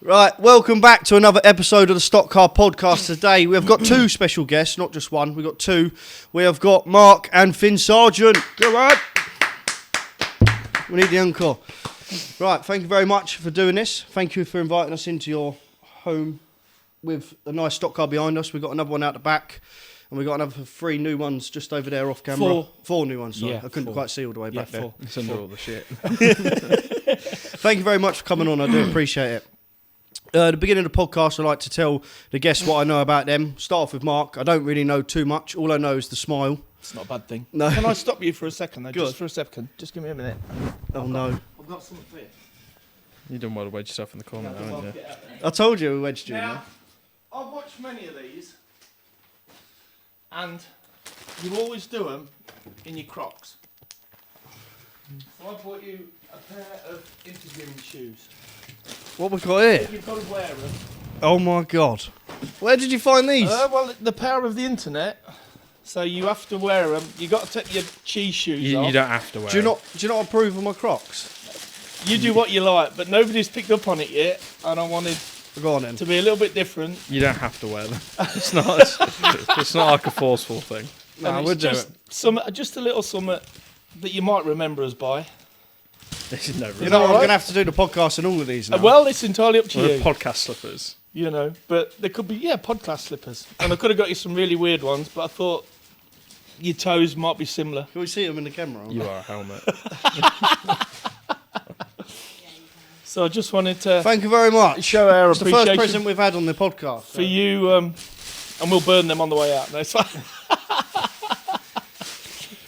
Right, welcome back to another episode of the Stock Car Podcast. Today we have got two special guests, not just one, we've got two. We have got Mark and Finn Sargent. Go right. We need the encore. Right, thank you very much for doing this. Thank you for inviting us into your home with a nice stock car behind us. We've got another one out the back, and we've got another 3 new ones just over there off camera. Four new ones, sorry. Yeah, I couldn't quite see all the way back there. It's under all the shit. Thank you very much for coming on, I do appreciate it. At the beginning of the podcast, I like to tell the guests what I know about them. Start off with Mark. I don't really know too much. All I know is the smile. It's not a bad thing. No. Can I stop you for a second, though? Good. Just for a second. Just give me a minute. Oh, no. I've got something for you. You done well to wedge yourself in the corner, haven't you? I told you we wedged you. Now, I've watched many of these, and you always do them in your Crocs. So I bought you a pair of interviewing shoes. What we got here? You've got to wear them. Oh, my God. Where did you find these? Well, the power of the internet. So you have to wear them. You've got to take your cheese shoes off. You don't have to wear Do you not approve of my Crocs? You do what you like, but nobody's picked up on it yet, and I wanted Go on then. to be a little bit different. You don't have to wear them. It's not like a forceful thing. No, And we'll it's do it. just a little something that you might remember us by. This is no You know what? I'm going to have to do the podcast and all of these now. Well, it's entirely up to We're you. podcast slippers. You know, but there could be, podcast slippers. And I could have got you some really weird ones, but I thought your toes might be similar. Can we see them in the camera? You are a helmet. So I just wanted to Thank you very much. show our It's the first appreciation present we've had on the podcast. for you, and we'll burn them on the way out. No, it's fine.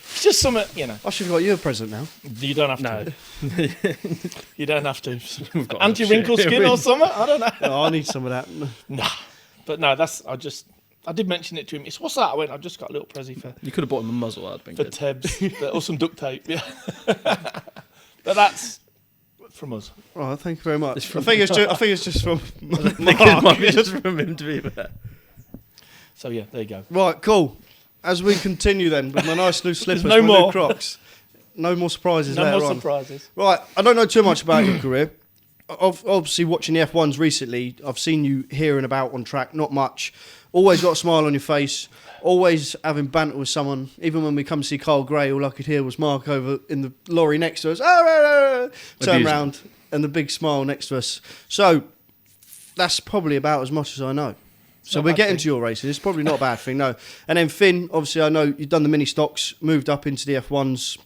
It's just something, I should have got you a present now. You don't have No. to. You don't have to. We've got Anti-wrinkle shit. skin or something? I don't know. Oh, I need some of that. Nah. But no, I did mention it to him. It's, what's that? I went, I've just got a little present for You could have bought him a muzzle, that'd been good. Tebs. Or some duct tape, yeah. But that's from us. Right, thank you very much. It's from- I think it's just from I think it might be just from him, to be fair. So yeah, there you go. Right, cool. As we continue then with my nice new slippers, no my more. new Crocs. No more surprises No later more on. surprises. Right, I don't know too much about your career. Obviously, watching the F1s recently, I've seen you here and about on track, not much. Always got a smile on your face, always having banter with someone. Even when we come to see Carl Gray, all I could hear was Mark over in the lorry next to us. Turn round, and the big smile next to us. So, that's probably about as much as I know. So we're getting to your races. It's probably not a bad thing, no. And then Finn, obviously I know you've done the Ministox, moved up into the F1s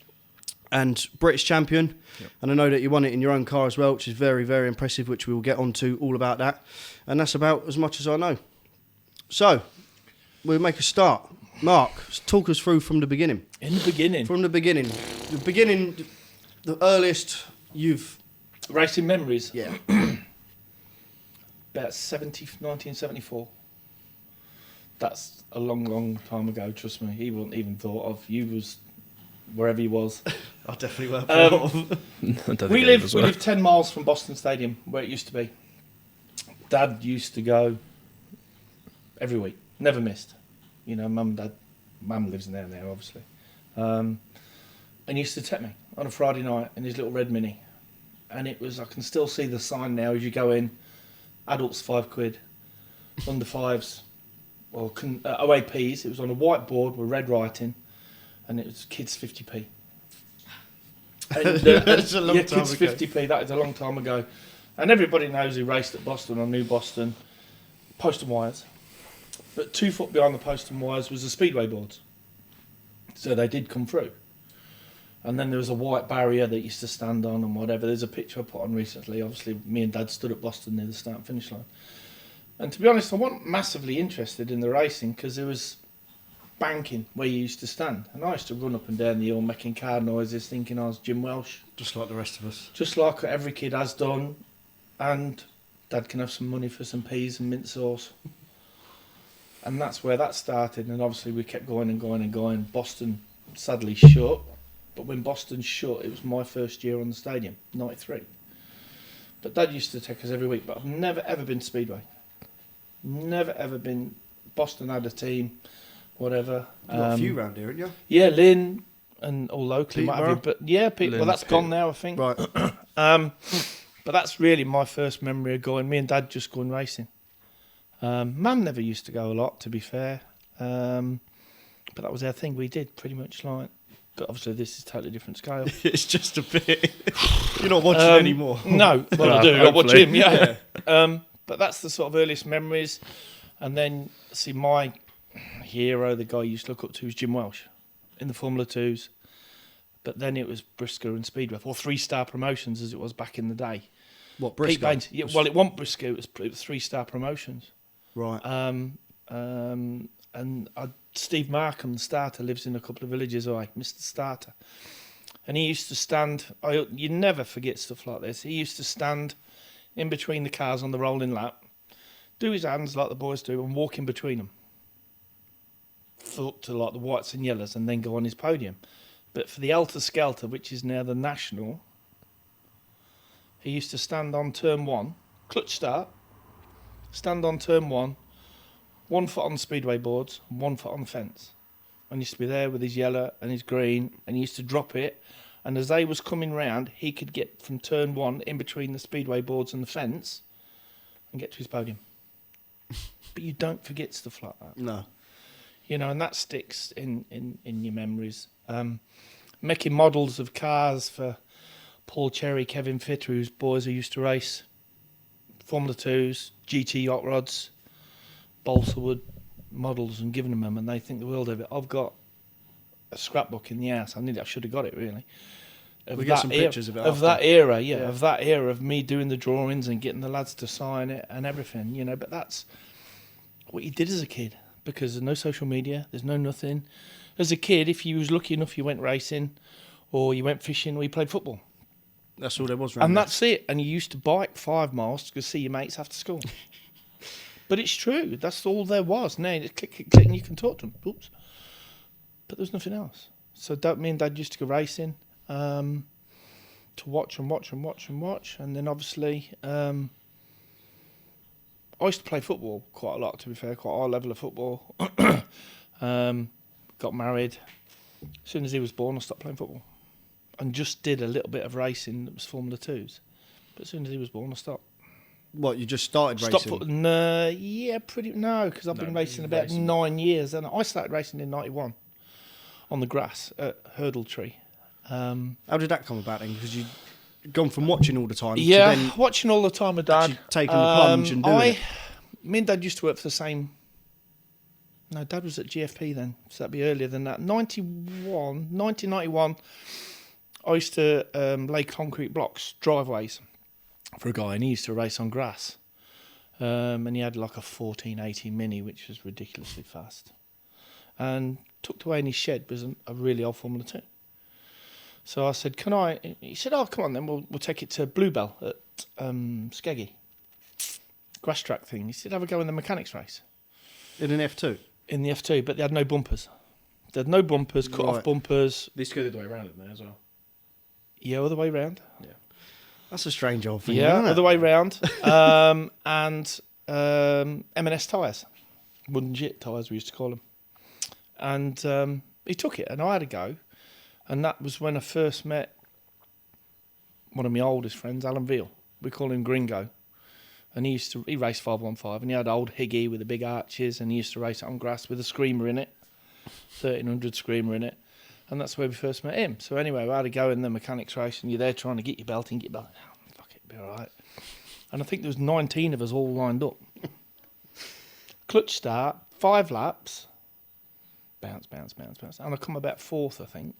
and British champion. Yep. And I know that you won it in your own car as well, which is very, very impressive, which we will get on to all about that. And that's about as much as I know. So, we'll make a start. Mark, talk us through from the beginning. In the beginning. From the beginning. The beginning, the earliest you've... Racing memories. Yeah. About 1974. That's a long, long time ago, trust me. He wouldn't even thought of. You was wherever he was. I definitely weren't. We lived 10 miles from Boston Stadium, where it used to be. Dad used to go every week. Never missed. You know, Mum and Dad. Mum lives in there now, obviously. And he used to take me on a Friday night in his little red Mini. And it was, I can still see the sign now as you go in. Adults £5, under 5s, or OAPs. It was on a white board with red writing, and it was kids 50p. And, That's a long time kids ago. 50p. That is a long time ago, and everybody knows who raced at Boston or New Boston. Post and wires, but 2 foot behind the post and wires was the speedway boards, so they did come through. And then there was a white barrier that used to stand on and whatever. There's a picture I put on recently. Obviously, me and Dad stood at Boston near the start and finish line. And to be honest, I wasn't massively interested in the racing because there was banking where you used to stand. And I used to run up and down the hill making car noises thinking I was Jim Welsh. Just like the rest of us. Just like every kid has done. And Dad can have some money for some peas and mint sauce. And that's where that started. And obviously we kept going and going and going. Boston sadly shut. But when Boston shut, it was my first year on the stadium, 93. But Dad used to take us every week, but I've never ever been to Speedway. Never ever been. Boston had a team, whatever. You've got a few round here, haven't you? Yeah, Lynn and all locally might have Peterborough? been, but yeah, well that's gone now, I think. Right. But that's really my first memory of going. Me and Dad just going racing. Mum never used to go a lot, to be fair. But that was our thing. We did pretty much like. But obviously, this is totally different scale. It's just a bit. You're not watching anymore. No, well, I do. I watch him, yeah. But that's the sort of earliest memories. And then, see, my hero, the guy I used to look up to, was Jim Welsh in the Formula 2s. But then it was Briscoe and Speedway, or 3-star promotions as it was back in the day. What, Pete Briscoe? Baines, yeah, well, it wasn't Briscoe, it was 3-star promotions. Right. And Steve Markham, the starter, lives in a couple of villages away, Mr. Starter. And he used to stand, you never forget stuff like this, he used to stand in between the cars on the rolling lap, do his hands like the boys do, and walk in between them. Up to like the whites and yellows, and then go on his podium. But for the Helter Skelter, which is now the National, he used to stand on turn 1, clutch start, stand on turn 1, 1 foot on the speedway boards, and 1 foot on the fence. And he used to be there with his yellow and his green, and he used to drop it. And as they was coming round, he could get from turn 1 in between the speedway boards and the fence and get to his podium. But you don't forget stuff like that. No. You know, and that sticks in your memories. Making models of cars for Paul Cherry, Kevin Fitter, whose boys who used to race Formula 2s, GT yacht rods, balsa wood models, and giving them, and they think the world of it. I've got a scrapbook in the house. I should have got it really. We get some pictures of it. Of that era, of that era of me doing the drawings and getting the lads to sign it and everything. You know, but that's what you did as a kid because there's no social media, there's no nothing. As a kid, if you was lucky enough, you went racing, or you went fishing, or you played football. That's all there was. And that's it. And you used to bike 5 miles to go see your mates after school. But it's true. That's all there was. Now, you click, click, click, and you can talk to them. Oops. But there was nothing else. So me and Dad used to go racing to watch and watch and watch and watch. And then obviously, I used to play football quite a lot, to be fair, quite a high level of football. Got married. As soon as he was born, I stopped playing football. And just did a little bit of racing that was Formula 2s. But as soon as he was born, I stopped. What, you just started racing? Because I've been racing about 9 years. And I started racing in 91 on the grass at Hurdle Tree. How did that come about then? Because you'd gone from watching all the time to Yeah, then watching all the time with Dad. taking the plunge and doing it. Me and Dad used to work for the same... No, Dad was at GFP then, so that'd be earlier than that. 1991, I used to lay concrete blocks, driveways, for a guy, and he used to race on grass. And he had like a 1480 Mini, which was ridiculously fast. And tucked away in his shed was a really old Formula 2. So I said, can I... He said, oh, come on then, we'll take it to Bluebell at Skeggy. Grass track thing. He said, have a go in the mechanics race. In an F2? In the F2, but they had no bumpers. They had no bumpers, cut off bumpers. They used to go the other way around in there as well. Yeah, other way round. Yeah. That's a strange old thing, Yeah, isn't it? other way round. And M&S tyres. Wooden jit tyres, we used to call them. And he took it, and I had a go. And that was when I first met one of my oldest friends, Alan Veal. We call him Gringo. And he raced 515, and he had old Higgy with the big arches, and he used to race it on grass with a screamer in it, 1300 screamer in it, and that's where we first met him. So anyway, we had to go in the mechanics race, and you're there trying to get your belt and get your belt. Oh, fuck it, it'll be all right. And I think there was 19 of us all lined up. Clutch start, 5 laps, bounce, bounce, bounce, bounce, and I come about 4th, I think,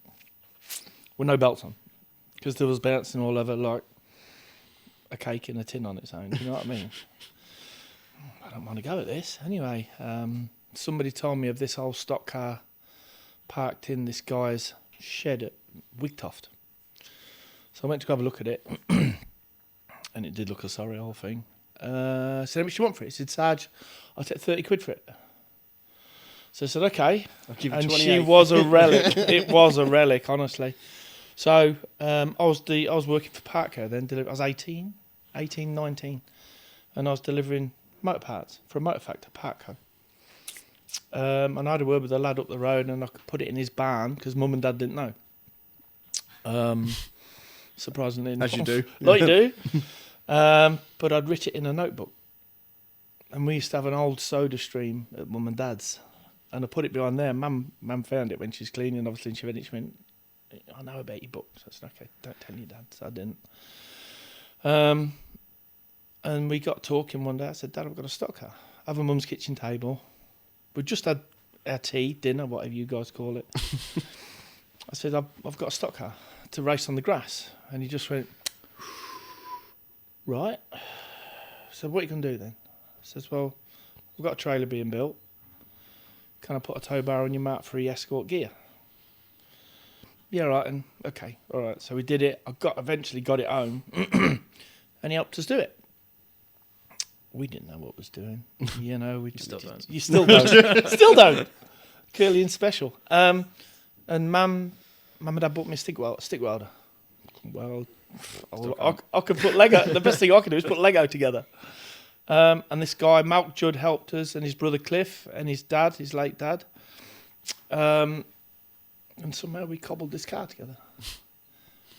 with no belts on, because there was bouncing all over like a cake in a tin on its own. Do you know what I mean? I don't want to go at this. Anyway, somebody told me of this old stock car parked in this guy's shed at Wigtoft. So I went to go have a look at it, and it did look a sorry old thing. I said, how much do you want for it? He said, Sarge, I'll take 30 quid for it. So I said, okay. I'll give you and 28. she was a relic. It was a relic, honestly. So I was working for Parco then. I was 18, 19, and I was delivering motor parts for a motor factor, Parco. And I had a word with the lad up the road, and I could put it in his barn because Mum and Dad didn't know. Surprisingly enough. As you do. Like you do. But I'd written it in a notebook. And we used to have an old soda stream at Mum and Dad's. And I put it behind there. Mum found it when she was cleaning. Obviously, and she read it. She went, I know about your books. I said, okay, don't tell your dad. So I didn't. And we got talking one day. I said, Dad, I've got a stock car. I have a mum's kitchen table. We just had our tea, dinner, whatever you guys call it. I said, I've got a stock car to race on the grass. And he just went, right. I said, what are you going to do then? I says, well, we've got a trailer being built. Can I put a tow bar on your mat for Escort gear? Yeah, right. And okay, all right. So we did it. I eventually got it home, and he helped us do it. We didn't know what was doing. You know, we still don't. You still don't. Still don't. Curly and special. And Mum and Dad bought me a stick welder. Well, I could put Lego. The best thing I could do is put Lego together. And this guy, Malk Judd, helped us, and his brother Cliff, and his dad, his late dad. And somehow we cobbled this car together.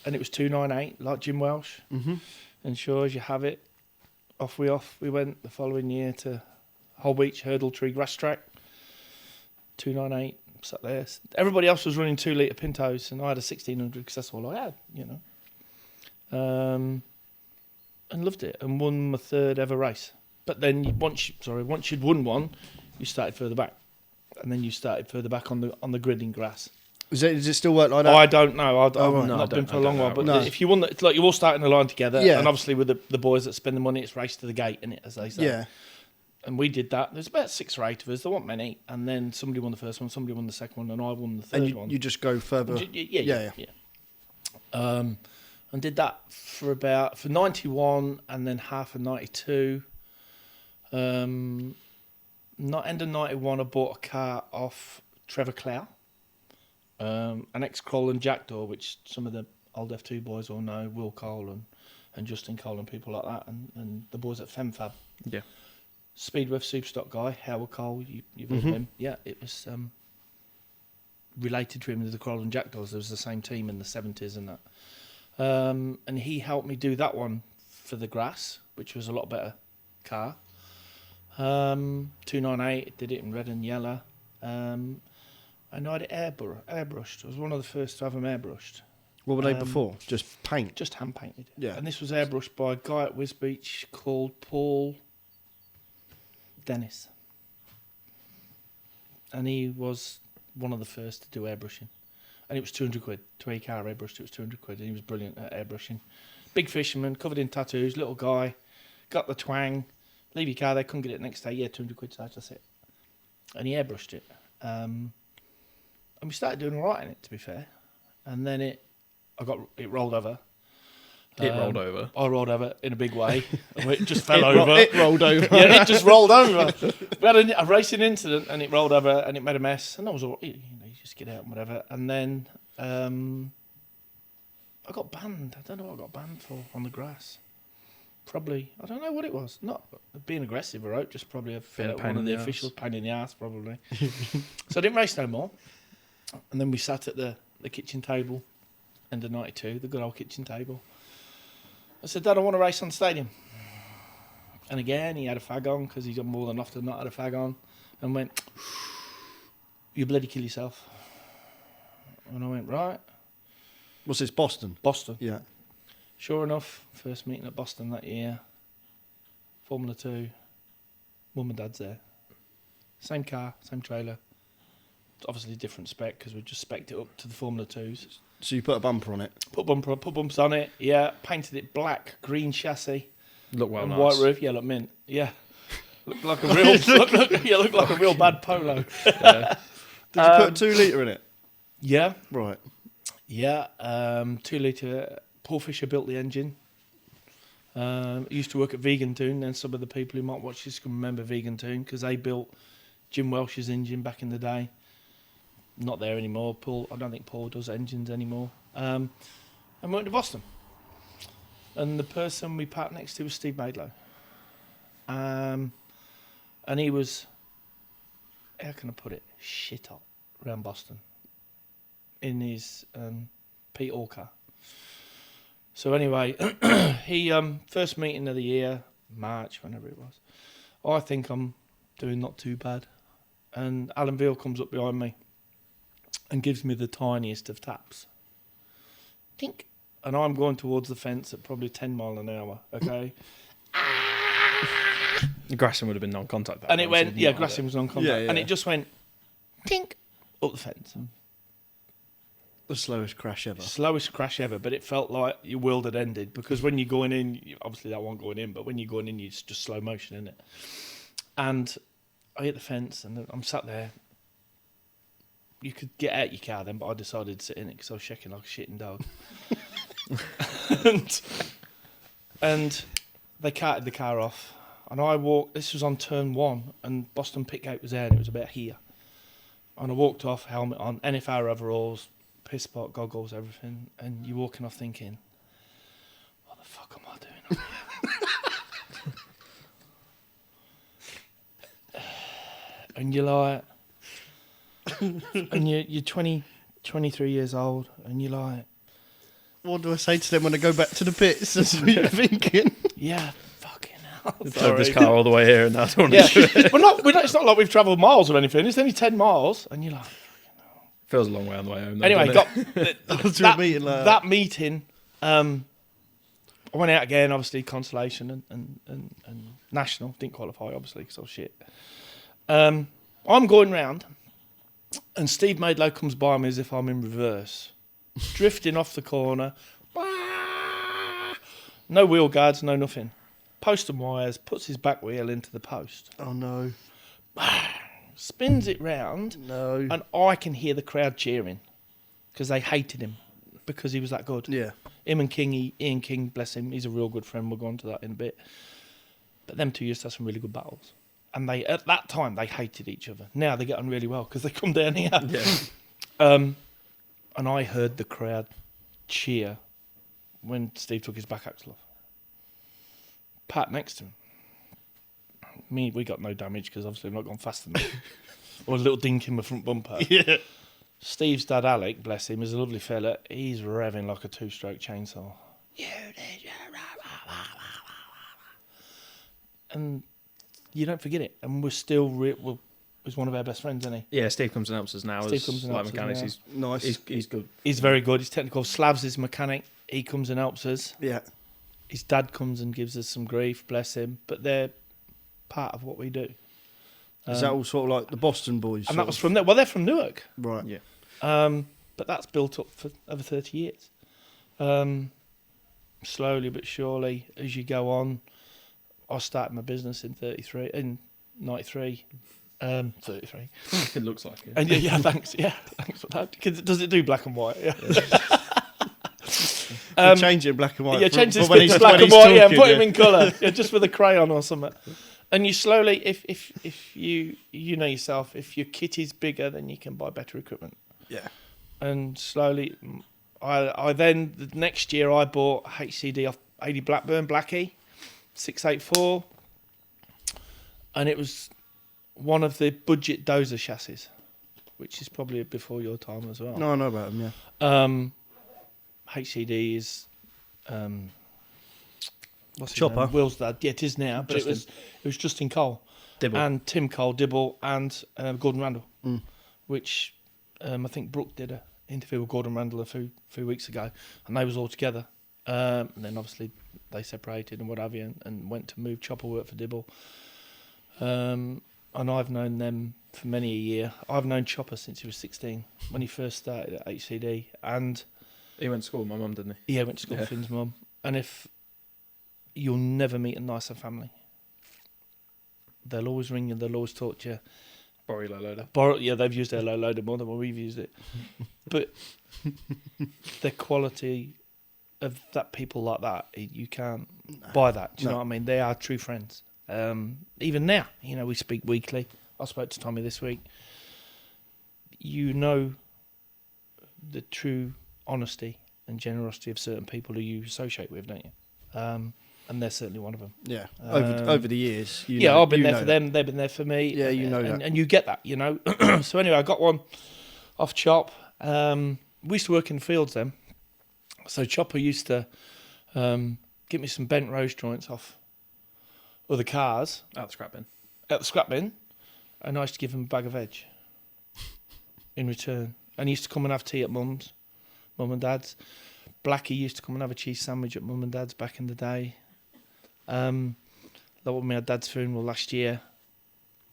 And it was 298, like Jim Welsh. Mm-hmm. And sure as you have it, off we went the following year to Holbeach, Hurdle Tree Grass Track. 298, sat there. Everybody else was running 2 litre Pintos, and I had a 1600 because that's all I had, you know. And loved it, and won my 3rd ever race. But then once you'd won one, you started further back, and then you started further back on the grid in grass. Does it still work like that? Oh, I don't know. I've right. not been for a long while. But No. if you won, it's like you all start in the line together, Yeah. and obviously with the boys that spend the money, it's race to the gate, innit, as they say. Yeah. And we did that. There's about 6 or 8 of us. There weren't many. And then somebody won the first one, somebody won the second one, and I won the third And one. you just go further. Yeah. And did that for 91 and then half of 92. End of 91, I bought a car off Trevor Clow, an ex-Kroll and Jackdaw, which some of the old F2 boys will know, Will Cole and Justin Cole and people like that, and the boys at FemFab. Yeah. Speedway Superstock guy, Howard Cole, you've heard of him. Yeah, it was related to him with the Kroll and Jackdaws. There was the same team in the 70s and that. And he helped me do that one for the grass, which was a lot better car. 298, did it in red and yellow. And I had it airbrushed. I was one of the first to have them airbrushed. What were they before? Just paint? Just hand painted. Yeah. And this was airbrushed by a guy at Wisbeach called Paul Dennis. And he was one of the first to do airbrushing. And it was 200 quid. To a car airbrushed, it was 200 quid. And he was brilliant at airbrushing. Big fisherman, covered in tattoos, little guy, got the twang. Leave your car there, couldn't get it next day. Yeah, 200 quid charge, that's it. And he airbrushed it. And we started doing all right in it, to be fair. And then it rolled over. It rolled over. I rolled over in a big way. It just fell over. It rolled over. Yeah, it just rolled over. We had a racing incident, and it rolled over, and it made a mess. And I was all, you just get out and whatever. And then I got banned. I don't know what I got banned for on the grass. Probably, I don't know what it was. Not being aggressive, I wrote, just probably one of the officials, pain in the ass, probably. So I didn't race no more. And then we sat at the kitchen table, end of 92, the good old kitchen table. I said, Dad, I want to race on the stadium. And again, he had a fag on, because he's more than often not had a fag on, and went, you bloody kill yourself. And I went, right. What's this, Boston? Boston. Yeah. Sure enough, first meeting at Boston that year, Formula 2, Mum and Dad's there. Same car, same trailer. Obviously different spec, because we just spec'd it up to the Formula 2s. So you put a bumper on it? Put bumps on it, yeah. Painted it black, green chassis. Look well and nice. white roof, yeah, look mint. Yeah. Looked like a real looked like a real bad polo. Yeah. Did you put a 2 litre in it? Yeah. Right. Yeah. 2 litre. Paul Fisher built the engine. He used to work at Vegan Toon, and some of the people who might watch this can remember Vegan Toon, because they built Jim Welsh's engine back in the day. Not there anymore. I don't think Paul does engines anymore. And we went to Boston. And the person we parked next to was Steve Maidlow. And he was, how can I put it, shit hot around Boston in his Pete Hall car. So anyway, he first meeting of the year, March, whenever it was. I think I'm doing not too bad, and Alan Veal comes up behind me and gives me the tiniest of taps. Tink. And I'm going towards the fence at probably 10 mile an hour. Okay. Grasham would have been non-contact. And it went, yeah, Grasham was non-contact, Yeah, yeah. and it just went, tink, up the fence. The slowest crash ever. Slowest crash ever, but it felt like your world had ended, because when you're going in, obviously that wasn't going in, but when you're going in, it's just slow motion, isn't it? And I hit the fence, and I'm sat there. You could get out your car then, but I decided to sit in it because I was shaking like a shitting dog. and they carted the car off, and I walked. This was on turn 1, and Boston Pitgate was there, and it was about here. And I walked off, helmet on, NFR overalls, piss pot, goggles, everything, and you're walking off thinking, what the fuck am I doing up here? And you're like, and you're 20, 23 years old, and you're like, What do I say to them when I go back to the pits? That's what you're thinking. yeah, fucking hell. Drove this car all the way here and now. Yeah, it's not like we've travelled miles or anything. It's only 10 miles, and you're like, Feels a long way on the way home. Though, anyway, doesn't it? that meeting. I went out again, obviously consolation and national. Didn't qualify, obviously, because I was shit. I'm going round, and Steve Maidlow comes by me as if I'm in reverse, drifting off the corner. No wheel guards, no nothing. Post and wires, puts his back wheel into the post. Oh no. Spins it round, No. and I can hear the crowd cheering because they hated him because he was that good. Yeah. Him and King, Ian King, bless him, he's a real good friend. We'll go on to that in a bit. But them two used to have some really good battles. And they, at that time, they hated each other. Now they get on really well because they come down here. Yeah. And I heard the crowd cheer when Steve took his back axle off. Pat next to him. We got no damage because obviously I've not gone faster than me. Or a little dink in the front bumper. Yeah. Steve's dad, Alec, bless him, is a lovely fella. He's revving like a 2-stroke chainsaw. And you don't forget it. And we're still, he's one of our best friends, isn't he? Yeah, Steve comes and helps us now. Steve comes and helps us mechanics. now. He's Nice. He's good. He's very good. He's technical. Slav's his mechanic. He comes and helps us. Yeah. His dad comes and gives us some grief, bless him. But they're part of what we do. Is that all sort of like the Boston boys? And that was from there. Well, they're from Newark. Right. Yeah. But that's built up for over 30 years. Slowly but surely, as you go on, I started my business in 93. 33. It looks like it. And yeah, thanks. Yeah, thanks for that. Does it do black and white? Yeah. Change it in black and white. Yeah, change this when bit to he's- black when and he's white. Yeah, talking, put him in colour. Yeah, just with a crayon or something. And you slowly, if you know yourself, if your kit is bigger, then you can buy better equipment. Yeah. And slowly, I then the next year I bought HCD off 80 Blackburn Blackie 684, and it was one of the budget dozer chassis, which is probably before your time as well. No, I know about them, yeah. HCD is what's his Chopper. name? Will's dad. Yeah, it is now, but it was Justin Cole Dibble. and Tim Cole, Dibble, and Gordon Randall, which I think Brooke did an interview with Gordon Randall a few weeks ago, and they was all together. And then obviously they separated and what have you, and went to move chopper work for Dibble. And I've known them for many a year. I've known Chopper since he was 16 when he first started at HCD, and He went to school with my mum, didn't he? yeah, went to school with Finn's mum. And if you'll never meet a nicer family, they'll always ring you. They'll always talk to you. Borrow your low loader. Yeah, they've used their low loader more than what we've used it. But the quality of that people like that, you can't buy that. Do you know what I mean? They are true friends. Even now, we speak weekly. I spoke to Tommy this week. You know the true honesty and generosity of certain people who you associate with, don't you? And they're certainly one of them. Yeah. Over the years. I've been there for them. They've been there for me. Yeah, you know and, that. and you get that, So anyway, I got one off Chop. We used to work in the fields then. So Chopper used to Get me some bent rose joints off other cars Out the scrap bin. at the scrap bin, and I used to give him a bag of veg in return. And he used to come and have tea at mum and dad's. Blackie used to come and have a cheese sandwich at mum and dad's back in the day. That was my dad's funeral last year.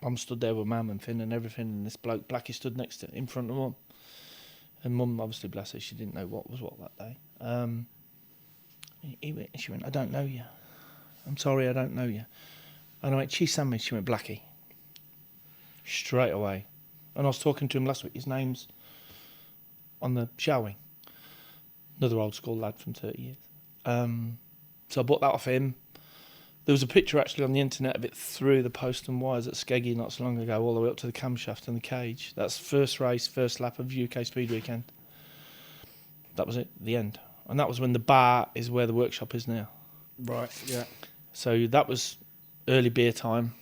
Mum stood there with Mum and Finn and everything, and this bloke, Blackie, stood next to in front of Mum. And Mum, obviously, bless her, she didn't know what was what that day. She went, I don't know you. I'm sorry, I don't know you. And I went, cheese sandwich. She went, Blackie. Straight away. And I was talking to him last week. His name's on the shower wing. Another old school lad from 30 years. So I bought that off him. There was a picture actually on the internet of it through the post and wires at Skeggy not so long ago, all the way up to the camshaft and the cage. That's first race, first lap of UK Speed Weekend. That was it, the end. And that was when the bar is where the workshop is now. Right, yeah. So that was early beer time.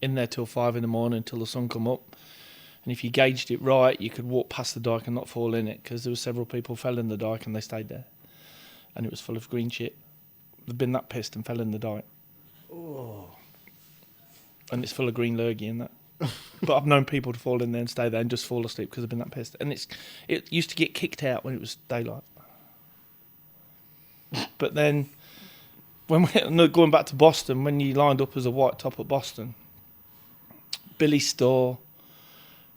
In there till 5 a.m. till the sun come up. And if you gauged it right, you could walk past the dike and not fall in it, because there were several people fell in the dike and they stayed there. And it was full of green shit. They'd been that pissed and fell in the dike. Oh. And it's full of green lurgy and that. But I've known people to fall in there and stay there and just fall asleep because they've been that pissed. And it used to get kicked out when it was daylight. But then, going back to Boston, when you lined up as a white top at Boston, Billy Storr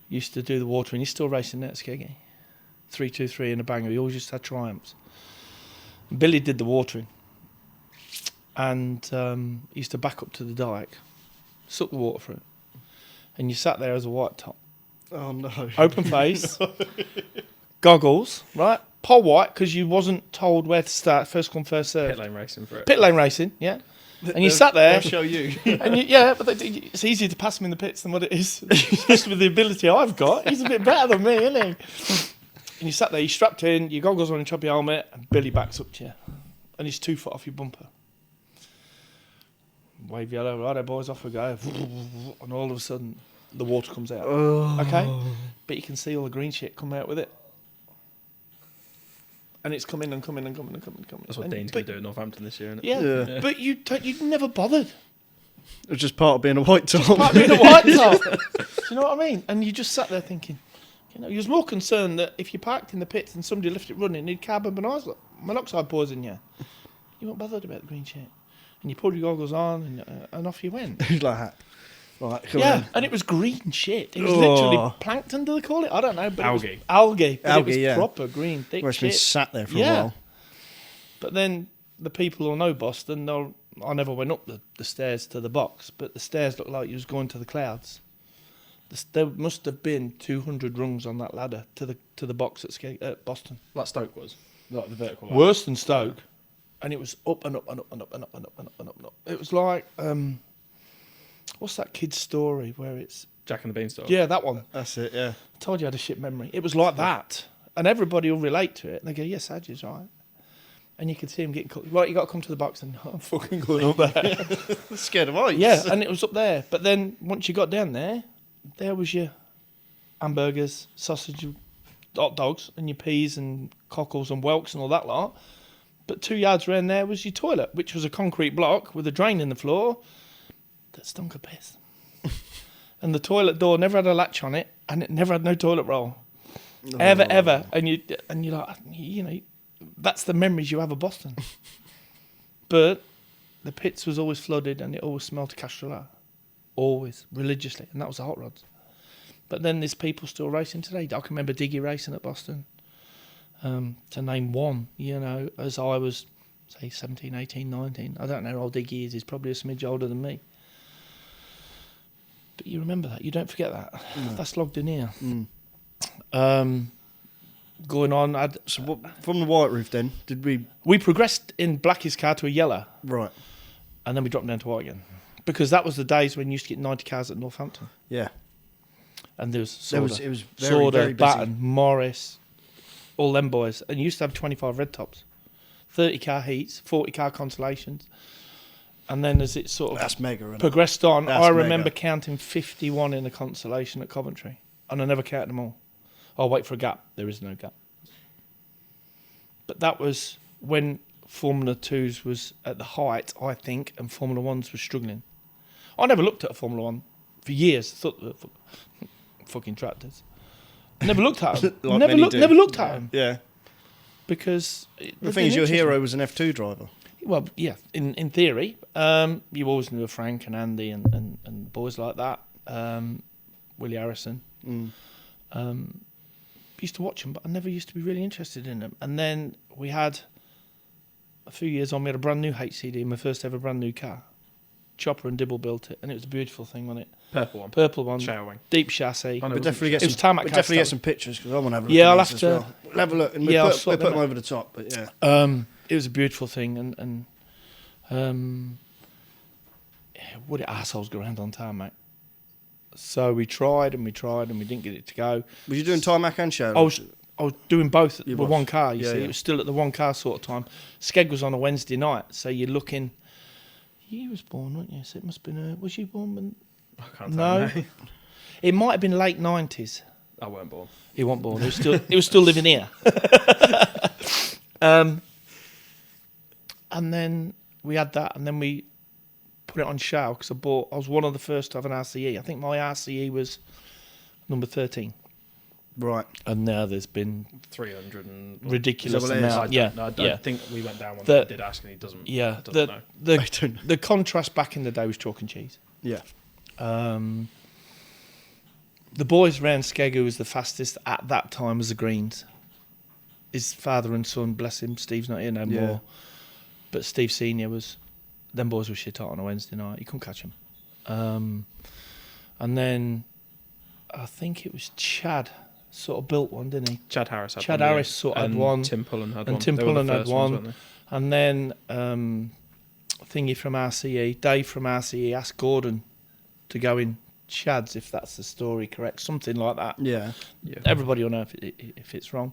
used to do the watering. He's still racing there at Skeggy. 323 in a banger. He always used to have triumphs. And Billy did the watering. And he used to back up to the dike, suck the water through it. And you sat there as a white top. Oh, no. Open face, goggles, right? Pole white, because you wasn't told where to start, first come, first served. Pit lane racing for it. Pit lane racing, yeah. And you sat there. They'll show you. And but it's easier to pass him in the pits than what it is, especially with the ability I've got. He's a bit better than me, isn't he? And you sat there, you strapped in, your goggles on, your choppy helmet, and Billy backs up to you. And he's 2 foot off your bumper. Wave yellow, righto boys, off we go. And all of a sudden, the water comes out. Oh. Okay? But you can see all the green shit come out with it. And it's coming and coming and coming and coming and coming. That's what Dean's going to do at Northampton this year, isn't it? Yeah. But you never bothered. It was just part of being a white top. Part of being a white top. Do you know what I mean? And you just sat there thinking, you was more concerned that if you parked in the pits and somebody left it running, you'd carbon monoxide poison you. You weren't bothered about the green shit. And you pulled your goggles on and off you went. It was like that. Right, come Yeah, on. and it was green shit. It was literally plankton, do they call it? I don't know. But Algae. It was algae. But Algae, it was yeah. proper green, thick Well, it's been shit. sat there for Yeah. a while. But then the people who know Boston, I never went up the stairs to the box, but the stairs looked like you was going to the clouds. There must have been 200 rungs on that ladder to the box at Boston. Like Stoke was. Like the vertical line. Worse than Stoke. And it was up and up and up and up and up and up and up and up and up. It was like, what's that kid's story where it's... Jack and the Beanstalk. Yeah, that one. That's it, yeah. I told you I had a shit memory. It was like that. And everybody will relate to it. And they go, yes, Sadge is right. And you could see him getting cut. Right, you got to come to the box and I'm fucking going up there. Scared of heights. Yeah, and it was up there. But then once you got down there, there was your hamburgers, sausage, hot dogs, and your peas and cockles and whelks and all that lot. But 2 yards around there was your toilet, which was a concrete block with a drain in the floor that stunk of piss. And the toilet door never had a latch on it, and it never had no toilet roll. Oh. Ever. And you're like, that's the memories you have of Boston. But the pits was always flooded, and it always smelled of castrol. Always, religiously. And that was the hot rods. But then there's people still racing today. I can remember Diggy racing at Boston. To name one, as I was, say, 17, 18, 19. I don't know how old Diggy is. He's probably a smidge older than me. But you remember that. You don't forget that. No. That's logged in here. Mm. Going on, So what, from the white roof then, did we... we progressed in Blackie's car to a yellow, Right. and then we dropped down to white again. Because that was the days when you used to get 90 cars at Northampton. Yeah. And there was It Sorda, was very, very busy. Batten, Morris, all them boys. And you used to have 25 red tops, 30 car heats, 40 car consolations. And then as it sort of That's mega, isn't it? progressed on, That's I remember mega. counting 51 in a consolation at Coventry. And I never counted them all. I'll wait for a gap. There is no gap. But that was when Formula 2s was at the height, I think, and Formula 1s was struggling. I never looked at a Formula 1 for years. I thought, fucking tractors. Never looked at them. Like never many looked. do. Never looked at them Yeah. because The thing is, your hero was an F2 driver. Well, yeah, in theory, you always knew of Frank and Andy and boys like that. Willie Harrison. Used to watch them, but I never used to be really interested in them. And then we had a few years on. We had a brand new HCD, my first ever brand new car. Chopper and Dibble built it, and it was a beautiful thing, wasn't it? Purple one. Purple one. Shower wing. Deep chassis. I know, But definitely It was tarmac we'll definitely cast get some pictures because I want to have a look. Yeah, at I'll these have as to- well. We'll have a look and Yeah, I'll we'll sort put them them out. over the top. But yeah, It was a beautiful thing, and what assholes go around on tarmac. So we tried and we didn't get it to go. was you doing tarmac and show? I was doing both You with was? one car. You Yeah, see, yeah. it was still at the one car sort of time. Skeg was on a Wednesday night, so you're looking. You was born, weren't you? So it must have been. Was you born when? I can't No. tell you. It might have been late 90s. I weren't born. He wasn't born. He was still living here. And then we had that, and then we put it on show because I was one of the first to have an RCE. I think my RCE was number 13, right. and now there's been 300 and... ridiculous Is that what it is? amount. I Yeah, don't yeah. think we went down one. The- I did ask and he doesn't. Yeah, doesn't know. I don't- the contrast back in the day was chalk and cheese. Yeah. The boys round Skeg, who was the fastest at that time, was the Greens. His father and son, bless him, Steve's not here no Yeah. more. But Steve Senior was, them boys were shit hot on a Wednesday night. You couldn't catch them. And then I think it was Chad sort of built one, didn't he? Chad Harris had Chad one. Harris sort of had one. Tim Pullen had And one. Tim They were the Pullen had first ones, one. weren't And then Thingy from RCE, Dave from RCE asked Gordon to go in Chad's, if that's the story correct, something like that. Yeah. they? Yeah. Everybody will know if it's wrong.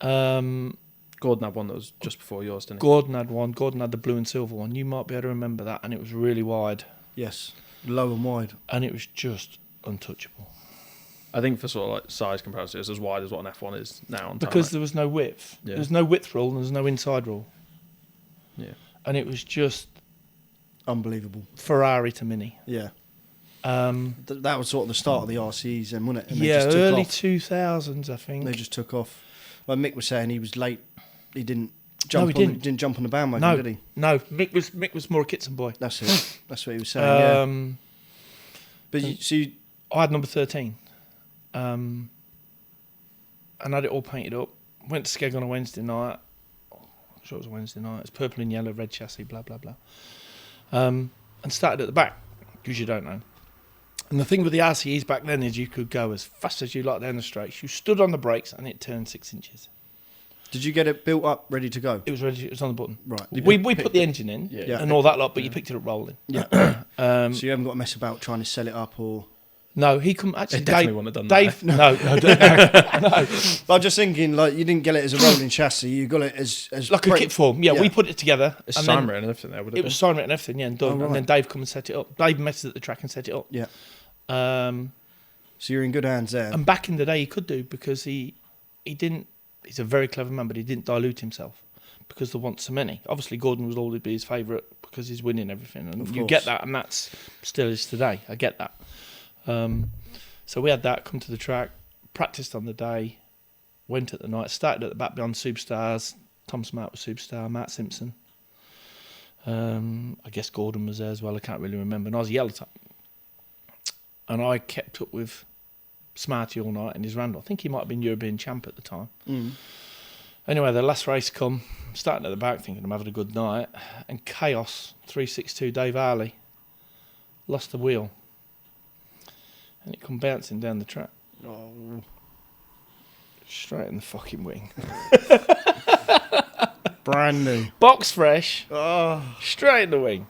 Gordon had one that was just before yours, didn't he? Gordon had one. Gordon had the blue and silver one. You might be able to remember that, and it was really wide, Yes. Low and wide. and it was just untouchable I think for sort of like size comparison, it's as wide as what an F1 is now. On because tarmac. there was no width. Yeah. There was no width rule, and there was no inside rule, Yeah. and it was just Unbelievable. Ferrari to Mini. Yeah. Um, That was sort of the start of the RCs then, wasn't it? And yeah, they just took early off. 2000s, I think. They just took off. Like Mick was saying, he was late. He didn't jump he on. Didn't jump on the bandwagon, No, did he? no. Mick was more a Kitson boy. That's it. That's what he was saying. Yeah. Um, But you, I had number 13, and had it all painted up. Went to Skeg on a Wednesday night. I'm sure it was a Wednesday night. It's purple and yellow, red chassis, blah blah blah. And started at the back because you don't know. And the thing with the RCEs back then is you could go as fast as you like down the straights. You stood on the brakes and it turned 6 inches. did you get it built up, ready to go? It was ready. It was on the button. Right. We put the engine in Yeah. and all that lot, but you picked it up rolling. Yeah. Um, So you haven't got to mess about trying to sell it up or. no, he couldn't actually. They definitely Dave, wouldn't have done Dave, that. no, But I'm just thinking, like, you didn't get it as a rolling chassis. You got it as like a pretty- kit form. Yeah, Yeah. we put it together. It's and sign then written and everything there, would it was sign written and everything, yeah, and done. Oh, right. And then Dave come and set it up. Dave met us at the track and set it up. Yeah. Um, So you're in good hands there. and back in the day, he could do because he didn't. He's a very clever man, but he didn't dilute himself because there weren't so many. Obviously, Gordon was always be his favourite because he's winning everything, and Of you course. get that, and that's still is today. I get that. So we had that come to the track, practiced on the day, went at the night, started at the back beyond Superstars. Tom Smart was Superstar, Matt Simpson. I guess Gordon was there as well. I can't really remember. And I was a yellow top. And I kept up with Smarty all night and his Randall. I think he might have been European champ at the time. Mm. Anyway, the last race come, starting at the back thinking I'm having a good night, and Chaos 362 Dave Harley lost the wheel. And it come bouncing down the track. Oh, Straight in the fucking wing. brand new. Box fresh, Oh, straight in the wing.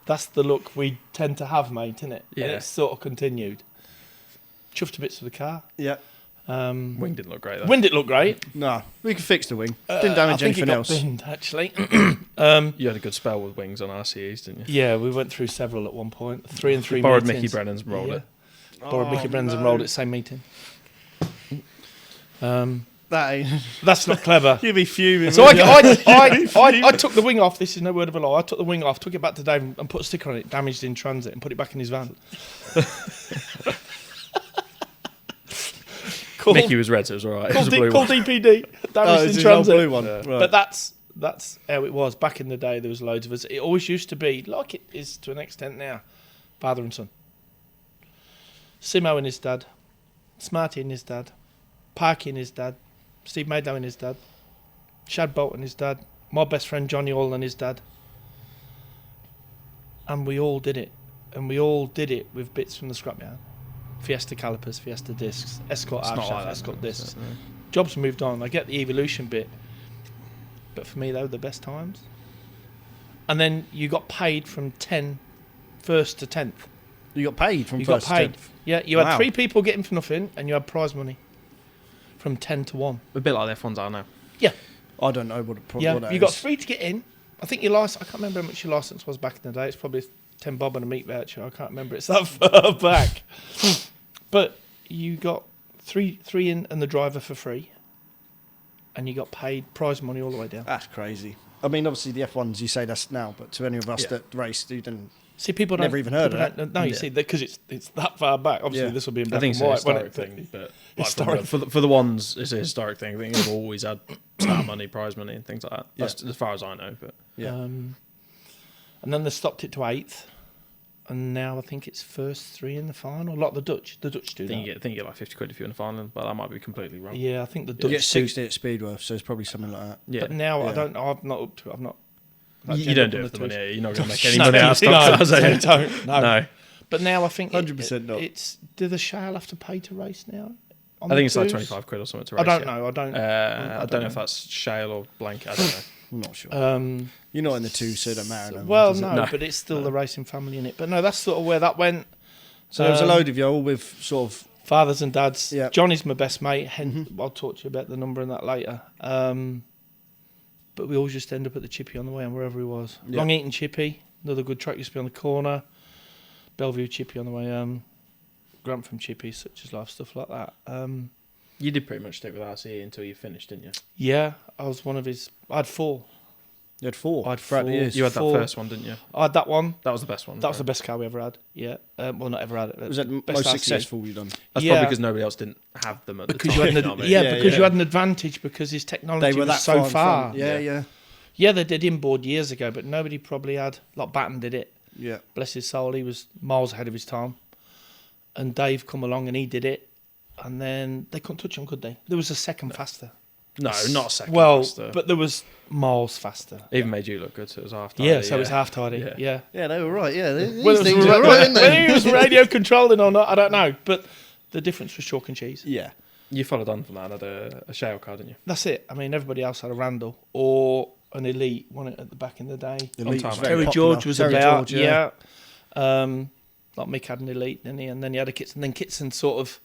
That's the look we tend to have, mate, isn't it? Yeah. And it's sort of continued. Chuffed to bits with the car. yeah. Wing didn't look great though. Wind it looked great. No, we could fix the wing. Didn't I damage think anything it got else. binned, actually. You had a good spell with wings on RCEs, didn't you? Yeah, we went through several at one point. 3 and 3 Borrowed meetings. Mickey Brennan's and rolled Yeah. it. Borrowed Mickey Brennan's and rolled it, same meeting. But That ain't. That's not clever. You'd be fuming. So wouldn't you? I took the wing off. This is no word of a lie. I took the wing off, took it back to Dave, and put a sticker on it, damaged in transit, and put it back in his van. called, Mickey was red, so it was alright. It was called, a blue called one. DPD, Oh, damaged it's in his old transit. blue one. Yeah. Right. But that's how it was back in the day. There was loads of us. It always used to be like it is to an extent now, father and son. Simo and his dad, Smarty and his dad, Parky and his dad, Steve Maydow and his dad, Shad Bolt and his dad, my best friend Johnny All and his dad. And we all did it. And we all did it with bits from the scrapyard. Fiesta calipers, Fiesta discs, Escort It's half not shaft, like that, Escort is it? discs. Jobs moved on. I get the evolution bit. But for me, they were the best times. And then you got paid from 1st to 10th. You got paid from You got first paid. to 10th. Yeah, you had Wow. 3 people getting for nothing, and you had prize money from 10 to 1. A bit like the F1s are now. I don't know what Yeah, what that you got is. 3 to get in. I think your license, I can't remember how much your license was back in the day. It's probably 10 bob and a meat voucher. I can't remember. It's that far back. But you got three in and the driver for free. And you got paid prize money all the way down. That's crazy. I mean, obviously the F1s, you say that's now, but to any of us Yeah. that raced, you didn't. See, people don't Never even heard of people that. don't- No, you Yeah. see, because it's that far back. Obviously, Yeah. this will be in I black think and it's a white. won't historic it? thing, but Historic. for the ones, it's a historic thing. I think they've always had start money, prize money, and things like that. That's as far as I know. But Yeah. And then they stopped it to 8th. And now I think it's first 3 in the final. Like the Dutch do I think that. you get like 50 quid if you're in the final, but that might be completely wrong. Yeah, I think the You Dutch get do. 60 at Speedworth, so it's probably something like that. Yeah, But now I Yeah. don't. I've not up to it. I've not. you don't do it for the money. You're not going to make any No, money out of stock cars. are you? don't. No. No, But now I think 100% not. It's do the Shale have to pay to race now? on I the think it's like twos? 25 quid or something to I race. don't yeah. know. I don't. I don't know if know. that's shale or blanket. I don't know. I'm not sure. You're not in the 2, so it don't matter. no more, well, does it? no, No. but it's still the racing family in it. But no, that's sort of where that went. So there was a Um, load of you all with sort of. Fathers and dads. Yeah. Johnny's my best mate. I'll talk to you about the number and that later. But we all just end up at the Chippy on the way and wherever he was. Yeah. Long Eaton Chippy, another good track used to be on the corner. Bellevue Chippy on the way. Grantham Chippy, such as life, stuff like that. You did pretty much stick with RCE until you finished, didn't you? Yeah, I was one of his. I had 4. You had 4 I had throughout the 4. years. You had that 4. first one, didn't you? I had that one. That was the best one. That was the right? best car we ever had. Yeah. Well, not ever had it. Was that the Best most RCE. successful you've done? That's Yeah. probably because nobody else didn't have them at the Because time. you had you an, know what I mean? yeah, because yeah. you had an advantage because his technology They were was that so in far. front. Yeah. Yeah, they did inboard years ago, but nobody probably had. Like Batten did it. Yeah. Bless his soul, he was miles ahead of his time. And Dave come along and he did it, and then they couldn't touch him, could they? There was a second faster. No, not a second. Well, faster. but there was miles faster. Even made you look good, so it was half time. Yeah, so it was half tidy. Yeah. Yeah. Yeah, they were right. Yeah, these Whether things were right, didn't they? he was radio controlling or not, I don't know. But the difference was chalk and cheese. Yeah. You followed on from that and had a shale car, didn't you? That's it. I mean, everybody else had a Randall or an Elite, won it at the back in the day. The On Elite time. was very Terry popular. George was Terry about, George, yeah. Like Mick had an Elite, didn't he? And then he had a Kitson. Then Kitson sort of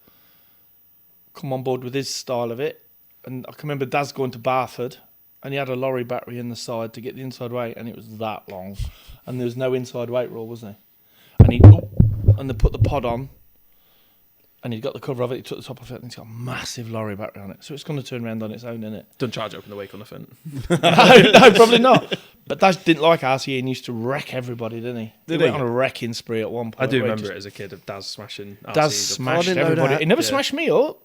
come on board with his style of it. And I can remember Daz going to Barford, and he had a lorry battery in the side to get the inside weight, and it was that long, and there was no inside weight rule, was there? And they put the pod on, and he got the cover of it. He took the top off it, and it's got a massive lorry battery on it, so it's going to turn around on its own, isn't it? Done charge up in the week on the fin. no, probably not. But Daz didn't like RCE and used to wreck everybody, didn't he? Did Went he? on a wrecking spree at one point. I do where he remember just- it as a kid of Daz smashing RCs. Daz I smashed didn't know everybody. that. He never Yeah. smashed me up.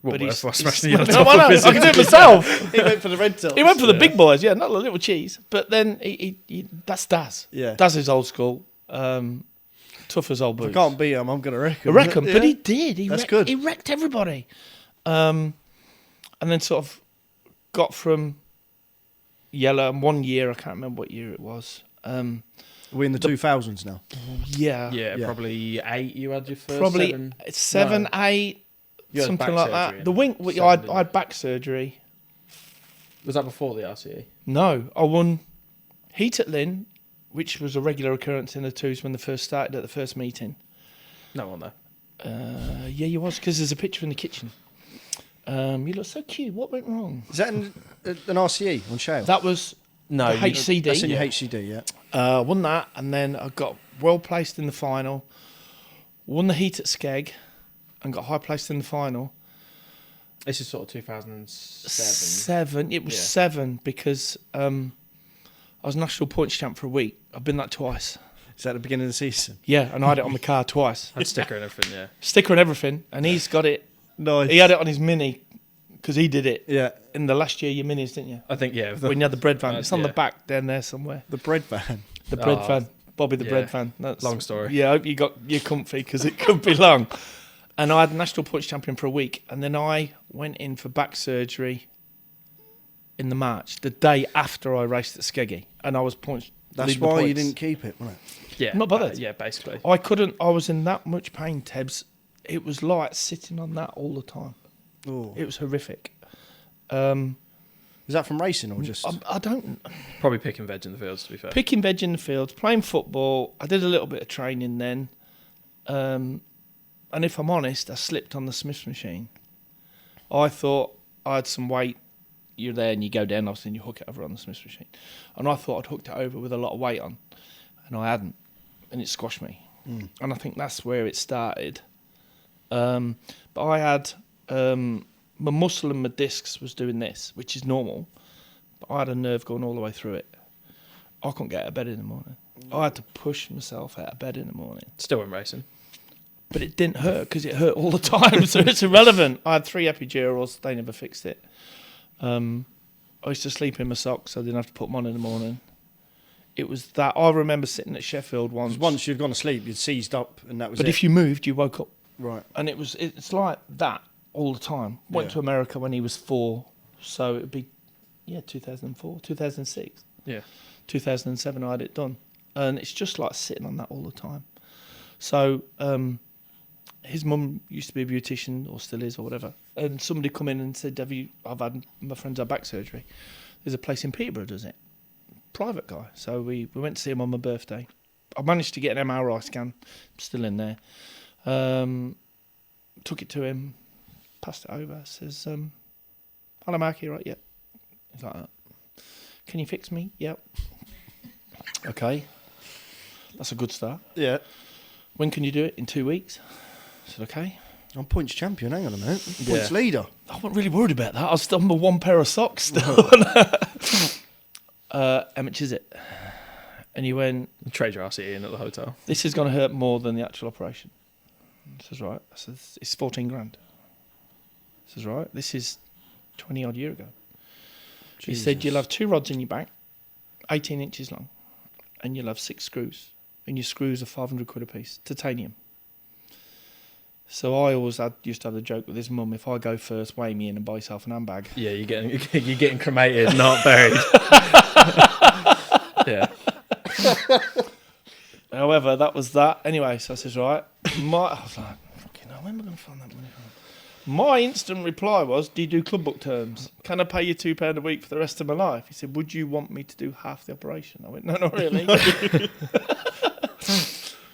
But he's smashing the other no, top I know. of his I can do it myself. He went for the red top. He went for the big boys, yeah, not the little cheese. But then he that's Daz. Yeah. Daz is old school. Tough as old If I boots. can't beat him, I'm going to wreck I him. reckon, Yeah. but he did. That's good. He wrecked everybody. And then sort of got from yellow. And 1 year, I can't remember what year it was. We're in the 2000s now. Yeah, Yeah, Yeah. probably 8 you had your first. probably 7. 7, No. 8, You had something back like surgery that. The in wing. 7, I didn't had back surgery. Was that before the RCE? No, I won heat at Lynn, which was a regular occurrence in the 2s when they first started at the first meeting. No one there. Yeah, you was, because there's a picture in the kitchen. You look so cute. What went wrong? Is that an RCE on Shale? That was No, the HCD. That's in your HCD, yeah. Won that, and then I got well placed in the final. Won the heat at Skeg, and got high placed in the final. This is sort of 2007. Seven. It was Yeah. 7 because I was national points champ for a week. I've been that twice. Is that the beginning of the season? Yeah, and I had it on my car twice. Had sticker and everything, yeah. Sticker and everything, and he's got it. Nice. He had it on his Mini because he did it Yeah. in the last year. Your Minis, didn't you? I think, yeah. When you had the bread van, it's on the yeah. back down there somewhere. The bread van. The bread Oh, van, Bobby the yeah. bread van. That's Long story. Yeah, I hope you got your comfy because it could be long. And I had national points champion for a week, and then I went in for back surgery in the March, the day after I raced at Skeggy, and I was points. That's leading the why you points. didn't keep it, wasn't it? Yeah. I'm not bothered. Yeah, basically. I couldn't. I was in that much pain, Tebs. It was like sitting on that all the time. Oh. It was horrific. Is that from racing or just? I don't Probably picking veg in the fields, to be fair. picking veg in the fields, playing football. I did a little bit of training then, and if I'm honest, I slipped on the Smiths machine. I thought I had some weight. You're there and you go down, obviously, and you hook it over on the Smiths machine. And I thought I'd hooked it over with a lot of weight on, and I hadn't, and it squashed me. And I think that's where it started. But I had my muscle and my discs was doing this, which is normal. But I had a nerve going all the way through it. I couldn't get out of bed in the morning. I had to push myself out of bed in the morning. Still in racing. But it didn't hurt because it hurt all the time, so it's irrelevant. I had 3 epidurals. They never fixed it. I used to sleep in my socks, so I didn't have to put them on in the morning. It was that. I remember sitting at Sheffield once. Once you'd gone to sleep, you'd seized up, and that was But it. if you moved, you woke up. Right. And it's like that all the time. Went Yeah. to America when he was 4, so it would be, 2004, 2006. Yeah. 2007 I had it done. And it's just like sitting on that all the time. So his mum used to be a beautician, or still is, or whatever. And somebody come in and said, I've had my friend's had back surgery. There's a place in Peterborough does it. Private guy. So we went to see him on my birthday. I managed to get an MRI scan, still in there. Took it to him, passed it over, says, hello Mark, you right? Yep. He's like that. Can you fix me? Yep. Okay. That's a good start. Yeah. When can you do it? In 2 weeks. I said, okay. I'm points champion. Hang on a minute. Points leader. I wasn't really worried about that. I was still on my 1 pair of socks still. How much is it? And he went, Trade your RCE in at the hotel. this is going to hurt more than the actual operation. I says, right. I says, it's 14 grand. I says, right. This is 20 odd year ago. He said, you'll have 2 rods in your back, 18 inches long, and you'll have 6 screws. And your screws are 500 quid a piece, titanium. So I always used to have the joke with his mum, if I go first, weigh me in and buy yourself an handbag. Yeah, you're getting cremated, not buried. Yeah. However, that was that. Anyway, so I says, right. I was like, fucking hell, when am I going to find that money from? My instant reply was, do you do club book terms? Can I pay you £2 a week for the rest of my life? He said, would you want me to do half the operation? I went, no, not really.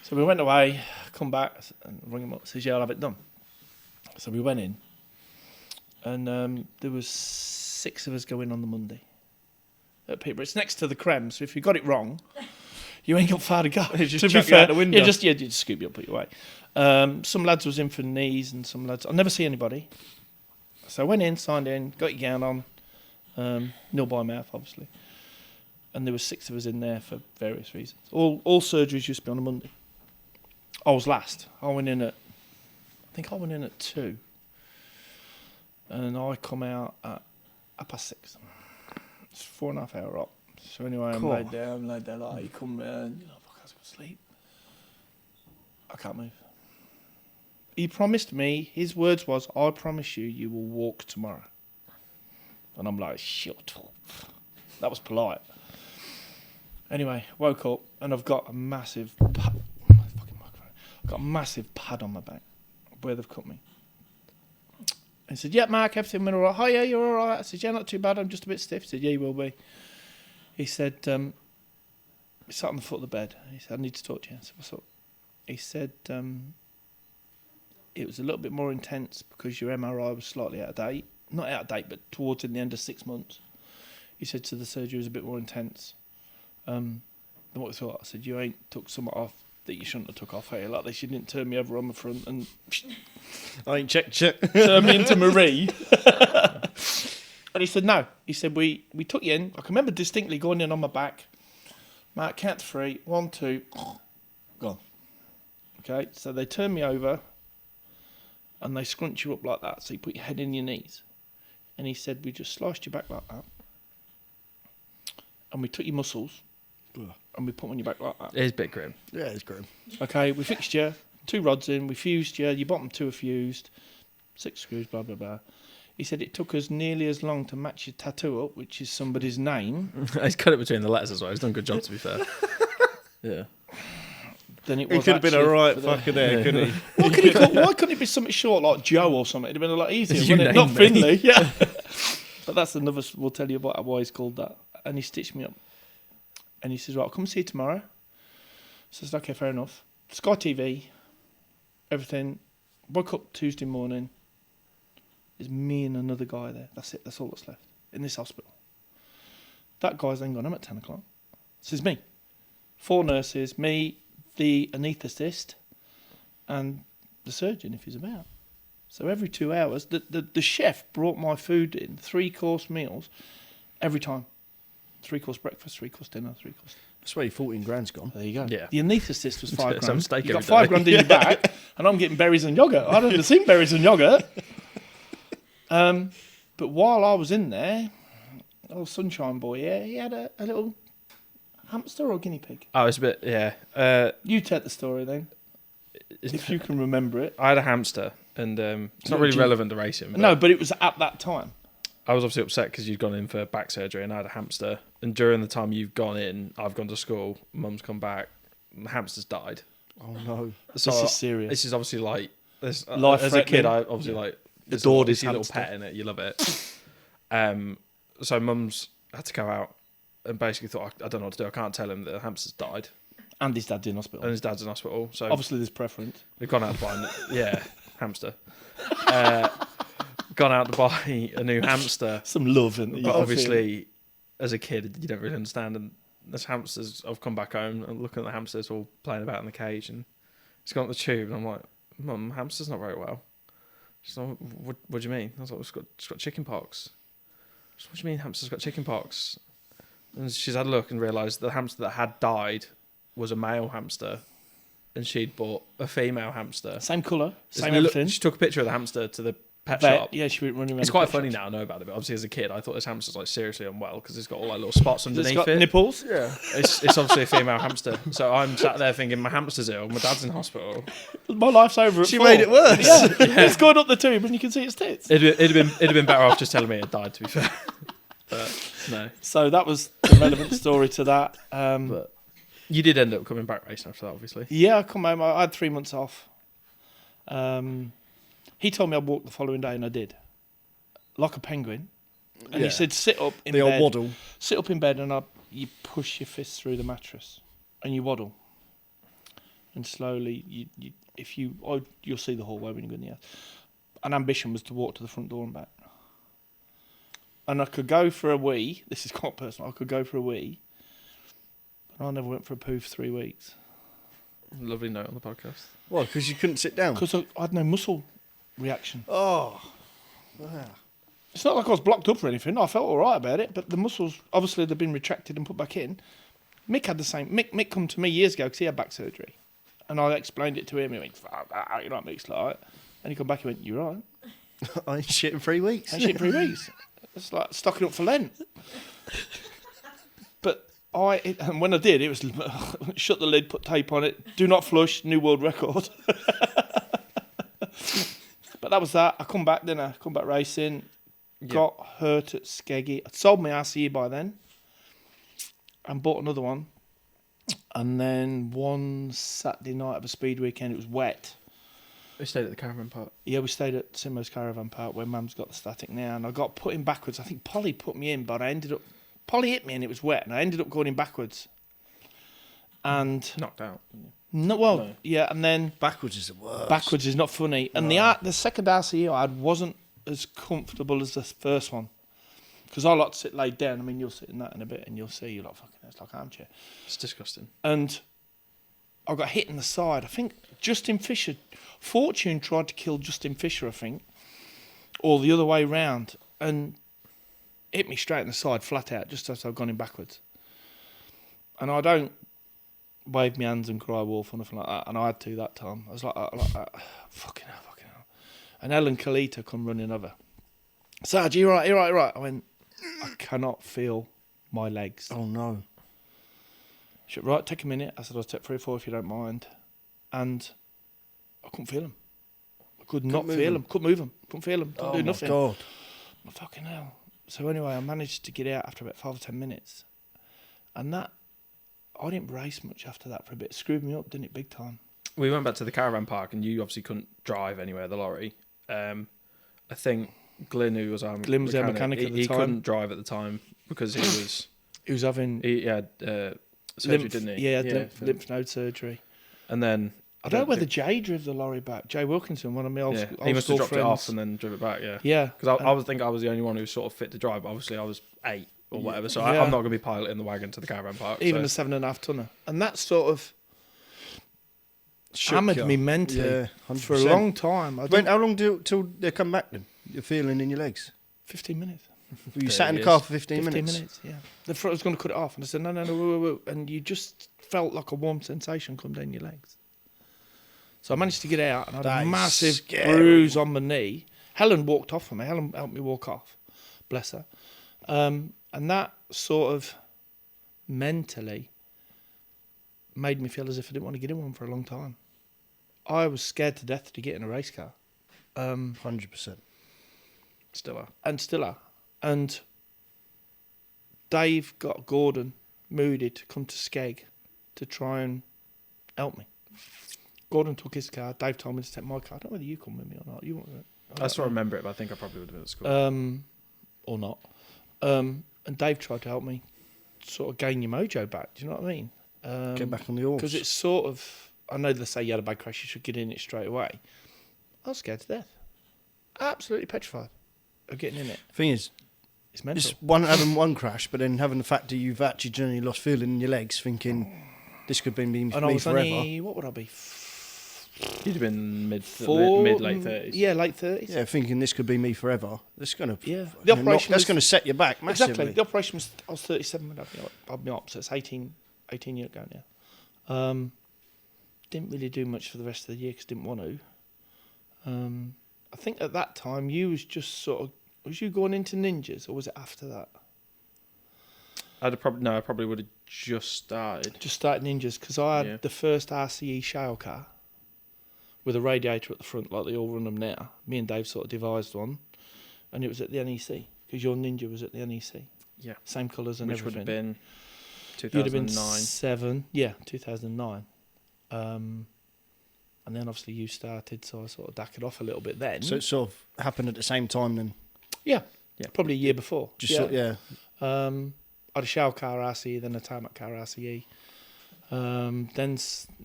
So we went away, come back, and ring him up. Says, yeah, I'll have it done. So we went in, and there was 6 of us going on the Monday at Peterborough. It's next to the Creme, so if you got it wrong, you ain't got far to go. Just to be chuck you fair, out the window. you just scoop you up, put you away. Some lads was in for knees, and some lads... I never see anybody. So I went in, signed in, got your gown on, nil by mouth, obviously. And there were 6 of us in there for various reasons. All surgeries used to be on a Monday. I was last. I went in at 2. And I come out at 6:30. It's 4.5 hour up. So anyway, Cool. I'm laid there like, you come round, fuck, I was going to sleep. I can't move. He promised me, his words was, I promise you will walk tomorrow. And I'm like, shut up. That was polite. Anyway, woke up and I've got a massive pad on my back where they've cut me. And he said, yeah, Mark, everything went all right. Oh, yeah, you're all right. I said, yeah, not too bad. I'm just a bit stiff. He said, yeah, you will be. He said, he sat on the foot of the bed. He said, I need to talk to you. I said, what's up? He said, it was a little bit more intense because your MRI was slightly out of date. Not out of date, but towards the end of 6 months. He said, so the surgery was a bit more intense than what we thought. I said, you ain't took something off that you shouldn't have took off here. Like this, you didn't turn me over on the front and I ain't checked shit. turn me into Marie. And he said, no. He said, we took you in. I can remember distinctly going in on my back. Mark, count to 3. 1, 2, gone. Okay, so they turn me over and they scrunch you up like that. So you put your head in your knees. And he said, we just sliced you back like that. And we took your muscles and we put them on your back like that. It is a bit grim. Yeah, it's grim. Okay, we fixed you. 2 rods in. We fused you. Your bottom 2 are fused. 6 screws, blah, blah, blah. He said it took us nearly as long to match your tattoo up, which is somebody's name. He's cut it between the letters as well. He's done a good job, to be fair. Yeah. Than it He was could have been actually a right for the- fucker there, couldn't he? Why couldn't it be something short like Joe or something? It'd have been a lot easier, You wouldn't it? Not named me. Finley, yeah. But that's another. We'll tell you about why he's called that. And he stitched me up, and he says, "Right, I'll come see you tomorrow." So I said, "Okay, fair enough." Sky TV, everything. Woke up Tuesday morning. There's me and another guy there. That's it. That's all that's left in this hospital. That guy's then gone home at 10 o'clock. This is me. 4 nurses, me, the anaesthetist, and the surgeon if he's about. So every 2 hours, the chef brought my food in, 3-course meals, every time. 3-course breakfast, 3-course dinner, 3-course. That's where your 14 grand's gone. There you go. Yeah. The anaesthetist was 5 It's a grand. mistake You got every 5 day. grand in your back, and I'm getting berries and yogurt. I'd have seen berries and yogurt. But while I was in there, old sunshine boy, yeah, he had a little hamster or guinea pig. Oh, it's a bit, yeah. You take the story then, if you can remember it. I had a hamster, and it's not No, really do you- relevant to racing. But No, but it was at that time. I was obviously upset because you'd gone in for back surgery, and I had a hamster. And during the time you've gone in, I've gone to school. Mum's come back. The hamster's died. Oh no. So This is serious. This is obviously like this. As a Life-threatening. kid, I obviously like Adored his see a little hamster. pet in it. You love it. So Mum's had to go out and basically thought, I don't know what to do. I can't tell him that the hamster's died, And his dad's in hospital. and his dad's in hospital. So Obviously, there's preference. they've gone out to buy, hamster. Gone out to buy a new hamster. Some love in But obviously, as a kid, you don't really understand. And this hamsters, I've come back home and looking at the hamsters all playing about in the cage, and it's gone to the tube, and I'm like, Mum, hamster's not very well. She's like, what do you mean? I was like, it's got chicken pox. She's like, what do you mean hamster's got chicken pox? And she's had a look and realised the hamster that had died was a male hamster, and she'd bought a female hamster. Same colour, same And everything. she took a picture of the hamster to the pet Vet, shop. yeah, she went running around. It's the quite pet funny shops. now I know about it, but obviously as a kid I thought this hamster's like seriously unwell because it's got all like little spots It's underneath got it. nipples. Yeah. It's obviously a female hamster. So I'm sat there thinking my hamster's ill, my dad's in hospital. My life's over. At She 4. made it worse. Yeah, it's going up the tube and you can see its tits. It'd have been better off just telling me it died, to be fair. But no. So that was the relevant story to that. But you did end up coming back racing after that, obviously. Yeah, I come home. I had 3 months off. He told me I'd walk the following day, and I did, like a penguin. And Yeah. he said, "Sit up in The old bed. waddle. Sit up in bed, and you push your fists through the mattress, and you waddle, and slowly you'll see the hallway when you go in the house." An ambition was to walk to the front door and back, and I could go for a wee. This is quite personal. I could go for a wee, but I never went for a poo for 3 weeks. Lovely note on the podcast. Well, because you couldn't sit down. Because I had no muscle reaction. Oh. Wow. It's not like I was blocked up or anything. I felt all right about it, but the muscles, obviously, they've been retracted and put back in. Mick had the same. Mick come to me years ago because he had back surgery. And I explained it to him. He went, you know what Mick's like. And he come back and went, you're right. I ain't shit in 3 weeks. I ain't shit 3 weeks. It's like stocking up for Lent. But and when I did, it was shut the lid, put tape on it, do not flush, new world record. But that was that. I come back, then I come back racing. Got hurt at Skeggy. I'd sold my RCE by then and bought another one. And then one Saturday night of a speed weekend, it was wet. We stayed at the caravan park. Yeah, we stayed at Simo's Caravan Park where Mum's got the static now. And I got put in backwards. I think Polly put me in, but I ended up... Polly hit me and it was wet. And I ended up going in backwards. And... Knocked out. No, yeah, and then... Backwards is the worst. Backwards is not funny. And the second RCE I had wasn't as comfortable as the first one. Because I like to sit laid down. I mean, you'll sit in that in a bit and you'll see, you're like, fucking, it's like an armchair. It's disgusting. And I got hit in the side. I think Justin Fisher, Fortune tried to kill Justin Fisher, I think, or the other way round, and hit me straight in the side, flat out, just as I've gone in backwards. And I don't wave my hands and cry wolf or nothing like that, and I had to that time. I was like fucking hell. And Ellen Kalita come running over. Sarge, you're right. I went, I cannot feel my legs. Oh, no. She said, right, take a minute. I said, I'll take 3 or 4 if you don't mind. And I couldn't feel them. I could not feel them. Couldn't move them. Couldn't feel them. Couldn't do nothing. Oh, my God. Oh, fucking hell. So anyway, I managed to get out after about 5 or 10 minutes. And that, I didn't race much after that for a bit. It screwed me up, didn't it, big time? We went back to the caravan park, and you obviously couldn't drive anywhere, the lorry. I think Glyn, who was our mechanic at the he time. couldn't drive at the time because He was having he had surgery, didn't he? Yeah, lymph node surgery. And then I don't know whether Jay drove the lorry back. Jay Wilkinson, one of my old he must have dropped friends. it off and then drove it back. Yeah, because I was thinking I was the only one who was sort of fit to drive. But obviously, I was 8 or whatever, so I'm not going to be piloting the wagon to the caravan park. Even the 7.5 tonner, and that sort of hammered me mentally for a long time. How long till they come back then? You're feeling in your legs? 15 minutes. You sat in the car for 15 minutes? 15 minutes, yeah. The front was going to cut it off, and I said, no, whoa. And you just felt like a warm sensation come down your legs. So I managed to get out, and I had a massive bruise on my knee. Helen walked off for me. Helen helped me walk off. Bless her. And that sort of mentally made me feel as if I didn't want to get in one for a long time. I was scared to death to get in a race car. 100%. Still are. And Dave got Gordon Moody to come to Skeg to try and help me. Gordon took his car. Dave told me to take my car. I don't know whether you come with me or not. You want it? I still remember it, but I think I probably would have been at school. Or not. And Dave tried to help me sort of gain your mojo back. Do you know what I mean? Get back on the horse. Because it's sort of... I know they say you had a bad crash, you should get in it straight away. I was scared to death. Absolutely petrified of getting in it. Thing is, it's mental. it's having one crash, but then having the fact that you've actually generally lost feeling in your legs, thinking this could be me and I was forever. only, what would I be? You'd have been mid late 30s. Yeah, late 30s. Yeah, thinking this could be me forever. That's going to The operation that's going to set you back massively. Exactly. The operation was, I was 37 when I had me up, so it's 18 years ago now. Didn't really do much for the rest of the year because didn't want to. I think at that time you was just sort of, was you going into ninjas or was it after that? I probably would have just started. Just started ninjas because I had the first RCE shale car with a radiator at the front like they all run them now. Me and Dave sort of devised one, and it was at the NEC because your Ninja was at the NEC. Yeah, same colours and which everything. Would have been 2009. You'd have been 7. Yeah, 2009. And then obviously you started, so I sort of dacked off a little bit then. So it sort of happened at the same time then? Yeah, probably a year before. I had a shell car RCE, then a tarmac car RCE. Then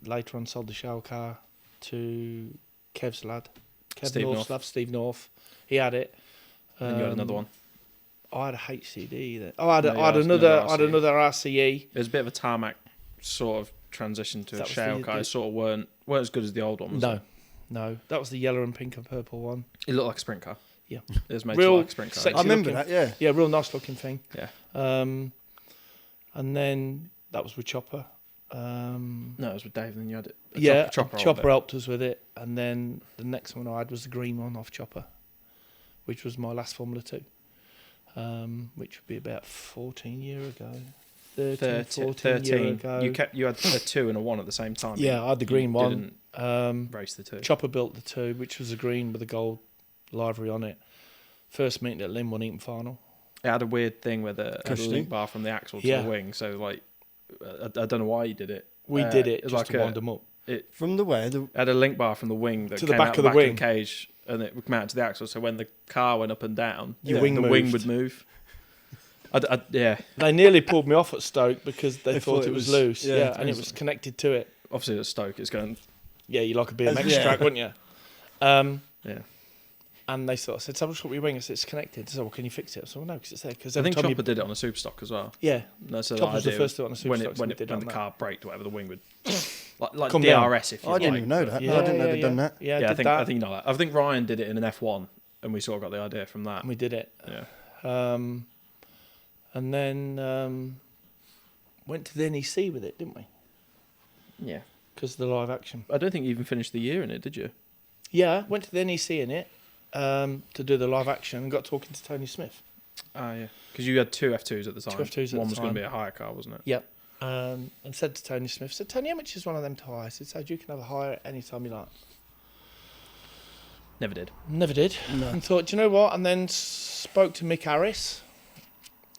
later on sold the shell car to Kev's lad. Steve North. He had it. And you had another one? I had a HCD then. I had another RCE. It was a bit of a tarmac sort of transition to a shell car. It sort of weren't as good as the old one, was it? No. That was the yellow and pink and purple one. It looked like a sprint car. Yeah. It was made to look like a sprint car. I remember that, yeah. Yeah, real nice looking thing. Yeah. And then that was with Chopper. No, it was with Dave, and then you had it. Chopper helped us with it. And then the next one I had was the green one off Chopper, which was my last Formula 2, which would be about 14 years ago. 13 years ago. You had a 2 and a 1 at the same time. Yeah, I had the green one. Didn't race the 2. Chopper built the 2, which was a green with a gold livery on it. First meeting at Lynn Eaton final. It had a weird thing with a link bar from the axle to the wing. So like, I don't know why you did it. We did it just like to wind them up. From the where? It had a link bar from the wing that to came the back out of the wing of the cage, and it would mount to the axle. So when the car went up and down, the wing would move. They nearly pulled me off at Stoke because they thought it was loose. Yeah, and it was connected to it. Obviously at Stoke, it's going. Yeah, you like a BMX track, wouldn't you? And they sort of said, so what we ring? I said, it's connected. So, well, can you fix it? I said, well, no, because it's there. Cause I think every Chopper time did it on a Superstock as well. Yeah. That's Chopper was the first to do it on a Superstock. When the car braked, whatever, the wing would like Come DRS. down. If you I like. didn't even know that. Yeah, I didn't know they'd done that. Yeah, Yeah, I did think that. I think you know that. I think Ryan did it in an F1, and we sort of got the idea from that. And we did it. Yeah. And then went to the NEC with it, didn't we? Yeah. Because of the live action. I don't think you even finished the year in it, did you? Yeah, went to the NEC in it to do the live action and got talking to Tony Smith. Ah, yeah. Because you had 2 F2s at the time. 2 F2s at One the was going time. to be a hire car, wasn't it? Yep. And said to Tony Smith, said, Tony, how much is one of them to hire? I said, so you can have a hire at any time you like. Never did. Never did. No. And thought, do you know what? And then spoke to Mick Harris.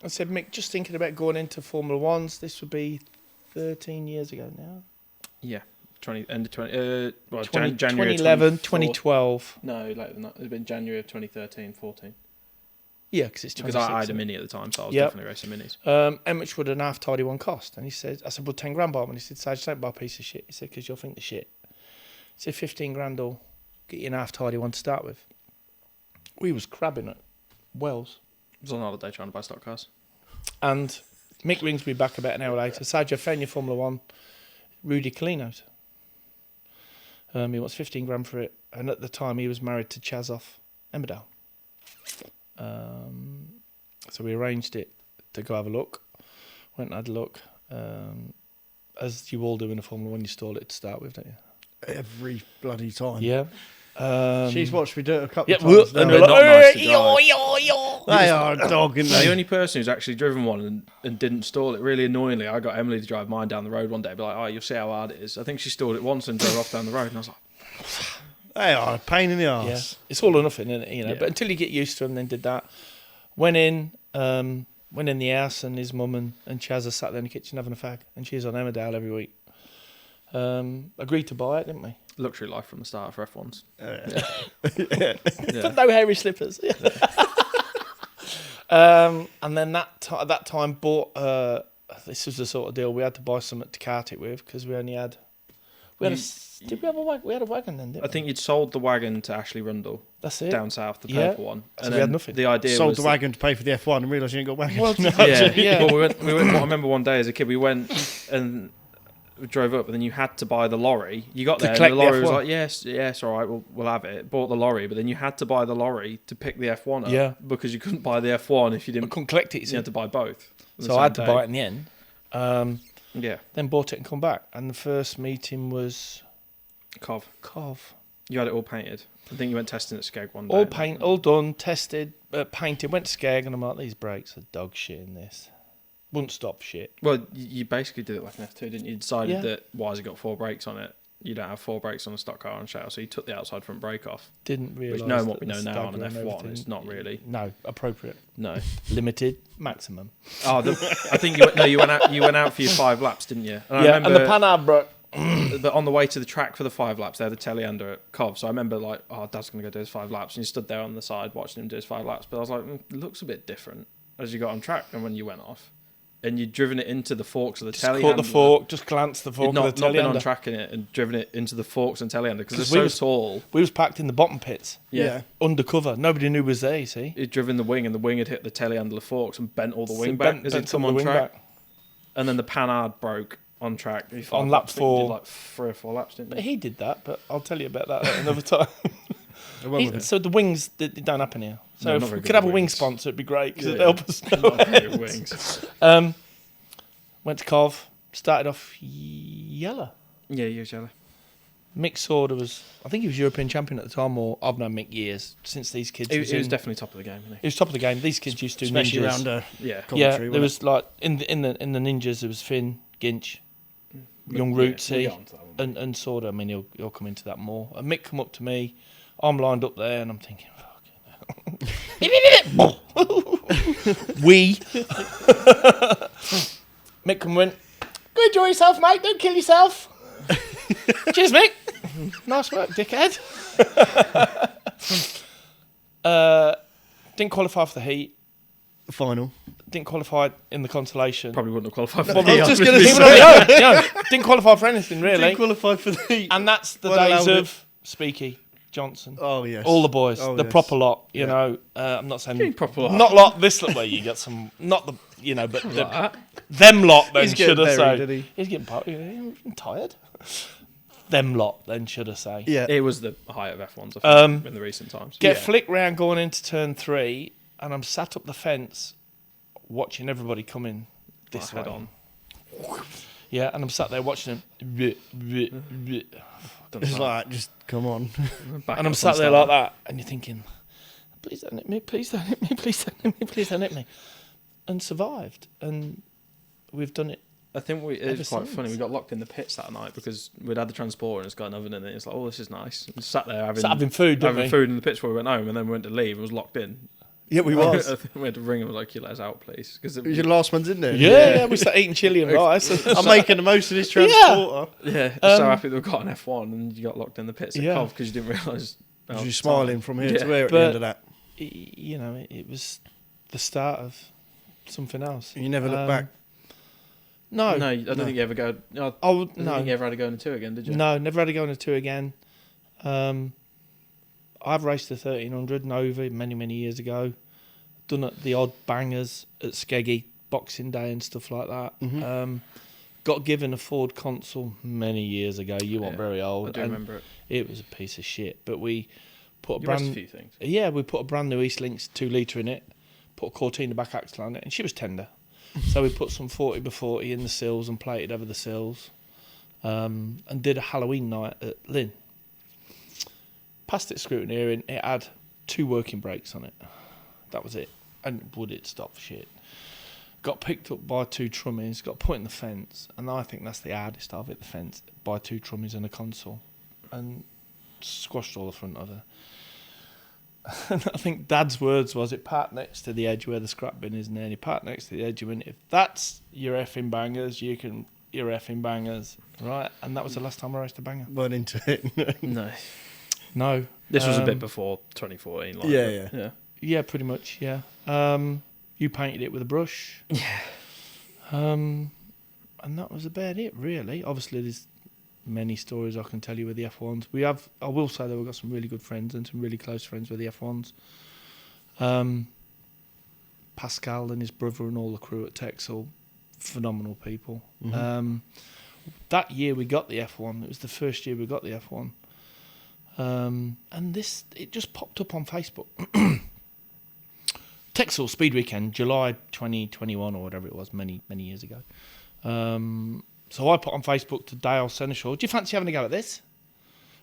I said, Mick, just thinking about going into Formula Ones. This would be 13 years ago now. Yeah. End of 20. Well, 20, January 2011, 24. 2012. No, later than that. It would have been January of 2013, 14. Yeah, because it's Because 26. I had a Mini at the time, so I was Yep. definitely racing Minis. How much would an half tidy one cost? And he said, I said, well, 10 grand, Bob. And he said, Sage, don't buy a piece of shit. He said, because you'll think the shit. He said, 15 grand will get you an half tidy one to start with. We was crabbing at Wells. I was on holiday trying to buy stock cars. And Mick rings me back about an hour later. Sage, I found your Formula One, Rudy Colino's. He wants 15 grand for it. And at the time, he was married to Chaz off Emmerdale. So we arranged it to go have a look. Went and had a look. As you all do in a Formula One, you stall it to start with, don't you? Every bloody time. Yeah. She's watched me do it a couple Yeah, of times. and now. we're They're like, not nice to drive. They are a dog, and The they. only person who's actually driven one and didn't stall it, really annoyingly, I got Emily to drive mine down the road one day, be like, oh, you'll see how hard it is. I think she stalled it once and drove off down the road, and I was like, They are a pain in the Yeah, arse. it's all or nothing, isn't it? You know. Yeah. But until you get used to them, then did that. Went in the house, and his mum and Chaz are sat there in the kitchen having a fag, and she's on Emmerdale every week. Agreed to buy it, didn't we? luxury life from the start for F1s. But no hairy slippers. And then at that time bought. This was the sort of deal we had to buy something to cart it with because we only had. Did we have a wagon? We had a wagon then, didn't we? I think you'd sold the wagon to Ashley Rundle That's it. down south to pay Yeah. for one. So And we had then nothing. The idea Sold was the that- wagon to pay for the F1 and realised you ain't got wagon. Well, Yeah. yeah. Well, we went. I remember one day as a kid, we went and we drove up, and then you had to buy the lorry. You got To there, and collect the the lorry was F1. like, yes, all right, we'll have it. Bought the lorry, but then you had to buy the lorry to pick the F1 up. Yeah. Because you couldn't buy the F1 if you I didn't. couldn't collect it, you You see. had to buy both. on the So I had same to day. buy it in the end. Yeah, Then bought it and come back. And the first meeting was Cov. Cov. You had it all painted. I think you went testing at Skeg one day. All paint, all done, tested, painted. Went to Skeg and I'm like, these brakes are dog shit in this. Wouldn't stop shit. Well, you basically did it like an F2, didn't you? You decided Yeah. that why has it got 4 brakes on it? You don't have 4 brakes on a stock car on shell, so you took the outside front brake off. Didn't realise. Which, knowing what that we the know now on an stagger and F1, everything- it's not really. No, appropriate. No. Limited, maximum. Oh, I think you went out for your 5 laps, didn't you? And I yeah, remember, and the Panhard broke. but on the way to the track for the 5 laps, they had a teleander at Cov. So I remember like, oh, Dad's going to go do his 5 laps. And you stood there on the side watching him do his 5 laps. But I was like, it looks a bit different as you got on track and when you went off. And you'd driven it into the forks of the Just teleander. caught the fork, just glanced the fork You'd of not the been on teleander. track in it and driven it into the forks and teleander because 'Cause they're we so was- tall. We was packed in the bottom pits, Yeah. undercover. Nobody knew we was there, you see. He'd driven the wing and the wing had hit the telehandler forks and bent all the So wing back as it bent come some of on the wing track. back. And then the Panhard broke on track. On lap I think you 4. did like 3 or 4 laps, didn't But you? he did that, but I'll tell you about that at another time. Well, with it. So the wings, they don't happen here. So No, if not we very could good have a wing wings. sponsor, it'd be great because it'd Yeah. help us. Not very good wings. Went to Cov, started off yellow. Yeah, you was yellow. Mick Sauder was, I think he was European champion at the time, or I've known Mick years since these kids. He was was in- definitely top of the game, wasn't he was top of the game. These kids used to do Especially ninjas. around he? Yeah. Yeah, commentary. there was like in the ninjas there was Finn, Ginch, Young Rootsy, and Sauder. I mean, he'll come into that more. And Mick come up to me. I'm lined up there, and I'm thinking, fucking hell. We. Mick come went. Go enjoy yourself, mate. Don't kill yourself. Cheers, Mick. Nice work, dickhead. Didn't qualify for the heat. final. Didn't qualify in the consolation. Probably wouldn't have qualified for Well, the I heat, was just I going to was say, didn't qualify for anything really. Didn't qualify for the heat. And that's the Well days allowed of Speaky. Johnson. Oh yes. All the boys, Oh, the yes. proper lot. You Yeah. know, I'm not saying Proper lot. not lot this lot where you get some, not the, you know, but Like that. them lot. Then He's getting should I buried, say? did he? He's getting tired. Them lot. Then should I say? Yeah. It was the height of F1s, I think, in the recent times. Get Yeah. flicked round going into turn 3, and I'm sat up the fence watching everybody coming this way. Head on. Yeah, and I'm sat there watching them. It's like, just come on. Back And I'm up sat on there start. like that, and you're thinking, please don't hit me, please don't hit me, please don't hit me, please don't hit me. And survived. And we've done it. I think Ever it's quite since. funny. We got locked in the pits that night because we'd had the transporter and it's got an oven in it. It's like, oh, this is nice. And sat there Having food, didn't having we? food in the pits before we went home, and then we went to leave and was locked in. Yeah, we was. I think we had to ring him, like, you let us out, please. Because Your last one's in there. Yeah, we started eating chili and rice. I'm making the most of this transporter. so happy that we got an F1 and you got locked in the pits at Yeah. Cov because you didn't realise. You're smiling from here Yeah. to here at the But- end of that. You know, it was the start of something else. You never look back. No, No, I don't think you ever go. No, I I don't no, think you ever had to go in a 2 again, did you? no, never had to go on a 2 again. I've raced the 1300 Nova many years ago. Done the odd bangers at Skeggy, Boxing Day and stuff like that. Mm-hmm. Got given a Ford Consul many years ago. You weren't Yeah, very old. I do and remember it. it was a piece of shit. But we put a You raced a brand. few things. Yeah, we put a brand new East Links 2 litre in it. Put a Cortina back axle on it, and she was tender. So we put some 40x40 in the sills and plated over the sills, and did a Halloween night at Lynn. Passed it scrutineering. It had 2 working brakes on it. That was it. And would it stop for shit? Got picked up by 2 trummies, got put in the fence, and I think that's the hardest I've hit the fence, by 2 trummies and a console, and squashed all the front of her. And I think Dad's words was, it parked next to the edge where the scrap bin is, and then he parked next to the edge. He went, if that's your effing bangers, you're effing bangers, right? And that was the last time I raced a banger. Went into it. No. No. This was a bit before 2014. Like, Yeah, yeah. Yeah, pretty much, yeah. You painted it with a brush. Yeah. And that was about it, really. Obviously, there's many stories I can tell you with the F1s. I will say that we've got some really good friends and some really close friends with the F1s. Pascal and his brother and all the crew at Texel, phenomenal people. Mm-hmm. That year we got the F1. It was the first year we got the F1. And it just popped up on Facebook. Texel Speed Weekend, July 2021 or whatever it was, many years ago. So I put on Facebook to Dale Seneschal, do you fancy having a go at this?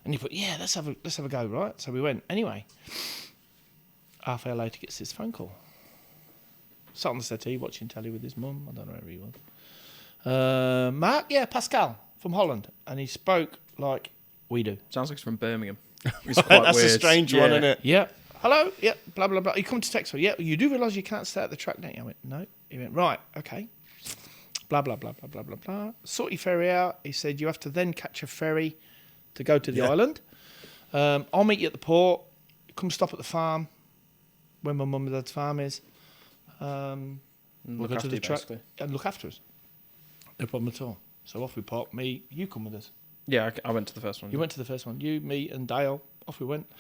And he put, yeah, let's have a go, right? So we went. Anyway, half hour later gets this phone call. Sat on the settee watching telly with his mum. I don't know where he was. Mark, yeah, Pascal from Holland. And he spoke like we do. Sounds like it's from Birmingham. It's quite That's weird. a strange one, isn't it? Yeah. Hello? Yeah, blah, blah, blah. You come to Texel. Yeah, you do realise you can't stay at the track, don't you? I went, no. He went, right, okay. Blah, blah, blah, blah, blah, blah, blah. Sort your ferry out. He said, you have to then catch a ferry to go to the island. I'll meet you at the port. Come stop at the farm, where my mum and dad's farm is. We'll Look go to after the you, track basically. and look after us. No problem at all. So off we pop. Me, you come with us. Yeah, I went to the first one. You went to the first one. You, me, and Dale. Off we went.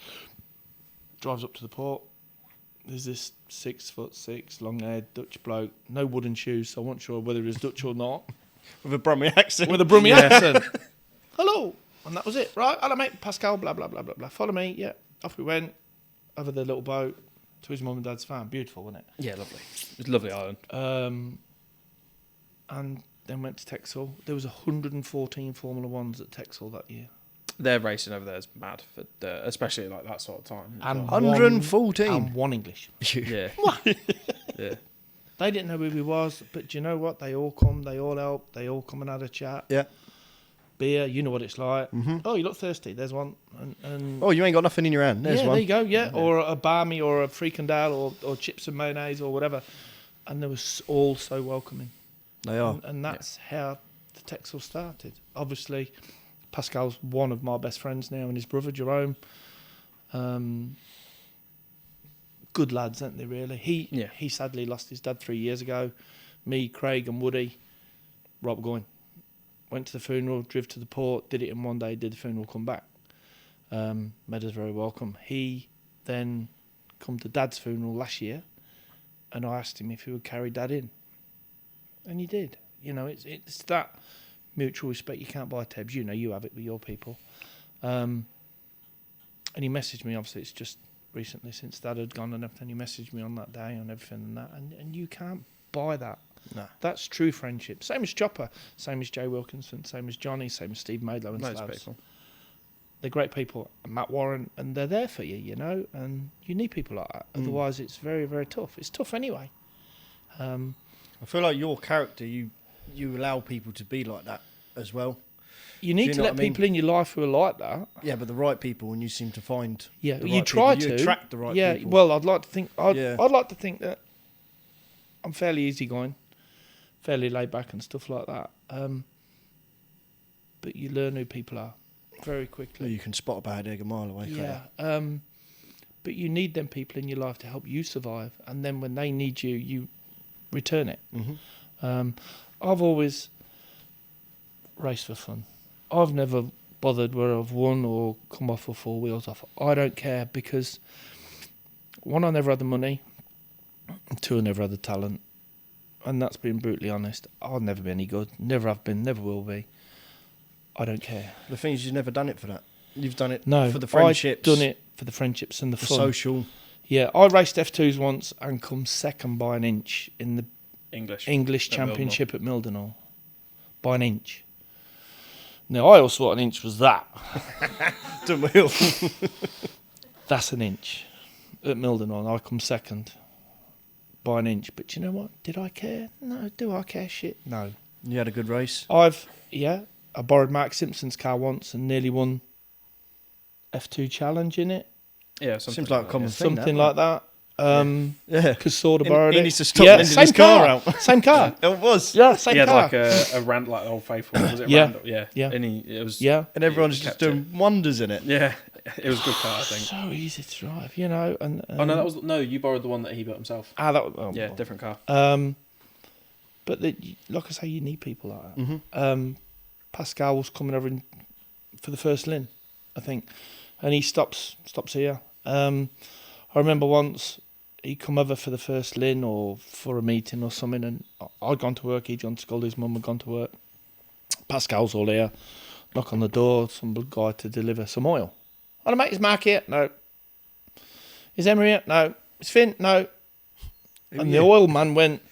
Drives up to the port. There's this 6'6", long-haired Dutch bloke. No wooden shoes, so I wasn't sure whether he was Dutch or not. With a Brummie accent. With a Brummie accent. Hello. And that was it. Right, hello, mate. Pascal, blah, blah, blah, blah, blah. Follow me. Yeah. Off we went. Over the little boat to his mum and dad's farm. Beautiful, wasn't it? Yeah, lovely. It's a lovely island. And then went to Texel. There was 114 Formula Ones at Texel that year. Their racing over there is mad, for especially like that sort of time. And 114. And one English. Yeah. Yeah. They didn't know who we was, but do you know what? They all come, they all help, they all come and had a chat. Yeah. Beer, you know what it's like. Mm-hmm. Oh, you look thirsty. There's one. And Oh, you ain't got nothing in your hand. There's yeah, one. there you go. Yeah, or a barmy or a frikandel or chips and mayonnaise or whatever. And they were all so welcoming. They are. And that's how the Texel started. Obviously, Pascal's one of my best friends now, and his brother Jerome. Good lads, aren't they? Really. He sadly lost his dad 3 years ago. Me, Craig, and Woody. Rob going. Went to the funeral, drove to the port, did it in one day, did the funeral, come back. Made us very welcome. He then come to Dad's funeral last year, and I asked him if he would carry Dad in, and he did. You know, it's that mutual respect. You can't buy Tebs. You know, you have it with your people. And he messaged me. Obviously, it's just recently since Dad had gone and everything. He messaged me on that day and everything and that, and you can't buy that. No. That's true friendship. Same as Chopper, same as Jay Wilkinson, same as Johnny, same as Steve Maidlow and Loads of Slavs. people. They're great people. And Matt Warren, and they're there for you, you know, and you need people like that. Otherwise, it's very, very tough. It's tough anyway. I feel like your character, you allow people to be like that as well. You need you to know let what I mean? people in your life who are like that. Yeah, but the right people, and you seem to find. Yeah, the you right try people. to. You attract the right yeah, people. well, I'd like to think. Yeah. I'd like to think that I'm fairly easygoing, fairly laid back, and stuff like that. But you learn who people are very quickly. You can spot a bad egg a mile away. Yeah. But you need them people in your life to help you survive, and then when they need you, you return it. Mm-hmm. I've always raced for fun. I've never bothered whether I've won or come off with 4 wheels off. I don't care because, one, I never had the money, and 2, I never had the talent. And that's being brutally honest. I'll never be any good. Never have been, never will be. I don't care. The thing is, you've never done it for that. You've done it for the I've friendships. done it for the friendships and the fun. Social. Yeah, I raced F2s once and come second by an inch in the English English at Championship at Mildenhall. By an inch. Now, I always thought an inch was that. Done well. That's an inch. At Mildenhall, I come second by an inch. But you know what? Did I care? No. Do I care? Shit. No. You had a good race. I borrowed Mark Simpson's car once and nearly won F2 challenge in it. Yeah, Seems like a common thing. Something like that. Yeah. Because Sorda borrowed He it. needs to stop lending his car out. Same car. It was. Yeah, same He had car. like a rant like Old Faithful. Was it Yeah. Randall? Yeah. Yeah. And it was. Yeah. And everyone's he just kept it. doing wonders in it. Yeah. It was a good car, I think. So easy to drive, you know. And Oh no, you borrowed the one that he built himself. that was, Yeah, different car. But like I say, you need people like that. Mm-hmm. Pascal was coming over for the first Lynn, I think, and he stops here. I remember once he come over for the first Lynn or for a meeting or something, and I'd gone to work. He'd gone to school. His mum had gone to work. Pascal's all here. Knock on the door. Some guy to deliver some oil. Hello, mate. Is Mark here? No. Is Emery here? No. Is Finn? No. And the oil man went,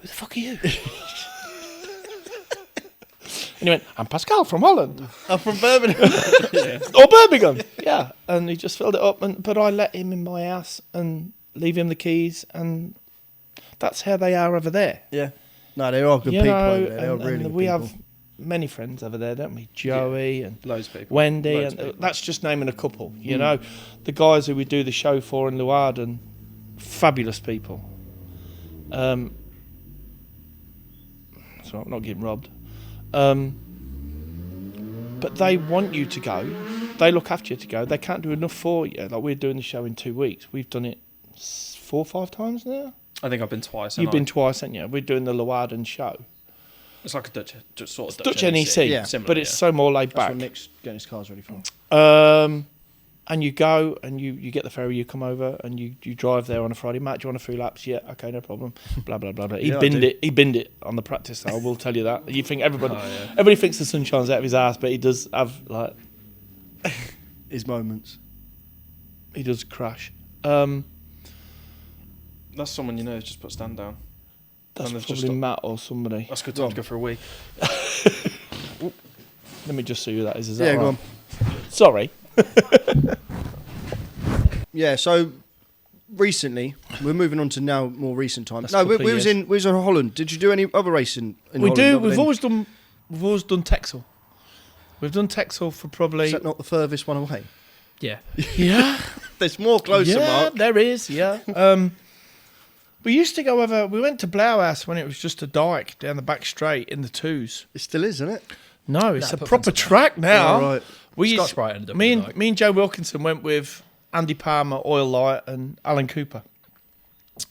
"Who the fuck are you?" And he went, "I'm Pascal from Holland." I'm from Birmingham. Or Birmingham. Yeah. And he just filled it up. But I let him in my house and leave him the keys. And that's how they are over there. Yeah. No, they are good You people know, over there. They are and really good we people. have many friends over there, don't we? Joey and Loads of people. Wendy. Loads And of people. that's just naming a couple. You know, the guys who we do the show for in Leeuwarden, fabulous people. So I'm not getting robbed. But they want you to go. They look after you to go. They can't do enough for you. Like, we're doing the show in 2 weeks. We've done it 4 or 5 times now. I think I've been twice. You've been twice, haven't you? We're doing the Leeuwarden show. It's like a Dutch sort of Dutch NEC, Yeah. Similar, but it's so more laid That's back. what Nick's getting his cars ready for. And you go and you get the ferry, you come over and you drive there on a Friday. Matt, do you want a few laps? Yeah, okay, no problem. Blah blah blah blah. He Yeah, I binned do. it. He binned it on the practice. I will tell you that. You think everybody yeah. everybody thinks the sun shines out of his ass, but he does have like His moments. he does crash. That's someone you know who's just put stand down. That's And they've probably just Matt or somebody. That's a good time to go for a week. Let me just see who that is. Is that Yeah, right? go on. Sorry. Yeah, so recently, we're moving on to now more recent times. That's a No, we couple of was years. in Holland. Did you do any other racing in We Holland? do. other We've than- always done Texel. We've done Texel for probably Is that not the furthest one away? Yeah. yeah. There's more closer, Yeah, Mark. there is. Yeah. We used to go over. We went to Blauhaus when it was just a dike down the back straight in the 2s. It still is, isn't it? No, it's Nah, a put proper fence up track now. Oh, right. We used, Scotch-Brite ended up me with and Joe Wilkinson went with Andy Palmer, Oil Light, and Alan Cooper.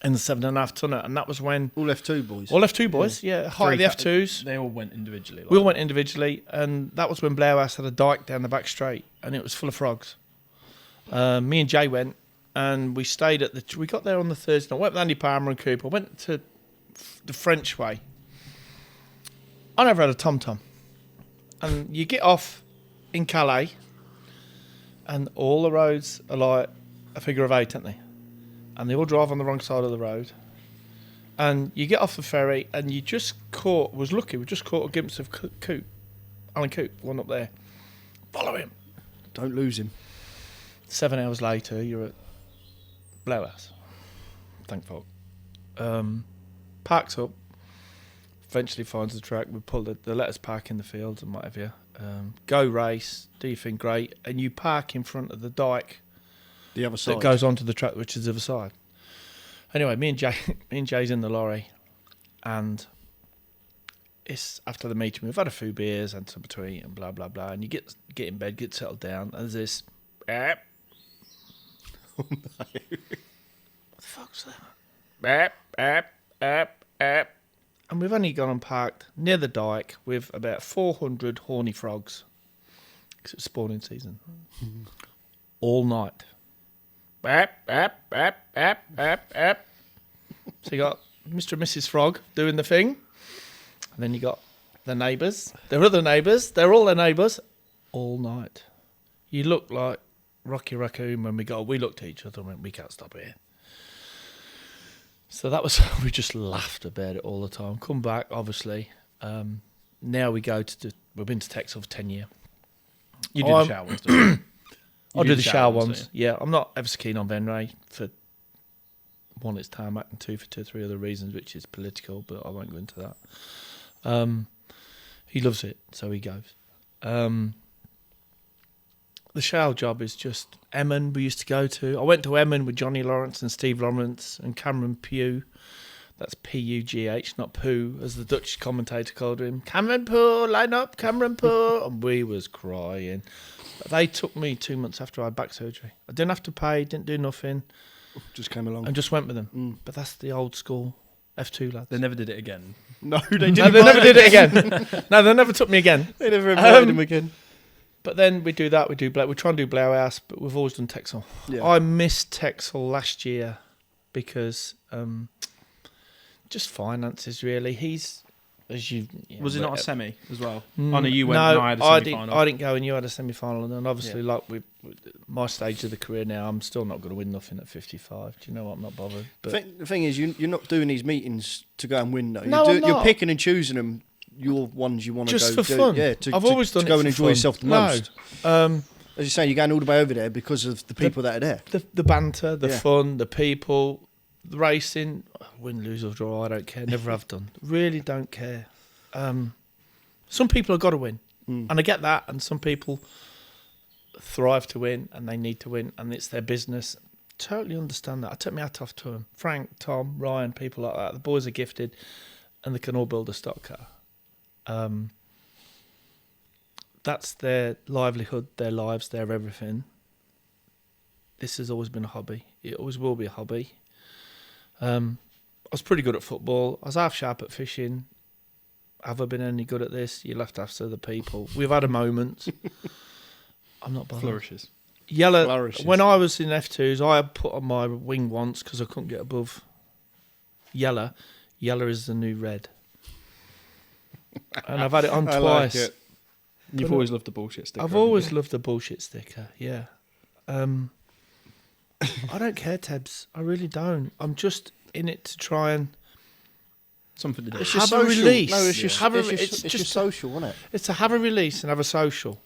in the 7.5 tonner, and that was when All F2 boys. all F2 boys, height of the F2s. They all went individually. We all went individually, and that was when Blair House had a dike down the back straight, and it was full of frogs. Me and Jay went, and we stayed at the. We got there on the Thursday night. Went with Andy Palmer and Cooper. Went to the French way. I never had a tom-tom, and you get off in Calais, and all the roads are like a figure of 8, aren't they? And they all drive on the wrong side of the road. And you get off the ferry, and you just caught. Was lucky. We just caught a glimpse of Coop, Alan Coop, one up there. Follow him. Don't lose him. 7 hours later, you're at Blair House. Thank fuck. Parks up. Eventually finds the track. We pull the let us park in the fields and whatever. Go race. Do your thing great. And you park in front of the dike. The other side. That goes onto the track, which is the other side. Anyway, me and Jay's in the lorry, and it's after the meeting. We've had a few beers and something to eat and blah blah blah. And you get in bed, get settled down, and there's this. Oh no! What the fuck's that? And we've only gone and parked near the dike with about 400 horny frogs, because it's spawning season, all night. So you got Mr. and Mrs. Frog doing the thing, and then you got the neighbours, their other neighbours, they're all their neighbours, all night. You look like Rocky Raccoon when we looked at each other and went, we can't stop here. So that was, we just laughed about it all the time. Come back, obviously. Now we go we've been to Texel for 10 years. You did the shower ones, don't you? I'll do the shower ones. Yeah, I'm not ever so keen on Venray for one, it's tarmac, and two, for 2 or 3 other reasons, which is political, but I won't go into that. He loves it, so he goes. The shower job is just Emmon. We used to go to. I went to Emmon with Johnny Lawrence and Steve Lawrence and Cameron Pugh. That's P-U-G-H, not Pooh, as the Dutch commentator called him. Cameron Pooh, line up, Cameron Pooh. And we was crying. But they took me 2 months after I had back surgery. I didn't have to pay, didn't do nothing. Just came along. And just went with them. But that's the old school F2 lads. They never did it again. No, they didn't. No, they never did it again. No, they never took me again. They never invited him again. But then we do that. We try and do Blair House, but we've always done Texel. Yeah. I missed Texel last year because just finances, really. He's, as you... Was it not a semi as well? I No, know you went and I had a semi-final. I didn't go and you had a semi-final. And obviously, like with my stage of the career now, I'm still not going to win nothing at 55. Do you know what? I'm not bothered. But The thing is, you're not doing these meetings to go and win, though. No, I'm you're not. picking and choosing them, your ones you want to go just for do. fun. Yeah, I've always done to it go for and enjoy fun. yourself the most. No. As you're saying, you're going all the way over there because of the people that are there. The banter, the Yeah. fun, the people, the racing, win, lose or draw, I don't care. Never have done. Really don't care. Some people have got to win, and I get that. And some people thrive to win, and they need to win, and it's their business. Totally understand that. I took my hat off to them. Frank, Tom, Ryan, people like that. The boys are gifted, and they can all build a stock car. That's their livelihood, their lives, their everything. This has always been a hobby. It always will be a hobby. I was pretty good at football. I was half sharp at fishing. Have I been any good at this? You'll have to ask other people. We've had a moment. I'm not bothered. Flourishes. Yellow. Flourishes. When I was in F2s, I had put on my wing once because I couldn't get above yellow. Yellow is the new red. And I've had it on I twice. like it. You've always loved the bullshit sticker. I've always loved the bullshit sticker, yeah. I don't care, Tebs. I really don't. I'm just in it to try and something to do. It's just Have a release. No, it's just, Have a- it's just social, isn't it? It's to have a release and have a social.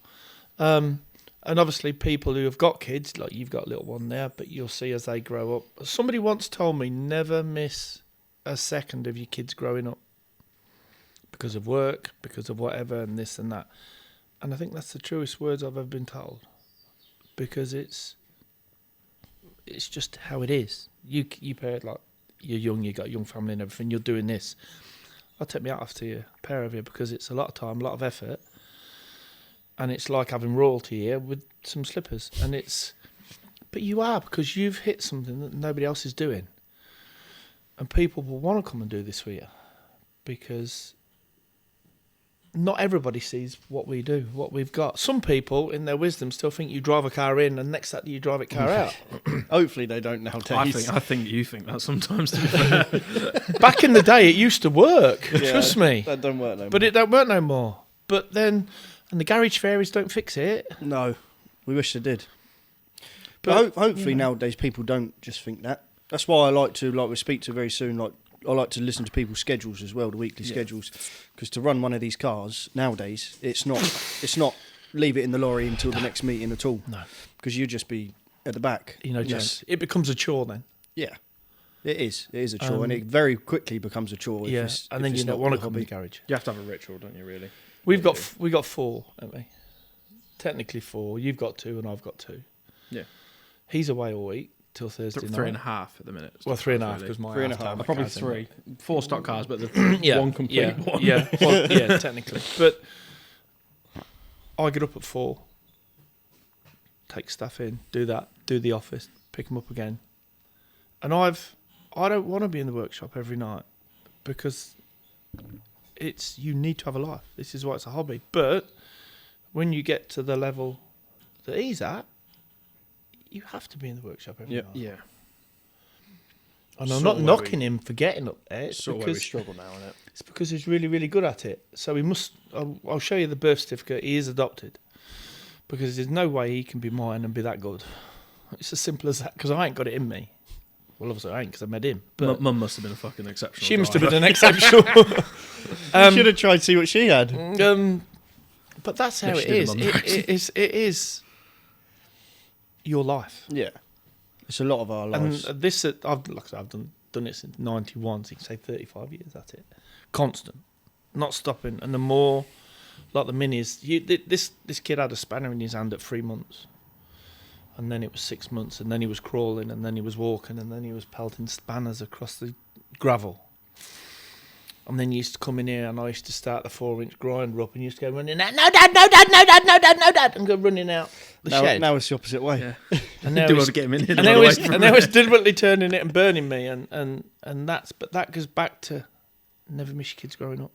And obviously people who have got kids, like you've got a little one there, but you'll see as they grow up. Somebody once told me, never miss a second of your kids growing up. Because of work, because of whatever, and this and that. And I think that's the truest words I've ever been told. Because it's just how it is. You pair, like, you're young, you've got a young family and everything, you're doing this. I'll take me out after you, a pair of you, because it's a lot of time, a lot of effort. And it's like having royalty here with some slippers. But you are, because you've hit something that nobody else is doing. And people will want to come and do this with you because not everybody sees what we do, what we've got. Some people, in their wisdom, still think you drive a car in and next Saturday you drive a car out. Hopefully they don't nowadays. I think you think that sometimes. To be fair. Back in the day, it used to work. Yeah, Trust me. That don't work no more. But it don't work no more. But then, and the garage fairies don't fix it. No, we wish they did. But, But hopefully you know. nowadays people don't just think that. That's why I like to, like we speak to very soon, like I like to listen to people's schedules as well, the weekly schedules, because to run one of these cars nowadays, it's not leave it in the lorry until the next meeting at all. No. Because you'd just be at the back. Just it becomes a chore then. Yeah, it is. It is a chore, and it very quickly becomes a chore. Yeah, and then you don't want to come in the garage. You have to have a ritual, don't you? Really. We've got 4, haven't we? Technically 4. You've got 2, and I've got 2. Yeah. He's away all week till Thursday night. 3.5 at the minute. Well, 3.5 because my 3.5. half time. Probably 3. 4 stock cars, but the Yeah, one complete one. Yeah, well, yeah, technically. But I get up at 4, take stuff in, do the office, pick them up again, and I don't want to be in the workshop every night because you need to have a life. This is why it's a hobby. But when you get to the level that he's at, you have to be in the workshop every night. Yeah. And I'm Sort not of knocking him for getting up there. It's Sort of where we because struggle now, isn't it? it's because he's really, really good at it. So he must. I'll show you the birth certificate. He is adopted because there's no way he can be mine and be that good. It's as simple as that. Because I ain't got it in me. Well, obviously I ain't because I met him. But Mum must have been a fucking exceptional. she must have driver. been an exceptional. You should have tried to see what she had. But that's how Yeah, it she did is. it on the It is your life. Yeah, it's a lot of our lives. And this, I've done it since '91. So you can say 35 years at it, constant, not stopping. And the more, like the minis, this kid had a spanner in his hand at 3 months, and then it was 6 months, and then he was crawling, and then he was walking, and then he was pelting spanners across the gravel. And then he used to come in here, and I used to start the 4-inch grinder up, and he used to go running out, no dad, no dad, no dad, no dad, no dad, and go running out the shed. Now it's the opposite way. Yeah. And now Do he's, want to get him in here. and now he's deliberately turning it and burning me, and that goes back to never miss your kids growing up,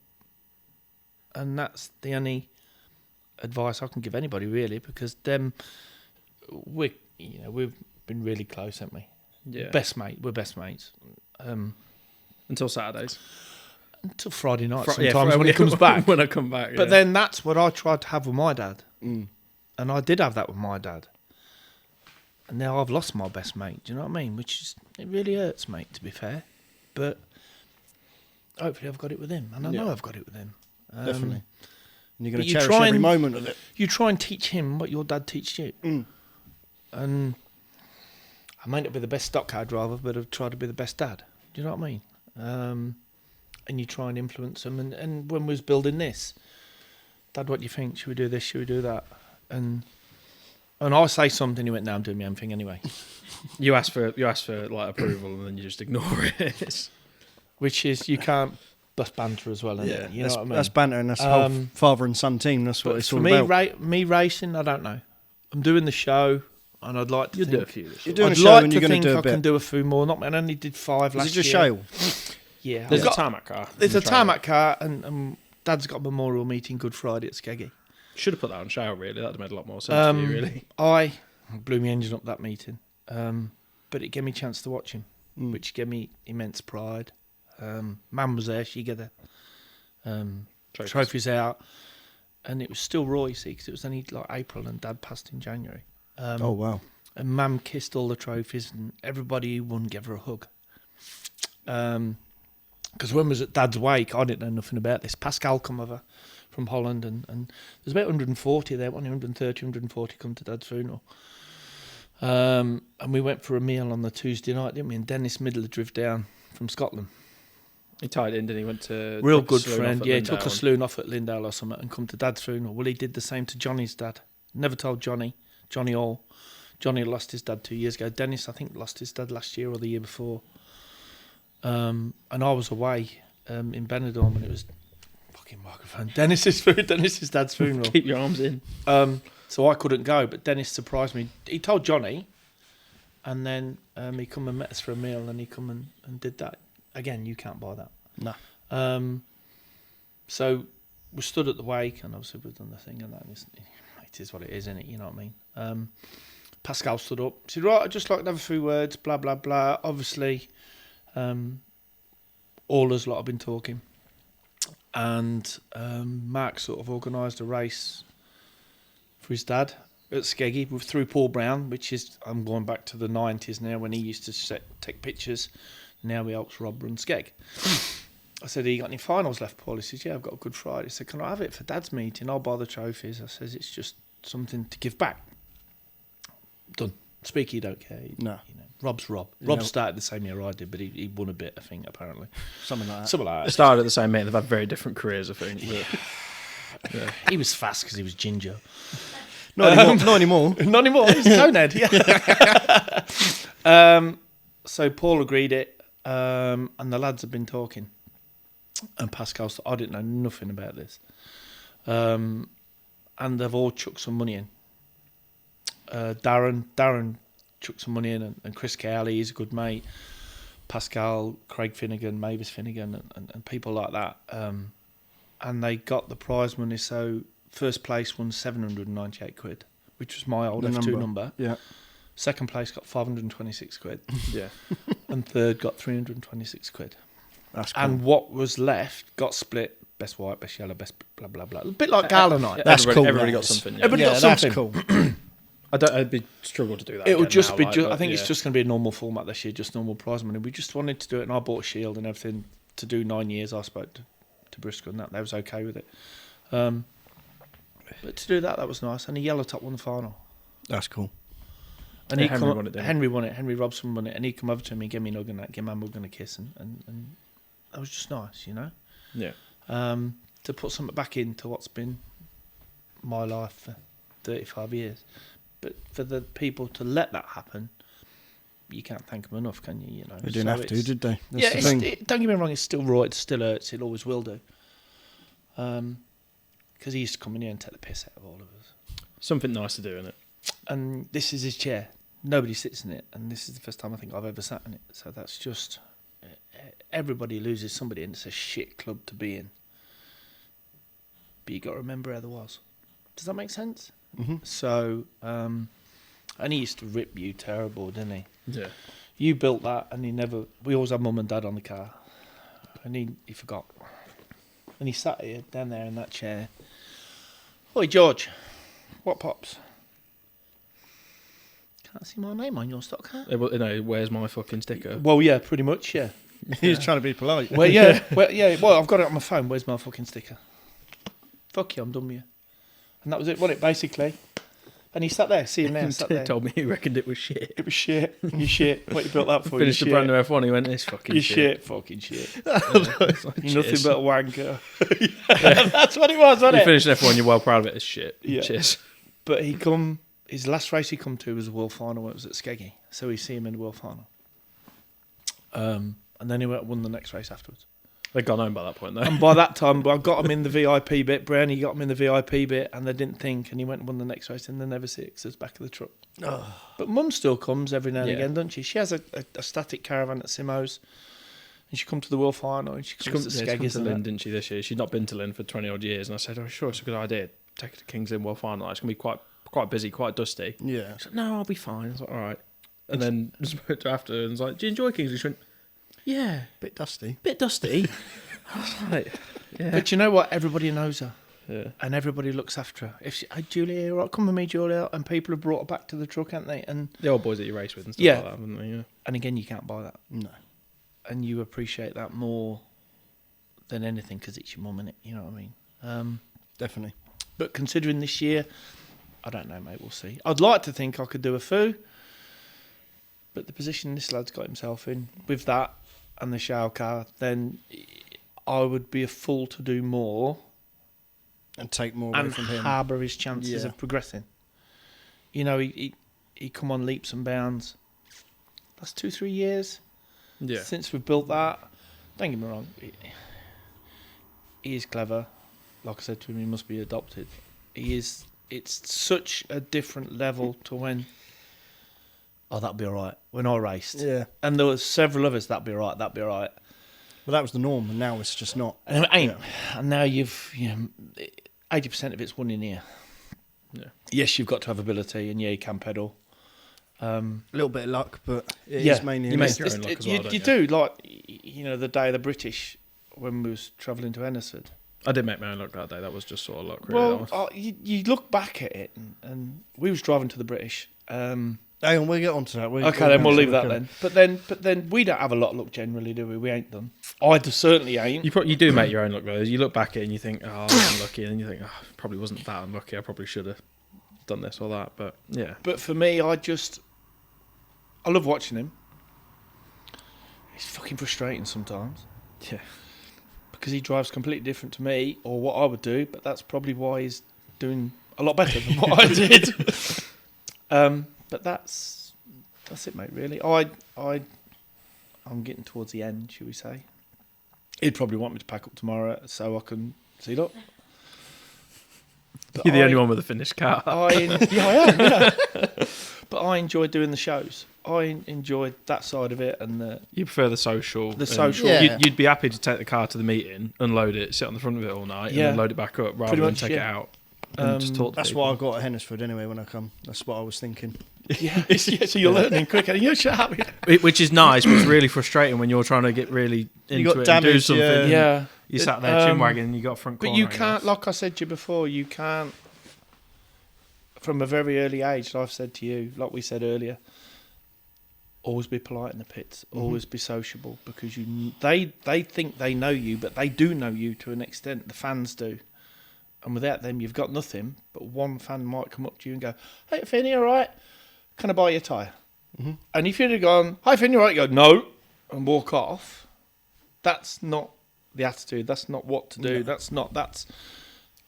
and that's the only advice I can give anybody really, because we've been really close, haven't we? Yeah. We're best mates. Until Saturdays. Until Friday night Yeah, sometimes when he comes back. When I come back. But yeah. then that's what I tried to have with my dad. Mm. And I did have that with my dad. And now I've lost my best mate, do you know what I mean? It really hurts, mate, to be fair. But hopefully I've got it with him. And I know I've got it with him. Definitely. And you're going but to you cherish try every and- moment of it. You try and teach him what your dad teach you. Mm. And I may not be the best stock car driver, but I've tried to be the best dad. Do you know what I mean? And you try and influence them. And when we was building this, Dad, what do you think? Should we do this? Should we do that? And I say something, he went, no, I'm doing my own thing anyway. You ask for like approval and then you just ignore it. Which is, you can't bust banter as well, innit? Yeah, You know what I mean? that's banter, and that's the whole father and son team. That's what But it's for all me, about. me racing, I don't know. I'm doing the show, and I'd like to You think... do a few. You're doing I'd a show like and to you're going think to do a I bit. can do a few more. Not, I only did 5 last Is year. it just Shale? Yeah. There's I've a got- tarmac car. There's in a the trailer. tarmac car, and Dad's got a memorial meeting Good Friday at Skeggy. Should have put that on show, really. That'd have made a lot more sense for you, really. I blew my engine up that meeting, but it gave me a chance to watch him, which gave me immense pride. Mum was there; she got the trophies out, and it was still raw, you see, because it was only like April, and Dad passed in January. Oh, wow. And Mum kissed all the trophies, and everybody who won gave her a hug. Because when I was at Dad's wake, I didn't know nothing about this. Pascal come over from Holland, and there's about 140 there, 130, 140 come to Dad's funeral. And we went for a meal on the Tuesday night, didn't we? And Dennis Middler drove down from Scotland. He tied in, didn't he? Went to Real took a good saloon friend. off at Yeah, he took a Lindale saloon off at Lindale or something and come to Dad's funeral. Well, he did the same to Johnny's dad. Never told Johnny Hall. Johnny lost his dad 2 years ago. Dennis, I think, lost his dad last year or the year before. And I was away in Benidorm, and it was fucking microphone. Dennis's dad's funeral. Keep your arms in. So I couldn't go, but Dennis surprised me. He told Johnny, and then he come and met us for a meal, and he come and did that. again, you can't buy that. No. So we stood at the wake, and obviously we've done the thing, and that it is what it is, isn't it? You know what I mean? Pascal stood up, said, right, I'd just like to have a few words, blah, blah, blah. Obviously, all us lot have been talking. And Mark sort of organised a race for his dad at Skeggy through Paul Brown, which is, I'm going back to the 90s now when he used to take pictures. Now he helps Rob run Skeg. I said, have you got any finals left, Paul? He says, yeah, I've got a Good Friday. I said, can I have it for Dad's meeting? I'll buy the trophies. I says, it's just something to give back. Done. Speaky don't care. No. You know, Rob's Rob. You Rob know- started the same year I did, but he won a bit, I think, apparently. Something like that. Something like They that. started at the same mate. They've had very different careers, I think. But, yeah. He was fast because he was ginger. Not anymore. Not anymore. Not anymore. He's a conehead. Yeah. So Paul agreed it, and the lads have been talking. And Pascal said, I didn't know nothing about this. And they've all chucked some money in. Darren chucked some money in, and Chris Cowley, he's a good mate. Pascal, Craig Finnegan, Mavis Finnegan, and people like that. And they got the prize money. So first place won 798 quid, which was my old The F2 number. Yeah. Second place got 526 quid. Yeah. And third got 326 quid. That's cool. And what was left got split. Best white, best yellow, best blah, blah, blah. A bit like Gala night. That's everybody, cool, Everybody that got is. something. Yeah. Everybody got that's something. cool. I'd be struggle to do that. It would again just now, be. like, I but think it's yeah. just going to be a normal format this year, just normal prize money. We just wanted to do it, and I bought a shield and everything to do 9 years. I spoke to Briscoe, and that they was okay with it. But to do that was nice. And the yellow top won the final. That's cool. And Yeah, he Henry come, won it, didn't he? Henry won it. Henry Robson won it, and he come over to me, give me a hug and that, give my mug and a kiss, and that was just nice, you know. Yeah. To put something back into what's been my life for 35 years. But for the people to let that happen, you can't thank them enough, can you? You know, They didn't have to, did they? That's yeah, the thing. don't get me wrong, it's still raw, it still hurts, it always will do. Because he used to come in here and take the piss out of all of us. Something nice to do, isn't it? And this is his chair. Nobody sits in it, and this is the first time I think I've ever sat in it. So that's just... Everybody loses somebody, and it's a shit club to be in. But you got to remember how there was. Does that make sense? Mm-hmm. So, and he used to rip you terrible, didn't he? Yeah. You built that, and he never... We always had mum and dad on the car, and he forgot. And he sat here, down there in that chair. Oi, George, what pops? Can't see my name on your stock car. Where's my fucking sticker? Well, yeah, pretty much, yeah. He was trying to be polite. Well, yeah, well, I've got it on my phone. Where's my fucking sticker? Fuck you, I'm done with you. And that was it, wasn't it, basically? And he sat there, see him now, sat He there. told me he reckoned it was shit. It was shit. You shit. What you built that for? Finished you the brand new shit. F1. He went, "This fucking You shit." shit. Fucking shit. It's like, You're nothing cheers. but a wanker. That's what it was, wasn't You it? finished F1. You're well proud of it. It's shit. Yeah. Cheers. But his last race he come to was the world final. It was at Skeggy, so we see him in the world final. And then he went and won the next race afterwards. They'd gone home by that point, though. And by that time, I got him in the VIP bit. Brownie got him in the VIP bit, and they didn't think. And he went and won the next race, and they never see it 'cause it's back of the truck. Oh. But Mum still comes every now and Yeah. again, doesn't she? She has a static caravan at Simo's, and she come to the world final, and she comes to She Skeggy, come to isn't Lynn, it? didn't she, this year? She'd not been to Lynn for 20 odd years, and I said, "Oh, sure, it's a good idea. Take her to Kings Lynn World Final. It's gonna be quite busy, quite dusty." Yeah. She said, "No, I'll be fine." I was like, "All right." And then I spoke to her after, and was like, "Do you enjoy Kings Lynn?" She went, "Yeah, Bit dusty. bit dusty." I was like, "Yeah." But you know what? Everybody knows her, Yeah. and everybody looks after her. If she, hey, Julia, all right, come with me, Julia, and people have brought her back to the truck, haven't they? And The old boys that you race with and stuff Yeah. like that, haven't they? Yeah. and again, you can't buy that, No. and you appreciate that more than anything because it's your mum, innit? You know what I mean? Definitely. But considering this year, I don't know, mate. We'll see. I'd like to think I could do a foo, but the position this lad's got himself in with that and the shower car, then I would be a fool to do more And take more away and from him. harbour his chances Yeah. of progressing. You know, he come on leaps and bounds. That's 2-3 years Yeah. since we've built that. Don't get me wrong. He is clever. Like I said to him, he must be adopted. He is. It's such a different level to when. Oh, that'll be all right. When I raced, Yeah. and there was several of us. That'll be all right. That'll be all right. Well, that was the norm, and now it's just not. And it ain't. And now 80% of it's won in here. Yeah. Yes, you've got to have ability, and you can pedal. A little bit of luck, but it is mainly. You make your own luck as well, don't you do, like, the day of the British when we was travelling to Ennisford. I did make my own luck that day. That was just sort of luck, really. Well, you look back at it, and we was driving to the British. Hang on, we'll get onto that. Okay, then we'll leave that then. But then we don't have a lot of luck generally, do we? We ain't done. I certainly ain't. You do make your own luck, though. You look back at it and you think, oh, I'm unlucky. And then you think, oh, probably wasn't that unlucky. I probably should have done this or that. But, yeah. But for me, I love watching him. It's fucking frustrating sometimes. Yeah. Because he drives completely different to me or what I would do, but that's probably why he's doing a lot better than what I did. But that's it, mate, really. I'm getting towards the end, shall we say. He'd probably want me to pack up tomorrow so I can see up. You're the only one with a finished car. I am, yeah. But I enjoy doing the shows. I enjoyed that side of it, and you prefer the social. Yeah. You'd be happy to take the car to the meeting, unload it, sit on the front of it all night, and then load it back up rather than take it out and just talk to That's people. what I got at Hennisford anyway when I come. That's what I was thinking. So you're learning quicker. You're shut up. Which is nice, but it's really frustrating when you're trying to get really into got it damage, and do something. Yeah. You sat there chin wagging and you got front corner. But you can't, like I said to you before, you can't. From a very early age, I've said to you, like we said earlier, always be polite in the pits, always be sociable, because they think they know you, but they do know you to an extent. The fans do, and without them, you've got nothing. But one fan might come up to you and go, "Hey, Finn, you all right? Can I buy you a tyre?" Mm-hmm. And if you'd have gone, "Hi, Finn, you all right?" You go, "No," and walk off. That's not the attitude. That's not what to do. No. That's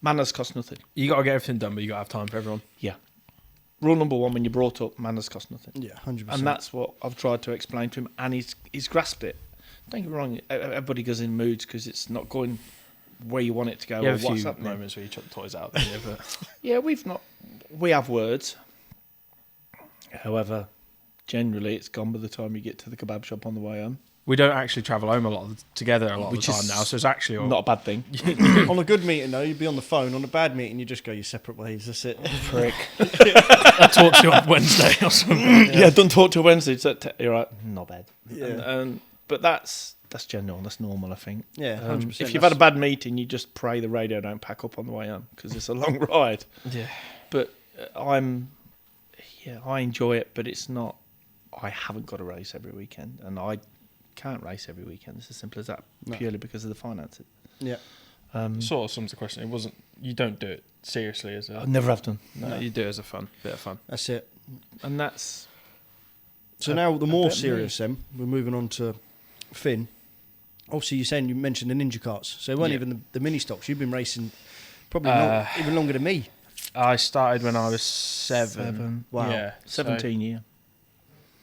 manners cost nothing. You got to get everything done, but you got to have time for everyone. Yeah. Rule number one when you're brought up, manners cost nothing. Yeah, 100%. And that's what I've tried to explain to him, and he's grasped it. Don't get me wrong, everybody goes in moods because it's not going where you want it to go. You or have a what's few happening. moments where you chuck the toys out there, but Yeah, we have words. However, generally it's gone by the time you get to the kebab shop on the way home. we don't actually travel home together a lot of the time now, so it's actually Not a bad thing. On a good meeting, though, you'd be on the phone. On a bad meeting, you just go your separate ways. That's it. Prick. I talk to you on Wednesday or something. Yeah, don't talk till Wednesday. So you're right. Not bad. Yeah. But that's general. That's normal, I think. Yeah, 100%. If you've had a bad meeting, you just pray the radio don't pack up on the way home because it's a long ride. Yeah. But I enjoy it, but it's not. I haven't got a race every weekend, and I can't race every weekend. It's as simple as that, purely because of the finances. Yeah. Sort of sums the question. It wasn't. You don't do it seriously as a. I never have done. No, you do it as a bit of fun. That's it. And that's. So now the more bit serious then, we're moving on to Finn. Obviously, you mentioned the Ninja Karts. So it weren't even the Ministox. You've been racing probably not even longer than me. I started when I was 7. Wow. Yeah. 17 year.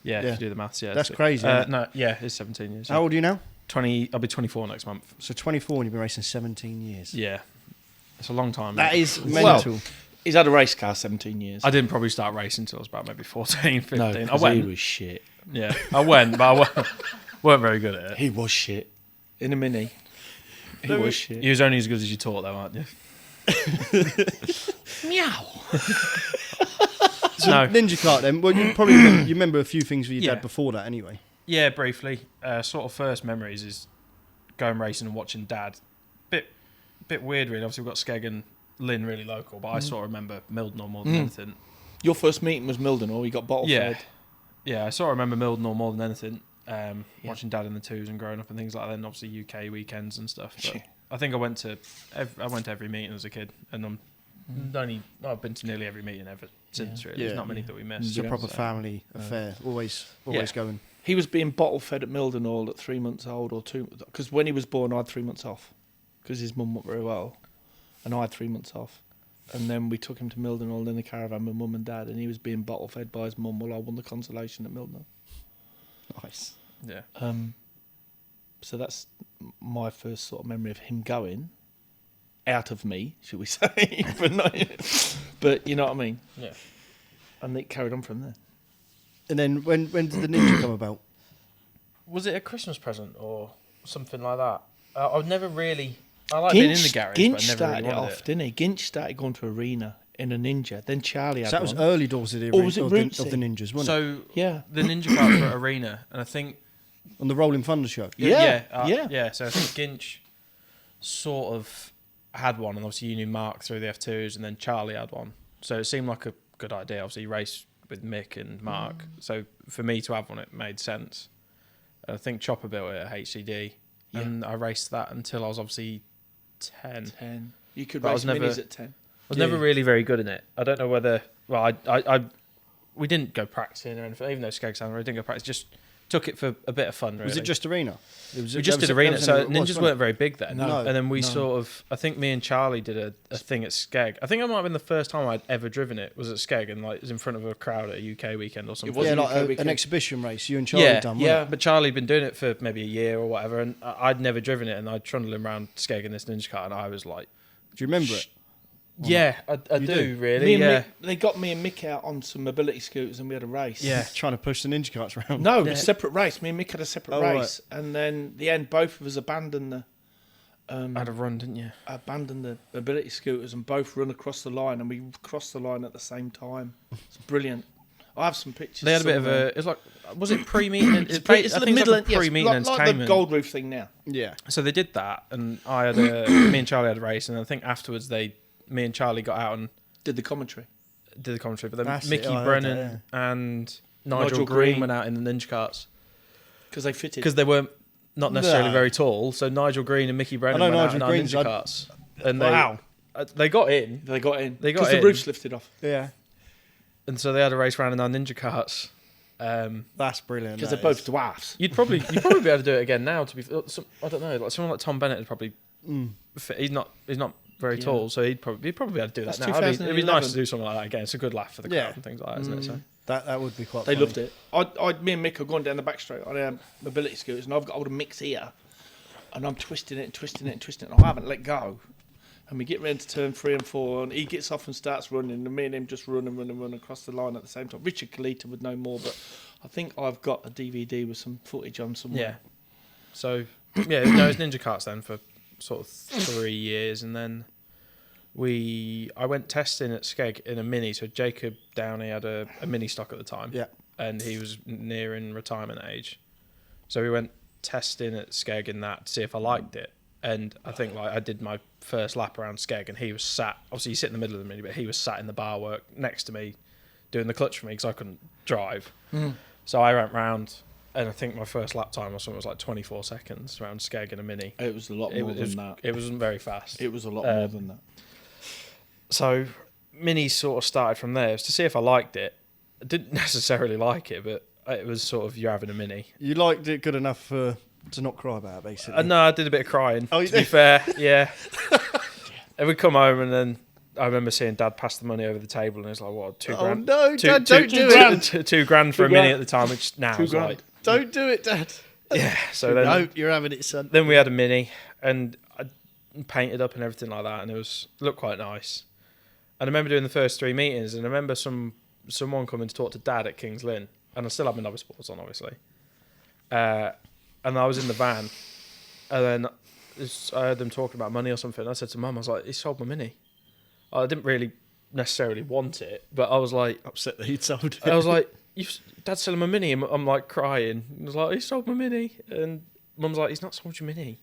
Yeah, Yeah. if you do the maths, yeah. That's crazy, isn't it? No, yeah, it's 17 years. How old are you now? 20. I'll be 24 next month. So 24 and you've been racing 17 years. Yeah. It's a long time. That is Well, mental. He's had a race car 17 years. I didn't probably start racing until I was about maybe 14, 15. No, I 'cause went. he was shit. Yeah, I went, but I weren't very good at it. He was shit. In a Mini. He was shit. You was only as good as you taught, though, aren't you? Meow. So No. Ninja Kart then. Well, you probably remember a few things with your Yeah. dad before that anyway. Yeah, briefly. Sort of first memories is going racing and watching Dad. Bit weird, really. Obviously, we've got Skeg and Lynn really local, but I sort of remember Mildenhall more than anything. Your first meeting was Mildenhall. You got bottle fed. Yeah, I sort of remember Mildenhall more than anything. Watching Dad in the 2s and growing up and things like that, and obviously UK weekends and stuff. But Shit. I think I went to every meeting as a kid, and I've been to nearly every meeting ever since. Really, there's not many that we missed. It's a proper family affair. Always going. He was being bottle fed at Mildenhall at 3 months old or 2, because when he was born I had 3 months off because his mum wasn't very well, and I had 3 months off, and then we took him to Mildenhall in the caravan with mum and dad, and he was being bottle fed by his mum while I won the consolation at Mildenhall. Nice. Yeah. So that's my first sort of memory of him going out of me, should we say? but you know what I mean. Yeah. And it carried on from there. And then when did the Ninja come about? Was it a Christmas present or? something like that. I've never really. I like being in the garage, Ginch but I never started really it wanted off, it. didn't he? Ginch started going to Arena in a Ninja. Then Charlie had So that was one. early doors of the, Or was it of the Rootsy? Ninjas, wasn't it? So Yeah. the Ninja carts were at Arena, and I think On the Rolling Thunder show. Yeah. yeah. So I think Ginch sort of had one, and obviously you knew Mark through the F2s, and then Charlie had one. So it seemed like a good idea. Obviously, you race with Mick and Mark. So for me to have one, it made sense. I think Chopper built it at HCD, and I raced that until I was obviously 10. 10. You could But I race was never- minis at 10. I was never really very good in it. I don't know whether. Well, we didn't go practicing or anything. Even though Skeg Sound, we didn't go practice. Just took it for a bit of fun. Really. Was it just Arena? We just did Arena. So Ninjas weren't very big then. No. And then we No. sort of. I think me and Charlie did a thing at Skeg. I think it might have been the first time I'd ever driven it. Was at Skeg, and like it was in front of a crowd at a UK weekend or something. was Yeah, a like UK an weekend. exhibition race. You and Charlie Yeah, done, yeah. wasn't But Charlie had been doing it for maybe a year or whatever, and I'd never driven it, and I'd trundle him around Skeg in this Ninja car, and I was like, it? Do you remember it? yeah, I You do do? really, Me and yeah. Mick, they got me and Mick out on some mobility scooters and we had a race. Yeah. Trying to push the Ninja carts around. No, it Yeah. was a separate race. Me and Mick had a separate Oh, race. And then the end, both of us abandoned the Had a run, didn't you? mobility scooters and both run across the line, and we crossed the line at the same time. It's brilliant. I have some pictures. They had a bit of somewhere. a. It's like, was it pre-meeting? It's the middle end, yes, pre-meeting like entertainment. the gold roof thing now. Yeah. So they did that, and I had me and Charlie had a race, and I think afterwards me and Charlie got out and Did the commentary. did the commentary, but then That's it, Mickey I heard Brennan that, and Nigel Green. Green went out in the Ninja carts Because they fitted. because they weren't not necessarily No. very tall. So Nigel Green and Mickey Brennan I know went Nigel out in Green's- our Ninja carts, and Wow. they got in, They got in. They got Because the in. roof's lifted off. Yeah. and so they had a race around in our Ninja carts. That's brilliant. Because that they're both is. dwarfs. You'd probably be able to do it again now. To be, I don't know, like someone like Tom Bennett would probably. Fit. He's not very Yeah. tall, so he'd probably be able to do that That's now. It'd be nice 2011. to do something like that again. It's a good laugh for the crowd Yeah. and things like that, isn't it? So. That would be quite They funny. loved it. Me and Mick are going down the back straight on mobility scooters, and I've got hold of Mick's ear, and I'm twisting it and twisting it and twisting it, and I haven't let go. And we get ready to turn 3 and 4, and he gets off and starts running, and me and him just run and run and run across the line at the same time. Richard Kalita would know more, but I think I've got a DVD with some footage on somewhere. Yeah. So yeah, no, it was Ninja Karts then for sort of 3 years, and then I went testing at Skeg in a mini. So Jacob Downey had a Ministox at the time, Yeah. and he was nearing retirement age. So we went testing at Skeg in that to see if I liked it. And I think like I did my first lap around Skeg, and he was sat. Obviously, you sit in the middle of the mini, but he was sat in the bar work next to me, doing the clutch for me because I couldn't drive. So I went round, and I think my first lap time or something was like 24 seconds around Skeg in a mini. It was a lot more than that. It wasn't very fast. It was a lot more than that. So minis sort of started from there. It was to see if I liked it. I didn't necessarily like it, but it was sort of you're having a mini. You liked it good enough to not cry about it, basically. No, I did a bit of crying. Oh, you to be did? fair, yeah. And we'd come home, and then I remember seeing Dad pass the money over the table, and it was like, what, $2 Oh grand? no, Two- Dad, two- don't do two it. grand- $2 grand for a mini grand. at the time, which now $2 is like, grand. Don't do it, Dad. yeah. So then, No, you're having it, son. then we had a mini, and I painted up and everything like that, and it looked quite nice. And I remember doing the first 3 meetings, and I remember someone coming to talk to Dad at Kings Lynn, and I still had my novice balls on, obviously. And I was in the van, and then I heard them talking about money or something. I said to Mum, I was like, he sold my mini. I didn't really necessarily want it, but I was like, Upset that he'd sold it. I was like, Dad's selling my mini, and I'm like crying. I was like, he sold my mini, and Mum's like, he's not sold your mini.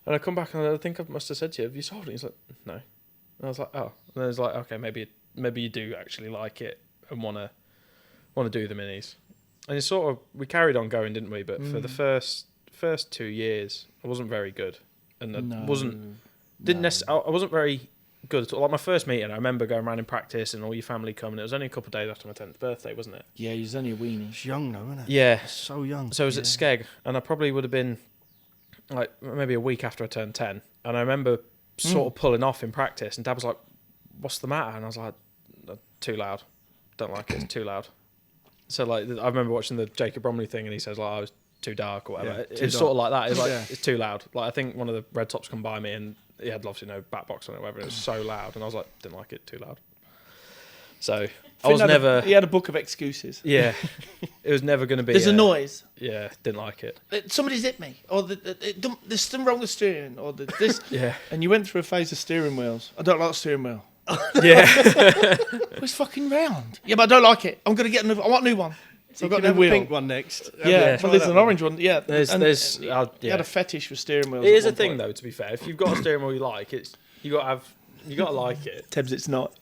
And I come back and I think I must have said to you, have you sold it? He's like, no. And I was like, oh. And I was like, okay, maybe you do actually like it and want to do the minis. And it's sort of, we carried on going, didn't we? But for the first 2 years, I wasn't very good, and I wasn't very good at all. Like my first meeting, I remember going around in practice and all your family coming. It was only a couple of days after my 10th birthday, wasn't it? Yeah, he was only a weenie. It's young though, isn't it? Yeah. So young. So it was at Skeg, and I probably would have been like maybe a week after I turned 10. And I remember sort of pulling off in practice, and Dad was like, "What's the matter?" And I was like, "Too loud. Don't like it. It's too loud." So like I remember watching the Jacob Bromley thing, and he says like, "I was too dark or whatever." Yeah, It's sort of like that. It's like Yeah. it's too loud. Like I think one of the red tops come by me, and he had obviously no back box on it, or whatever. It was so loud, and I was like, didn't like it. Too loud. So I was never. He had a book of excuses. Yeah, It was never going to be. There's a noise. Yeah, didn't like it. Somebody's hit me, or there's something wrong with steering, or this. Yeah. And you went through a phase of steering wheels. I don't like the steering wheel. Yeah. It's fucking round. Yeah, but I don't like it. I'm gonna get a new. I want a new one. So I've got a new wheel. pink one next. Yeah, Yeah. well, there's an orange one. Yeah, There's he yeah. had a fetish for steering wheels. It at is a one thing point. though. To be fair, if you've got a steering wheel you like, you got to like it. Tebs, it's not.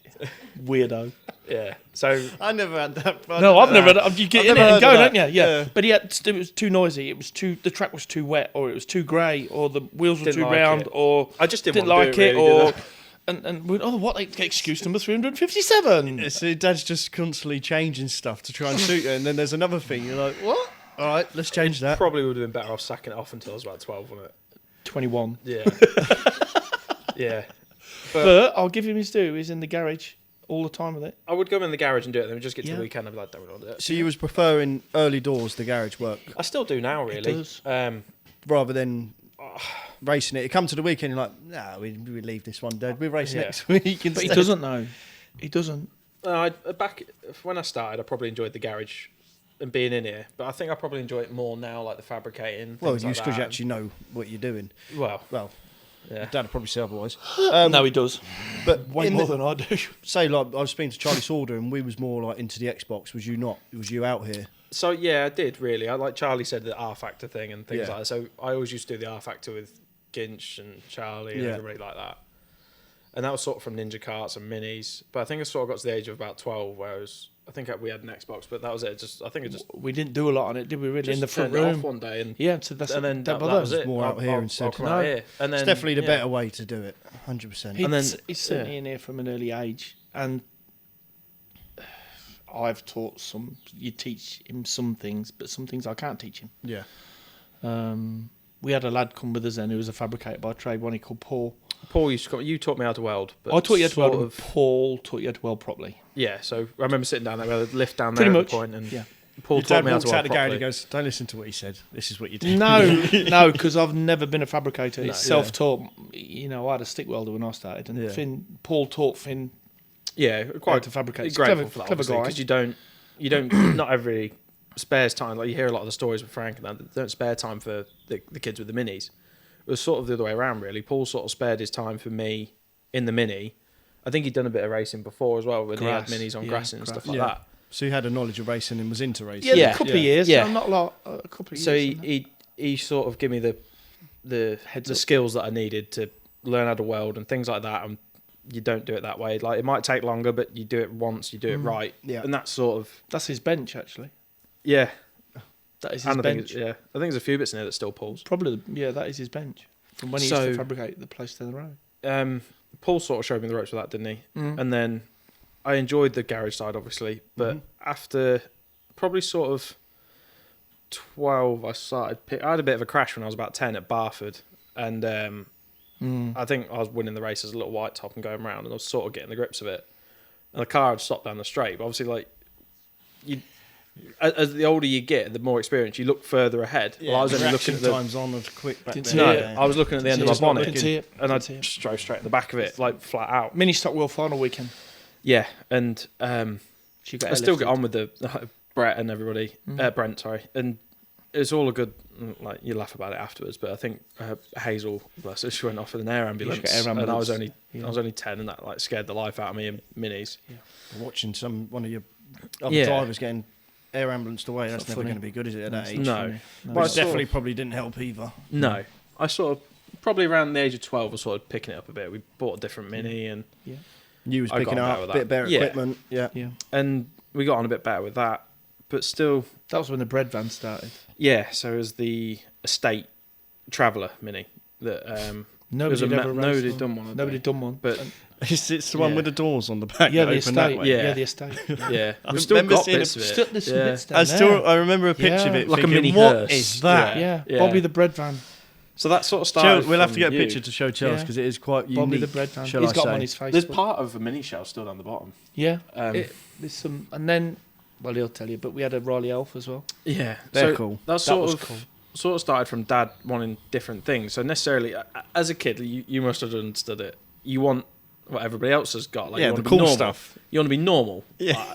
Weirdo. Yeah. So I never had that. No, I've never. You get I've in it never and go, heard don't of you? that. Yeah. Yeah. But it was too noisy. It was the track was too wet, or it was too grey, or the wheels were Didn't too like round, it. or I just didn't didn't want like to it, do it, really, or did and what? Excuse number 357. So Dad's just constantly changing stuff to try and suit you, and then there's another thing. You're like, what? All right, let's change that. Probably would have been better off sacking it off until I was about 12, wouldn't it? 21. Yeah. Yeah. But I'll give him his due. He's in the garage all the time with it. I would go in the garage and do it, then we'd just get to Yeah. the weekend and be like, don't want to do it. So you was preferring early doors, the garage work, I still do now, really. does. rather than racing it. You come to the weekend, you're like, nah, we leave this one, Dad. We race Yeah. next week. But he instead." doesn't know. He doesn't. Back when I started, I probably enjoyed the garage and being in here, but I think I probably enjoy it more now, like the fabricating. Well, things like because you that. actually know what you're doing. Well, Well, yeah. Dad would probably say otherwise. No, he does. But Way in more the- than I do. say, like, I was speaking to Charlie Sauder, and we was more like into the Xbox. Was you not? Was you out here? So yeah, I did really. I like Charlie said the R Factor thing and things Yeah. like that. So I always used to do the R Factor with Ginch and Charlie and Yeah. everybody like that. And that was sort of from Ninja Karts and Minis. But I think I sort of got to the age of about 12 where I think we had an Xbox, but that was it. I think it just We didn't do a lot on it, did we? Really, in the front turned it room. off one day and Yeah, so that's and then that bother. was it. More out here I'll instead. come out here. And then It's definitely the yeah. better way to do it. 100%. And then- He's certainly in here from an early age, and I've taught some. You teach him some things, but some things I can't teach him. Yeah. We had a lad come with us then who was a fabricator by trade, one he called Paul. Paul you taught me how to weld. But I taught you how to sort weld, and Paul taught you how to weld properly. Yeah, so I remember sitting down there, we had a lift down Pretty there much, at the point, and yeah. Paul Your taught Dad me how walks to out weld the garage and properly. he goes, don't listen to what he said. This is what you do. No, because I've never been a fabricator. No. It's self-taught. You know, I had a stick welder when I started, and Yeah. Paul taught Finn Yeah, how quite to fabricate. He's grateful clever, for that, clever guy. because you don't not every spares time. Like you hear a lot of the stories with Frank and that, they don't spare time for the kids with the minis. It was sort of the other way around, really. Paul sort of spared his time for me in the mini. I think he'd done a bit of racing before as well, when Grass, he had minis on yeah, grass and grass. stuff like Yeah. that. So you had a knowledge of racing and was into racing. Yeah, Yeah. a couple of years. Yeah. No, not a lot. A couple of So years. he sort of gave me the Heads the up. skills that I needed to learn how to weld and things like that. And you don't do it that way. Like it might take longer, but you do it once, you do it right. Yeah. And that's sort of That's his bench, actually. yeah. That is his And I think bench. I think there's a few bits in there that still pulls. Probably, that is his bench. From when he used So- to fabricate the place down the road. Paul sort of showed me the ropes with that, didn't he? Mm. And then I enjoyed the garage side, obviously. But after probably sort of 12, I had a bit of a crash when I was about 10 at Barford. And I think I was winning the race as a little white top and going round, and I was sort of getting the grips of it. And the car had stopped down the straight. But obviously, like, as the older you get, the more experience, you look further ahead. Yeah, Well, I was only looking reaction at the times on as quick back Didn't then. see no, it. I was looking at the end of my Just not bonnet, looking to it. and I Didn't see it. just drove straight at the back of it, like flat out. Ministox World Final weekend. Yeah, and She got I still get airlifted. on with the Brett and everybody, Brent, sorry, and it's all a good. Like you laugh about it afterwards, but I think Hazel, bless her, she went off with an air ambulance, get air and I was ambulance. I was only 10, and that like scared the life out of me in minis. Watching one of your other Yeah. drivers getting air ambulanced away, that's not never funny. going to be good, is it, at that That's age? not No. funny. No. Well, Which I sort definitely of- probably didn't help either. No, I sort of probably around the age of 12 was sort of picking it up a bit. We bought a different mini, and You was I picking got on up better a with bit that. better Yeah. equipment. Yeah. Yeah. we got on a bit better with that, but still, That was when the bread van started. yeah. So it was the estate Traveller mini that Nobody it was ever raced nobody'd one. done one. had Nobody they? done one. But It's the one Yeah. with the doors on the back. Yeah, that the open that estate. way. Yeah, Yeah. the estate. yeah, I we've still remember got seeing bits a- of it. Still, there's some Yeah. bits down there. I remember a picture Yeah. of it. Like a thinking, mini what hearse. is that? Yeah. Yeah. Bobby the bread van. So that sort of started. We'll have to from get a you. picture to show Charles Yeah. because it is quite unique. Bobby the bread van. shall He's I got say. them on his Facebook. There's part of a mini shell still down the bottom. Yeah. Um, There's some, and then, well, he'll tell you. But we had a Riley Elf as well. Yeah, They're so cool. That That sort was of cool. sort of started from Dad wanting different things. So necessarily, as a kid, you must have understood it. You want what everybody else has got. Like Yeah, you want the to be cool normal. stuff. You want to be normal. Yeah.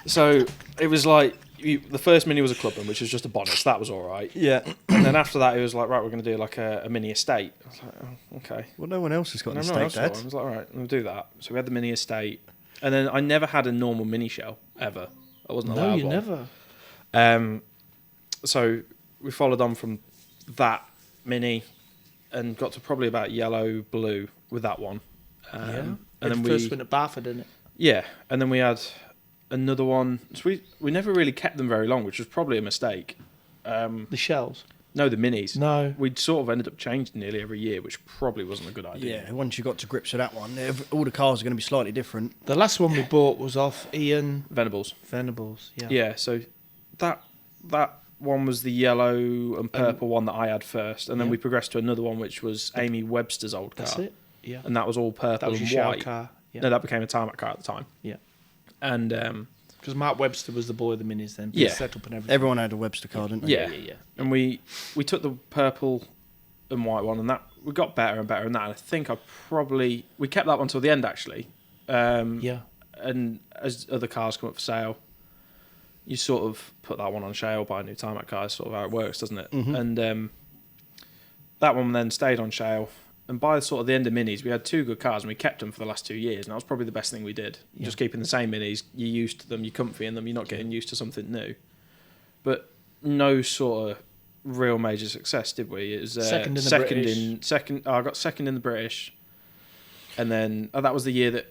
So it was like the first mini was a clubman, which was just a bonnet. So that was all right. Yeah. And then after that, it was like, right, we're going to do like a mini estate. I was like, oh, okay. Well, no one else has got an No estate, one else got Dad. one. I was like, all right, we'll do that. So we had the mini estate, and then I never had a normal mini shell ever. I wasn't allowed No, you one. never. So we followed on from that mini, and got to probably about yellow blue with that one. And And then first win at Barford, didn't it? Yeah, and then we had another one. So we never really kept them very long, which was probably a mistake. The shells. No, the minis. No. We'd sort of ended up changing nearly every year, which probably wasn't a good idea. Yeah, once you got to grips with that one, all the cars are going to be slightly different. The last one we bought was off Ian Venables. Venables. Yeah. Yeah, so that one was the yellow and purple one that I had first, and then Yeah. we progressed to another one, which was Amy Webster's old car. That's it. Yeah. And that was all purple That was your and shower white. car. Yeah. No, that became a tarmac car at the time. Yeah. And Because Mark Webster was the boy of the minis then. Yeah. Set up and everything. Everyone had a Webster car, didn't they? yeah. And we took the purple and white one, and that we got better and better in that. And I think we kept that one till the end actually. Yeah. And as other cars come up for sale, you sort of put that one on sale, buy a new tarmac car. Is sort of how it works, doesn't it? Mhm. And that one then stayed on sale. And by sort of the end of minis, we had two good cars, and we kept them for the last 2 years. And that was probably the best thing we did. Yeah. Just keeping the same minis, you're used to them, you're comfy in them, you're not getting used to something new. But no sort of real major success, did we? It was Second in the British. I got second in the British, and then that was the year that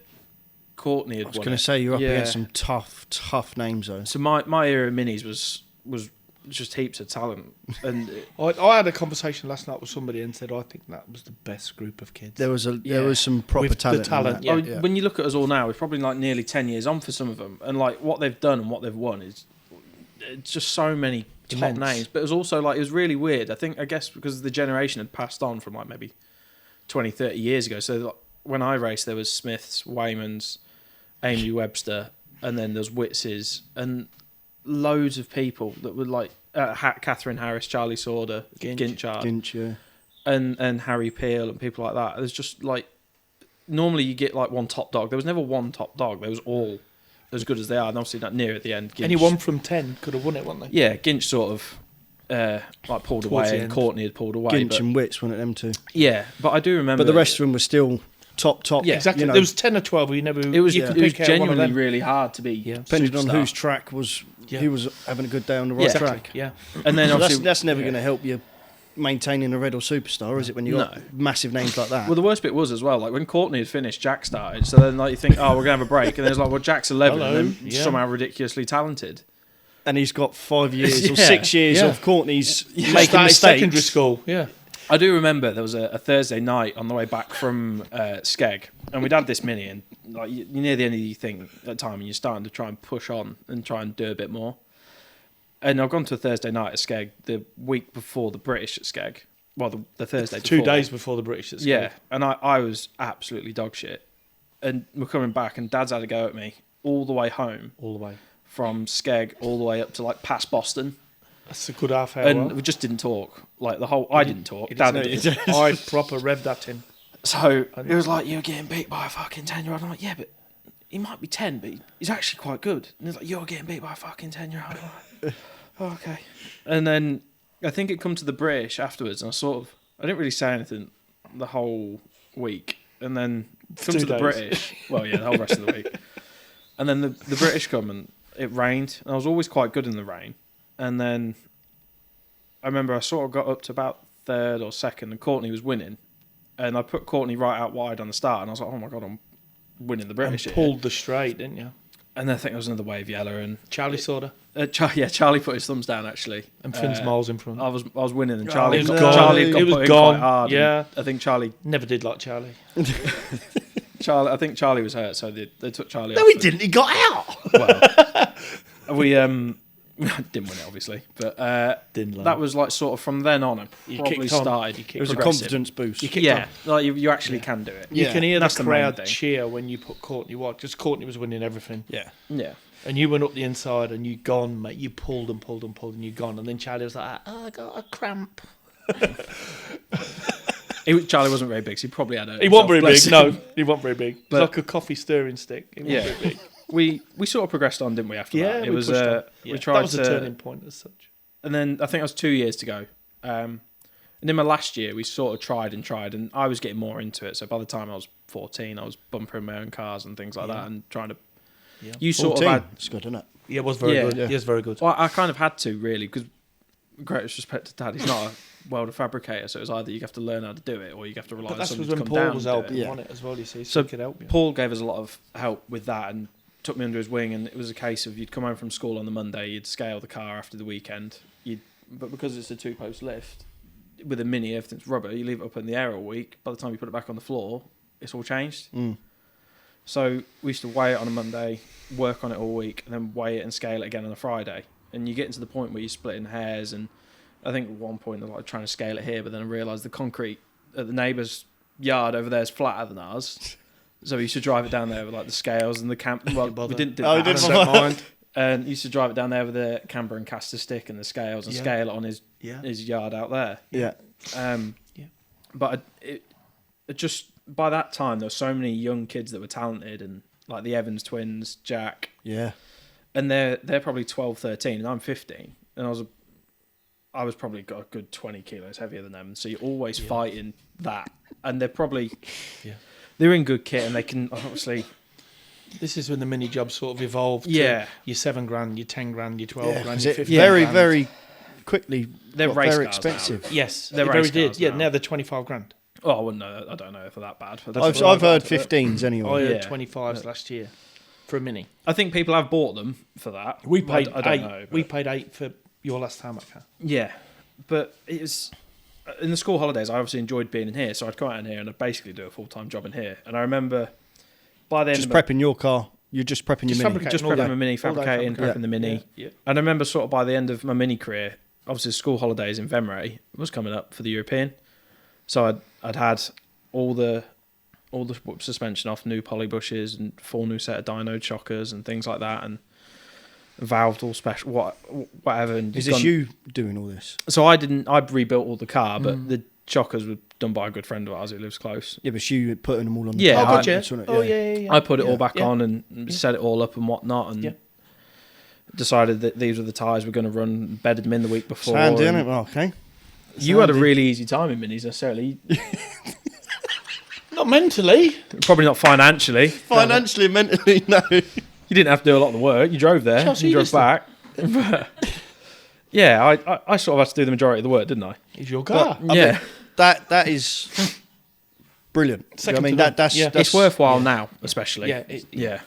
Courtney had I was won going it. to say you're up Yeah. against some tough names though. So my era of minis was just heaps of talent, and I had a conversation last night with somebody and said I think that was the best group of kids. There was Yeah. some proper With the talent. in talent, that. yeah. when you look at us all now, we're probably like nearly 10 years on for some of them, and like what they've done and what they've won is it's just so many top Immense. names. But it was also like it was really weird. I guess because the generation had passed on from like maybe 20, 30 years ago. So like, when I raced, there was Smiths, Waymans, Amy Webster, and then there's Witzes, and loads of people that were like Catherine Harris, Charlie Sauder, Ginchard, Ginch, yeah. and Harry Peel and people like that. There's just like normally you get like one top dog. There was never one top dog. They was all as good as they are, and obviously not near at the end. Ginch, Anyone from 10 could have won it, wouldn't they? yeah, Ginch sort of like pulled Towards away, the and end. Courtney had pulled away. Ginch But, and Wits went at them too. yeah, but I do remember. But the rest of them were still top. Yeah, Exactly. You know, There was 10 or 12 where you never. it was you could it was pick out one of genuinely them. really hard to be. Yeah. depending on superstar. whose track was, Yeah. who was having a good day on the right Yeah. track. Yeah. And then So obviously, that's never going to help you maintaining a red or superstar, is it? When you got No. massive names like that. well, the worst bit was as well, like when Courtney had finished, Jack started. So then, like, you think, oh, we're gonna have a break, and then it's like, well, Jack's 11, Hello. and then Yeah. somehow ridiculously talented. And he's got 5 years or Yeah. 6 years Yeah. of Courtney's Making making mistakes. secondary school. Yeah. I do remember there was a Thursday night on the way back from Skeg, and we'd had this mini, and like you're near the end of your thing at the time, and you're starting to try and push on and try and do a bit more. And I've gone to a Thursday night at Skeg the week before the British at Skeg. Well, the Thursday 2 before. days before the British. At Yeah, and I was absolutely dog shit. And we're coming back, and Dad's had a go at me all the way home all the way. from Skeg all the way up to like past Boston, That's a good half hour. and we just didn't talk. Like the whole, I didn't talk. Dad did. I proper revved that in. So it was like, you're getting beat by a fucking 10-year-old. I'm like, yeah, but he might be 10, but he's actually quite good. And he's like, you're getting beat by a fucking 10-year-old. I'm like, oh, okay. And then I think it come to the British afterwards, and I didn't really say anything the whole week. And then come 2 to the days. British. Well, yeah, the whole rest of the week. And then the British come, and it rained. And I was always quite good in the rain. And then I remember I sort of got up to about third or second, and Courtney was winning. And I put Courtney right out wide on the start, and I was like, oh my God, I'm winning the And British here. pulled the straight, didn't you? And then I think there was another wave yellow, and Charlie Sauder Charlie put his thumbs down actually. and Finn's miles in front. I was winning, and Oh, Charlie it was got, gone. Charlie got It was put in gone. quite hard. Yeah. I think Charlie Never did like Charlie. Charlie was hurt, so they took Charlie. No, off he it. didn't. He got out. Well, we didn't win it obviously, but Didn't like that was like sort of from then on. I You probably kicked on. started. You kicked It was a progressing. confidence boost. You kicked Yeah, on. like you actually can do it. You Yeah. can hear That's the the main crowd thing. cheer when you put Courtney wide, because Courtney was winning everything. Yeah. Yeah. And you went up the inside and you gone, mate. You pulled and pulled and pulled and you gone. And then Charlie was like, oh, I got a cramp. Charlie wasn't very big, so he probably had a. He wasn't very bless big. him. No, he wasn't very big. It But- was like a coffee stirring stick. He wasn't Yeah. very big. we sort of progressed on, didn't we? After Yeah, that, we pushed on. we tried that was to, a turning point as such. and then I think it was 2 years to go. And in my last year, we sort of tried, and I was getting more into it. So by the time I was 14, I was bumpering my own cars and things like that, and trying to. Yeah. You sort 14. of had. It's good, isn't it? Yeah, it was very Yeah. good. Yeah. It was very good. Well, I kind of had to really, because greatest respect to Dad, he's not a welder fabricator, so it was either you have to learn how to do it or you have to rely But on that's someone was to when come Paul down was and do it. helping Yeah. on it as well, you see, So he could help you. Paul gave us a lot of help with that and took me under his wing, and it was a case of you'd come home from school on the Monday, you'd scale the car after the weekend, but because it's a 2-post lift with a Mini, everything's rubber, you leave it up in the air all week. By the time you put it back on the floor, it's all changed. So we used to weigh it on a Monday, work on it all week, and then weigh it and scale it again on a Friday. And you get into the point where you're splitting hairs, and I think at one point I was like trying to scale it here, but then I realised the concrete at the neighbour's yard over there is flatter than ours. So we used to drive it down there with like the scales and the camp. Well, we didn't do that. didn't don't mind. And used to drive it down there with the camber and caster stick and the scales and Yeah. scale it on his Yeah. yard out there. Yeah. Yeah. But it just by that time there were so many young kids that were talented, and like the Evans twins, Jack, Yeah. and they're probably 12, 13, and I'm 15, and I was probably got a good 20 kilos heavier than them. So you're always fighting that, and they're probably they're in good kit, and they can obviously. This is when the mini jobs sort of evolved. Yeah. To your $7,000, your $10,000, your $12,000, Because your it $15,000. very, very quickly They're got race very cars expensive. Yes, They're they very race did. cars Yeah, now. now they're $25,000. Oh, I wouldn't know. I don't know if they're that bad. But I've what I heard got to it. 15s I anyway. had Yeah. 25s last year for a mini. I think people have bought them for that. We paid I don't eight. know. We but- paid $8 for your last tarmac car. Yeah, but it was in the school holidays. I obviously enjoyed being in here, so I'd come out in here and I'd basically do a full-time job in here. And I remember by the end Just of my, prepping your car. You're just prepping Just your mini. fabricating. just all prepping day. my mini, All day fabricating, fabricating. prepping the mini. Yeah. And I remember sort of by the end of my mini career, obviously school holidays in Vemray was coming up for the European, so I'd had all the suspension off, new poly bushes and 4 new set of dyno chockers and things like that, and valved all special whatever. And Is this you doing all this? So I'd rebuilt all the car, but the chockers were done by a good friend of ours who lives close. Yeah, but you putting them all on the Yeah, Oh, car. God, yeah. That's what it- Oh, yeah. I put it all Yeah. back Yeah. on and set it all up and whatnot, and Yeah. decided that these were the tyres we're going to run, bedded them in the week before. It's handy, and isn't it? Okay. You had a handy. really easy time in minis necessarily. Not mentally. Probably not financially. Financially, mentally, no. You didn't have to do a lot of the work. You drove there, Chelsea, you you drove listen. back. But, yeah, I sort of had to do the majority of the work, didn't I? It's your car. Yeah. That is brilliant. You know Second what I mean, to none. that's Yeah. It's worthwhile now, especially. Yeah, Yeah.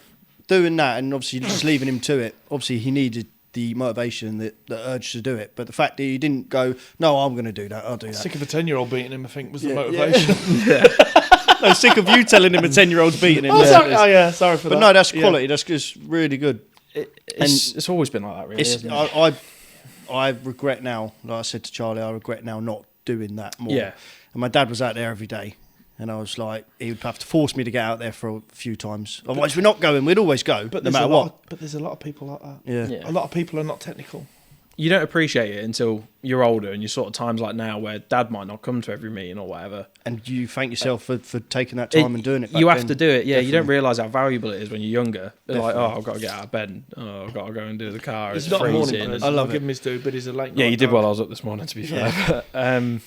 doing that, and obviously just leaving him to it. Obviously, he needed the motivation, the urge to do it. But the fact that he didn't go, no, I'm going to do that. I'll do that. Sick of a 10-year-old beating him, I think, was the Yeah, motivation. No, sick of you telling him a 10-year-old's beating him. Oh, Yeah. sorry. Oh, yeah, sorry for But that. no, that's Yeah. quality. That's just really good. It's always been like that, really. It's, Isn't it? I regret now, like I said to Charlie, I regret now not doing that more. Yeah. And my dad was out there every day. And I was like, he would have to force me to get out there for a few times. Otherwise, we're not going. We'd always go, But no there's matter a lot what. but there's a lot of people like that. Yeah. Yeah. A lot of people are not technical. You don't appreciate it until you're older, and you're sort of times like now where Dad might not come to every meeting or whatever. And you thank yourself for taking that time and doing it. You back have then. to do it. Yeah, you don't Definitely. realise how valuable it is when you're younger. They're like, Definitely. oh, I've got to get out of bed. And, oh, I've got to go and do the car. He's It's not a morning freezing. person. I love I'll it. give him his due, but he's a late Yeah, night you did dog. while I was up this morning, to be fair. But,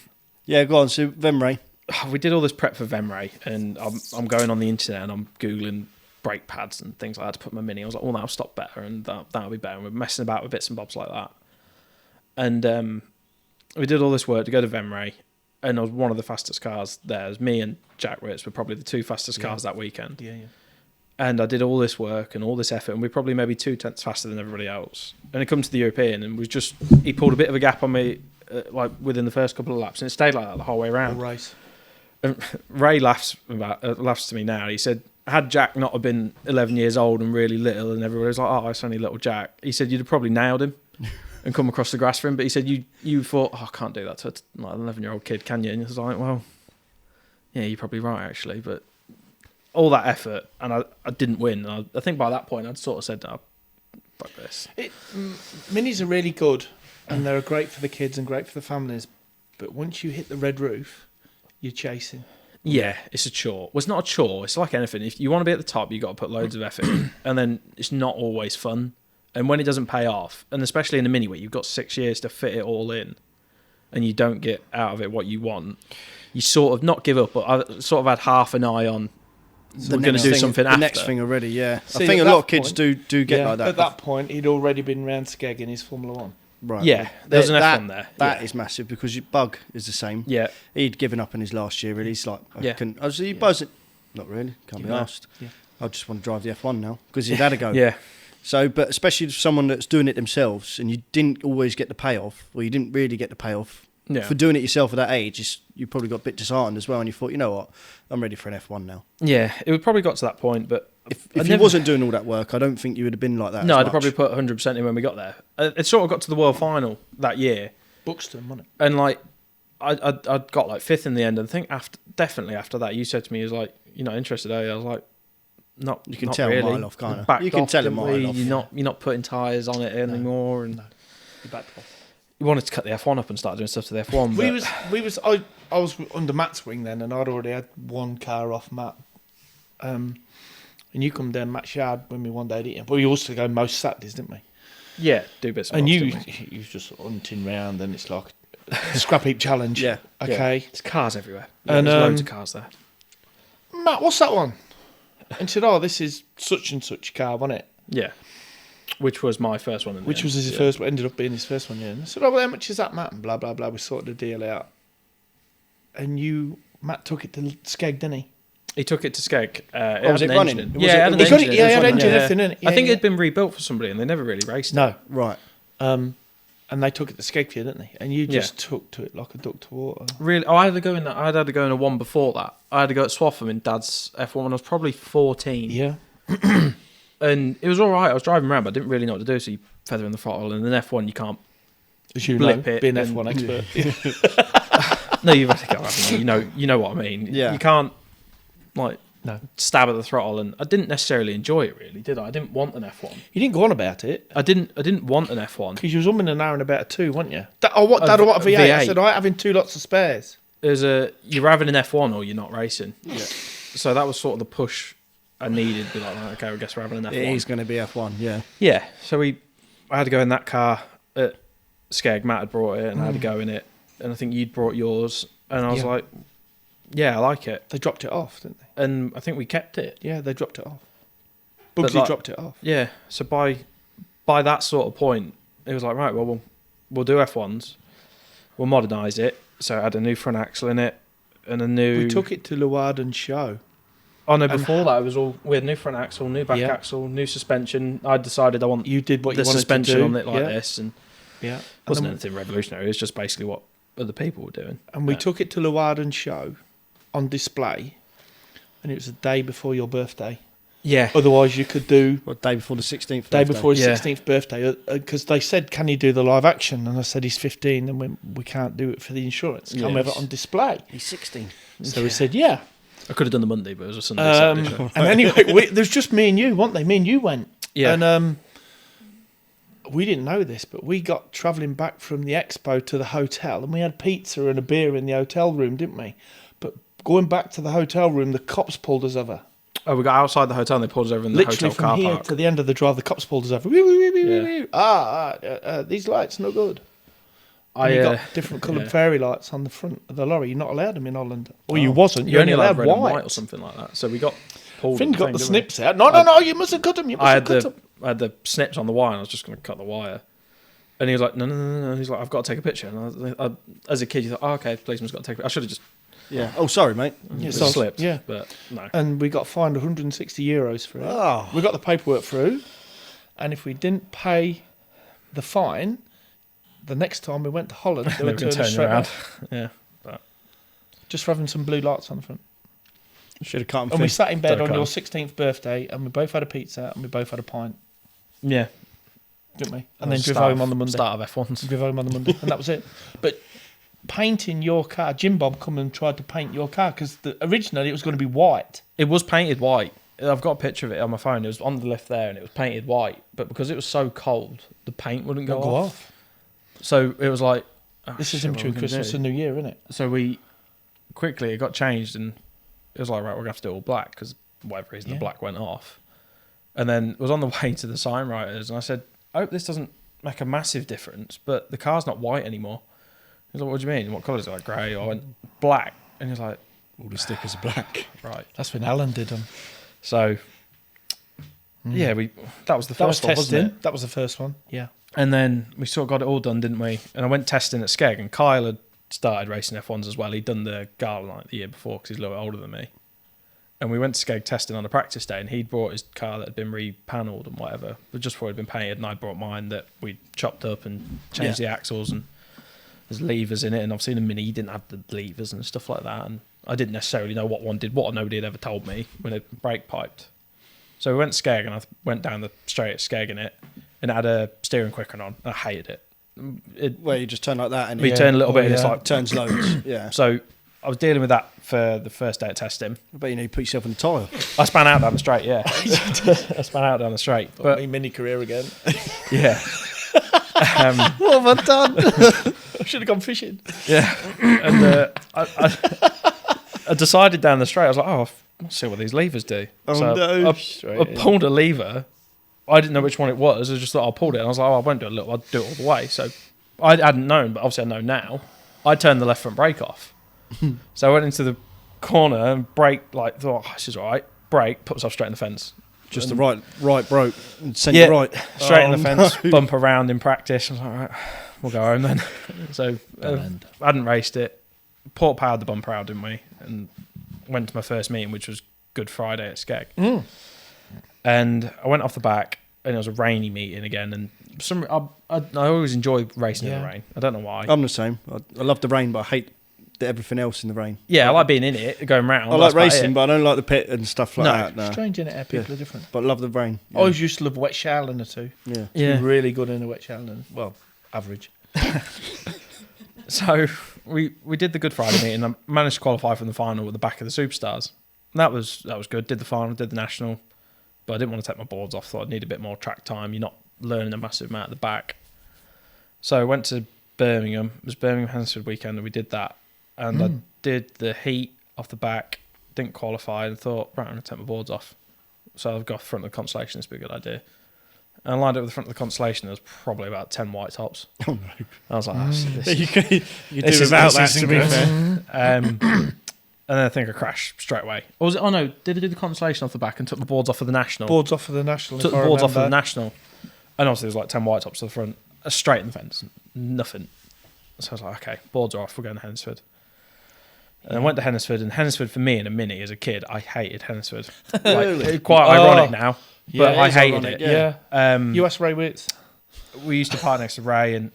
Yeah, go on. So, Vemray. we did all this prep for Vemray, and I'm going on the internet and I'm Googling brake pads and things like that to put my mini. I was like, oh, that'll stop better and that'll be better. And we're messing about with bits and bobs like that. And we did all this work to go to Vemray, and I was one of the fastest cars there. It was me and Jack Ritz were probably the 2 fastest cars that weekend. Yeah. And I did all this work and all this effort, and we're probably maybe 2 tenths faster than everybody else. And it comes to the European, and he pulled a bit of a gap on me, like within the first couple of laps, and it stayed like that the whole way All around. race. And Ray laughs to me now. He said, had Jack not have been 11 years old and really little, and everybody was like, oh, it's only little Jack. He said, you'd have probably nailed him and come across the grass for him. But he said, you thought, oh, I can't do that to like an 11-year-old kid, can you? And he was like, well, yeah, you're probably right, actually. But all that effort, and I didn't win. And I think by that point, I'd sort of said, oh, fuck this. Minis are really good, and they're great for the kids and great for the families. But once you hit the red roof, you're chasing. Yeah, it's a chore. Well, it's not a chore. It's like anything. If you want to be at the top, you've got to put loads of effort in. And then it's not always fun. And when it doesn't pay off, and especially in the mini where you've got 6 years to fit it all in, and you don't get out of it what you want, you sort of not give up, but I sort of had half an eye on we're going to do something after. The next thing already, yeah. See, I think a at lot of that kids point- do get like that. At that point, he'd already been round Skeg in his Formula 1. Right. Yeah, there was an That- F1 there. That yeah. is massive because your Bug is the same. Yeah, He'd given up in his last year. Really, he's like, Yeah. Obviously, he buzzed. Not really. Can't be No. asked. Yeah. I just want to drive the F1 now because he'd had a go. yeah. So, but especially someone that's doing it themselves, and you didn't always get the payoff, or you didn't really get the payoff Yeah. for doing it yourself at that age. You probably got a bit disheartened as well, and you thought, you know what, I'm ready for an F1 now. Yeah, it would probably got to that point, but If I you never- wasn't doing all that work, I don't think you would have been like that. no, as I'd much. probably put 100% in when we got there. It sort of got to the world final that year, Buxton, wasn't it? and like I got like 5th in the end. And I think definitely after that, you said to me, "You was like, you're not interested, are you?" I was like, "Not." You can not tell a really. mile off, can't you? Backed You can off, tell a didn't mile we? off. You're not putting tyres on it anymore, and No. He backed off. you wanted to cut the F1 up and start doing stuff to the F1. But I was under Matt's wing then, and I'd already had one car off Matt. And you come down Matt's yard when we one day, didn't you? But we used to go most Saturdays, didn't we? yeah, do bits. And bobs, you didn't we? was just hunting round, and it's like a scrap heap challenge. Yeah. Okay. There's cars everywhere. And, There's loads of cars there. Matt, what's that one? And he said, "Oh, this is such and such car, wasn't it?" Yeah, which was my first one. In the Which end. was his Yeah. first, ended up being his first one, yeah. And I said, "Oh, well, how much is that, Matt?" And blah, blah, blah. We sorted the deal out. And Matt took it to Skeg, didn't he? He took it to Skeg. Oh, was had it an running? engine. Was Yeah, it- it had an He got it- engine. yeah, it had Yeah. engine, everything in it. I think Yeah, it'd been rebuilt for somebody, and they never really raced it. No. Right. And they took it to Skeg for you, didn't they? And you just took to it like a duck to water. Really, I had to go in. I had to go in a one before that. I had to go at Swaffham in Dad's F1 when I was probably 14. Yeah. And it was all right. I was driving around, but I didn't really know what to do. So you feather in the throttle, and then F1 you can't. As you Blip know, it being and- F1 expert. No, you've had to go. Haven't you? You know what I mean. Yeah. You can't like No. stab at the throttle, and I didn't necessarily enjoy it. Really, did I? I didn't want an F1. You didn't go on about it. I didn't want an F1. Because you was umming an hour and about a two, weren't you? Dad, I want a V8. I V8. said, I having two lots of spares. You're having an F1 or you're not racing. Yeah. So that was sort of the push I needed. Be like, okay, I guess we're having an F1. It is going to be F1, yeah. Yeah. So I had to go in that car at Skeg. Matt had brought it, and I had to go in it. And I think you'd brought yours, and I was Yeah. like, yeah, I like it. They dropped it off, didn't they? And I think we kept it. Yeah, they dropped it off. But Bugsy like- dropped it off. Yeah. So by that sort of point, it was like, right, well, we'll do F1s. We'll modernise it. So I had a new front axle in it, and a new. We took it to Leeuwarden show. Oh no! and- Before that, it was all we had new front axle, new back Yeah. axle, new suspension. I decided I want You did what the you wanted suspension to do. on it like yeah. this, and Yeah. it wasn't And, anything revolutionary. It was just basically what other people were doing. we Yeah. took it to Leeuwarden show on display, and it was the day before your birthday. Yeah, Otherwise, you could do Well, day before the 16th. day before his Yeah. 16th birthday, because they said, "Can you do the live action?" And I said, "He's 15, and we can't do it for the insurance. Can we have it Yes. on display?" He's 16. So we said, "Yeah." I could have done the Monday, but it was a Sunday. Saturday show. And anyway, there's just me and you, weren't they? Me and you went. Yeah. And we didn't know this, but we got travelling back from the expo to the hotel, and we had pizza and a beer in the hotel room, didn't we? But going back to the hotel room, the cops pulled us over. Oh, we got outside the hotel and they pulled us over in the Literally hotel from car here park. to the end of the drive, the cops pulled us over. Wee, wee, wee, wee, Yeah. wee, wee. These lights no good. And you got different coloured yeah. fairy lights on the front of the lorry. You're not allowed them in Holland. Or you Oh. wasn't. You only allowed red and white. white or something like that. So we got pulled. Finn at got thing, the didn't we? snips out. No, you mustn't cut them. You I mustn't had cut them. I had the snips on the wire, and I was just going to cut the wire. And he was like, no. He's like, I've got to take a picture. And I, as a kid, you thought, oh, okay, policeman's got to take a picture. I should have just Yeah. Oh, sorry, mate. Yeah, just slipped. Yeah. But no. And we got fined €160 for it. Oh. We got the paperwork through, and if we didn't pay the fine, the next time we went to Holland, they They would were turn us turning straight around. back, Yeah. just for having some blue lights on the front. Should have cut him. And we sat in bed Don't on cut your 'em. 16th birthday, and we both had a pizza, and we both had a pint, Yeah. didn't we? And then drove home on the Monday. Start of F1s. Drove home on the Monday, and that was it. But painting your car, Jim Bob come and tried to paint your car, because originally it was going to be white. It was painted white. I've got a picture of it on my phone. It was on the lift there, and it was painted white. But because it was so cold, the paint wouldn't go It'll off. So it was like, oh, This is shit, in what are between we gonna Christmas do? and New Year, isn't it? So we quickly it got changed, and it was like, right, we're going to have to do it all black because whatever reason the Yeah. black went off. And then it was on the way to the sign writers, and I said, I hope this doesn't make a massive difference, but the car's not white anymore. He was like, what do you mean? What colour is it? Like grey? I went, black. And he was like, All the stickers are black. right. That's when Alan did them. So, yeah, that was the That was first one, wasn't testing. it? That was the first one. Yeah. And then we sort of got it all done, didn't we? And I went testing at Skeg, and Kyle had started racing F1s as well. He'd done the Gala night the year before because he's a little bit older than me. And we went to Skeg testing on a practice day, and he'd brought his car that had been repanelled and whatever, but just before it had been painted, and I brought mine that we chopped up and changed the axles, and there's levers in it, and I've seen a Mini, he didn't have the levers and stuff like that, and I didn't necessarily know what one did what, nobody had ever told me when it brake piped. So we went to Skeg, and I went down the straight at Skeg in it, and it had a steering quicker on, and I hated it. Where you just turn like that and We turn a little bit, and it's like, turns loads. Yeah. so I was dealing with that for the first day of testing. I bet you need to put yourself in the tyre. I span out down the straight, yeah. I span out down the straight. But Me mini career again. yeah. What have I done? I should have gone fishing. Yeah. And I decided down the straight, I was like, oh, let's see what these levers do. Oh, so no. I pulled a lever. I didn't know which one it was. I just thought I pulled it. And I was like, oh, I won't do a little. I'll do it all the way. So I hadn't known, but obviously I know now. I turned the left front brake off. So I went into the corner and braked, like, thought, oh, this is all right. Brake, put myself straight in the fence. Just the right broke and sent Yeah. you right. Straight in the fence, no. bump around in practice. I was like, all right, we'll go home then. So I hadn't raced it. Port powered the bumper out, didn't we? And went to my first meeting, which was Good Friday at Skeg. And I went off the back, and it was a rainy meeting again. And I always enjoy racing in the rain. I don't know why. I'm the same. I love the rain, but I hate everything else in the rain. Yeah, I like being in it, going round. I like that's about racing, it. but I don't like the pit and stuff like that. No. Strange, isn't it? People are different. But I love the rain. I always used to love wet showering or two. Yeah. Yeah. Really good in a wet showering. Well, average. So we did the Good Friday meeting. I managed to qualify from the final at the back of the Superstars. And that was good. Did the final, did the national, but I didn't want to take my boards off. Thought I'd need a bit more track time. You're not learning a massive amount at the back. So I went to Birmingham. It was Birmingham Hansford weekend, and we did that. And I did the heat off the back. Didn't qualify, and thought, right, I'm going to take my boards off. So I've got front of the Constellation. This would be a good idea. And I lined up with the front of the Constellation. There was probably about 10 white tops. Oh no. I was like, this You do This is- without this that, to isn't be good. fair. And then I think I crashed straight away. Or was it? Oh no! Did I do the Constellation off the back and took the boards off for the national? Boards off for the national. Took if the I boards off for the remember. national, and obviously there was like 10 white tops to the front, straight in the fence, nothing. So I was like, okay, boards are off. We're going to Hennisford. And I went to Hennisford, and Hennisford for me in a Mini as a kid, I hated Hennisford. Like, quite ironic now, but it I is hated ironic, it. Yeah. You US Ray Witts. we used to park next to Ray, and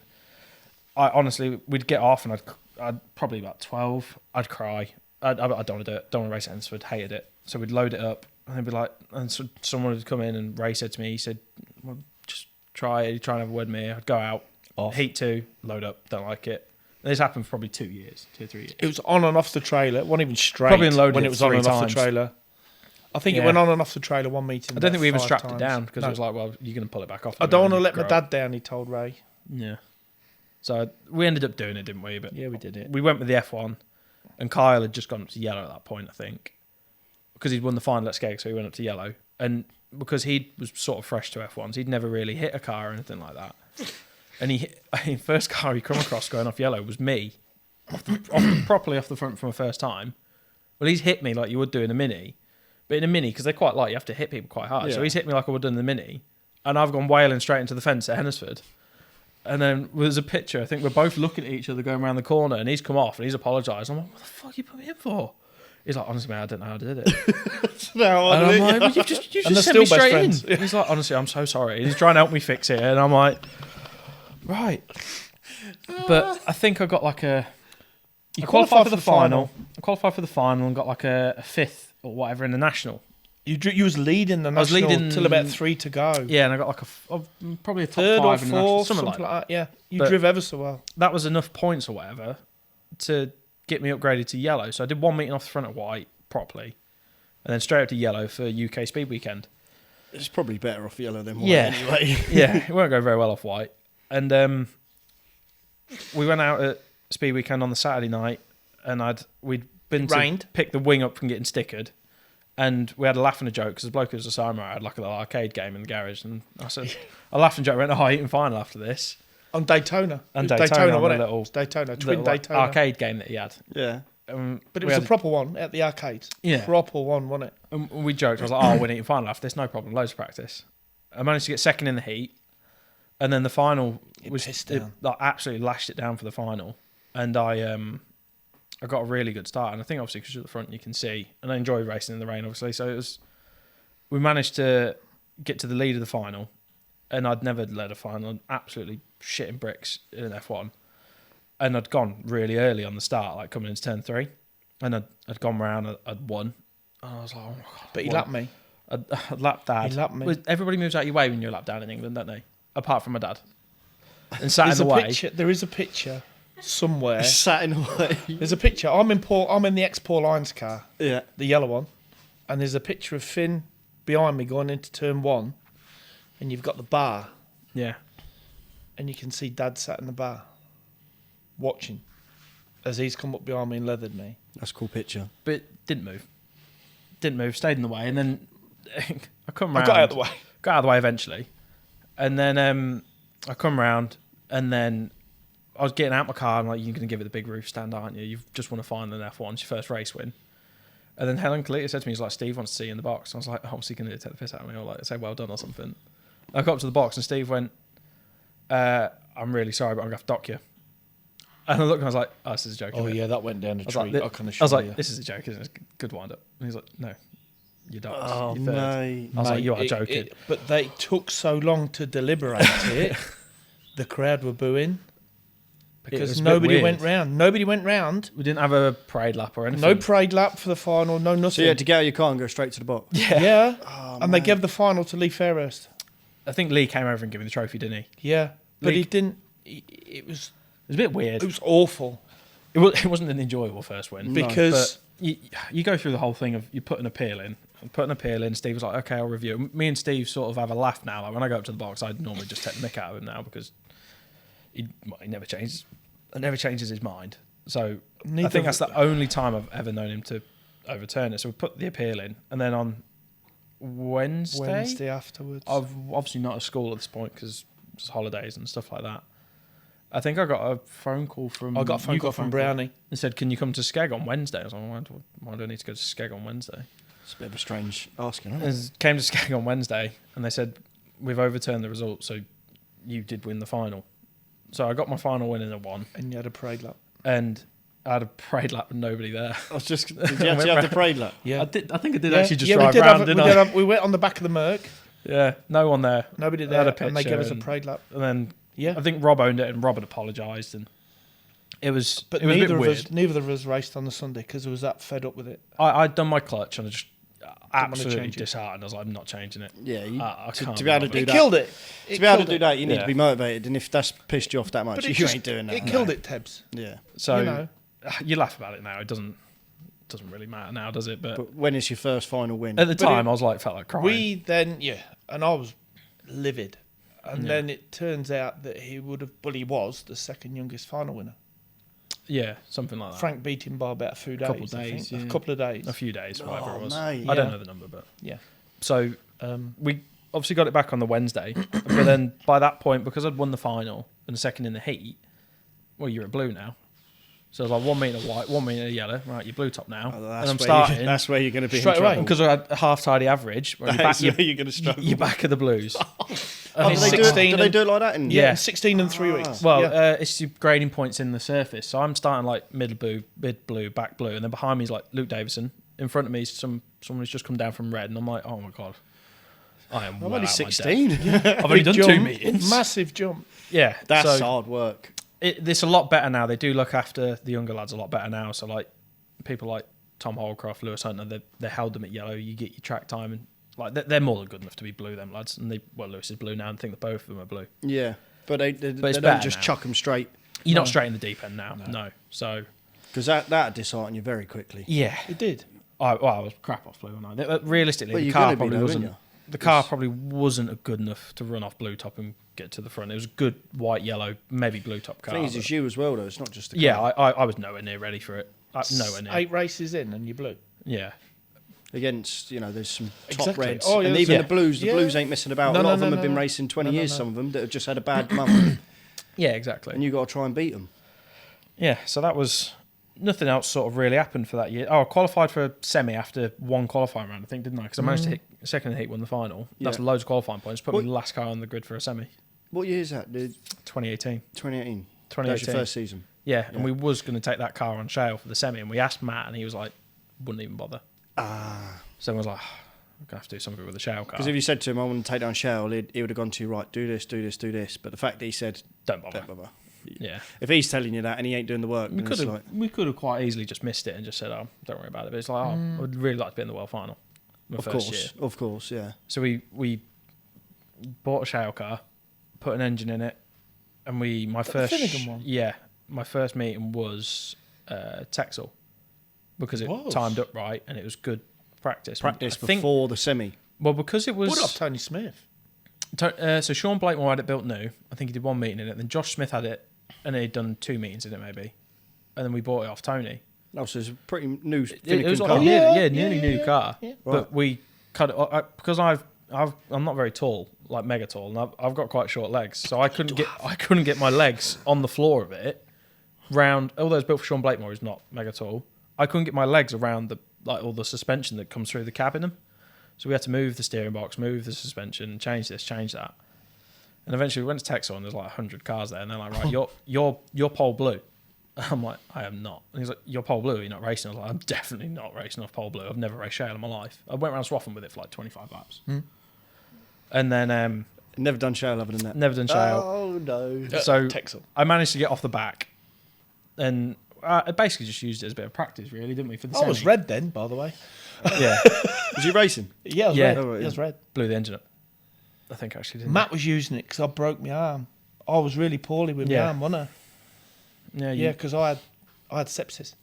I honestly, we'd get off, and I'd probably about 12. I'd cry. I don't want to do it. Don't want to race at Ensford. Hated it. So we'd load it up, and they'd be like, and so someone would come in, and Ray said to me, he said, well, just try it. He'd try and have a word with me. I'd go out, heat 2, load up, don't like it. And this happened for probably 2 years, 2 or 3 years. It was on and off the trailer. It wasn't even straight. Probably unloaded when it it was on 3 and off times. the trailer. I think Yeah. it went on and off the trailer one meeting. I don't think we even about 5 strapped it times. down because No. it was like, well, you're going to pull it back off. I don't want to and let my grow dad up. down, he told Ray. Yeah. So we ended up doing it, didn't we? But Yeah, we did it. we went with the F1, and Kyle had just gone up to yellow at that point, I think, because he'd won the final at Skeg, so he went up to yellow. And because he was sort of fresh to F1s, he'd never really hit a car or anything like that. And the first car he come across going off yellow was me, properly off the front from the first time. Well, he's hit me like you would do in a Mini, but in a Mini, because they're quite light, you have to hit people quite hard. So Yeah. he's hit me like I would do in the Mini, and I've gone wailing straight into the fence at Hennisford. And then there's a picture. I think we're both looking at each other going around the corner, and he's come off and he's apologised. I'm like, what the fuck you put me in for? He's like, honestly, man, I don't know how I did it. No, And I'm like, well, you just And they're sent me still best straight friends. in. He's like, honestly, I'm so sorry. And he's trying to help me fix it, and I'm like, right. But I think I got like a. You qualified for the final. I qualified for the final and got like a 5th or whatever in the national. You was leading the I was national leading- till about 3 to go. Yeah, and I got like probably a top 3rd 5 or in the national, 4th, something something like like that. that. Yeah, you But- drove ever so well. That was enough points or whatever to get me upgraded to yellow. So I did one meeting off the front at white properly, and then straight up to yellow for UK Speed Weekend. It's probably better off yellow than white Yeah. anyway. Yeah, it won't go very well off white. And we went out at Speed Weekend on the Saturday night, and we'd been It to rained. pick the wing up from getting stickered, and we had a laugh and a joke because the bloke who was a Simon had like a little arcade game in the garage, and I said, I laughed and joked, went, "Oh, eating final after this." On Daytona. And It was Daytona on wasn't the it? little- It was Daytona, twin Little, like, Daytona. arcade game that he had. Yeah. But it we was a had- proper one at the arcades. Yeah. Proper one, wasn't it? And we joked. I was like, "Oh, we're eating final after this, no problem, loads of practice." I managed to get second in the heat, and then the final It was pissed down. like, absolutely lashed it down for the final, and I got a really good start, and I think obviously because you're at the front you can see, and I enjoy racing in the rain obviously. So we managed to get to the lead of the final, and I'd never led a final. I'm absolutely shitting bricks in an F1, and I'd gone really early on the start, like coming into turn 3, and I'd gone round, I'd won, and I was like, oh my god! But he won. lapped me. I'd lapped Dad. He lapped me. Everybody moves out your way when you're lap down in England, don't they? Apart from my dad, and sat There's in a the way. picture. There is a picture somewhere. Sat in a way. There's a picture. I'm in the ex-Paul Hines car, Yeah. the yellow one, and there's a picture of Finn behind me going into turn 1, and you've got the bar, Yeah, and you can see Dad sat in the bar, watching, as he's come up behind me and leathered me. That's a cool picture. but didn't move. Stayed in the way, and then I come round. I got out of the way. Got out of the way eventually, and then I come round, and then I was getting out my car. I'm like, "You're going to give it the big roof stand, aren't you? You've just won a final in F1, it's your first race win." And then Helen Kalita said to me, "He's like, Steve wants to see you in the box." I was like, "Oh, what's he going to do? Take the piss out of me?" Or like say, "Well done" or something. I got up to the box, and Steve went, "I'm really sorry, but I'm going to have to dock you." And I looked, and I was like, "Oh, this is a joke." Oh isn't it?" yeah, that went down a I was tree. like, I can I assure was like, you. "This is a joke, isn't it? It's a good wind up." And he's like, "No, you're docked. Oh, You're third." mate. I was like, Mate, "You are joking." but they took so long to deliberate it. The crowd were booing It because was a bit nobody weird. went round. Nobody went round. We didn't have a parade lap or anything. No parade lap for the final. No nothing. So you had to get out of your car and go straight to the box. Yeah. Oh, And they gave the final to Lee Fairhurst. I think Lee came over and gave me the trophy, didn't he? It Yeah. But Lee- he didn't. It was was a bit weird. it was awful It wasn't an enjoyable first win. No. because But you go through the whole thing of you put an appeal in. Steve was like, "Okay, I'll review it." Me and Steve sort of have a laugh now. Like when I go up to the box, I'd normally just take the mick out of him now because he never changes. It never changes his mind. So I think that's the only time I've ever known him to overturn it. So we put the appeal in, and then on Wednesday afterwards. I've obviously not at school at this point because it's holidays and stuff like that. I think I got a phone call from. I got a phone you call from Brownie. and said, "Can you come to Skeg on Wednesday?" I was like, "Why do I need to go to Skeg on Wednesday?" It's a bit of a strange asking, isn't it? And came to Skeg on Wednesday, and they said, "We've overturned the result, so you did win the final." So I got my final win in a 1, And you had a parade lap. and I had a parade lap with nobody there. I was just. Did you actually have the parade lap? Yeah. I think I did Yeah. actually just Yeah, drive we did round, have, didn't we, I? did have, we went on the back of the Merc. Yeah, no one there. Nobody I there. had a And they picture gave us a and- parade lap. And then Yeah. I think Rob owned it, and Rob had apologised, and it was But it was a bit weird. neither of us raced on the Sunday because I was that fed up with it. I'd done my clutch, and I just wanna absolutely change it. disheartened. I was like, "I'm not changing it." Yeah. You, I to can't be able to be do It that. killed it. To be able to do it. that, you need Yeah. to be motivated, and if that's pissed you off that much, But you it just, ain't doing that. It killed it, Tebs. Yeah. So You know. you laugh about it now. It doesn't really matter now, does it? But But when it's your first final win, at the But time, I was like, felt like crying. We then, and I was livid. And Yeah. then it turns out that he was the second youngest final winner. Yeah, something like that. Frank beat him by about a few days. Couple I think. days, yeah. A couple of days. A few days, whatever Oh, it was. mate. I don't Yeah. know the number, but Yeah. so we obviously got it back on the Wednesday. But then by that point, because I'd won the final and second in the heat, well, you're at blue now. So I was like 1 metre white, 1 metre yellow. Right, you're blue top now. Oh, and I'm where starting. that's where you're going to be Straight in away. trouble. Because I had a half tidy average. Where That's where you're going to struggle. you're back of the blues. Oh, And do they, do, 16 do they and- do it like that? In Yeah, Yeah. 16 and 3 Ah. weeks. Well, Yeah. it's your grading points in the surface. So I'm starting like mid blue, back blue, and then behind me is like Luke Davison. In front of me is someone who's just come down from red, and I'm like, oh my god, I am. I'm well only out of my 16. depth. I've only done Big 2 jump, meetings. Massive jump. Yeah, That's so hard work. it's a lot better now. They do look after the younger lads a lot better now. So like people like Tom Holcroft, Lewis Hunter, they held them at yellow. You get your track time, and like they're more than good enough to be blue. Them lads, and Lewis is blue now, and I think that both of them are blue. Yeah, but they it's don't better just now. chuck them straight You're No. not straight in the deep end now. No. So because that'd dishearten you very quickly. Yeah, it did. I was crap off blue, and realistically, Well, the you're car gonna be probably though, wasn't. aren't you? The car probably wasn't good enough to run off blue top and get to the front. It was a good white, yellow, maybe blue top The car. thing is, it's you as well, though. It's not just the Yeah, car. I was nowhere near ready for it. Nowhere near. 8 races in and you blew. Yeah. Against, there's some top Exactly. reds. Oh, yeah, and there's- even yeah. the blues. The Yeah. blues ain't missing about. No, a lot no, of them no, have been no. racing 20 No, years, no. some of them, that have just had a bad month. Yeah, exactly. And you got to try and beat them. Yeah, so that was... Nothing else sort of really happened for that year. Oh, I qualified for a semi after one qualifying round, I think, didn't I? Because I managed to hit second in the heat, won the final. That's Yeah. loads of qualifying points. Put me What- the last car on the grid for a semi. What year is that, dude? 2018. 2018. 2018. That was your first season. Yeah, and we was going to take that car on shale for the semi, and we asked Matt, and he was like, wouldn't even bother. So I was like, I'm going to have to do something with the shale car. Because if you said to him, I want to take down Shell, he would have gone to you, right, do this, do this, do this. But the fact that he said, Don't bother. don't bother. Yeah. If he's telling you that and he ain't doing the work, We then could it's have like, we could have quite easily just missed it and just said, oh, don't worry about it. But it's like, I would really like to be in the world final. My first year. of course, yeah. So we bought a shale car, put an engine in it, and my first Finnegan one? Yeah, my first meeting was Texel because it Was? timed up right and it was good practice. Practice I think- before the semi. well, because it was Put off Tony Smith. so Sean Blakemore had it built new. I think he did one meeting in it. Then Josh Smith had it, and he'd done 2 meetings in it maybe, and then we bought it off Tony. Oh, so it's a pretty new It Finnegan was like car. a nearly new car, yeah. but we cut it because I'm not very tall, like mega tall, and I've got quite short legs, so I couldn't get my legs on the floor of it. Round, although it's built for Sean Blakemore, who's not mega tall, I couldn't get my legs around all the suspension that comes through the cab in them. So we had to move the steering box, move the suspension, change this, change that, and eventually we went to Texel and there's like 100 cars there, and they're like, right, you're pole blue. I'm like, I am not. And he's like, you're pole blue, you're not racing. I was like, I'm definitely not racing off pole blue. I've never raced shale in my life. I went around Swaffham with it for like 25 laps. And then Never done Shell other than that. never done shale. Oh, no. So Texel. I managed to get off the back, and I basically just used it as a bit of practice, really, didn't we? For the I was semi? red then, by the way. Yeah, Was you racing? Yeah, I was Yeah. red. Oh, right, I was yeah. red. blew the engine up. I think actually didn't. Matt was using it because I broke my arm. I was really poorly with my Yeah. arm, wasn't I? Yeah, Yeah, because I had sepsis,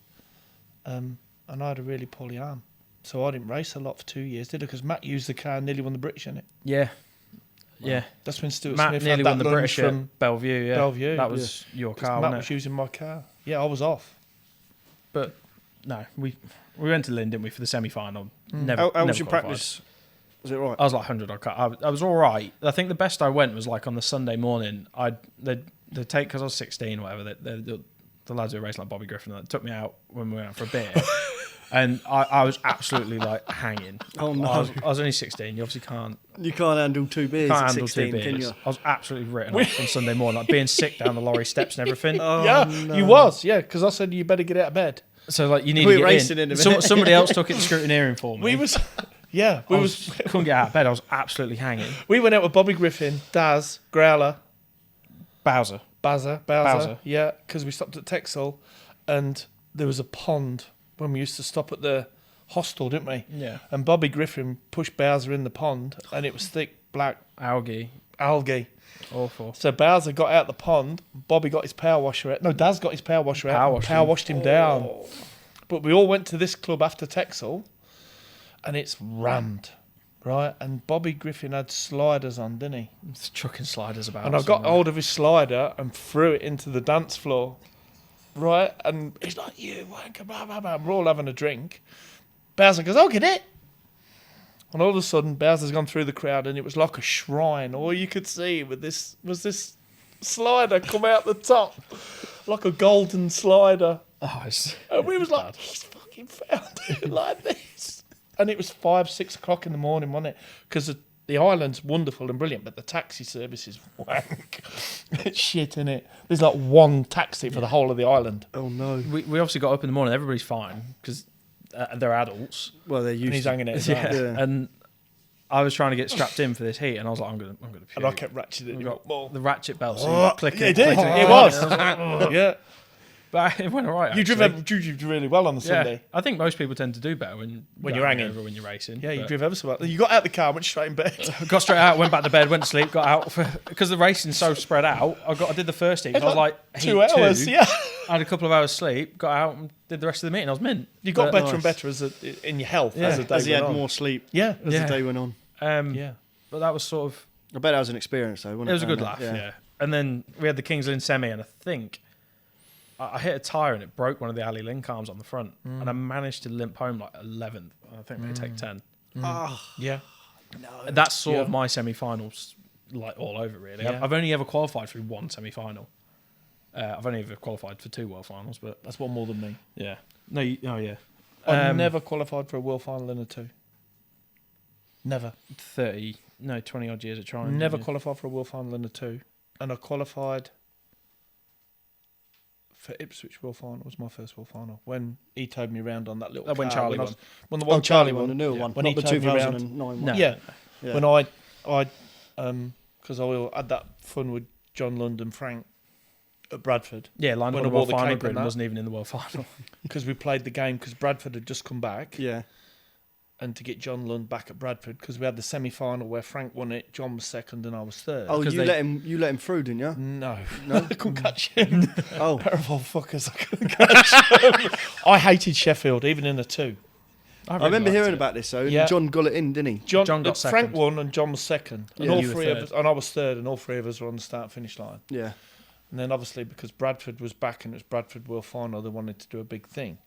and I had a really poorly arm, so I didn't race a lot for 2 years, did I? Because Matt used the car and nearly won the British in it. yeah. Yeah, That's when Stuart Matt Smith nearly had won that the lunge British from at Bellevue. Yeah, Bellevue, that was your 'cause car, Matt wasn't was it? using my car. Yeah, I was off. But no, we went to Lynn, didn't we, for the semi-final? Never. How was never your qualified. practice? Was it right? I was like 100 on car. I was all right. I think the best I went was like on the Sunday morning. They'd take, because I was 16 or whatever. The lads who were racing like Bobby Griffin, they took me out when we went out for a beer. And I was absolutely like hanging. Oh, no. I was only 16. You obviously can't You can't handle 2 beers handle at 2 16, beers. can you? I was absolutely written off on Sunday morning, like being sick down the lorry steps and everything. yeah, you was. Yeah, because I said you better get out of bed. So like you need We're to get racing in a minute. Somebody else took it to scrutineering for me. We was. Yeah, couldn't get out of bed. I was absolutely hanging. we went out with Bobby Griffin, Daz, Growler, Bowser. Bowser. Yeah, because we stopped at Texel, and there was a pond when we used to stop at the hostel, didn't we? Yeah. And Bobby Griffin pushed Bowser in the pond, and it was thick black Algae. algae. Awful. So Bowser got out the pond. Bobby got his power washer out. No, Daz got his power washer out. Power and washed power him. washed him down. But we all went to this club after Texel, and it's rammed, right? And Bobby Griffin had sliders on, didn't he? It's chucking sliders about. And I got somewhere. hold of his slider and threw it into the dance floor, right? And he's like, "You wanker, blah, blah, blah." We're all having a drink. Bowser goes, "I'll get it." And all of a sudden, Bowser's gone through the crowd, and it was like a shrine. All you could see was this slider come out the top, like a golden slider. Oh, it's And we was like, "He's fucking found it like this." And it was 5-6 o'clock in the morning, wasn't it? Because the island's wonderful and brilliant, but the taxi service is wank. It's shit, innit? There's like one taxi for the whole of the island. Oh, no. we obviously got up in the morning. Everybody's fine because they're adults. Well, they're And used he's to hanging it. Yeah. Yeah. And I was trying to get strapped in for this heat, and I was like, I'm gonna puke. And I kept ratcheting We it got up more. the ratchet belt, so you click Yeah, it. it did. click It was. Yeah. But it went all right. You actually. drove really well on the Yeah, Sunday. I think most people tend to do better when you're hanging. over when you're racing. Yeah, you but- drove ever so well. You got out of the car, went straight in bed. Got straight out, went back to bed, went to sleep, got out because the racing's so spread out. I did the first heat. I was like heat 2 hours, 2, yeah. I had a couple of hours sleep, got out and did the rest of the meeting. I was mint. You got But- better and better in your health Yeah. as the day as he went had on. more sleep Yeah. as Yeah. the day went on. Yeah. But that was sort of I bet that was an experience though, wasn't it? It was a good laugh, yeah. And then we had the Kings Lynn semi, and I think I hit a tyre and it broke one of the Ali link arms on the front, and I managed to limp home like 11th. I think they take 10. Yeah. And that's sort of my semi-finals, like all over really. Yeah. I've only ever qualified through one semi-final. I've only ever qualified for 2 world finals, but That's one more than me. yeah. No, yeah. I've never qualified for a world final in a 2. Never. 20 odd years at trying. Never qualified for a world final in a 2. And I qualified for Ipswich World Final. It was my first World Final. When he towed me around on that little when car, Charlie I won. was- When the one Charlie Charlie won, the newer yeah. one, When not he the towed me around. 2009 one. No. Yeah. Yeah. When I because I had that fun with John Lund and Frank at Bradford Yeah, line When on I the wore world the final cape grid and that. wasn't even in the world final. because we played the game because Bradford had just come back Yeah. and to get John Lund back at Bradford because we had the semi-final where Frank won it, John was second and I was third. Oh, Because you let him through, didn't you? No, No? I couldn't catch him. Oh, Pair of old fuckers, I couldn't catch him. I hated Sheffield, even in a 2. I remember hearing about this though. Yeah. John got it in, didn't he? John got Frank second. won and John was second, and Yeah. all You were three of third. us, and I was third, and all 3 of us were on the start and finish line. Yeah. And then obviously because Bradford was back and it was Bradford World Final, they wanted to do a big thing.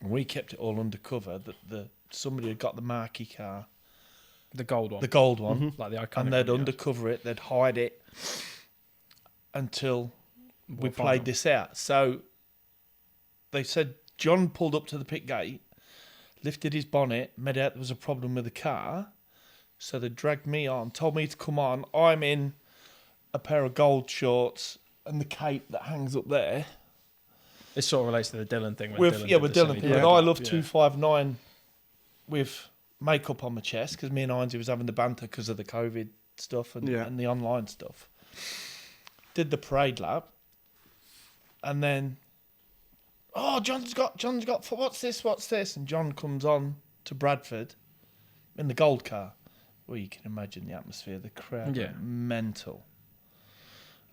And we kept it all undercover that somebody had got the marquee car, The gold one. the gold one, like the iconic and they'd one, yeah. undercover it, they'd hide it until we World played final. this out. So they said John pulled up to the pit gate, lifted his bonnet, made out there was a problem with the car. So they dragged me on, told me to come on. I'm in a pair of gold shorts and the cape that hangs up there. It sort of relates to the Dylan thing. When With Dylan yeah, did with the Dylan. semi- Thing. Yeah. And I love Yeah. 259 with makeup on my chest because me and Heinz was having the banter because of the COVID stuff and, Yeah. and the online stuff. Did the parade lap, and then, John's got what's this? And John comes on to Bradford in the gold car. Well, you can imagine the atmosphere, the crowd, Yeah. went mental.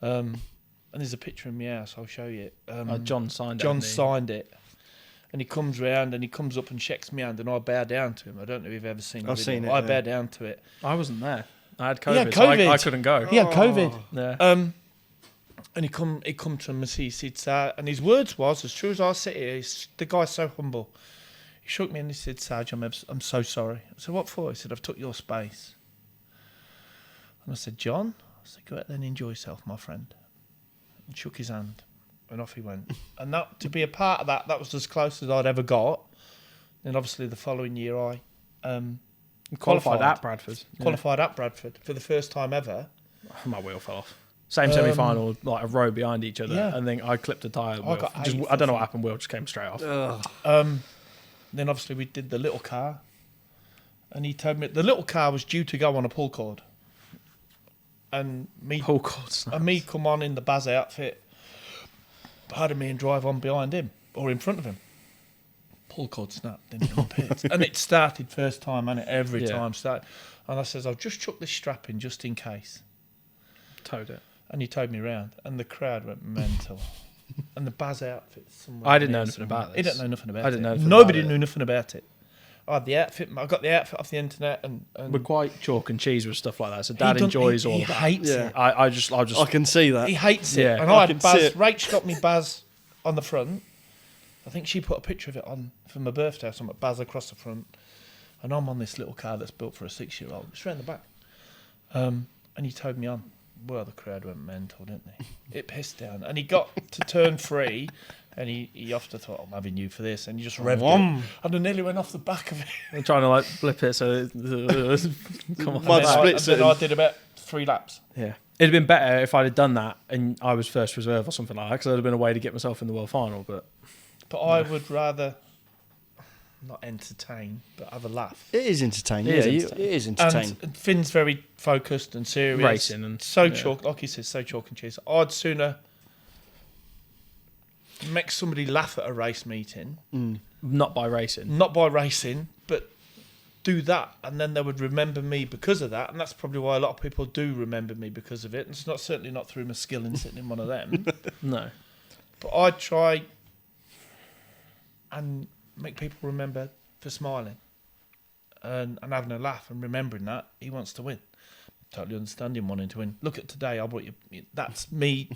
And there's a picture in my house. I'll show you. John signed it. John didn't he? signed it, and he comes round and he comes up and shakes my hand, and I bow down to him. I don't know if you've ever seen. the I've video. seen it, I yeah. bow down to it. I wasn't there. I had He had COVID, so COVID. I couldn't go. He had COVID. Yeah. And he come to him and he said, and his words was, as true as I sit here, the guy's so humble. He shook me and he said, Sarge, I'm so sorry. I said, what for? He said, I've took your space. And I said, John, I said, go out there and enjoy yourself, my friend. And shook his hand. And off he went. And that, to be a part of that was as close as I'd ever got. And obviously the following year I Qualified at Bradford. qualified at Bradford for the first time ever. Yeah. My wheel fell off. Same semi-final, like a row behind each other, yeah. and then I clipped a tyre. I got eight I don't know what happened. Wheel just came straight off. Then obviously we did the little car, and he told me the little car was due to go on a pull cord, and me Pull cords. and me come on in the Baz outfit, pardon me, and drive on behind him or in front of him. Pull cord snapped in the pits, and it started first time, and it every Yeah. time started. And I says, I'll just chuck this strap in just in case. Towed it. And he towed me round, and the crowd went mental. And the Baz outfit somewhere. I didn't there know nothing somewhere. about He this. didn't know nothing about it. I didn't know nothing Nobody about it. knew nothing about it. I had the outfit. I got the outfit off the internet, and We're quite chalk and cheese with stuff like that. So Dad he enjoys all he of that. hates Yeah. it. I just I can see that. He hates it. Yeah. And I I can had see Baz. it. Rach got me Baz on the front. I think she put a picture of it on for my birthday. So I'm at Baz across the front, and I'm on this little car that's built for a 6-year-old. It's around the back. And he towed me on. Well, the crowd went mental, didn't they? It pissed down. And he got to turn 3, and he often thought, I'm having you for this. And he just revved it. And I nearly went off the back of it. I'm trying to like blip it so it, come on. Mud And splits then it. I did about 3 laps. Yeah, it'd have been better if I'd have done that and I was first reserve or something like that, because there'd have been a way to get myself in the world final. But I would rather not entertain, but have a laugh. It is entertaining. It is Yeah, entertaining. it is entertaining. And Finn's very focused and serious. Racing and- so yeah. chalk, like he says, so chalk and cheese. I'd sooner make somebody laugh at a race meeting, not by racing. not by racing, but do that, and then they would remember me because of that. And that's probably why a lot of people do remember me because of it. And it's not certainly not through my skill in sitting in one of them. No. But I try and make people remember for smiling and having a laugh and remembering that he wants to win. totally understand him wanting to win. Look at today. That's me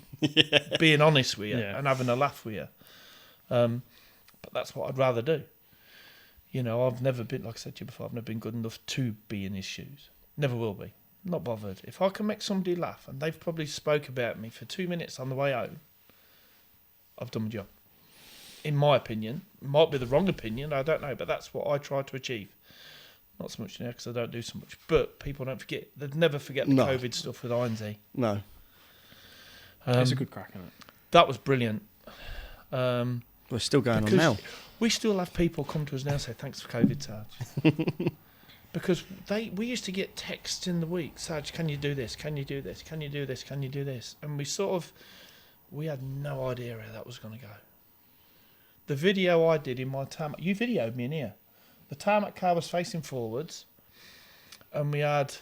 being honest with you and having a laugh with you. But that's what I'd rather do. You know, I've never been, like I said to you before, I've never been good enough to be in his shoes. Never will be. Not bothered. If I can make somebody laugh, and they've probably spoke about me for 2 minutes on the way home, I've done my job. In my opinion. It might be the wrong opinion, I don't know, but that's what I try to achieve. Not so much now because I don't do so much. But people don't forget. They'd never forget the COVID stuff with Heinze. No. It's a good crack, isn't it? That was brilliant. We're still going on now. We still have people come to us now and say, thanks for COVID, Sarge. Because we used to get texts in the week, Sarge, can you do this? Can you do this? Can you do this? Can you do this? And we had no idea how that was going to go. The video I did in my tarmac, you videoed me in here. The tarmac car was facing forwards, and we had.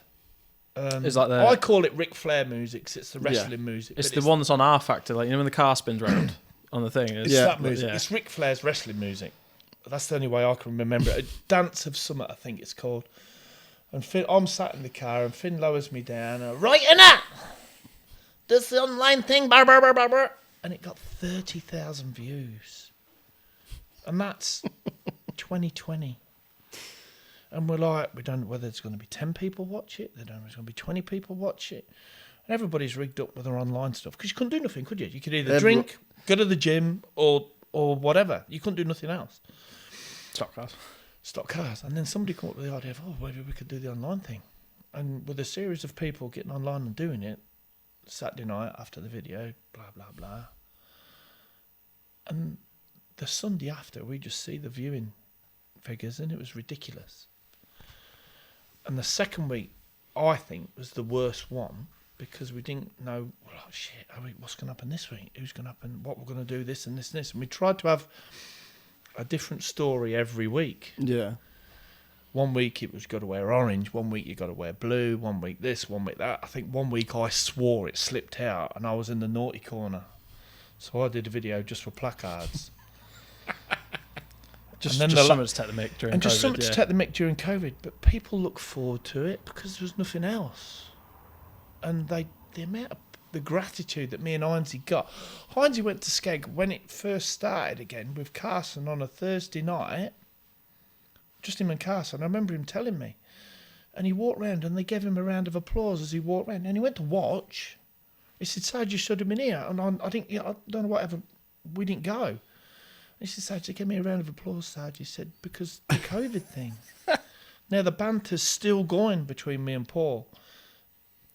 It's like I call it Ric Flair music. 'Cause it's the wrestling music. It's the one that's on R Factor, like, you know, when the car spins round on the thing. It's that music. Yeah. It's Ric Flair's wrestling music. That's the only way I can remember it. Dance of Summit, I think it's called. And I'm sat in the car, and Finn lowers me down. Right in it. This online thing, bar, bar, bar, bar, bar. And it got 30,000 views, and that's 2020. And we're like, we don't know whether it's going to be 10 people watch it. They don't know if it's going to be 20 people watch it. And everybody's rigged up with their online stuff because you couldn't do nothing, could you? You could either drink, go to the gym, or whatever. You couldn't do nothing else. Stock cars. And then somebody come up with the idea of, maybe we could do the online thing. And with a series of people getting online and doing it, Saturday night after the video, blah, blah, blah. And the Sunday after, we just see the viewing figures, and it was ridiculous. And the second week, I think, was the worst one because we didn't know, what's going to happen this week? Who's going to happen? What we're going to do, this and this and this. And we tried to have a different story every week. Yeah. One week it was got to wear orange, one week you got to wear blue, one week this, one week that. I think one week I swore it slipped out and I was in the naughty corner. So I did a video just for placards. Just something to take the mick during COVID. And just something to take the mick during COVID. But people look forward to it because there was nothing else. And the amount of the gratitude that me and Heinze got. Heinze went to Skeg when it first started again with Carson on a Thursday night. Just him and Carson. I remember him telling me. And he walked round and they gave him a round of applause as he walked round. And he went to watch. He said, Sarge, you showed him in here. And I don't know whatever. We didn't go. He said, Sarge, they gave me a round of applause, Sarge. He said, because the COVID thing. Now, the banter's still going between me and Paul.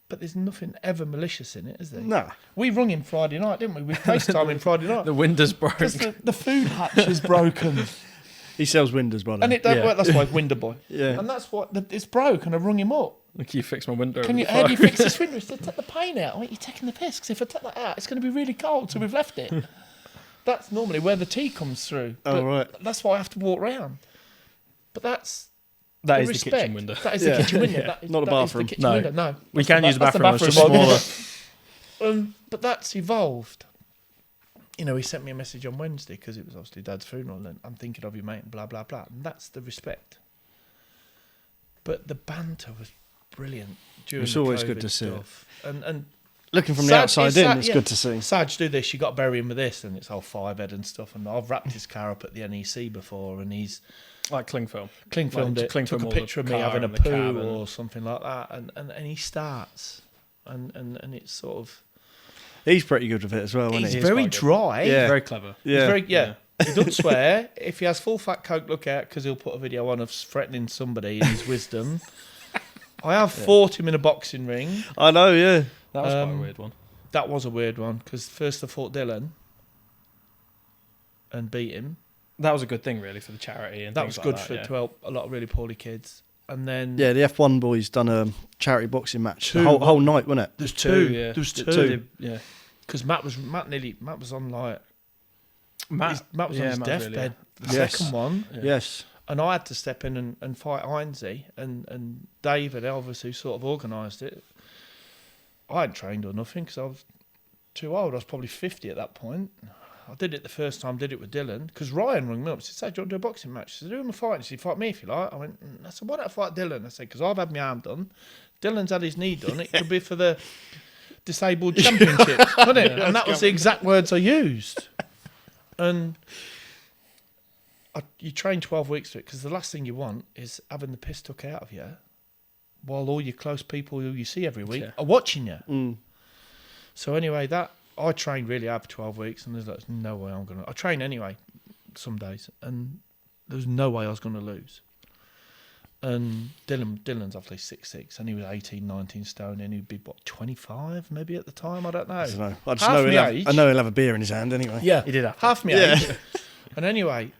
But there's nothing ever malicious in it, is there? No. We rung him Friday night, didn't we? We FaceTime him Friday night. The window's broke. Because the food hatch is broken. He sells windows, by the way. And it don't work. That's why window boy. Yeah. And that's why it's broke. And I rung him up. Can you fix my window? How do you fix this window? He said, take the pane out. I went, you're taking the piss. Because if I take that out, it's going to be really cold. So we've left it. That's normally where the tea comes through. Oh, right. That's why I have to walk round. But that is the kitchen window. That is the kitchen window. That is, not a bathroom. Kitchen window. No. We can use the bathroom. It's just smaller. But that's evolved. You know, he sent me a message on Wednesday because it was obviously Dad's funeral and I'm thinking of you, mate, and blah, blah, blah. And that's the respect. But the banter was brilliant during It's the always COVID good to see stuff. And looking from the outside in, it's good to see. Sarge, do this. You got to bury him with this, and it's all 5 head and stuff. And I've wrapped his car up at the NEC before, and he's like cling film. Filmed it. Took a picture of me having a poo or something like that, and he starts, and it's sort of. He's pretty good with it as well, isn't he? He's very dry. Yeah. Very clever. Yeah. He doesn't swear. If he has full fat coke, look out because he'll put a video on of threatening somebody in his wisdom. I have fought him in a boxing ring. I know, yeah. That was quite a weird one. That was a weird one because first I fought Dylan and beat him. That was a good thing, really, for the charity. And that was good to help a lot of really poorly kids. And then the F1 boys done a charity boxing match the whole night, wasn't it? There's two. Yeah. There's two. Yeah. Because Matt was on like Matt was on his deathbed. Really, the second one. Yeah. Yes. And I had to step in and fight Heinze and David Elvis, who sort of organised it. I hadn't trained or nothing because I was too old. I was probably 50 at that point. I did it the first time, did it with Dylan, because Ryan rang me up and said, "Do you want to do a boxing match?" I said, "Who am I fighting?" He said, "Fight me if you like." I went, I said, "Why don't I fight Dylan?" I said, "Because I've had my arm done. Dylan's had his knee done. It could be for the disabled championship, couldn't it?" And that was the exact words I used. And you train 12 weeks for it, because the last thing you want is having the piss took out of you while all your close people who you see every week are watching you. Mm. So anyway, I trained really hard for 12 weeks, and there's like, no way I'm going to... I train anyway some days, and there was no way I was going to lose. And Dylan's obviously 6'6", and he was 18, 19 stone, and he'd be, 25 maybe at the time? I don't know. I don't know. I just Half know my age. I know he'll have a beer in his hand anyway. Yeah. He did have Half my age. And anyway...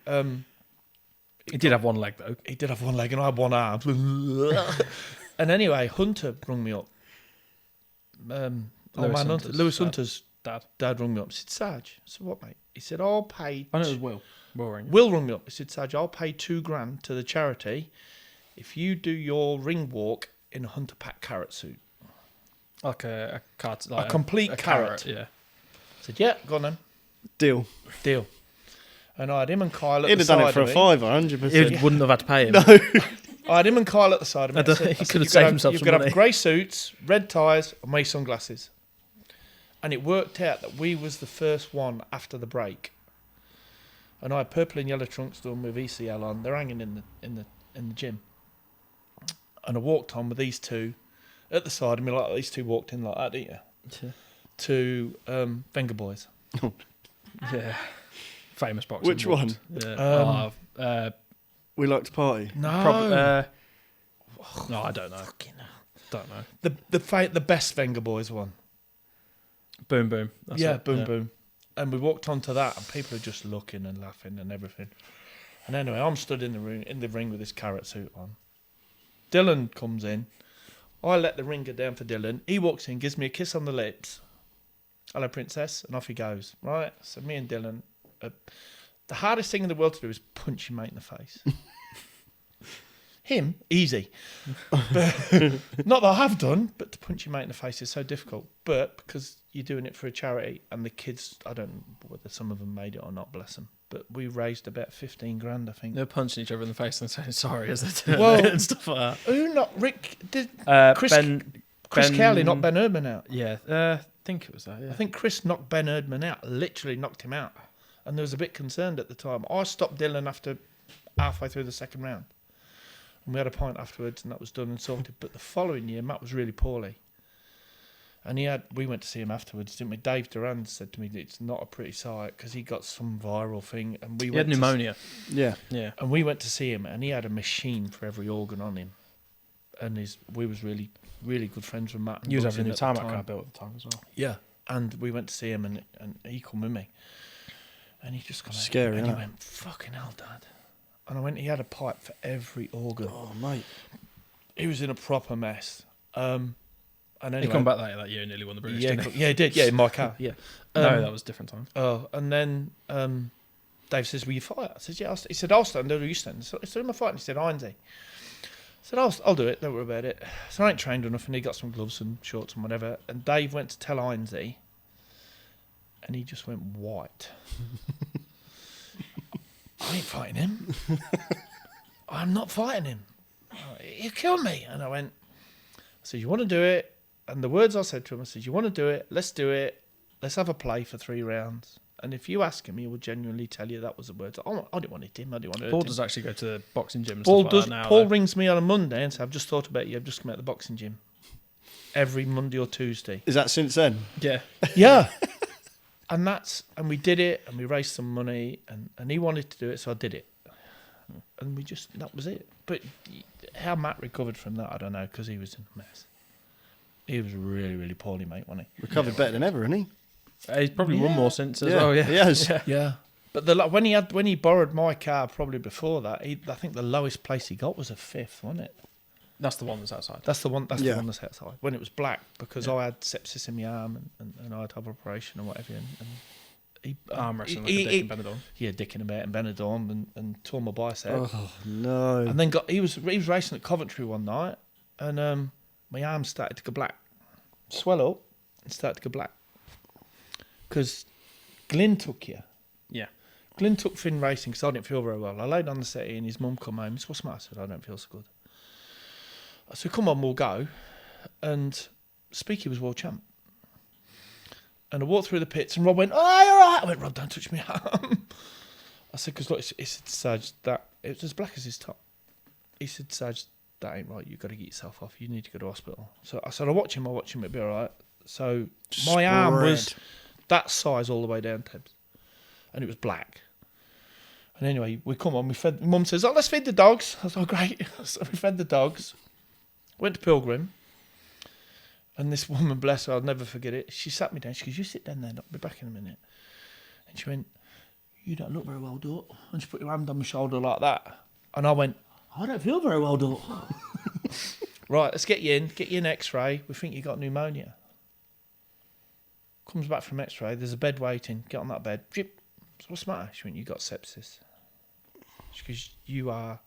He did have one leg, though. He did have one leg, and I had one arm. And anyway, Hunter rung me up. Lewis Hunter's dad rung me up. He said, "Sarge," I said, "What, mate?" He said, "I'll pay..." I know it was Will. Will rung me up. He said, "Sarge, I'll pay $2,000 to the charity if you do your ring walk in a Hunter Pack carrot suit." Like a complete carrot. Yeah. I said, "Yeah, go on then. Deal. Deal." And I had him and Kyle at He'd the have done side it for a of me. £5, 100%. He wouldn't have had to pay him. No. I had him and Kyle at the side of me. I said, He could have "You've saved got himself You've some got to money." have grey suits, red ties, and my sunglasses." And it worked out that we was the first one after the break. And I had purple and yellow trunks done with ECL on. They're hanging in the gym. And I walked on with these two at the side of me, like these two walked in like that, didn't you? Yeah. To Venga Boys. Yeah. Famous boxing. Which one? Yeah. We like to party. No. No, I don't know. Don't know. The best Venga Boys one. Boom Boom. That's it. Boom Boom. And we walked onto that, and people are just looking and laughing and everything. And anyway, I'm stood in the ring with this carrot suit on. Dylan comes in. I let the ring go down for Dylan. He walks in, gives me a kiss on the lips. "Hello, princess," and off he goes. Right? So me and Dylan. The hardest thing in the world to do is punch your mate in the face. Him, easy. But, not that I have done, but to punch your mate in the face is so difficult. But because you're doing it for a charity, and the kids, I don't know whether some of them made it or not, bless them. But we raised about $15,000, I think. They're punching each other in the face and saying sorry as they're doing Well, it and stuff like that. Who not? Rick did Chris Ben Cowley knocked Ben Erdman out. Yeah, I think it was that. Yeah. I think Chris knocked Ben Erdman out. Literally knocked him out. And there was a bit concerned at the time. I stopped Dylan after halfway through the second round. And we had a pint afterwards, and that was done and sorted. But the following year, Matt was really poorly. And we went to see him afterwards, didn't we? Dave Duran said to me, "It's not a pretty sight," because he got some viral thing. And he had pneumonia. Yeah. And we went to see him, and he had a machine for every organ on him. And we was really, really good friends with Matt. And He was having a new Bugsy at the tarmac time. car built at the time as well. Yeah. And we went to see him, and he come with me. And he just come out, Scary, and he innit? went, "Fucking hell, Dad." And I went, he had a pipe for every organ. Oh, mate. He was in a proper mess. And anyway, He come back that year and nearly won the British, didn't he? Yeah, he did. Yeah, in my car. Yeah. No, that was a different time. Oh, and then Dave says, "Will you fight?" I said, "Yeah." He said, "I'll stand." "Do you stand?" So I said, "Who am I fighting?" He said, "Heinzie." I said, I'll do it. Don't worry about it. So I ain't trained enough, and he got some gloves and shorts and whatever. And Dave went to tell Heinzie, and he just went white. "I ain't fighting him. I'm not fighting him. He'll kill me." And I went, I said, "You want to do it?" And the words I said to him, I said, "You want to do it? Let's do it. Let's have a play for 3 rounds. And if you ask him, he will genuinely tell you that was the words. I didn't want to hit him. I didn't want to hurt Paul him." does actually go to the boxing gym and Paul stuff like that now. Paul rings me on a Monday and says, "I've just thought about you. I've just come out of the boxing gym." Every Monday or Tuesday. Is that since then? Yeah. Yeah. And we did it, and we raised some money, and he wanted to do it, so I did it. And that was it. But how Matt recovered from that, I don't know, because he was in a mess. He was really, really poorly, mate, wasn't he? Recovered better than ever, isn't he? He's probably won more since as Yeah. well, yeah. He has. Yeah. But when he borrowed my car, probably before that, I think the lowest place he got was a 5th, wasn't it? That's the one that's outside. That's the one. That's Yeah. the one that's outside. When it was black, because I had sepsis in my arm and I had to have an operation and whatever. And he Arm wrestling like a dick in Benidorm. Yeah, dicking about in Benidorm and tore my bicep. Oh, no. And then he was racing at Coventry one night, and my arm started to go black, swell up, and started to go black. Because Glyn took you, Yeah. Glyn took Finn racing because I didn't feel very well. I laid on the settee and his mum come home. What's the matter? I said, I don't feel so good. I said, come on, we'll go. And Speaky was world champ. And I walked through the pits and Rob went, oh, you're all right. I went, Rob, don't touch me arm. I said, because look, he said, Sarge, that it was as black as his top. He said, Sarge, that ain't right. You've got to get yourself off. You need to go to hospital. So I said, I'll watch him, it'll be all right. So my arm was that size all the way down, Tebs. And it was black. And anyway, we come on, we fed, Mum says, oh, let's feed the dogs. I was like, great. So we fed the dogs. Went to Pilgrim. And this woman, bless her, I'll never forget it. She sat me down. She goes, you sit down there, I'll be back in a minute. And she went, you don't look very well, Dot. And she put her hand on my shoulder like that. And I went, I don't feel very well, Dot. Right, let's get you an x-ray. We think you got pneumonia. Comes back from x-ray. There's a bed waiting. Get on that bed. Jip. So what's the matter? She went, you got sepsis. She goes, you are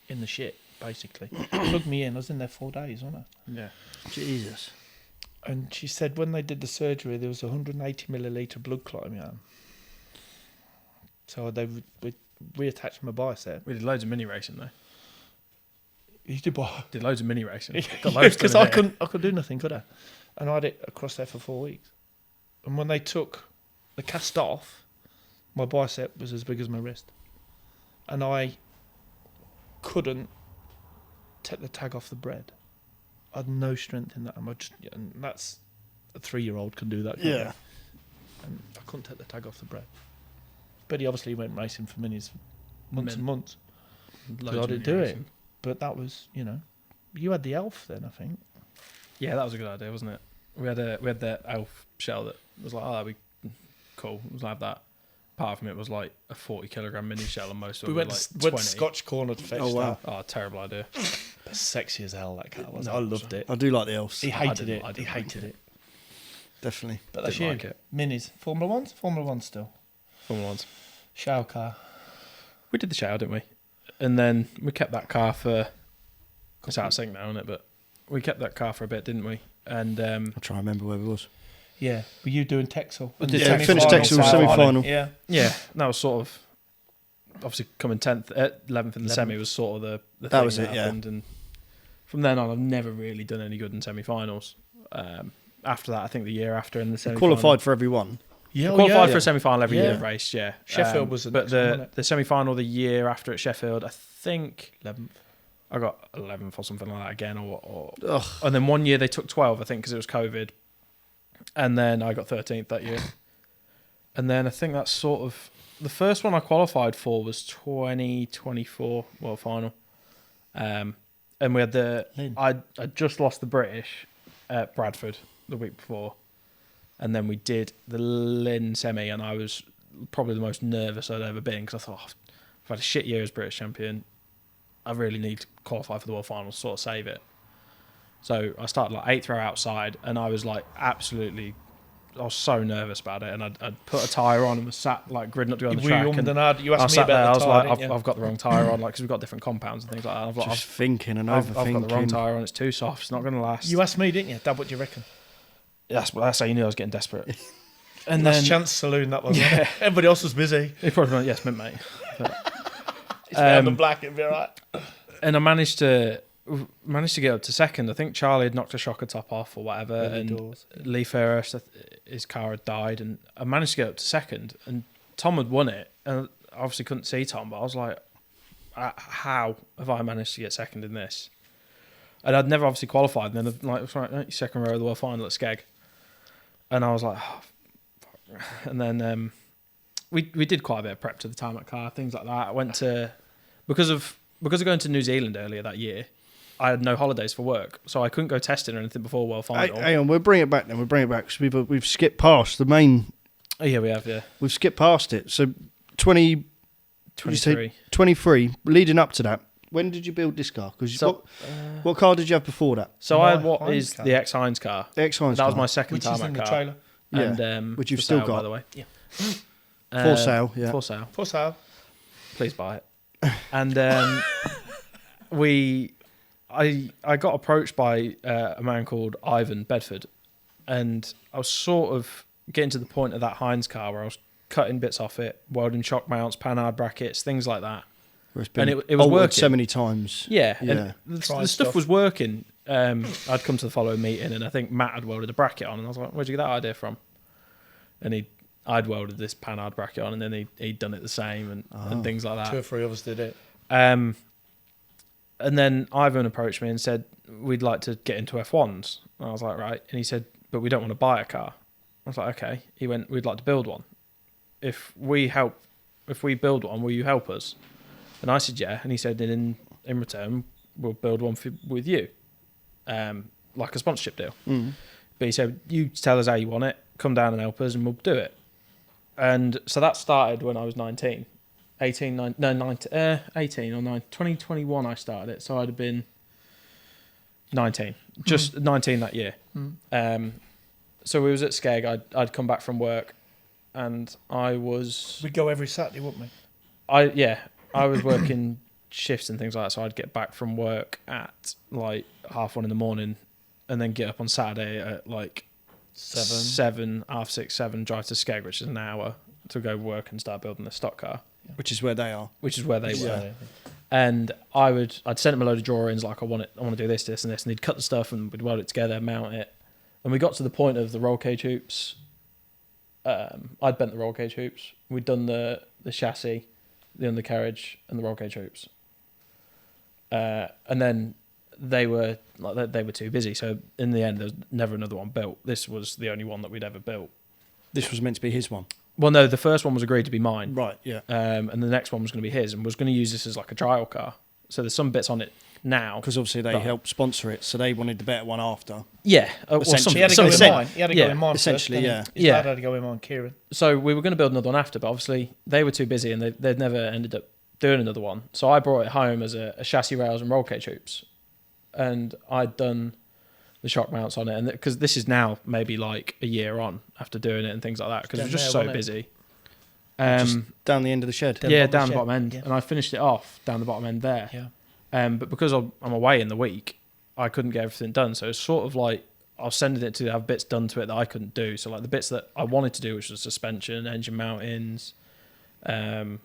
in the shit, basically. Plugged me in. I was in there 4 days, wasn't I? Yeah. Jesus. And she said when they did the surgery, there was 180 millilitre blood clot in my arm. So they reattached my bicep. We did loads of mini racing though. You did what? Did loads of mini racing. Because I couldn't do nothing, could I? And I had it across there for 4 weeks. And when they took the cast off, my bicep was as big as my wrist. And I couldn't take the tag off the bread. I had no strength in that. And that's a 3-year-old can do that. Yeah. And I couldn't take the tag off the bread. But he obviously went racing for minis months and months. Loads I of didn't mini do racing. it. But that was, you had the elf then, I think. Yeah, that was a good idea, wasn't it? We had the elf shell that was like, oh, that'd be cool. It was like that. Apart from it was like a 40-kilogram mini shell, and most of We it went, was like went 20. to Scotch Corner to fetch Oh, wow. that. Oh, terrible idea. But sexy as hell, that car was. No, I loved it. I do like the elves. He I hated didn't it. He like hated it. Definitely. But that's Didn't you. like it. Minis. Formula 1s? Formula 1 still. Formula Ones. Shower car. We did the shower, didn't we? And then we kept that car for... It's out of sync now, isn't it? But we kept that car for a bit, didn't we? And I'll try and remember where it was. Yeah. Were you doing Texel? I did Yeah, semi-final, finished Texel semi-final. Yeah. yeah, that was sort of... Obviously, coming 10th, 11th in the semi was sort of the That thing was it, yeah. happened. And from then on, I've never really done any good in semi-finals. After that, I think the year after in the semi-final... Qualified for everyone. Yeah, Qualified for a semi-final every Yeah. year race, yeah. Sheffield was the but next one, wasn't it? the semi-final the year after at Sheffield, I think 11th. I got 11th or something like that again, or Ugh. and then one year they took 12, I think, because it was COVID, and then I got 13th that year, and then I think that's sort of the first one I qualified for was 2024 World Final, and we had I just lost the British at Bradford the week before. And then we did the Lynn semi, and I was probably the most nervous I'd ever been because I thought, I've had a shit year as British champion. I really need to qualify for the World Finals, sort of save it. So I started like 8th row outside, and I was like I was so nervous about it. And I'd put a tyre on and was sat like gridding up to go on the track. You asked me about I the was tyre, like, didn't you? I've got the wrong tyre on, like because we've got different compounds and things like that. Just thinking and I've overthinking. got the wrong tyre on. It's too soft. It's not going to last. You asked me, didn't you? Dad, what do you reckon? That's how you knew I was getting desperate. And Last then chance saloon, that was. Yeah. Everybody else was busy. he probably went, yes, mate. It's round and black, it'd be all right. And I managed to get up to second. I think Charlie had knocked a shocker top off or whatever, Early and doors. Lee Ferris, his car had died, and I managed to get up to second. And Tom had won it, and I obviously couldn't see Tom, but I was like, "How have I managed to get second in this?" And I'd never obviously qualified. And then like, right, second row of the World Final at Skeg, and I was like, oh, fuck. And then we did quite a bit of prep to the tarmac car, things like that. I went to because of going to New Zealand earlier that year. I had no holidays for work, so I couldn't go testing or anything before World Final. Hang on, we'll bring it back then. We'll bring it back because we've skipped past the main. Oh, yeah, we have, yeah. We've skipped past it. So 23. 23, leading up to that. When did you build this car? Because what car did you have before that? So I had My what Heinz is car. the ex-Heinz car. The ex-Heinz That was car. my second Which is in tarmac the car. trailer. Yeah, And, which for you've still sale, by got. the way. Yeah. For sale, yeah. For sale. For sale. Please buy it. And I got approached by a man called Ivan Bedford, and I was sort of getting to the point of that Heinz car where I was cutting bits off it, welding shock mounts, panhard brackets, things like that. Where it's been And it was altered working so many times. Yeah, Yeah. and the Trying stuff stuff. was working. I'd come to the following meeting, and I think Matt had welded a bracket on, and I was like, "Where'd you get that idea from?" And I'd welded this panhard bracket on, and then he'd done it the same, and things like that. 2 or 3 of us did it. And then Ivan approached me and said, "We'd like to get into F1s." And I was like, "Right." And he said, "But we don't want to buy a car." I was like, "Okay." He went, "We'd like to build one. If we build one, will you help us?" And I said, "Yeah." And he said, "In return, we'll build one with you, like a sponsorship deal." Mm. But he said, "You tell us how you want it, come down and help us, and we'll do it." And so that started when I was 19. 18 or 9, 2021 I started it, so I'd have been 19, just 19 that year. So we was at Skeg, I'd come back from work, and We'd go every Saturday, wouldn't we? I was working shifts and things like that, so I'd get back from work at like 1:30 in the morning, and then get up on Saturday at like 7, 6, 7, drive to Skeg, which is an hour, to go work and start building the stock car. Which is where they are. Which is where they were. Yeah. And I'd send them a load of drawings, like I want to do this, and this, and they'd cut the stuff and we'd weld it together, mount it. And we got to the point of the roll cage hoops. I'd bent the roll cage hoops. We'd done the chassis, the undercarriage, and the roll cage hoops. And then they were too busy. So in the end, there was never another one built. This was the only one that we'd ever built. This was meant to be his one. Well, no, the first one was agreed to be mine. Right, yeah. And the next one was going to be his, and was going to use this as like a trial car. So there's some bits on it now. Because obviously they helped sponsor it, so they wanted the better one after. Yeah. Essentially. He had to go in Essentially. mine. He had to go in mine Essentially, first, yeah. His dad had to go in mine, Kieran. So we were going to build another one after, but obviously they were too busy, and they'd never ended up doing another one. So I brought it home as a chassis rails and roll cage hoops. And I'd done the shock mounts on it, and because this is now maybe like a year on after doing it and things like that, because we're just so busy. Just down the end of the shed. Down the bottom end. Yeah. And I finished it off down the bottom end there. Yeah. But because I'm away in the week, I couldn't get everything done. So it's sort of like I was sending it to have bits done to it that I couldn't do. So like the bits that I wanted to do, which was suspension, engine mountings, and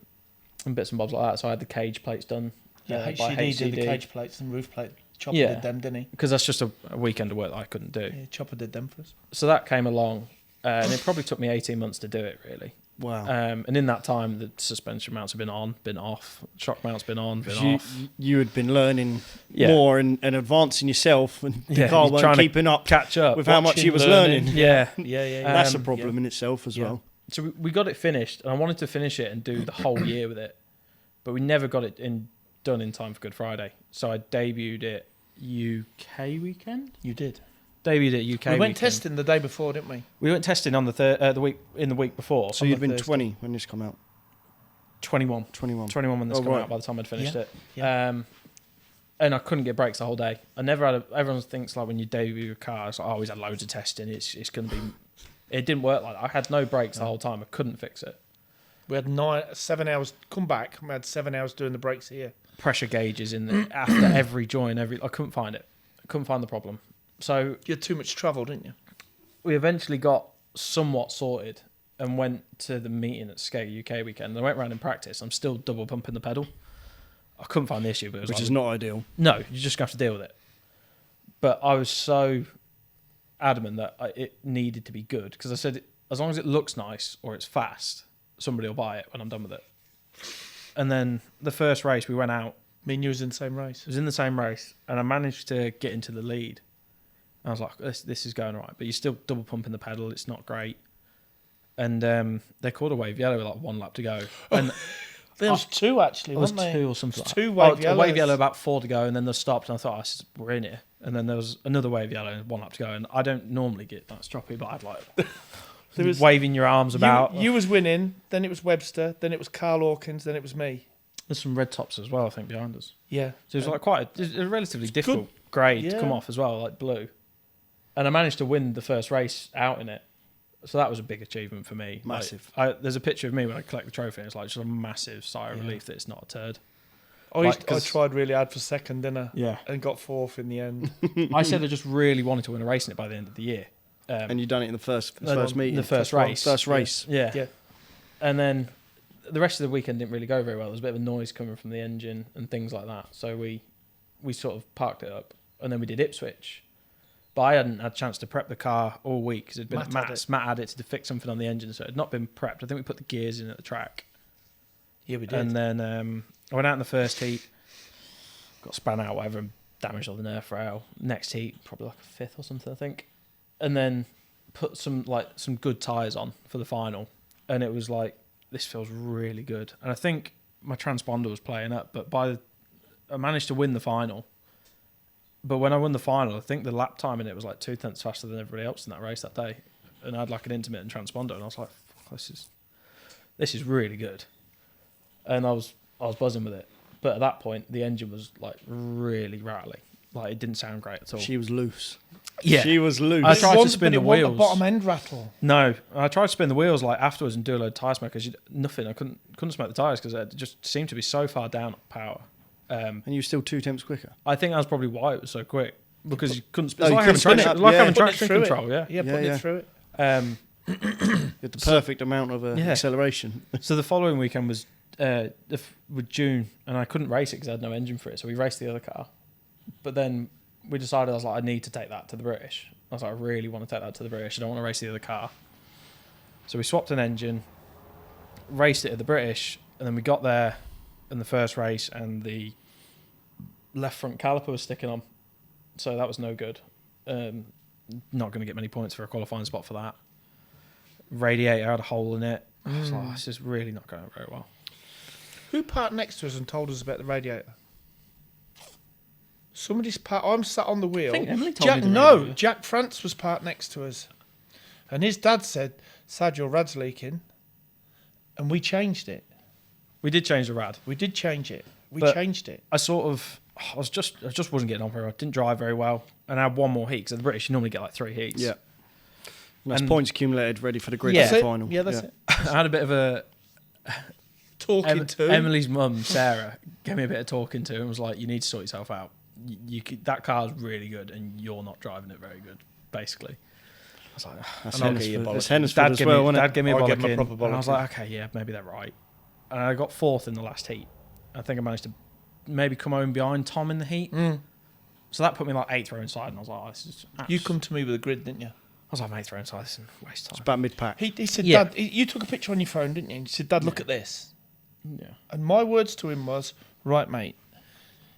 bits and bobs like that. So I had the cage plates done. Yeah, by HCD did the cage plates and roof plate. Chopper Yeah. did them, didn't he? Because that's just a weekend of work that I couldn't do. Yeah, Chopper did them for us. So that came along, and it probably took me 18 months to do it, really. Wow. And in that time, the suspension mounts have been on, been off, shock mounts been on, been off. You had been learning more and advancing yourself, and the car you're weren't trying to keeping up catch up with how much watching, you was learning. learning. Yeah. Yeah. That's a problem in itself as well. So we got it finished, and I wanted to finish it and do the whole year with it, but we never got it done in time for Good Friday. So I debuted it UK weekend. You did. Debuted it UK. We went weekend. testing the day before, didn't we? We went testing on the week before. So On you'd the been Thursday. 20 when this come out. 21 when this came right. out by the time I'd finished it. Yeah. And I couldn't get brakes the whole day. I never had everyone thinks like when you debut a car, it's like, oh, he's had loads of testing. It's going to be. It didn't work like that. I had no brakes the whole time. I couldn't fix it. We had 7 hours. Come back. We had 7 hours doing the brakes here. Pressure gauges in the, after every join. I couldn't find it. I couldn't find the problem. So You had too much travel, didn't you? we eventually got somewhat sorted and went to the meeting at Skeg UK weekend. And I went around in practice. I'm still double pumping the pedal. I couldn't find the issue, but it was Which like, is not ideal. no, you're just gonna have to deal with it. But I was so adamant that it needed to be good because I said as long as it looks nice or it's fast, somebody will buy it when I'm done with it. And then the first race we went out. Me and you was in the same race. It was in the same race, and I managed to get into the lead. I was like, this is going all right, but you're still double pumping the pedal. It's not great. And they called a wave yellow with like 1 lap to go. And There was 2 actually, it was wasn't there? 2 or something like that. 2 wave A yellows. wave yellow about 4 to go, and then they stopped, and I thought, we're in here. And then there was another wave yellow and 1 lap to go, and I don't normally get that stroppy, but I'd like There was- waving your arms about. You was winning, then it was Webster, then it was Carl Hawkins, then it was me. There's some red tops as well, I think, behind us. Yeah. So it was like it was a relatively difficult grade to come Yeah. off as well, like blue. And I managed to win the first race out in it. So that was a big achievement for me. Massive. Like, there's a picture of me when I collect the trophy, and it's like just a massive sigh of relief that it's not a turd. I Like, 'cause- tried really hard for second, didn't I? Yeah. And got 4th in the end. I said I just really wanted to win a race in it by the end of the year. And you done it in the first No, meeting. the first race. First race. Yeah. Yeah. And then the rest of the weekend didn't really go very well. There was a bit of a noise coming from the engine and things like that. So we sort of parked it up, and then we did Ipswich. But I hadn't had a chance to prep the car all week because it'd been Matt had it to fix something on the engine, so it had not been prepped. I think we put the gears in at the track. Yeah, we did. And then I went out in the first heat, got span out, whatever, and damaged all the nerf rail. Next heat, probably like a fifth or something, I think. And then put some good tyres on for the final. And it was like, this feels really good. And I think my transponder was playing up, but I managed to win the final. But when I won the final, I think the lap time in it was like 2 tenths faster than everybody else in that race that day. And I had like an intermittent transponder, and I was like, this is really good. And I was buzzing with it. But at that point, the engine was like really rattly. Like it didn't sound great at all. She was loose. Yeah. She was loose. I tried to spin the wheels. The bottom end rattle. No, I tried to spin the wheels like afterwards and do a load of tyre smoke because nothing. I couldn't smoke the tyres because it just seemed to be so far down at power. And you were still 2 tenths quicker. I think that's probably why it was so quick because you couldn't spin. No, It's like having traction control. Yeah, putting it through it. You had the perfect amount of acceleration. So the following weekend was with June, and I couldn't race it because I had no engine for it. So we raced the other car, but then we decided I was like, I need to take that to the British. I was like, I really want to take that to the British. I don't want to race the other car. So we swapped an engine, raced it at the British, and then we got there in the first race, and the left front caliper was sticking on, so that was no good. Not going to get many points for a qualifying spot for that. Radiator had a hole in it. I was like, this is really not going very well. Who parked next to us and told us about the radiator? Somebody's parked. I'm sat on the wheel. I think Emily told me. Jack France was parked next to us, and his dad said, "Sad, your rad's leaking," and we changed it. We did change the rad. We did change it. We But changed it. I just wasn't getting on very well. I didn't drive very well, and I had one more heat because at the British you normally get like 3 heats. Yeah. And that's And- points accumulated, ready for the grid That's for the it. final. Yeah, that's it. I had a bit of a Talking to Emily's mum, Sarah, gave me a bit of talking to and was like, you need to sort yourself out. That car's really good and you're not driving it very good, basically. I was like, That's and I'll get you a That's bollock. Hennesford as well, wasn't Dad it? gave me a I'll give bollock him a in, proper and I was bollock like, okay, yeah, maybe they're right. And I got 4th in the last heat. I think I managed to maybe come home behind Tom in the heat. So that put me like 8th row inside, and I was like, oh, this is... You come to me with a grid, didn't you? I was like, 8th row inside, this is a waste of It's time. about mid-pack. He said, Yeah. Dad, you took a picture on your phone, didn't you? And you said, Dad, look at this. Yeah. And my words to him was, right, mate,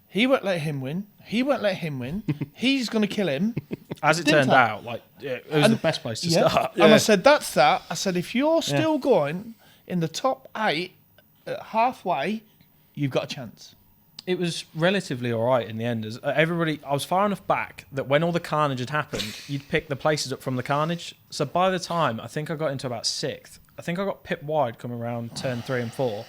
he won't let him win. He won't let him win. He's going to kill him. As it Didn't turned I? out, like, it was the best place to start. And I said, that's that. I said, if you're still going in the top 8 at halfway, you've got a chance. It was relatively all right in the end. As everybody, I was far enough back that when all the carnage had happened, you'd pick the places up from the carnage. So by the time I think I got into about 6th, I think I got pit wide coming around turn 3 and 4.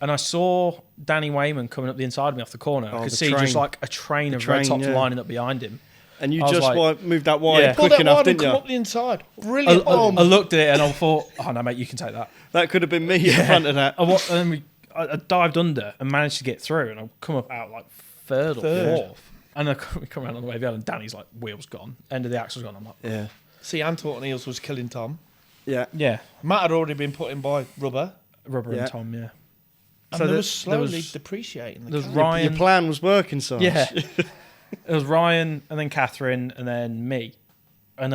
And I saw Danny Wayman coming up the inside of me off the corner. I could see just like a train of red tops lining up behind him. And you I was just like- moved that wide Pull quick that enough, wide and didn't come you? up the inside. I Brilliant. looked at it and I thought, oh no, mate, you can take that. That could have been me in front of that. And then I dived under and managed to get through, and I come up out like third or 4th. And we come around on the way down, and Danny's like, wheels gone, end of the axle's gone. I'm like, Yeah. See, Anton Eels was killing Tom. Yeah. yeah, Matt had already been put in by Rubber. Rubber Yeah. and Tom, yeah. And So they there- were slowly there was- depreciating the there was car. Ryan. Your plan was working, so Yeah. It was Ryan and then Catherine and then me. And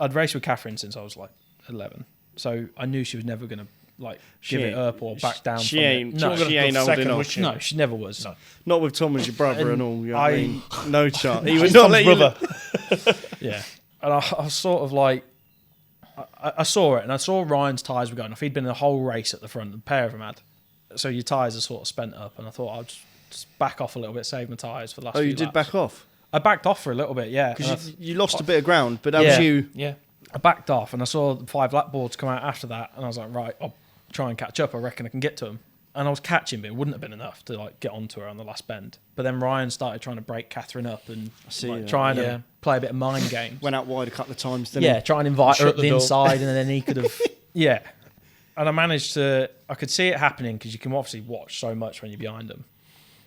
I'd raced with Catherine since I was like 11. So I knew she was never going to like give it up or back down She from ain't. it. No, she ain't old second, enough. was she? no, she never was. No. Not with Tom as your brother and all. You know what I mean? I- No chance. He would He's not Tom's let you. brother. Yeah. And I was sort of like, I saw it and I saw Ryan's tyres were going off. He'd been in the whole race at the front, a pair of them had. So your tyres are sort of spent up, and I thought I'll just back off a little bit, save my tyres for the last Oh, few you did laps. back off I backed off for a little bit, yeah. And because you lost a bit of ground, but that Yeah. was you. Yeah. I backed off and I saw the 5 lap boards come out after that, and I was like, right, I'll try and catch up. I reckon I can get to them. And I was catching, but it wouldn't have been enough to like get onto her on the last bend. But then Ryan started trying to break Catherine up and see like, that. trying Yeah. to play a bit of mind games. Went out wide a couple of times. Didn't Yeah, try and invite her Shut up the the door. inside, and then he could have. Yeah, and I managed to. I could see it happening because you can obviously watch so much when you're behind them.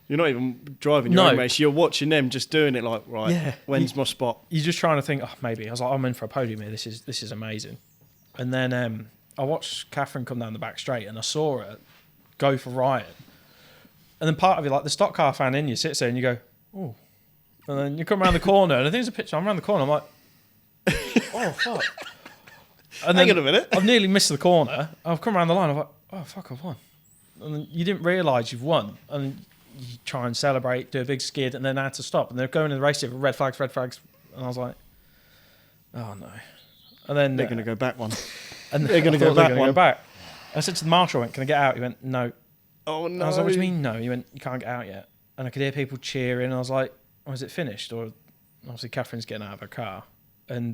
You're not even driving your No. own race. You're watching them just doing it like, right, Yeah. when's my spot? You're just trying to think, oh, maybe. I was like, I'm in for a podium here. This is amazing. And then I watched Catherine come down the back straight, and I saw her go for Ryan. And then part of you, like the stock car fan in you, sits there and you go, oh. And then you come around the corner, and I think there's a picture. I'm around the corner. I'm like, oh fuck. And then Hang on a minute. I've nearly missed the corner. I've come around the line. I'm like, oh fuck, I've won. And then you didn't realise you've won, and you try and celebrate, do a big skid, and then had to stop. And they're going in the race with red flags, and I was like, oh no. And then They're going to go back one. and they're gonna I thought go they were back gonna one. Go back. I said to the marshal, I went, can I get out? He went, no. Oh, no. I was like, what do you mean no? He went, you can't get out yet. And I could hear people cheering, and I was like, oh, is it finished? Or obviously Catherine's getting out of her car. And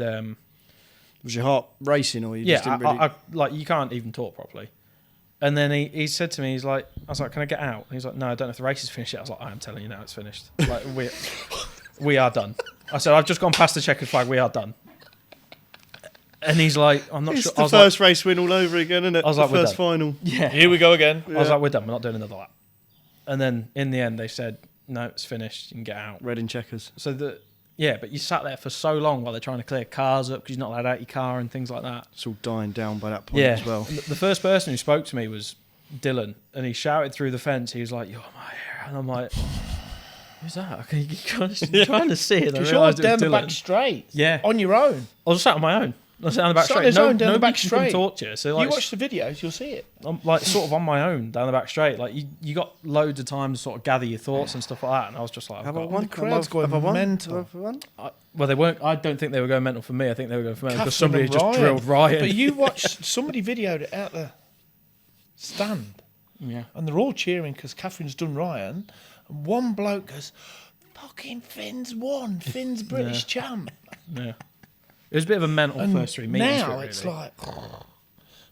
was your heart racing, or you just didn't really... I like, you can't even talk properly. And then he said to me, he's like, I was like, can I get out? And he's like, no, I don't know if the race is finished yet. I was like, I am telling you now, it's finished. Like, we are done. I said, I've just gone past the checkered flag, we are done. And he's like, I'm not It's sure. the first race win all over again, isn't it? I was like, the we're first done. final. Yeah. Here we go again. I was like, we're done. We're not doing another lap. And then in the end, they said, no, it's finished. You can get out. Red in checkers. So but you sat there for so long while they're trying to clear cars up because you're not allowed out your car and things like that. It's all dying down by that point as well. And the first person who spoke to me was Dylan, and he shouted through the fence. He was like, "You're my hero," and I'm like, "Who's that?" I'm trying to see it. I Because you're realised it down was the Dylan. back straight. Yeah. On your own. I was sat on my own. I was down the back Sat on straight. his own down the nobody back can come straight. talk to you. So like, You watch the videos, you'll see it. I'm like sort of on my own down the back straight. Like you got loads of time to sort of gather your thoughts and stuff like that. And I was just like, Have I got- won? The crowd's going Have I won? mental. Have I won? well, they weren't. I don't think they were going mental for me. I think they were going for mental because Catherine somebody and had just Ryan. drilled Ryan. But you watched, somebody videoed it out the stand, yeah. and they're all cheering because Catherine's done Ryan, and one bloke goes, fucking Finn's won, Finn's British champ. Yeah. It was a bit of a mental And first 3 meetings. now for it, it's really. like,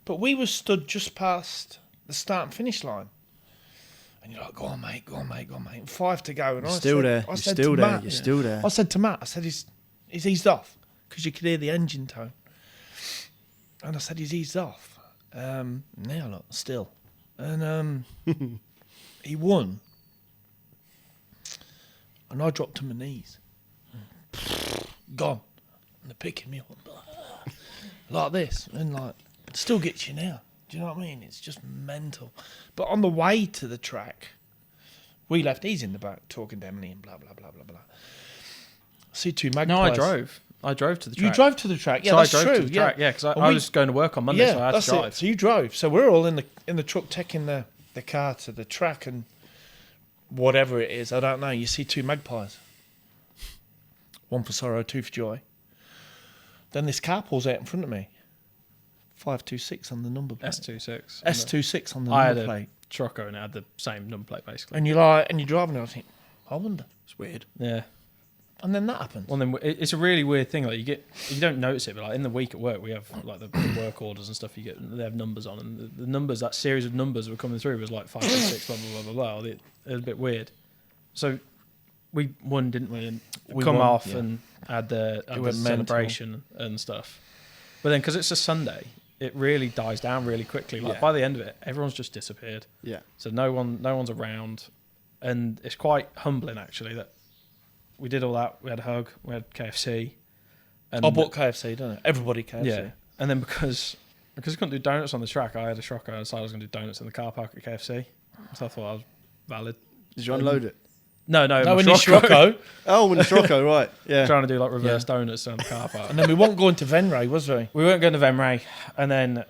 but we were stood just past the start and finish line. And you're like, go on, mate, go on, mate, go on, mate. And 5 to go. And You're I still said, there. I You're said still to there. Matt, You're still there. I said to Matt, I said, he's eased off because you could hear the engine tone. And I said, he's eased off. Now look, still. And he won. And I dropped to my knees. Gone. And they're picking me up. Like this. And like, it still gets you now. Do you know what I mean? It's just mental. But on the way to the track, we left. He's in the back talking to Emily and blah, blah, blah, blah, blah. See two magpies. No, I drove. I drove to the track. You drove to the track. Yeah, so that's I drove true. to the track. Yeah, because And I we- was going to work on Monday, so I had that's to drive. it. So you drove. So we're all in the truck taking the car to the track, and whatever it is, I don't know. You see two magpies. One for sorrow, two for joy. Then this car pulls out in front of me. 526 on the number plate. S26. S26 on the I had number a plate. trucker and it had the same number plate basically. And you're like, and you're driving, and I think, I wonder. It's weird. Yeah. And then that happens. Well, then it's a really weird thing. Like you don't notice it, but like in the week at work, we have like the work orders and stuff. They have numbers on, and the numbers, that series of numbers that were coming through was like 5, 6, blah blah blah blah blah. It was a bit weird. So we won, didn't we? And We come won, off yeah. and had the went celebration and stuff. But then because it's a Sunday, it really dies down really quickly. Like Yeah. by the end of it, everyone's just disappeared. Yeah. So no one's around, and it's quite humbling actually that we did all that. We had a hug, we had KFC. And I bought KFC, don't I? Everybody KFC. yeah, and then because I couldn't do donuts on the track, I had a shocker. I decided I was going to do donuts in the car park at KFC. So I thought I was valid. Did you unload it? No, No, my in your Scirocco. Scirocco. Oh, in the Scirocco, right. Yeah. Trying to do like reverse donuts around the car park. And then we weren't going to Venray, was we? We weren't going to Venray, and then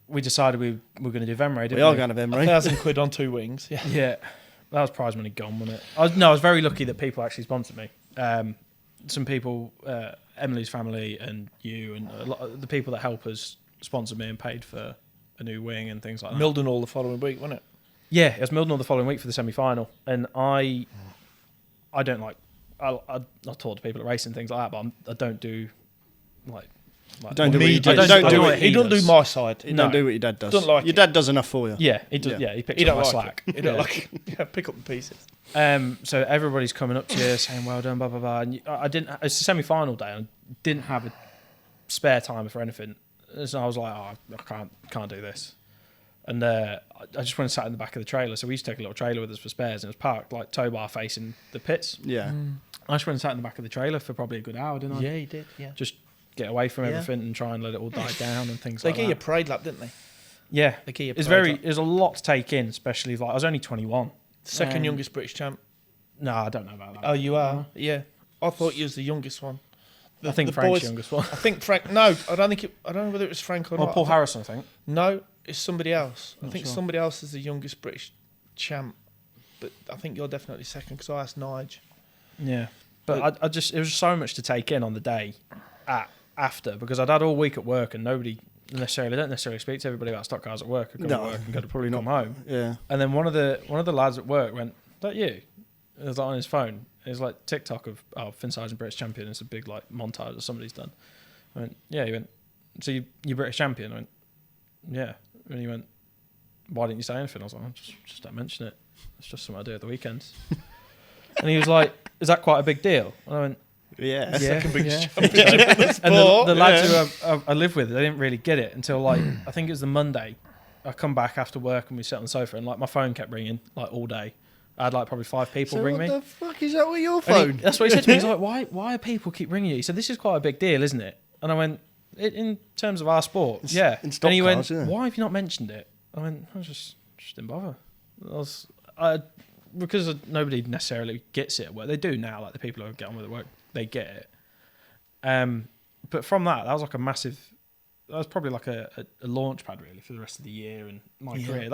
we decided we were going to do Venray. Didn't We are going to Venray. £1,000 on 2 wings. Yeah. Yeah, that was prize money gone, wasn't it? I was very lucky that people actually sponsored me. Some people, Emily's family and you, and a lot of the people that help us sponsored me and paid for a new wing and things like that. Milden all the following week, wasn't it? Yeah, it was Mildenhall the following week for the semi-final, and I don't like. I talk to people at racing things like that, but I don't do like. Don't do what Me, you do. I don't Don't do do what it. he He don't do does. my side. You No. don't do what your dad does. Don't like your it. dad does enough for you. Yeah, he does. Yeah. Yeah, he picks He up don't my like slack. it. He don't Yeah. like it. Yeah, pick up the pieces. So everybody's coming up to you saying well done, blah blah blah. And I didn't. It's the semi-final day, and I didn't have a spare time for anything. So I was like, oh, I can't do this. And I just went and sat in the back of the trailer. So we used to take a little trailer with us for spares, and it was parked like tow bar facing the pits. Yeah. I just went and sat in the back of the trailer for probably a good hour, didn't I? Yeah, he did. Yeah. Just get away from Yeah. everything and try and let it all die down and things They like gave you a that. parade lap, didn't they? Yeah, The Kia it's Pride. there's a lot to take in, especially like I was only 21. Second youngest British champ. No, I don't know about that. Oh, you are? Yeah. I thought you was the youngest one. I think Frank's the youngest one. I think Frank. No, I don't think. I don't know whether it was Frank or Or not. Paul Harrison, I think. No, it's somebody else. I think sure. somebody else is the youngest British champ. But I think you're definitely second because I asked Nige. Yeah, but I just it was so much to take in on the day after because I'd had all week at work and nobody don't necessarily speak to everybody about stock cars at work. I come to work and go to probably come not. home. Yeah. And then one of the lads at work went, "Is that you?" It was like on his phone. It was like TikTok of Finn Sargent British champion. It's a big like montage that somebody's done. I went, "Yeah." He went, "So you're British champion?" I went, "Yeah." And he went, "Why didn't you say anything?" I was like, "Just don't mention it. It's just something I do at the weekends." And he was like, "Is that quite a big deal?" And I went, Yeah. Second British yeah. championship in the And sport. the lads who I live with, they didn't really get it until like I think it was the Monday. I come back after work and we sit on the sofa and like my phone kept ringing like all day. I had like probably 5 people So ring what me. the fuck is that with your And phone? that's what he said to me. He's like, why are people keep ringing you? He said, this is quite a big deal, isn't it? And I went, in terms of our sport, yeah. in stock And he cars, went, yeah. why have you not mentioned it? I went, I just didn't bother. Because nobody necessarily gets it at work. They do now, like the people who get on with the work, they get it. But from that was like a massive. That was probably like a launch pad really for the rest of the year and my career.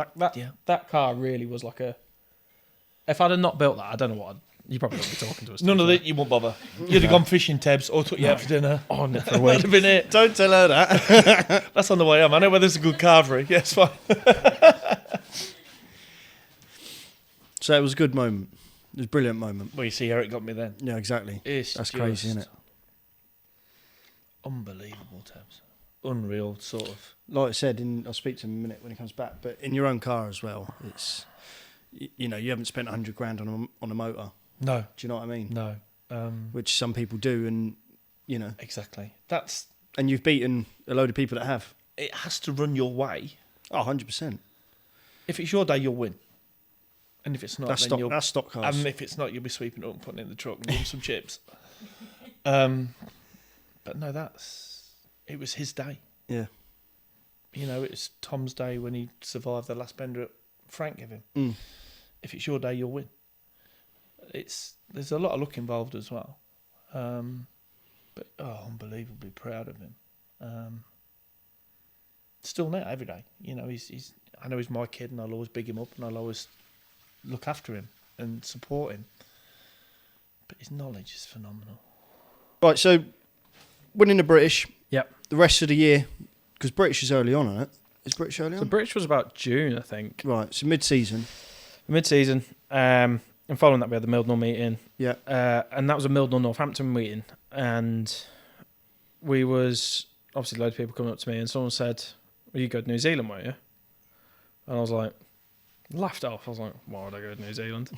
That car really was like a. If I'd have not built that, I don't know what. You probably wouldn't be talking to us. None of that. You won't bother. You'd have gone fishing, Tebs, or took you out for dinner. on it for a That'd week. have been it. Don't tell her that. That's on the way home. I know where there's a good carvery. Yes, fine. So it was a good moment. It was a brilliant moment. Well, you see, Eric got me then. Yeah, exactly. It's That's just crazy, isn't it? Unbelievable, Tebs. Unreal, sort of. Like I said, I'll speak to him in a minute when he comes back. But in your own car as well, it's you haven't spent $100,000 on a motor. No, Do you know what I mean? no. Which some people do, and Exactly. and you've beaten a load of people that have. It has to run your way. Oh, 100%. If it's your day, you'll win. And if it's not, That's then stock. you'll. That's stock cars. And if it's not, you'll be sweeping it up and putting it in the truck and giving some chips. But no, it was his day. Yeah. It was Tom's day when he survived the last bender that Frank gave him. Mm. If it's your day, you'll win. There's a lot of luck involved as well. But unbelievably proud of him. Still now, every day. He's. I know he's my kid, and I'll always big him up, and I'll always look after him and support him. But his knowledge is phenomenal. Right. So winning the British. Yep. The rest of the year, because British is early on, isn't it? Is British early So on? British was about June, I think. Right. So mid-season. Mid-season. And following that, we had the Mildnall meeting. Yeah. And that was a Mildnall Northampton meeting. And we was, obviously, loads of people coming up to me and someone said, well, you go to New Zealand, won't you? And I was like, laughed it off. I was like, why would I go to New Zealand?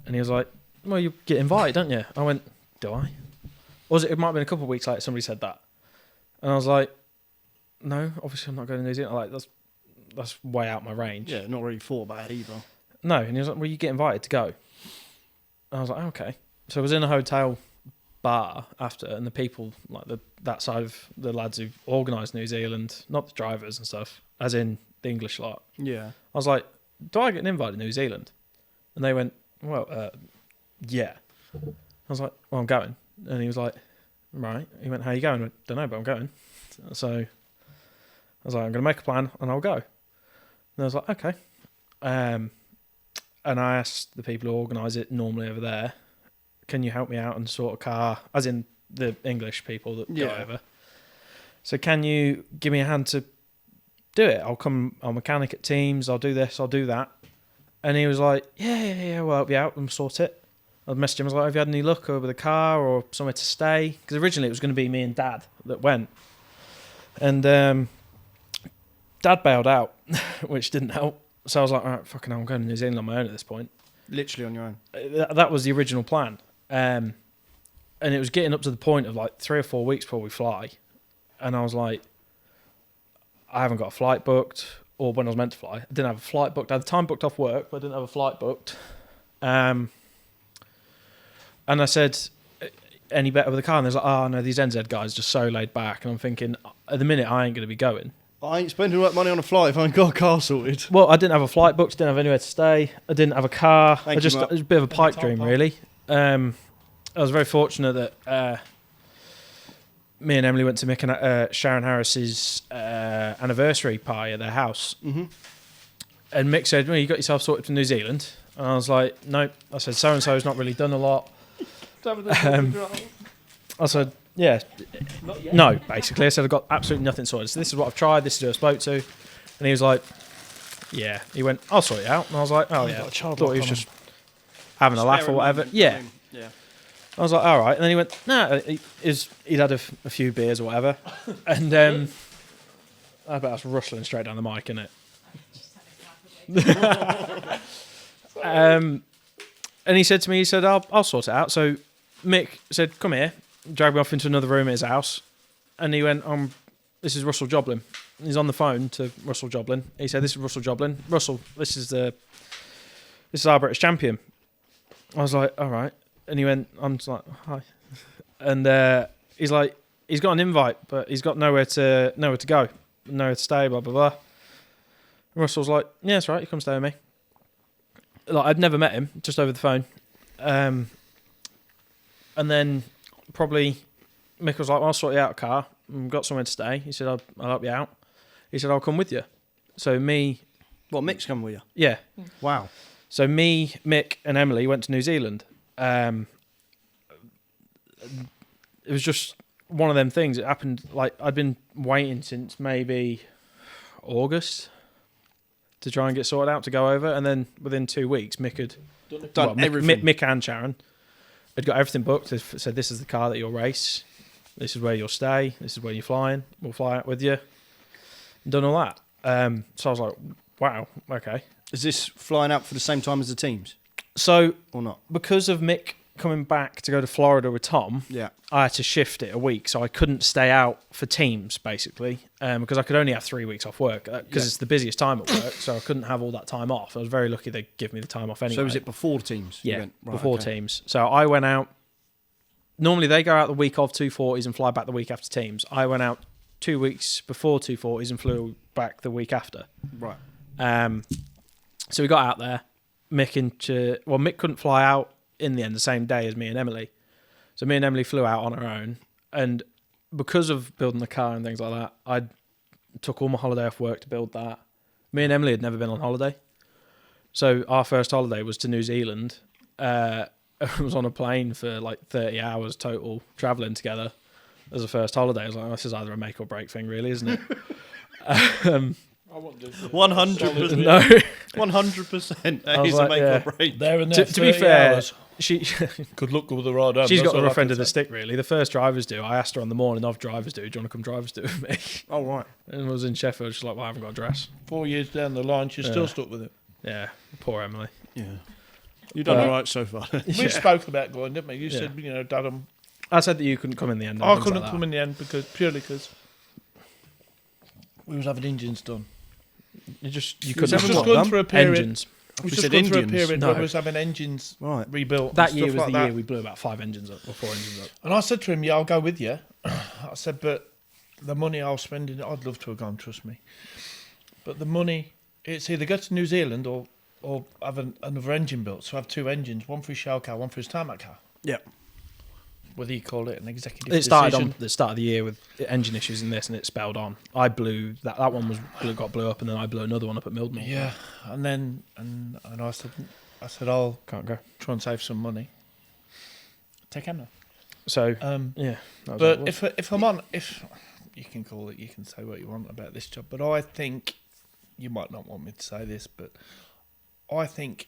And he was like, well, you get invited, don't you? I went, do I? Or it might have been a couple of weeks later somebody said that. And I was like, no, obviously I'm not going to New Zealand. Like, that's way out my range. Yeah. Not really thought about it either. No, and he was like, well, you get invited to go. And I was like, okay. So I was in a hotel bar after, and the people, like that side of the lads who organised New Zealand, not the drivers and stuff, as in the English lot. Yeah. I was like, do I get an invite to New Zealand? And they went, well, yeah. I was like, well, I'm going. And he was like, right. He went, how you going? I went, don't know, but I'm going. So I was like, I'm going to make a plan and I'll go. And I was like, okay. And I asked the people who organise it normally over there, can you help me out and sort a car, as in the English people that go over. So can you give me a hand to do it? I'll mechanic at teams, I'll do this, I'll do that. And he was like, yeah, we'll help you out and sort it. I messaged him, I was like, have you had any luck over the car or somewhere to stay? Because originally it was going to be me and Dad that went. And Dad bailed out, which didn't help. So I was like, all right, fucking hell, I'm going to New Zealand on my own at this point. Literally on your own. That was the original plan. And it was getting up to the point of like 3 or 4 weeks before we fly. And I was like, I haven't got a flight booked, or when I was meant to fly. I didn't have a flight booked. I had the time booked off work, but I didn't have a flight booked. And I said, any better with the car? And they was like, oh, no, these NZ guys are just so laid back. And I'm thinking, at the minute, I ain't going to be going. I ain't spending all that money on a flight if I ain't got a car sorted. Well, I didn't have a flight booked, didn't have anywhere to stay. I didn't have a car. Thank you, Mark. It was a bit of a pipe Top dream, up. really. I was very fortunate that me and Emily went to Mick and Sharon Harris's anniversary party at their house. Mm-hmm. And Mick said, well, you got yourself sorted for New Zealand? And I was like, nope. I said, so-and-so's not really done a lot. I said, yeah, no, basically. I said, I've got absolutely nothing sorted. So this is what I've tried. This is who I spoke to. And he was like, yeah. He went, I'll sort it out. And I was like, oh, yeah. I thought he was just having a laugh or whatever. Yeah. I was like, all right. And then he went, no, he'd had a few beers or whatever. And I bet I was rustling straight down the mic, innit? And he said to me, I'll sort it out. So Mick said, come here. Dragged me off into another room at his house. And he went, this is Russell Joblin. He's on the phone to Russell Joblin. He said, this is Russell Joblin. Russell, this is our British champion. I was like, all right. And he went, I'm just like, hi. And he's like, he's got an invite, but he's got nowhere to go, nowhere to stay, blah, blah, blah. And Russell's like, yeah, that's right, you come stay with me. Like, I'd never met him, just over the phone. And then probably Mick was like, well, I'll sort you out a car. I've got somewhere to stay. He said, I'll help you out. He said, I'll come with you. So me... What, Mick's coming with you? Yeah. Wow. So me, Mick and Emily went to New Zealand. It was just one of them things. It happened, like, I'd been waiting since maybe August to try and get sorted out to go over. And then within 2 weeks, Mick had... Done everything. Mick and Sharon had got everything booked. They said, this is the car that you'll race. This is where you'll stay. This is where you're flying. We'll fly out with you. And done all that. So I was like, wow, okay. Is this flying out for the same time as the teams? So, or not? Because of Mick coming back to go to Florida with Tom, yeah, I had to shift it a week. So I couldn't stay out for teams, basically, because I could only have 3 weeks off work because it's the busiest time at work. So I couldn't have all that time off. I was very lucky they give me the time off anyway. So was it before teams? Yeah, before teams. So I went out. Normally they go out the week of 240s and fly back the week after teams. I went out 2 weeks before 240s and flew back the week after. Right. So we got out there. Mick couldn't fly out in the end the same day as me and Emily. So me and Emily flew out on our own. And because of building the car and things like that, I took all my holiday off work to build that. Me and Emily had never been on holiday. So our first holiday was to New Zealand. I was on a plane for like 30 hours total travelling together as a first holiday. I was like, this is either a make or break thing, really, isn't it? 100%. No. 100%. That is like, a make yeah. or break. There and there. To be fair, hours. she Good luck with the ride home. she's That's got the all I rough end can of the say. stick, really. The first drivers do. I asked her on the morning of drivers do you want to come drivers do with me? Oh, right. And I was in Sheffield. She's like, well, I haven't got a dress. 4 years down the line, she's still stuck with it. Yeah, poor Emily. Yeah. You've done all right so far. We spoke about going, didn't we? You said, Dad, I said that you couldn't come in the end. I couldn't come in the end purely because we was having engines done. You We couldn't was have just what going done? through a period. Engines. We was We just said going through a Indians. period No. where we was having engines Right. rebuilt. That and year stuff was like the that. year we blew about 5 engines up, or 4 engines up. And I said to him, yeah, I'll go with you. I said, but the money I was spending, I'd love to have gone, trust me. But the money, it's either go to New Zealand or have another engine built. So have 2 engines, one for his shell car, one for his tarmac car. Yeah. Whether you call it an executive It started decision. on the start of the year with engine issues in this, and it spelled on. I blew that one got blew up, and then I blew another one up at Mildon. Yeah, and then and I said I'll Can't go. try and save some money. Take Emma. So Yeah, that was but what it was. if I'm on, if you can call it, you can say what you want about this job. But I think you might not want me to say this, but I think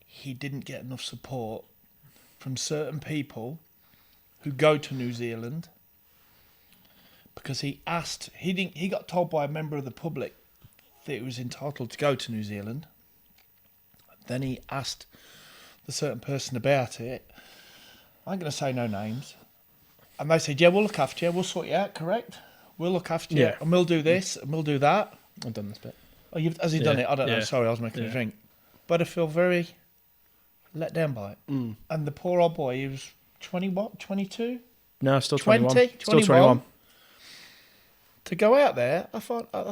he didn't get enough support from certain people who go to New Zealand because he got told by a member of the public that he was entitled to go to New Zealand. Then he asked the certain person about it. I'm going to say no names. And they said, yeah, we'll look after you. We'll sort you out, correct? We'll look after you. Yeah. And we'll do this and we'll do that. I've done this bit. Oh, has he done Yeah. it? I don't know. Yeah. Sorry, I was making Yeah. a drink. But I feel very let down by it. Mm. And the poor old boy, he was 20 what? 22? No, still 20? 21. Still 21. 21. to go out there, I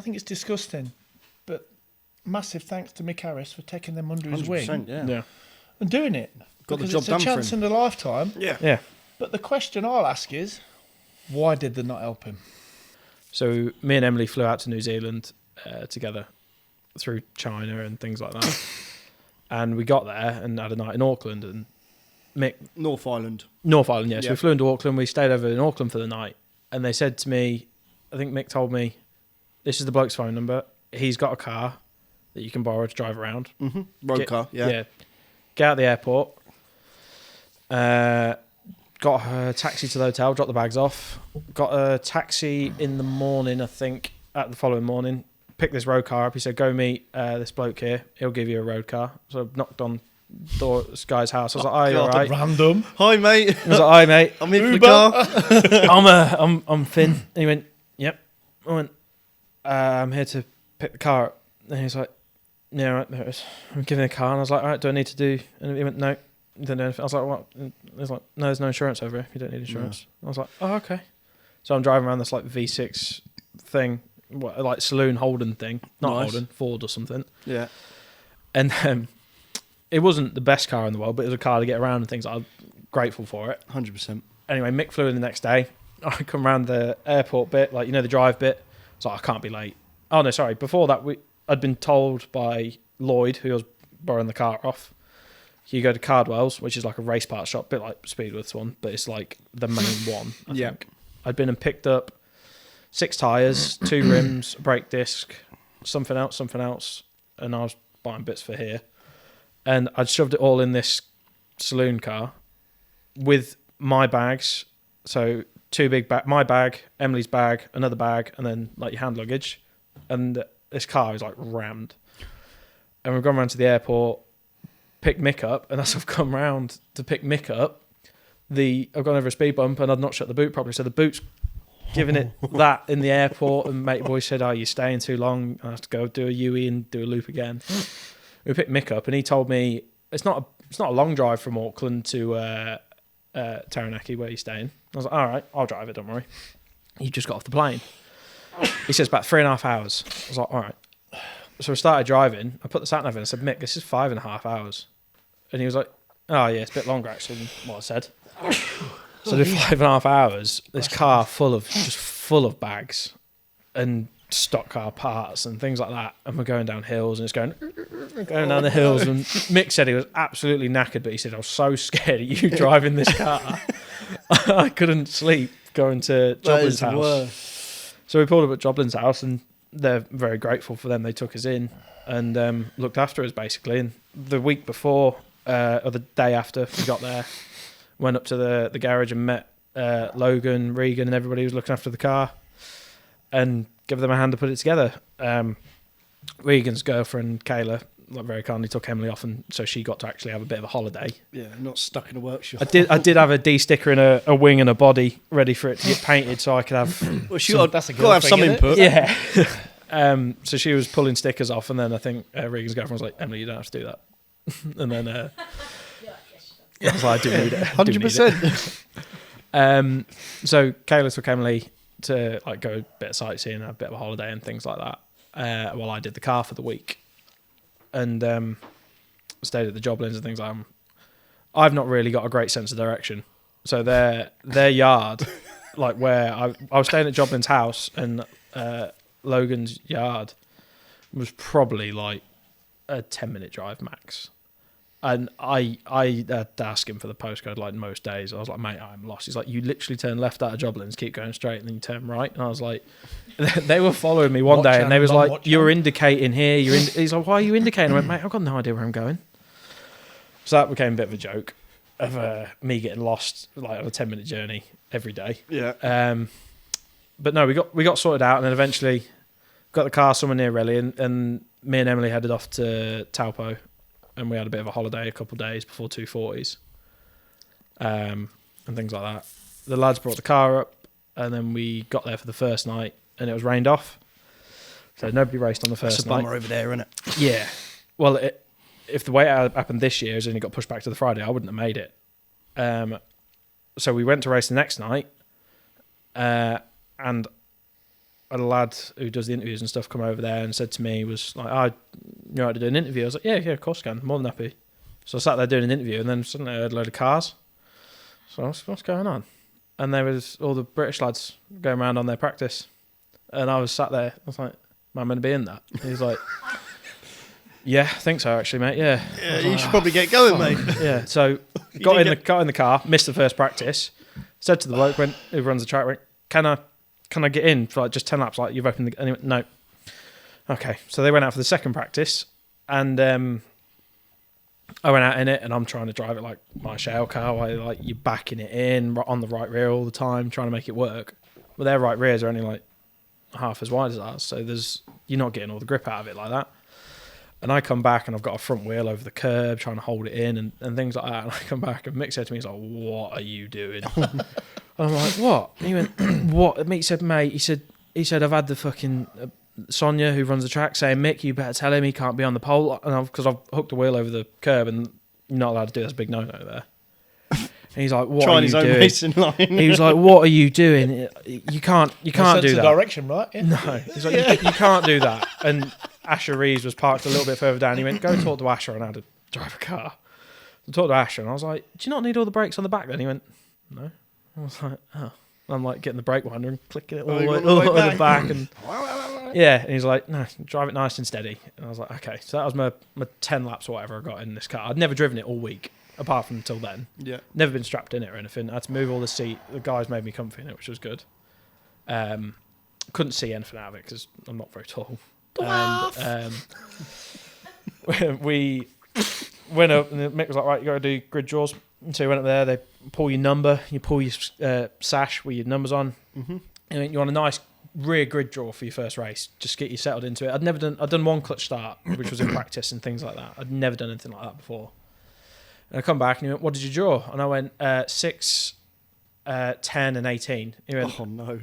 think it's disgusting. But massive thanks to Mick Harris for taking them under his wing 100%, yeah. and doing it. Got the Because job it's done a for chance him. in a lifetime. Yeah. But the question I'll ask is, why did they not help him? So me and Emily flew out to New Zealand together through China and things like that. And we got there and had a night in Auckland and North Island. North Island, yes. Yeah. We flew into Auckland. We stayed over in Auckland for the night. And they said to me, I think Mick told me, this is the bloke's phone number. He's got a car that you can borrow to drive around. Mm-hmm. Road car, yeah. Get out of the airport. Got a taxi to the hotel, dropped the bags off. Got a taxi in the morning, I think, at the following morning. Picked this road car up. He said, go meet this bloke here. He'll give you a road car. So I knocked on this guy's house. I was like, "Are you all right?" Random. Hi, mate. I was like, "Hi, mate. I'm in for the car. I'm Finn." And he went, "Yep." I went, "I'm here to pick the car up." And he was like, "Yeah, right, there it is." I'm giving the car, and I was like, "All right, do I need to do?" And he went, "No, you don't do anything." I was like, "What?" And he was like, "No, there's no insurance over here. You don't need insurance." I was like, "Oh, okay." So I'm driving around this like V6 thing, like saloon Holden thing, not Nice. Holden, Ford or something. Yeah. And it wasn't the best car in the world, but it was a car to get around and things. I'm grateful for it. 100%. Anyway, Mick flew in the next day. I come around the airport bit, like, you know, the drive bit. So I can't be late. Oh, no, sorry. Before that, I'd been told by Lloyd, who was borrowing the car off, you go to Cardwell's, which is like a race parts shop, bit like Speedworth's one, but it's like the main one, I think. I'd been and picked up 6 tyres, 2 rims, a brake disc, something else, and I was buying bits for here. And I'd shoved it all in this saloon car with my bags. So 2 big my bag, Emily's bag, another bag, and then like your hand luggage. And this car is like rammed. And we've gone round to the airport, picked Mick up, and as I've come round to pick Mick up, I've gone over a speed bump and I'd not shut the boot properly. So the boot's giving it that in the airport, and mate boy said, "Oh, you're staying too long. I have to go do a UE and do a loop again." We picked Mick up, and he told me it's not a long drive from Auckland to Taranaki, where you're staying. I was like, "All right, I'll drive it. Don't worry." He just got off the plane. He says about 3.5 hours. I was like, "All right." So I started driving. I put the sat nav in. I said, "Mick, this is 5.5 hours," and he was like, "Oh yeah, it's a bit longer actually than what I said." So the 5.5 hours, this car full of bags and stock car parts and things like that, and we're going down hills, and it's going down the hills. And Mick said he was absolutely knackered, but he said, "I was so scared of you driving this car, I couldn't sleep going to Joblin's house." Worse. So we pulled up at Joblin's house, and they're very grateful for them. They took us in and looked after us basically. And the week before, or the day after we got there, went up to the garage and met Logan, Regan, and everybody who was looking after the car, and give them a hand to put it together. Regan's girlfriend, Kayla, like, very kindly took Emily off, and so she got to actually have a bit of a holiday. Yeah, not stuck in a workshop. I did have a D sticker and a wing and a body ready for it to get painted, so I could have. Well, that's a good got to have thing, some isn't it? input. Yeah. So she was pulling stickers off, and then I think Regan's girlfriend was like, "Emily, you don't have to do that." And then I was like, "I do need it, 100%. So Kayla took Emily to like go a bit of sightseeing, a bit of a holiday, and things like that. While I did the car for the week, and stayed at the Joblins and things like that. I've not really got a great sense of direction. So their yard, like where I was staying at Joblin's house, and Logan's yard was probably like a 10-minute drive max. And I had to ask him for the postcode like most days. I was like, "Mate, I'm lost." He's like, "You literally turn left out of Joblin's, keep going straight, and then you turn right." And I was like, they were following me one day, and they was like, "You're indicating here." He's like, "Why are you indicating?" I went, "Mate, I've got no idea where I'm going." So that became a bit of a joke of me getting lost like on a 10-minute journey every day. Yeah. But no, we got sorted out, and then eventually got the car somewhere near Relly, and me and Emily headed off to Taupo. And we had a bit of a holiday, a couple of days before 240s, and things like that. The lads brought the car up, and then we got there for the first night, and it was rained off, so nobody raced on the first That's a night. bummer over there, isn't it? Yeah. Well, if the way it happened this year is only got pushed back to the Friday, I wouldn't have made it. So we went to race the next night, and had a lad who does the interviews and stuff come over there and said to me, was like, "I, you know how to do an interview?" I was like, "Yeah, of course I can. More than happy." So I sat there doing an interview, and then suddenly I heard a load of cars. So what's going on? And there was all the British lads going around on their practice, and I was sat there. I was like, "Am I meant to be in that?" And he was like, "Yeah, I think so, actually, mate. Yeah, Yeah, you should probably get going, mate. yeah." So got in the car, missed the first practice. Said to the bloke who runs the track, "Can I get in for like just 10 laps? Like you've opened the..." And he went, "No." Okay, so they went out for the second practice, and I went out in it, and I'm trying to drive it like my shell car, like you're backing it in on the right rear all the time, trying to make it work. But their right rears are only like half as wide as ours, so you're not getting all the grip out of it like that. And I come back, and I've got a front wheel over the curb, trying to hold it in, and things like that. And I come back, and Mick said to me, he's like, "What are you doing?" And I'm like, "What?" And he went, "What?" And Mick said, "Mate," he said, "I've had the fucking Sonia, who runs the track, saying, 'Mick, you better tell him he can't be on the pole.'" And because I've hooked the wheel over the curb, and you're not allowed to do that's a big no-no there. And he's like, "What Trying are you his own doing?" racing line. He was like, "What are you doing? You can't do that." Direction, right? Yeah. No, he's like, you can't do that. And Asher Reeves was parked a little bit further down. He went, "Go talk to Asher on how to drive a car." I talked to Asher, and I was like, "Do you not need all the brakes on the back then?" He went, "No." I was like, "Oh." I'm like getting the brake winder and clicking it all the way the back. And yeah, and he's like, "No, drive it nice and steady." And I was like, "Okay." So that was my 10 laps or whatever I got in this car. I'd never driven it all week, apart from until then. Yeah. Never been strapped in it or anything. I had to move all the seat. The guys made me comfy in it, which was good. Couldn't see anything out of it because I'm not very tall. And we went up, and Mick was like, "Right, you got to do grid draws." And so you went up there, they pull your number, you pull your sash with your numbers on. Mm-hmm. And you want a nice rear grid draw for your first race, just get you settled into it. I'd done one clutch start, which was in practice and things like that. I'd never done anything like that before. And I come back, and he went, "What did you draw?" And I went, 6, 10 and 18. He went, "Oh no."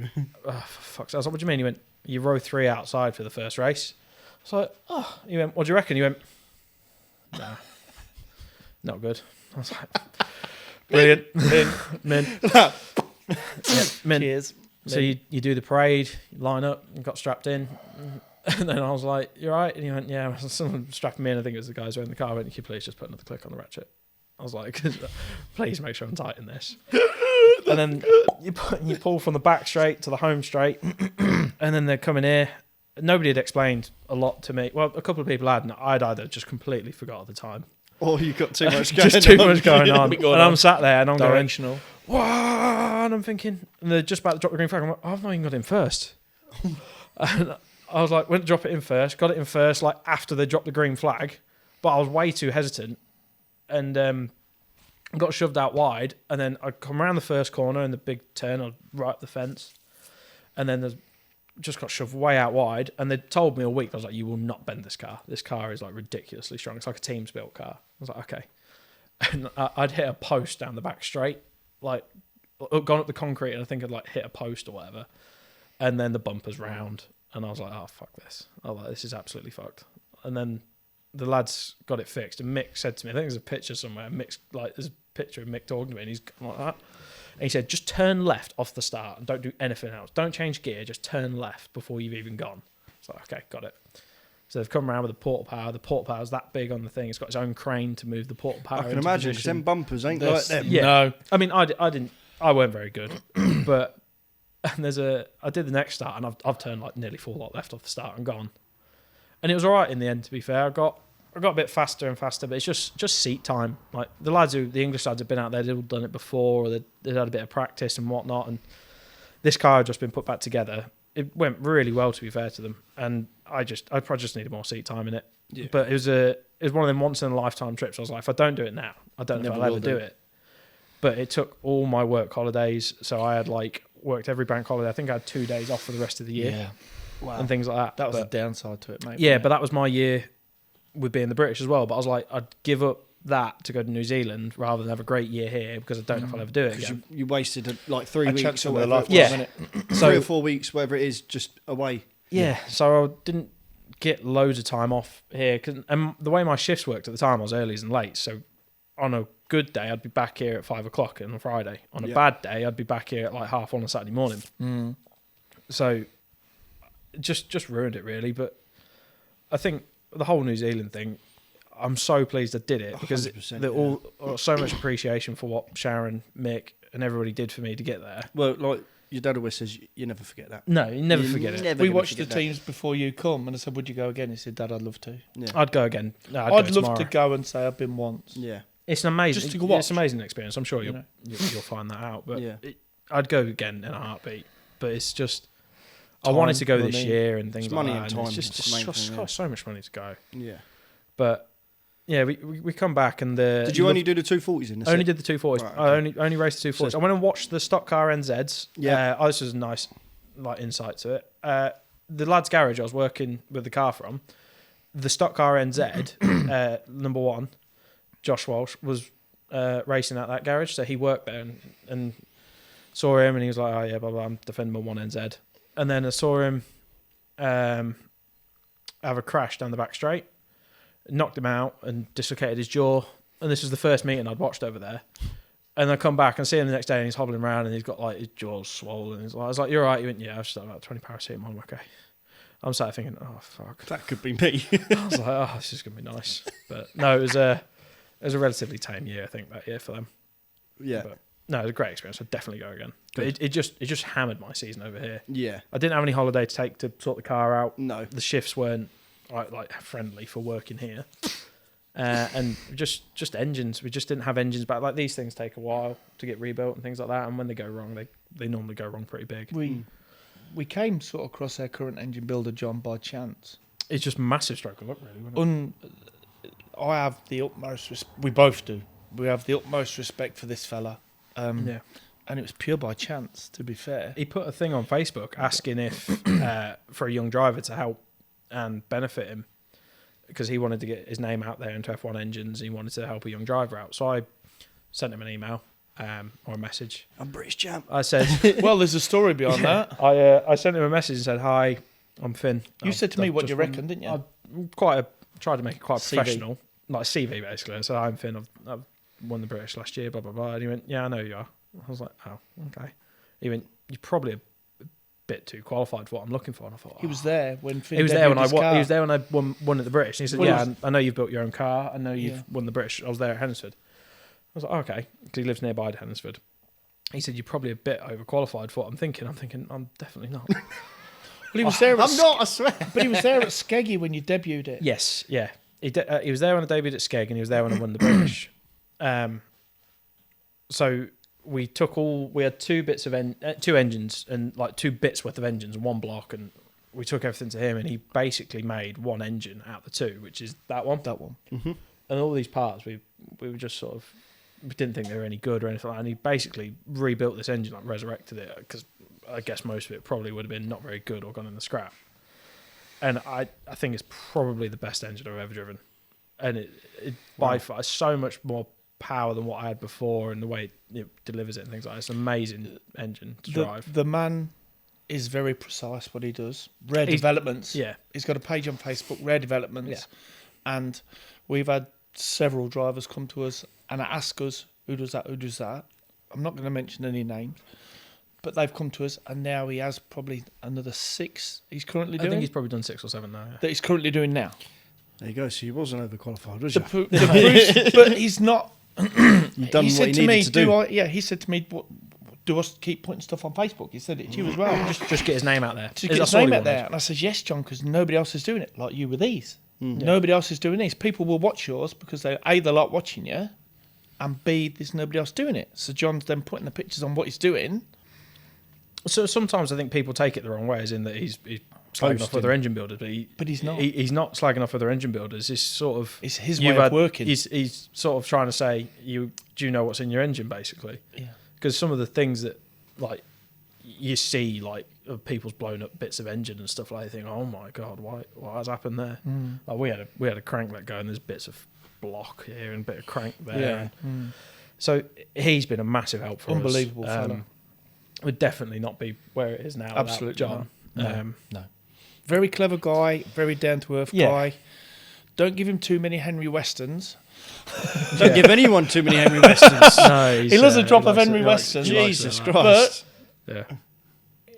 "Oh, for fuck's sake." I was like, "What do you mean?" He went, "You row 3 outside for the first race." I was like, "Oh." He went, "What do you reckon?" He went, "Nah, not good." I was like, "Brilliant." Min. Yeah, min. Cheers. So you do the parade, you line up, you got strapped in. And then I was like, "You all right?" And he went, "Yeah." Someone strapped me in. I think it was the guys who were in the car. I went, "Can you please just put another click on the ratchet?" I was like, "Please make sure I'm tight in this." And then you pull from the back straight to the home straight. And then they're coming here. Nobody had explained a lot to me. Well, a couple of people had, and I'd either just completely forgot at the time. Or you got too much going on. Just too much going on. And I'm sat there, and I'm Directional. going, "What?" And I'm thinking, and they're just about to drop the green flag. I'm like, "I've not even got in first." And I was like, went to drop it in first, got it in first, like after they dropped the green flag, but I was way too hesitant, and got shoved out wide. And then I come around the first corner in the big turn, I right up the fence, and then just got shoved way out wide. And they told me all week, I was like, "You will not bend this car. This car is like ridiculously strong. It's like a team's built car." I was like, "Okay." And I'd hit a post down the back straight, like gone up the concrete, and I think I'd like hit a post or whatever. And then the bumper's round, and I was like, "Oh, fuck this." I was like, "This is absolutely fucked." And then the lads got it fixed, and Mick said to me, I think there's a picture somewhere, Mick's like, there's a picture of Mick talking to me, and he's like that. And he said, "Just turn left off the start and don't do anything else. Don't change gear, just turn left before you've even gone." It's like, "Okay, got it." So they've come around with the portal power. The portal power's that big on the thing. It's got its own crane to move the portal power. I can imagine, because them bumpers ain't like them. Yeah. No. I mean, I weren't very good, but I did the next start, and I've turned like nearly 4 lot left off the start and gone. And it was all right in the end, to be fair. I got a bit faster and faster, but it's just seat time. Like the English lads have been out there, they'd all done it before, or they'd had a bit of practice and whatnot. And this car had just been put back together. It went really well, to be fair to them. And I probably just needed more seat time in it. Yeah. But it was one of them once in a lifetime trips. I was like, if I don't do it now, I don't know if I'll ever do it. But it took all my work holidays, so I had like worked every bank holiday. I think I had 2 days off for the rest of the year. Yeah. Wow. And things like that. That was the downside to it, mate. Yeah, but that was my year with being the British as well. But I was like, I'd give up that to go to New Zealand rather than have a great year here, because I don't know if I'll ever do it Because again. you wasted like 3 weeks chance or of their whatever. life, It was. Yeah. wasn't it? So 3 or 4 weeks, whatever it is, just away. Yeah, so I didn't get loads of time off here. And the way my shifts worked at the time, I was earlys and late. So on a good day, I'd be back here at 5 o'clock on a Friday. On a bad day, I'd be back here at like 1:30 on a Saturday morning. Mm. So just ruined it really. But I think the whole New Zealand thing, I'm so pleased I did it because 100%, they're all so much appreciation for what Sharon, Mick, and everybody did for me to get there. Well, like your dad always says, you never forget that. No, you never You're forget it. never We gonna watched the forget that. teams before you come, and I said, "Would you go again?" He said, "Dad, I'd love to." Yeah. I'd go again. No, I'd go love tomorrow. to go and say I've been once. Yeah. It's an amazing, Just to go it's an watch. amazing experience. I'm sure You you'll know. you'll find that out. But Yeah. I'd go again in a heartbeat. But it's just, I Time, wanted to go this money. year and things It's like money that. and time, It's it's just the main costs thing, yeah. so much money to go. Yeah. But yeah, we come back and the Did you only do the 240s in this? only did the 240s. Right, I okay. only raced the 240s. So- I went and watched the stock car NZs. Yeah. This was a nice like insight to it. The lad's garage I was working with the car from, the stock car NZ number 1, Josh Walsh was racing at that garage, so he worked there and saw him and he was like, "Oh yeah, blah blah, I'm defending my 1NZ." And then I saw him have a crash down the back straight, knocked him out and dislocated his jaw. And this was the first meeting I'd watched over there. And I come back and see him the next day and he's hobbling around and he's got like his jaws swollen. I was like, "You're right." He went, "Yeah, I've just done about 20 paracetamol. I'm okay." I'm sat there thinking, "Oh fuck." That could be me. I was like, "Oh, this is gonna be nice." But no, it was a relatively tame year, I think, that year for them. Yeah. But no, it was a great experience. I'd definitely go again. But it just hammered my season over here. Yeah. I didn't have any holiday to take to sort the car out. No. The shifts weren't like friendly for working here. And just engines. We just didn't have engines back. Like these things take a while to get rebuilt and things like that. And when they go wrong, they normally go wrong pretty big. We came sort of across our current engine builder, John, by chance. It's just massive stroke of luck, really. Wasn't I have the utmost. We both do. We have the utmost respect for this fella. it? Yeah. And it was pure by chance, to be fair. He put a thing on Facebook asking if for a young driver to help and benefit him because he wanted to get his name out there into F1 engines. He wanted to help a young driver out. So I sent him an email or a message. I'm British champ. I said, Well, there's a story behind that. I sent him a message and said, "Hi, I'm Finn." You said to me I've what just you won- reckon, didn't you? I tried to make it quite CV. professional, like CV basically. I said, "I'm Finn. I've won the British last year." Blah blah blah. And he went, "Yeah, I know you are." I was like, "Oh, okay." He went, "You're probably a bit too qualified for what I'm looking for." And I thought, He was there when Finn He was there when debuted I his won. car. He was there when I won at the British. And he said, Well, he "Yeah, was- I know you've built your own car. I know you've Yeah. won the British. I was there at Hennesford." I was like, "Oh, okay," because he lives nearby to Hennesford. He said, "You're probably a bit overqualified for what I'm thinking." I'm thinking, I'm definitely not. Well, he was there. I'm not, I swear. But he was there at Skeggy when you debuted it. Yes, yeah. He was there when I debuted at Skeg, and he was there when I won the British. So we had two engines and like 2 bits worth of engines and 1 block, and we took everything to him, and he basically made 1 engine out of the 2, which is that one. That one. And all these parts, we were just sort of, we didn't think they were any good or anything like that. And he basically rebuilt this engine, like resurrected it, because I guess most of it probably would have been not very good or gone in the scrap. And I think it's probably the best engine I've ever driven. And it by far, so much more power than what I had before, and the way it delivers it and things like that. It's an amazing engine to drive. The man is very precise what he does. Rare Developments. Yeah. He's got a page on Facebook, Rare Developments. Yeah. And we've had several drivers come to us and ask us, who does that, who does that? I'm not going to mention any names, but they've come to us, and now he has probably another 6 he's currently doing. I think he's probably done 6 or 7 now. Yeah. that he's currently doing now. There you go. So you wasn't overqualified, was you? But he's not. You've done He what said you to needed me, to do. he said to me, do us keep putting stuff on Facebook? He said it to you as well. Just get his name out there. To get his name out there. And I said, yes, John, because nobody else is doing it like you with these. Nobody else is doing these. People will watch yours because they A, they like watching you, and B, there's nobody else doing it. So John's then putting the pictures on what he's doing. So sometimes I think people take it the wrong way, as in that he's slagging off other engine builders, but he's not. He's not slagging off other engine builders. It's sort of It's his way of working. He's sort of trying to say, do you know what's in your engine, basically? Yeah. Because some of the things that like you see, like of people's blown up bits of engine and stuff like that, you think, oh my god, what has happened there? Like we had a crank let go, and there's bits of block here and a bit of crank there. Yeah. So he's been a massive help for Unbelievable us. fella. Would definitely not be where it is now. Absolutely John. not. No. Very clever guy, very down to earth guy. Don't give him too many Henry Westerns. Don't give anyone too many Henry Westerns. No, He loves a drop of Henry Weston. Jesus Christ. Yeah,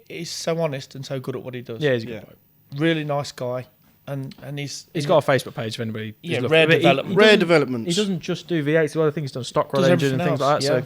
He's so honest and so good at what he does. yeah, he's a good Yeah. bloke. really nice guy, and he's got a Facebook page if anybody. Yeah, is looking. Rare But he- Development. Rare developments. He doesn't just do V8s. The other things he's done stock does rod engine and everything things like else, that.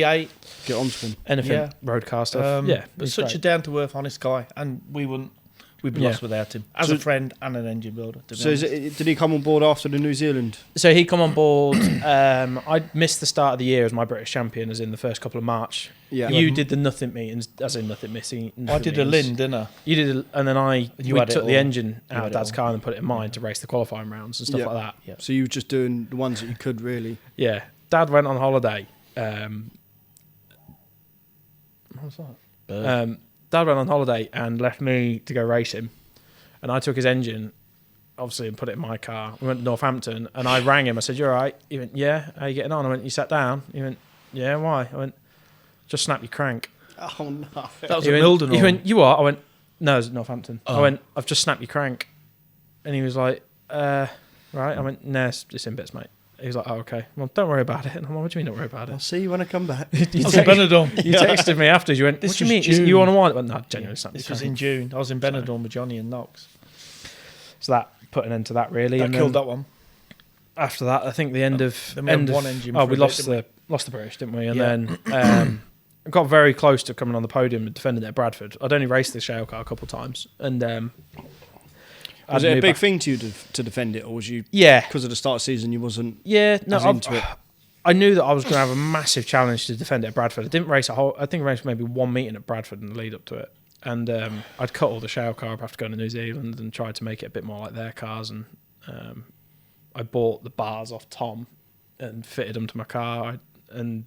yeah. V8. Get onto them. So anything Yeah. road car stuff. Yeah, but he's such a great. down to earth, honest guy, and we'd be Yeah. lost without him as So- a friend and an engine builder. To be So honest. did he come on board after the New Zealand? So he come on board. I missed the start of the year as my British champion, as in the first couple of March. Yeah. You did the nothing meetings, as in nothing missing. I did a Lynn, didn't I? You did, and then You we had it took the all. engine You out had of it Dad's all. car and put it in mine to race the qualifying rounds and stuff Yeah. like that. Yeah. So you were just doing the ones that you could really. Yeah, Dad went on holiday. What was that? Dad went on holiday and left me to go race him, and I took his engine, obviously, and put it in my car. We went to Northampton, and I rang him. I said, "You all right?" He went, "Yeah." "How you getting on?" I went, "You sat down?" He went, "Yeah." "Why?" I went, "Just snap your crank." Oh no! That was He at went, Milden. He went, "You are?" I went, "No, it's at Northampton." I Oh. went, "I've just snapped your crank," and he was like, "Right." I went, "No, it's in bits, mate." He was like, "Oh, okay. Well, don't worry about it." And I'm like, "What do you mean, don't worry about I'll it?" see you when I come back. I was in Benidorm. You texted me after. You went, This "What do you was mean? June. You want to wine?" I went, "No, genuinely snapped This your was crank." in June. I was in Benidorm with Johnny and Knox. So that put an end to that, really. That and killed then that one. after that, I think the end of Then we had end of- one engine Oh, for we a bit, lost didn't the British, didn't we? And Yeah. then got very close to coming on the podium and defending it at Bradford. I'd only raced the shale car a couple of times, and Was I'd it a moved big back- thing to you to defend it, or was you Yeah, because of the start of the season you wasn't yeah. No, as into it? I knew that I was going to have a massive challenge to defend it at Bradford. I didn't race I think I raced maybe one meeting at Bradford in the lead up to it. And I'd cut all the shale car up after going to New Zealand and tried to make it a bit more like their cars. And I bought the bars off Tom and fitted them to my car and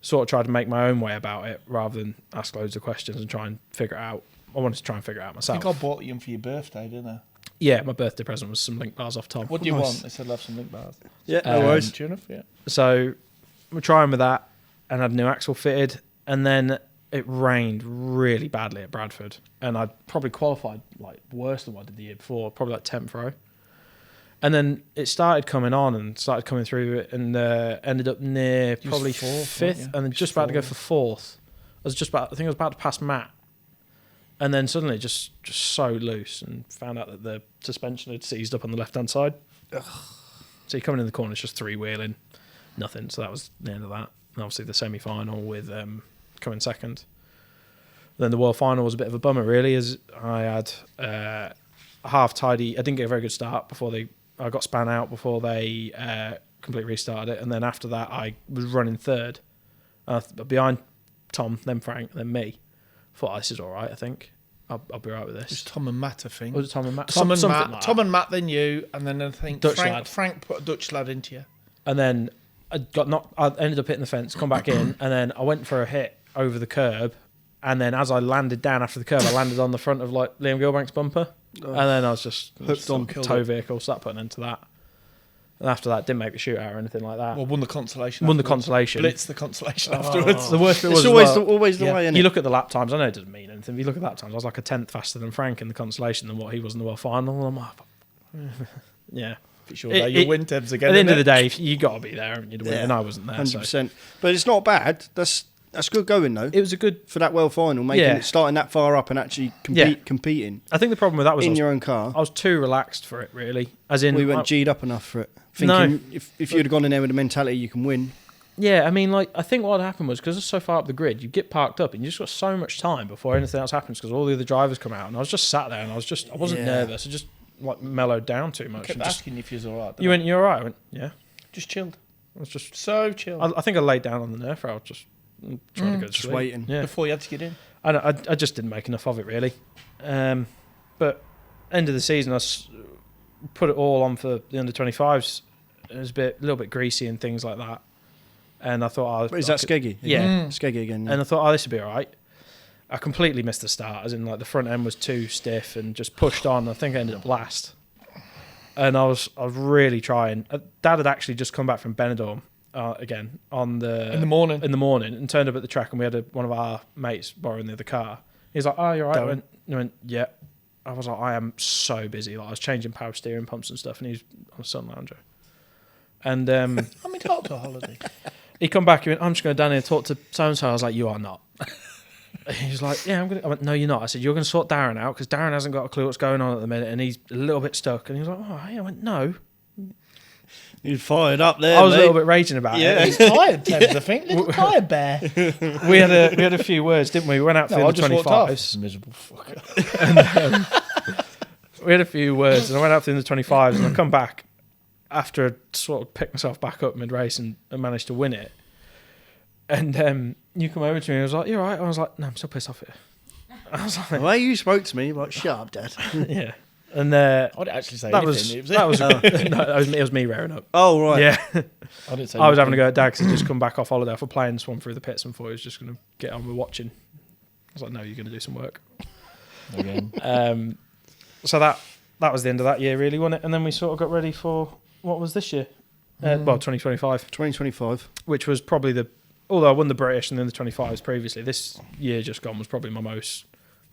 sort of tried to make my own way about it rather than ask loads of questions and try and figure it out. I wanted to try and figure it out I myself. think I bought you them for your birthday, didn't I? Yeah, my birthday present was some link bars off Tom. What do you Nice. want? They said, "Love some link bars." Yeah, no worries. True enough, yeah. So we're trying with that and had a new axle fitted, and then it rained really badly at Bradford, and I probably qualified like worse than what I did the year before, probably like 10th row. And then it started coming on and started coming through it, and ended up near You was probably fourth, fifth, weren't you? and then You just was about to go fourth. for fourth. I think I was about to pass Matt, and then suddenly just so loose, and found out that the suspension had seized up on the left hand side. So you're coming in the corner, it's just three wheeling, nothing. So that was the end of that. And obviously the semi final with coming second. Then the world final was a bit of a bummer, really, as I had half tidy. I didn't get a very good start before I got span out before they completely restarted it, and then after that I was running third, behind Tom, then Frank, then me. Thought, this is all right. I think I'll be right with It was this. Tom and Matt, I think. Was it Tom and Matt? Tom and Something Matt. like Tom that. and Matt, then you, and then I think Dutch lad. Frank put a Dutch lad into you. And then I got knocked. I ended up hitting the fence, come back in, and then I went for a hit over the curb. And then as I landed down after the curb, I landed on the front of like Liam Gilbank's bumper, and then I was just Hooked on, killed tow it. vehicle. So that put an end to that. And after that, didn't make the shootout or anything like that. Well, won the consolation. Won the afterwards. consolation. Blitzed the consolation afterwards. The worst bit was It's as always well, always the Yeah. way. Isn't you it? look at the lap times. I know it doesn't mean anything. If you look at the lap times, I was like a 10th faster than Frank in the consolation than what he was in the world final. And I'm like, yeah. Sure, you win Tebs again. At the end of innit? the day, you got to be there, haven't you, to win? Yeah. And I wasn't there. So. 100%. But it's not bad. That's good going though. It was a good. For that world final, making Yeah. it starting that far up and actually competing I think the problem with that was in your own car. I was too relaxed for it, really. As in, We weren't G'd up enough for it. Thinking if you'd have gone in there with the mentality you can win. yeah, I mean, like I think what happened was because it's so far up the grid, you get parked up and you just got so much time before anything else happens because all the other drivers come out, and I was just sat there and I wasn't Yeah. nervous. I just like mellowed down too I much. kept And just, asking you if you was all right. you went, "You're all right." I went, "Yeah." just chilled. I was just. So chilled. I think I laid down on the nerf rail, just trying to go to Just sleep. waiting. Yeah. Before you had to get in. I just didn't make enough of it really. But end of the season, put it all on for the under 25s. It was a little bit greasy and things like that. And I thought, Is that Skeggy? Yeah. Skeggy again. Yeah. And I thought, this would be all right. I completely missed the start, as in like the front end was too stiff and just pushed on. I think I ended up last. And I was really trying. Dad had actually just come back from Benidorm again in the morning and turned up at the track, and we had one of our mates borrowing the other car. He's like, "Oh, you're right." I went, "Yeah." I was like, "I am so busy." Like I was changing power steering pumps and stuff, and he was on a sun lounger. And I mean, talk to a holiday. he come back. He went, "I'm just going down here and talk to so and so." I was like, "You are not." he was like, yeah, I'm going to... I went, no, you're not. I said, you're going to sort Darren out because Darren hasn't got a clue what's going on at the minute and he's a little bit stuck. And he was like, oh, yeah. I went, no. You fired up there, I was mate. a little bit raging about it. He's tired, Tebs, I think. Little tired bear. We had a few words, didn't we? We went out for No, I the just walked off. 25s. Miserable fucker. We had a few words and I went out for the 25s and I come back after I sort of picked myself back up mid-race and managed to win it. And you come over to me and I was like, you're right. I was like, no, I'm still pissed off here. I was like, The way you spoke to me, like, shut up, Dad. yeah. And I didn't actually say that anything. was it was me rearing up. Oh, right. Yeah. I didn't say I was having anything. a go at Dad because he'd just come back off holiday for playing, swum through the pits and thought he was just going to get on with watching. I was like, no, you're going to do some work. Again. So that was the end of that year, really, wasn't it? And then we sort of got ready for what was this year? Well, 2025, 2025. which was probably although I won the British and then the 25s previously, this year just gone was probably my most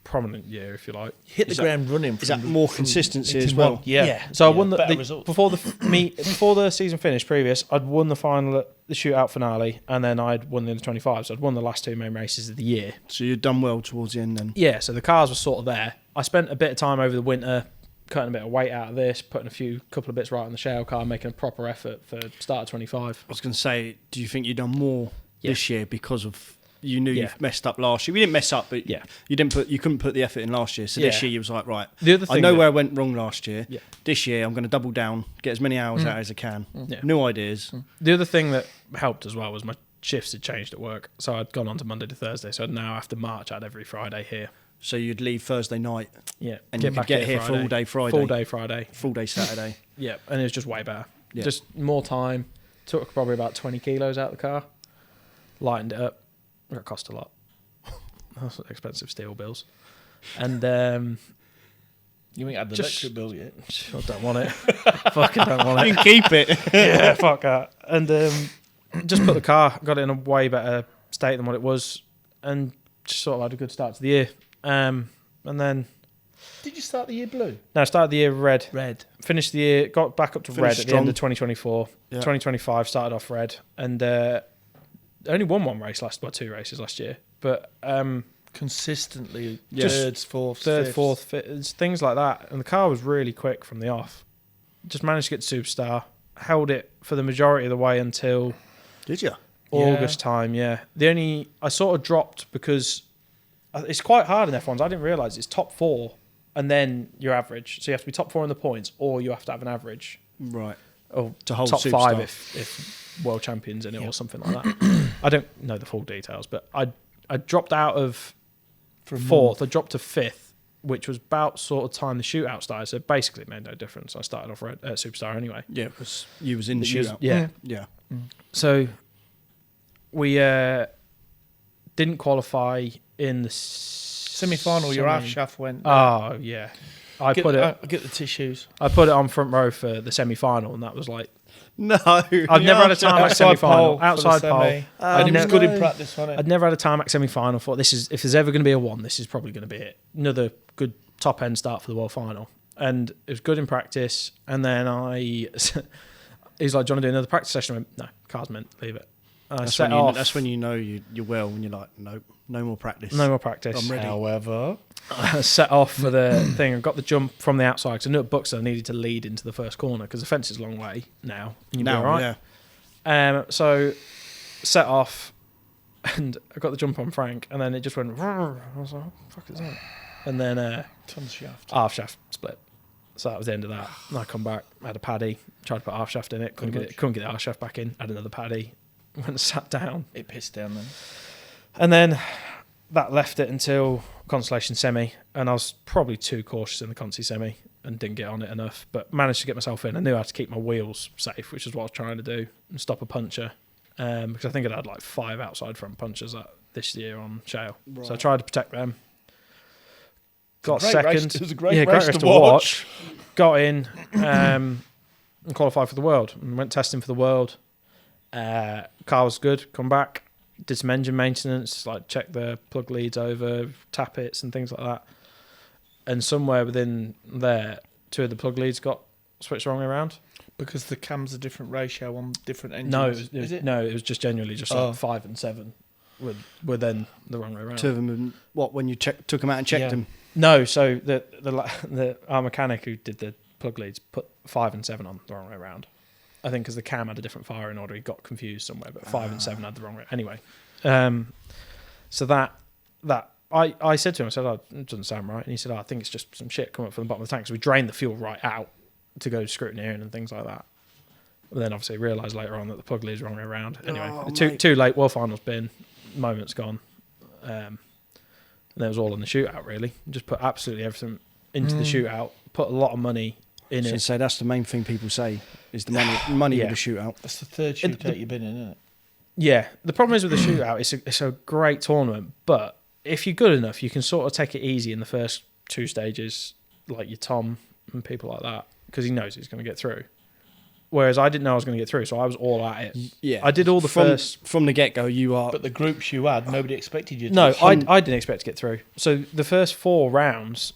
prominent year, if you like. Hit the ground running. Is that more consistency as well? Yeah. So I won better results. before the season finished previous, I'd won the final at the shootout finale, and then I'd won the under 25s. So I'd won the last two main races of the year. So you'd done well towards the end then? Yeah, so the cars were sort of there. I spent a bit of time over the winter cutting a bit of weight out of this, putting a couple of bits right on the shell car, making a proper effort for start of 25. I was going to say, do you think you've done more this year because of you knew Yeah. you messed up last year? We didn't mess up, but Yeah. you couldn't put the effort in last year. So this year you was like, right, The other I thing know that- where I went wrong last year. Yeah. This year I'm going to double down, get as many hours out as I can. Yeah. New ideas. The other thing that helped as well was my shifts had changed at work. So I'd gone on to Monday to Thursday. So now after March, I had every Friday here. So you'd leave Thursday night Yeah. and you could get here for all day Friday. Full day Friday. Full day Saturday. Yeah. And it was just way better. Yeah. Just more time. Took probably about 20 kilos out of the car. Lightened it up. It cost a lot. That's expensive steel bills. And You ain't had the Just- electric bill yet. I don't want it. Fucking don't want it. You can keep it. Yeah, fuck that. And just put the car, got it in a way better state than what it was, and just sort of had a good start to the year. And then, Did you start the year blue? no, started the year red. Red. Finished the year, got back up to Finished red at the end strong. of 2024. Yeah. 2025 started off red, and only won one race two races last year. But Consistently, Yeah. thirds, fourths, third, fifths. fourth, fifth, things like that. And the car was really quick from the off. Just managed to get to Superstar, held it for the majority of the way until Did you? August time, yeah. I sort of dropped because it's quite hard in F1s. I didn't realise it's top four and then your average. So you have to be top four in the points or you have to have an average. Right. Or To hold top Superstar. five if world champions in it or something like that. I don't know the full details, but I dropped out of fourth. I dropped to fifth, which was about sort of time the shootout started. So basically it made no difference. I started off red, Superstar anyway. Yeah, because you was in the But you was- shootout. yeah. Yeah. So we didn't qualify in the Semi-final, your half shaft went. Oh yeah, I put get the tissues. it on front row for the semi-final, and that was like No. I've never had a tarmac semi-final. Outside pole. And it was no. good in practice, wasn't it? I'd never had a tarmac semi-final. Thought if there's ever going to be a one, this is probably going to be it. Another good top end start for the world final, and it was good in practice. And then he's like, "Do you want to do another practice session?" I went, "No, car's meant. Leave it." And I set off. That's when you know you're well, when you're like, nope, no more practice. No more practice. I'm ready. However, I set off for the thing. I got the jump from the outside because I knew at Buxton I needed to lead into the first corner because the fence is a long way now. And you'll be all right. Yeah. So set off and I got the jump on Frank and then it just went. I was like, what the fuck is that? And then ton shaft. half shaft split. So that was the end of that. And I come back, had a paddy, tried to put half shaft in it, couldn't get the half shaft back in, had another paddy, went and sat down. It pissed down then. And then that left it until Constellation Semi, and I was probably too cautious in the Conti Semi and didn't get on it enough, but managed to get myself in. I knew how to keep my wheels safe, which is what I was trying to do, and stop a puncher, because I think I'd had like 5 outside front punchers this year on shale. Right. So I tried to protect them. Got Great second. race. It was a great race to watch. Got in and qualified for the world, and went testing for the world. Car was good. Come back. Did some engine maintenance, like check the plug leads over, tappets and things like that. And somewhere within there, 2 of the plug leads got switched the wrong way around. Because the cam's a different ratio on different engines. No, Is it? no, it was just genuinely just like Oh. 5 and 7 were then the wrong way around. 2 of them, when you took them out and checked Yeah. them? No, so our mechanic who did the plug leads put 5 and 7 on the wrong way around. I think because the cam had a different firing order, he got confused somewhere. But 5 and 7 had the wrong way. Anyway, so that I said to him, I said, "Oh, it doesn't sound right," and he said, "Oh, I think it's just some shit coming up from the bottom of the tank." So we drained the fuel right out to go scrutineering and things like that. But then obviously realised later on that the plug lead's the wrong way around. Anyway, too late. World finals bin, moment's gone. And it was all in the shootout, really. Just put absolutely everything into the shootout. Put a lot of money in it. So that's the main thing people say is the money Yeah. with the shootout. That's the third shootout you've been in, isn't it? Yeah, the problem is with the shootout, it's a great tournament, but if you're good enough, you can sort of take it easy in the first 2 stages, like your Tom and people like that, because he knows he's going to get through. Whereas I didn't know I was going to get through, so I was all at it. Yeah, I did all the first... From the get-go, you are... But the groups you had, nobody expected you to. No, I didn't expect to get through. So the first 4 rounds,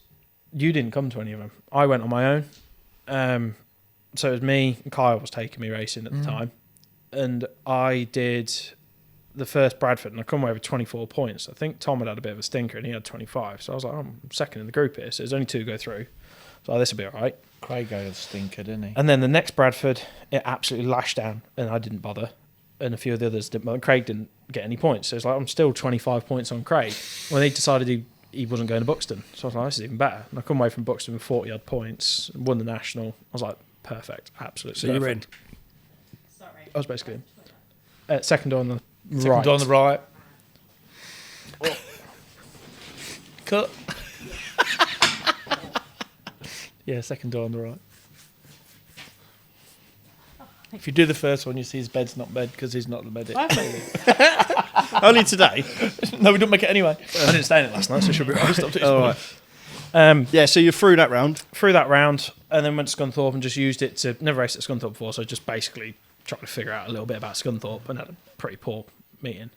you didn't come to any of them. I went on my own. So it was me, and Kyle was taking me racing at the time. And I did the first Bradford, and I come away with 24 points. I think Tom had a bit of a stinker, and he had 25. So I was like, I'm second in the group here, so there's only 2 go through. So this will be all right. Craig had a stinker, didn't he? And then the next Bradford, it absolutely lashed down, and I didn't bother. And a few of the others didn't. Craig didn't get any points. So it's like, I'm still 25 points on Craig. Well, he decided he wasn't going to Buxton. So I was like, this is even better. And I come away from Buxton with 40-odd points, won the national. I was like, perfect, absolutely. So you're in. Sorry. I was basically in. Second on the Second right. on the right. Cut. Yeah, second door on the right. If you do the first one, you see his bed's not bed because he's not the bed. Only today? No, we don't make it anyway. I didn't stay in it last night, so it should be right. All right. Yeah, so you're through that round. Through that round, and then went to Scunthorpe and just used it to... Never raced at Scunthorpe before, so just basically tried to figure out a little bit about Scunthorpe and had a pretty poor meeting.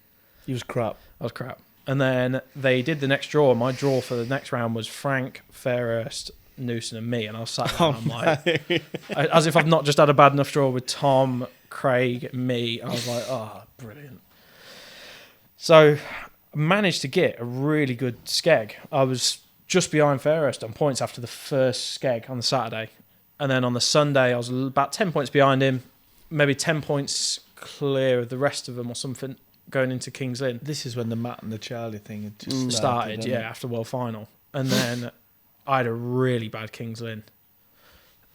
He was crap. I was crap. And then they did the next draw. My draw for the next round was Frank, Fairhurst, Newson and me, and I was sat there and I'm like... as if I've not just had a bad enough draw with Tom, Craig, me. I was like, oh, brilliant. So I managed to get a really good skeg. I was just behind Fairhurst on points after the first skeg on the Saturday. And then on the Sunday, I was about 10 points behind him, maybe 10 points clear of the rest of them or something going into King's Lynn. This is when the Matt and the Charlie thing had just Started, yeah, after World Final. And then I had a really bad King's Lynn.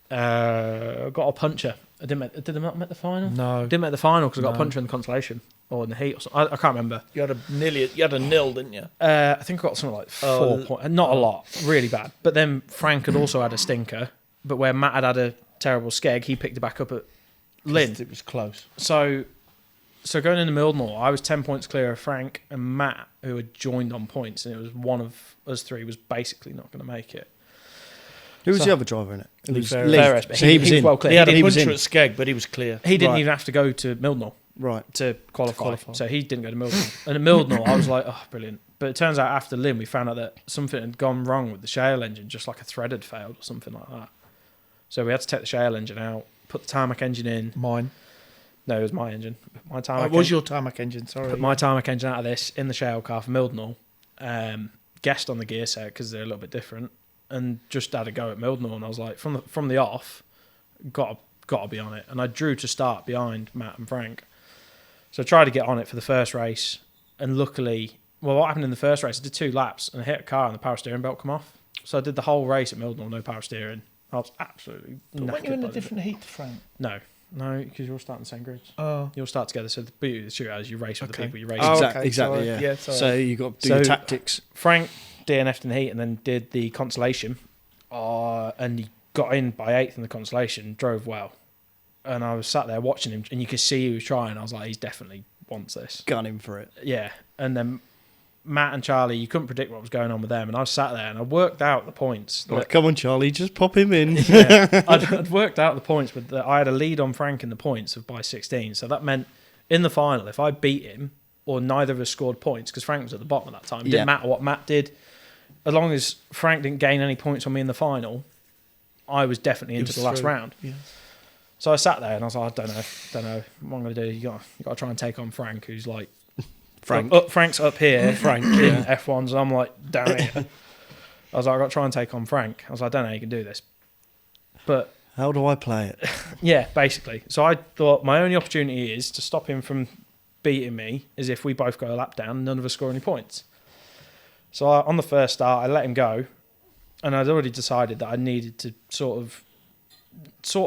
Got a puncher. Did I not make the final? No. Didn't make the final because I got a No. puncher in the consolation or in the heat or something. I can't remember. You had a nil, didn't you? I think I got something like 4 points. Not a lot, really bad. But then Frank had also had a stinker. But where Matt had a terrible skeg, he picked it back up at Lynn. It was close. So going into Mildenhall, I was 10 points clear of Frank and Matt, who had joined on points, and it was one of us 3 was basically not going to make it. Who was the other driver in it? It was Fairhurst, but So he was in. well clear. He had a He was puncher in. at Skeg, but he was clear. He didn't Right. even have to go to Mildenhall Right. to qualify. So he didn't go to Mildenhall. And at Mildenhall, I was like, oh, brilliant. But it turns out after Lynn, we found out that something had gone wrong with the shale engine, just like a thread had failed or something like that. So we had to take the shale engine out, put the tarmac engine in. Mine. No, it was my engine. My tarmac It was your tarmac engine, sorry. Put my tarmac engine out of this in the shale car for Mildenhall. Guessed on the gear set because they're a little bit different, and just had a go at Mildenhall. And I was like, from the off, got to be on it. And I drew to start behind Matt and Frank. So I tried to get on it for the first race, and luckily, well, what happened in the first race? I did 2 laps and I hit a car and the power steering belt come off. So I did the whole race at Mildenhall, no power steering. I was absolutely But knackered weren't you in by a the different heat to Frank? No, because you're all starting the same grids. Oh. You'll start together. So the beauty of the shootout is you race with the Okay. people you race Oh, with. okay, Exactly, sorry. yeah. Yeah, sorry. So you got to do So- your tactics. Frank DNF'd in the heat and then did the consolation. And he got in by 8th in the consolation, drove well. And I was sat there watching him, and you could see he was trying. I was like, he's definitely wants this. Gunning for it. Yeah. And then Matt and Charlie, you couldn't predict what was going on with them. And I was sat there and I worked out the points. Right, come on, Charlie, just pop him in. Yeah, I'd worked out the points, but I had a lead on Frank in the points by 16. So that meant in the final, if I beat him or neither of us scored points, because Frank was at the bottom at that time, it Yeah. didn't matter what Matt did. As long as Frank didn't gain any points on me in the final, I was definitely into was the last through. round. Yeah. So I sat there and I was like, I don't know what I'm going to do. You got to try and take on Frank, who's like Frank. Frank's up here, Frank in F1s, and I'm like down here. I was like, I've got to try and take on Frank. I was like, I don't know how you can do this. But How do I play it? yeah, basically. So I thought my only opportunity is to stop him from beating me is if we both go a lap down and none of us score any points. So on the first start, I let him go, and I'd already decided that I needed to sort of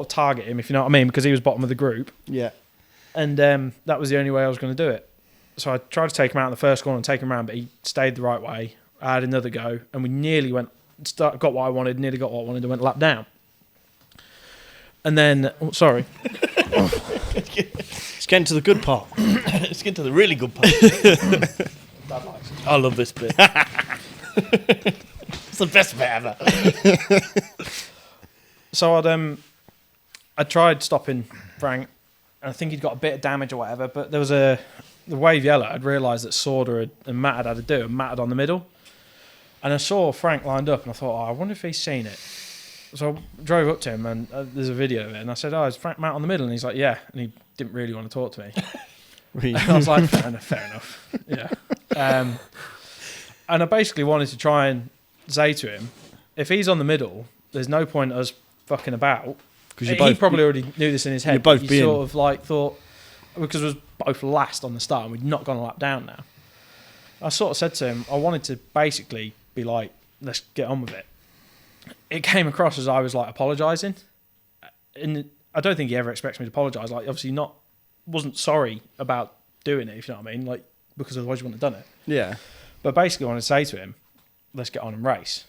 target him, if you know what I mean, because he was bottom of the group. Yeah. And that was the only way I was going to do it. So I tried to take him out in the first corner and take him around, but he stayed the right way. I had another go, and we nearly got what I wanted, nearly got what I wanted, and went a lap down. And then, sorry. Let's get into the good part. Let's get to the really good part. I love this bit. It's the best bit ever. So I tried stopping Frank, and I think he'd got a bit of damage or whatever, but there was the wave yellow. I'd realised that Sorda and Matt had to do, and Matt had on the middle. And I saw Frank lined up, and I thought, I wonder if he's seen it. So I drove up to him, and there's a video of it, and I said, is Frank Matt on the middle? And he's like, yeah. And he didn't really want to talk to me. Really? And I was like, fair enough. Yeah. And I basically wanted to try and say to him, if he's on the middle, there's no point us fucking about. Because he probably already knew this in his head. You're both he sort of like thought, because it was both last on the start, and we'd not gone a lap down now. I sort of said to him, I wanted to basically be like, let's get on with it. It came across as I was like apologising, and I don't think he ever expects me to apologise. Like, obviously wasn't sorry about doing it, if you know what I mean, like, because otherwise you wouldn't have done it. Yeah. But basically I wanted to say to him, let's get on and race.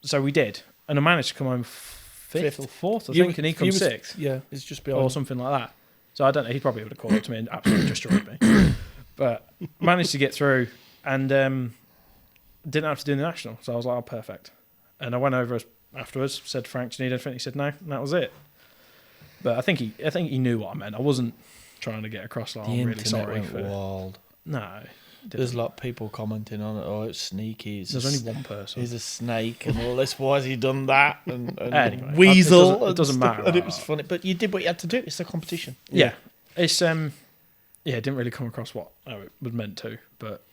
So we did, and I managed to come home fifth or fourth, I think, and he comes sixth. Yeah, it's just beyond. Or something like that. So I don't know, he probably would have called up to me and absolutely destroyed me. But managed to get through, and didn't have to do the national. So I was like, oh, perfect. And I went over afterwards, said, Frank, do you need anything? He said no, and that was it. But I think he knew what I meant. I wasn't trying to get across like, I'm really sorry went wild. No. There's a lot of people commenting on it. Oh, it's sneaky. There's only one person. He's a snake and all this. Why has he done that? And anyway, weasel. It doesn't matter. And it was funny. But you did what you had to do. It's a competition. Yeah. It's it didn't really come across what it was meant to. But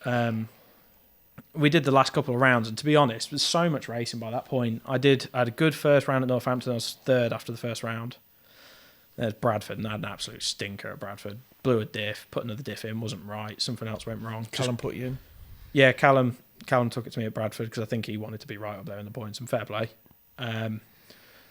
we did the last couple of rounds, and to be honest, there's so much racing by that point. I had a good first round at Northampton. I was third after the first round. There's Bradford, and I had an absolute stinker at Bradford. Blew a diff, put another diff in, wasn't right. Something else went wrong. Callum put you in? Yeah, Callum took it to me at Bradford because I think he wanted to be right up there in the points, and fair play. And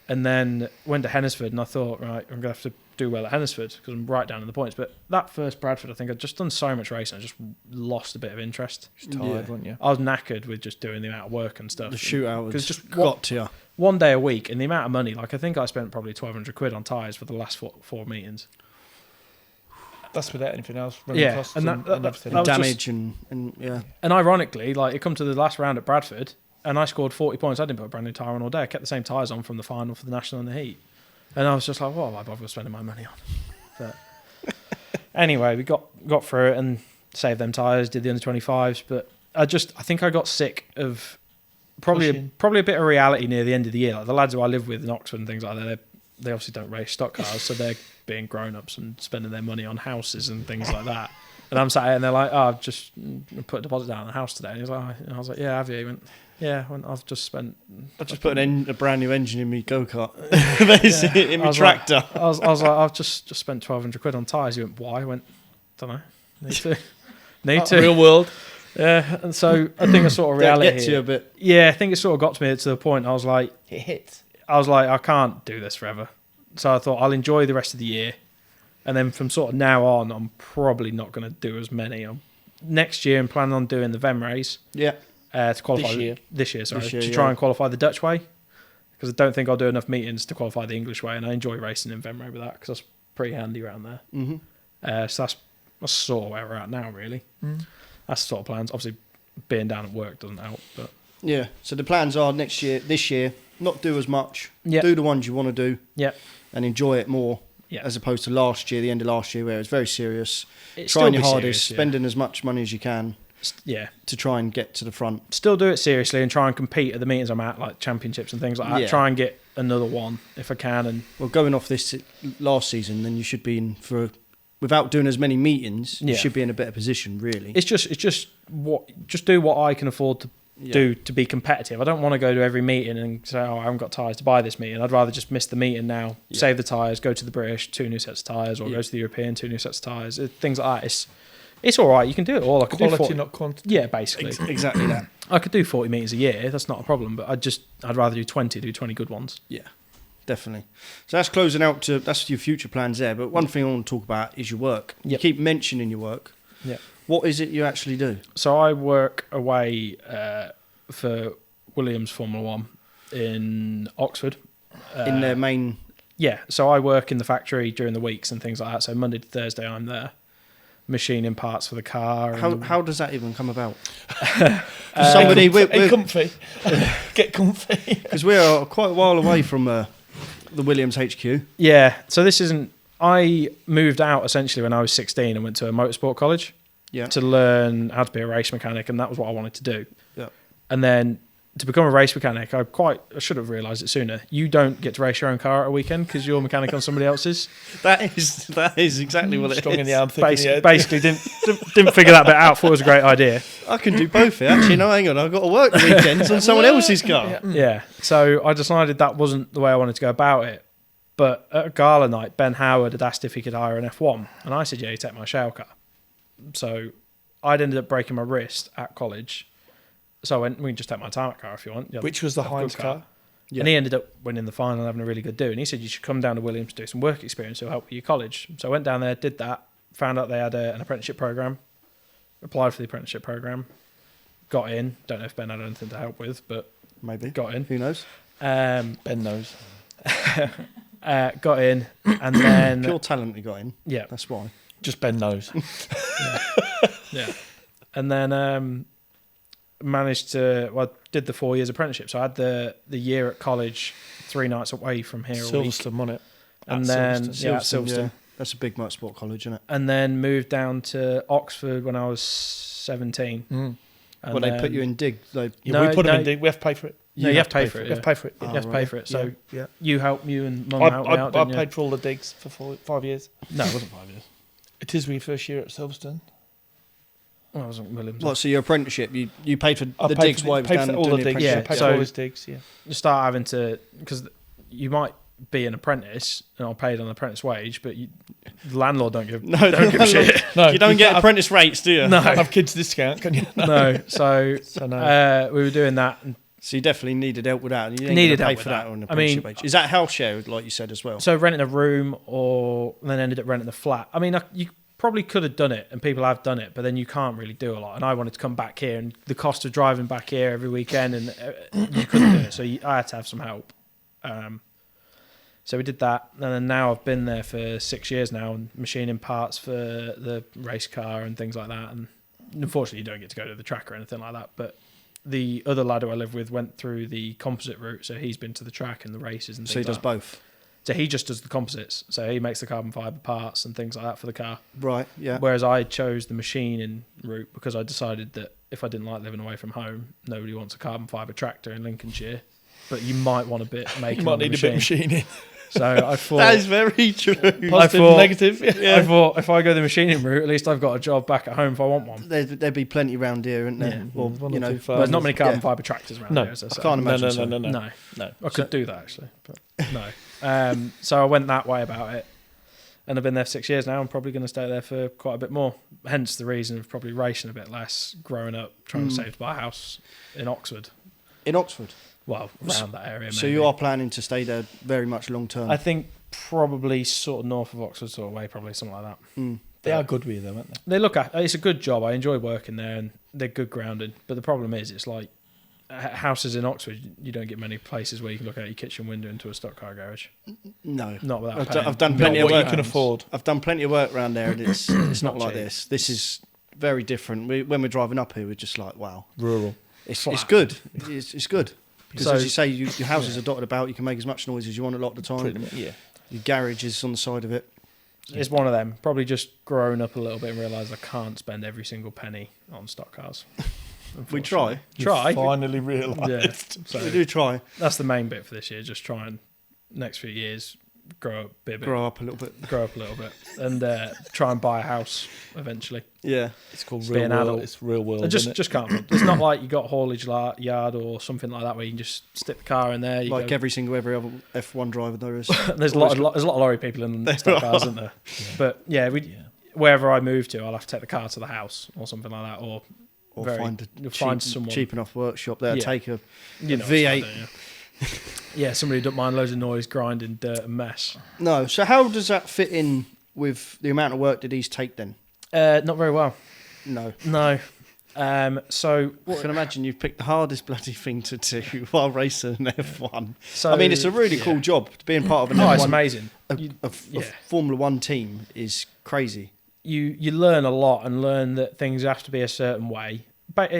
then went to Hennesford, and I thought, right, I'm going to have to do well at Hennesford because I'm right down in the points. But that first Bradford, I think I'd just done so much racing, I just lost a bit of interest. Just tired, weren't you? I was knackered with just doing the amount of work and stuff. The shootout was just got to you. One day a week, and the amount of money, like I think I spent probably 1,200 quid on tyres for the last four meetings. That's without anything else. Yeah, costs and everything. that was damage and yeah. And ironically, like it come to the last round at Bradford, and I scored 40 points. I didn't put a brand new tyre on all day. I kept the same tyres on from the final for the national and the heat, and I was just like, what am I bothered spending my money on? But anyway, we got through it and saved them tyres. Did the under 25s, but I think I got sick of probably a bit of reality near the end of the year. Like the lads who I live with in Oxford and things like that, they obviously don't race stock cars, so they're being grown-ups and spending their money on houses and things like that. And I'm sat here and they're like, oh, I've just put a deposit down on the house today. And he's like, and I was like, yeah, have you? He went, yeah, I've just spent... I just put a brand new engine in my go-kart. Basically, in my tractor. Like, I was like, I've just spent 1,200 quid on tyres. He went, why? I went, don't know. Need to. Real world. Yeah, and so I think a sort of reality... Get to you a bit. Yeah, I think it sort of got to me to the point I was like... It hit. I was like, I can't do this forever. So I thought I'll enjoy the rest of the year. And then from sort of now on, I'm probably not going to do as many. Next year, I'm planning on doing the Vem race. Yeah. To qualify this year, to try and qualify the Dutch way. Because I don't think I'll do enough meetings to qualify the English way. And I enjoy racing in Vem with that because that's pretty handy around there. Mm-hmm. So that's sort of where we're at now, really. Mm. That's the sort of plans. Obviously, being down at work doesn't help. But yeah, so the plans are this year, not do as much. Yep. Do the ones you want to do. Yeah. And enjoy it more. Yeah. As opposed to last year, the end of last year, where it was very serious. It's trying your hardest, serious, spending as much money as you can. Yeah. To try and get to the front. Still do it seriously and try and compete at the meetings I'm at, like championships and things like that. Yeah. Try and get another one if I can. And well, going off this last season, then you should be in for without doing as many meetings, you Yeah. should be in a better position, really. It's just do what I can afford to do to be competitive. I don't want to go to every meeting and say, oh, I haven't got tyres to buy this meeting. I'd rather just miss the meeting now, save the tyres, go to the British, 2 new sets of tyres, or go to the European, 2 new sets of tyres, things like that. It's all right. You can do it all. I could do Quality, 40, not quantity. yeah, basically. Exactly that. I could do 40 meetings a year. That's not a problem. But I'd rather do 20 good ones. Yeah, definitely. So that's closing out that's your future plans there. But one thing I want to talk about is your work. You Yep. keep mentioning your work. Yeah. What is it you actually do? So I work away for Williams Formula One in Oxford. In their main... Yeah, so I work in the factory during the weeks and things like that. So Monday to Thursday, I'm there, machining parts for the car. How does that even come about? Somebody, we're comfy. Get comfy. because we are quite a while away from the Williams HQ. Yeah, so this isn't. I moved out essentially when I was 16 and went to a motorsport college to learn how to be a race mechanic, and that was what I wanted to do. Yeah. And then to become a race mechanic, I should have realised it sooner. You don't get to race your own car at a weekend because you're a mechanic on somebody else's. That is exactly what it Strong is. in the arm, thick in the head. Basically, didn't figure that bit out. Thought it was a great idea. I can do both here. Actually, no, hang on. I've got to work the weekends on someone else's car. Yeah. So I decided that wasn't the way I wanted to go about it. But at a gala night, Ben Howard had asked if he could hire an F1. And I said, yeah, you take my shell car. So I'd ended up breaking my wrist at college. So I went, we can just take my tarmac car if you want. Which was the Heinz car? Yeah. And he ended up winning the final and having a really good do. And he said, you should come down to Williams to do some work experience. It'll help with your college. So I went down there, did that, found out they had an apprenticeship program, applied for the apprenticeship program, got in. Don't know if Ben had anything to help with, but Maybe. got in. Who knows? Ben knows. Got in, and then Pure talent we got in. Yeah, that's why. Just Ben knows. Yeah. And then managed to. Well, I did the 4 years apprenticeship, so I had the year at college, 3 nights away from here. Silverstone, wasn't it? And at then Silverstone. at Silverstone. Yeah. That's a big motorsport college, isn't it? And then moved down to Oxford when I was 17. Mm. Well, they put you in dig. We put them in dig. We have to pay for it. No, you have to pay for it. You have to pay for it. You have to pay for it. So yeah. you and Mum helped me out, I didn't paid for all the digs for 5 years. No, it wasn't 5 years. It is your first year at Silverstone. Well, I wasn't Williams. What? So your apprenticeship, you paid for the paid digs for while you was down all doing the the digs. apprenticeship? Yeah, paid so for all his digs. Yeah. You start having to, because you might be an apprentice and I'm paid on an apprentice wage, but the landlord don't give a shit. No, you don't get apprentice rates, do you? No, You can't have kids discount, can you? no. So, no. we were doing that. And So you definitely needed help with that. You didn't Needed pay help for with that that. on an I mean, apprenticeship wage. Is that house share, like you said as well? so renting a room, or then ended up renting a flat. I mean, you probably could have done it, and people have done it, but then you can't really do a lot. And I wanted to come back here, and the cost of driving back here every weekend, and you couldn't do it. So I had to have some help. So we did that, and then now I've been there for 6 years now, and machining parts for the race car and things like that. And unfortunately, you don't get to go to the track or anything like that. But the other lad who I live with went through the composite route, so he's been to the track and the races and things. So he does like both. So he just does the composites. So he makes the carbon fibre parts and things like that for the car. Right, yeah. Whereas I chose the machining route because I decided that if I didn't like living away from home, nobody wants a carbon fibre tractor in Lincolnshire. But you might want a bit making. You might need a bit of machining. So I thought that is very true. Positive and negative. Yeah. I thought if I go the machining route, at least I've got a job back at home if I want one. There'd be plenty around here, isn't there? Yeah. Well, One you or know, two farms. There's not many carbon fibre tractors around No, here. As I I say. can't imagine. so. No. I could do that actually, but no. So I went that way about it, and I've been there for 6 years now. I'm probably going to stay there for quite a bit more. Hence the reason of probably racing a bit less, growing up, trying to save to buy a house in Oxford. In Oxford? Well, around that area. So maybe. you are planning to stay there very much long term? I think probably sort of north of Oxford, sort of way, probably something like that. They are good with you, though, aren't they? They look at it's a good job. I enjoy working there, and they're good grounded. But the problem is, it's like houses in Oxford. You don't get many places where you can look out your kitchen window into a stock car garage. No, Not without paying. I've done plenty Not of what work. you can afford. I've done plenty of work around there, and it's not like cheap. this. This is very different. When we're driving up here, we're just like, wow, Rural. it's Flat. good. It's good. Because So- as you say, your houses are dotted about. You can make as much noise as you want a lot of the time. Pretty much, yeah. Your garage is on the side of it. It's one of them. Probably just grown up a little bit and realised I can't spend every single penny on stock cars. We try. Try. Finally realised. Yeah. So We do try. that's the main bit for this year. Just try and next few years grow up, be a bit, Grow up a little bit. and try and buy a house eventually. Yeah. It's called Just be real an world. adult. It's real world. And isn't it? just can't. It's not like you got a haulage yard or something like that where you can just stick the car in there. You Like go, every other F1 driver there is. there's a lot of lorry people in stock cars, isn't there? But yeah, wherever I move to, I'll have to take the car to the house or something like that, or find someone cheap enough workshop there. Yeah. Take a you know, V8. Yeah, somebody who don't mind loads of noise, grinding, dirt, and mess. No. So how does that fit in with the amount of work that these take then? Not very well. No. So I can imagine you've picked the hardest bloody thing to do while racing an F1. So I mean, it's a really cool job. Being part of an Oh, F1, it's amazing. a Formula One team is crazy. You learn a lot and learn that things have to be a certain way. But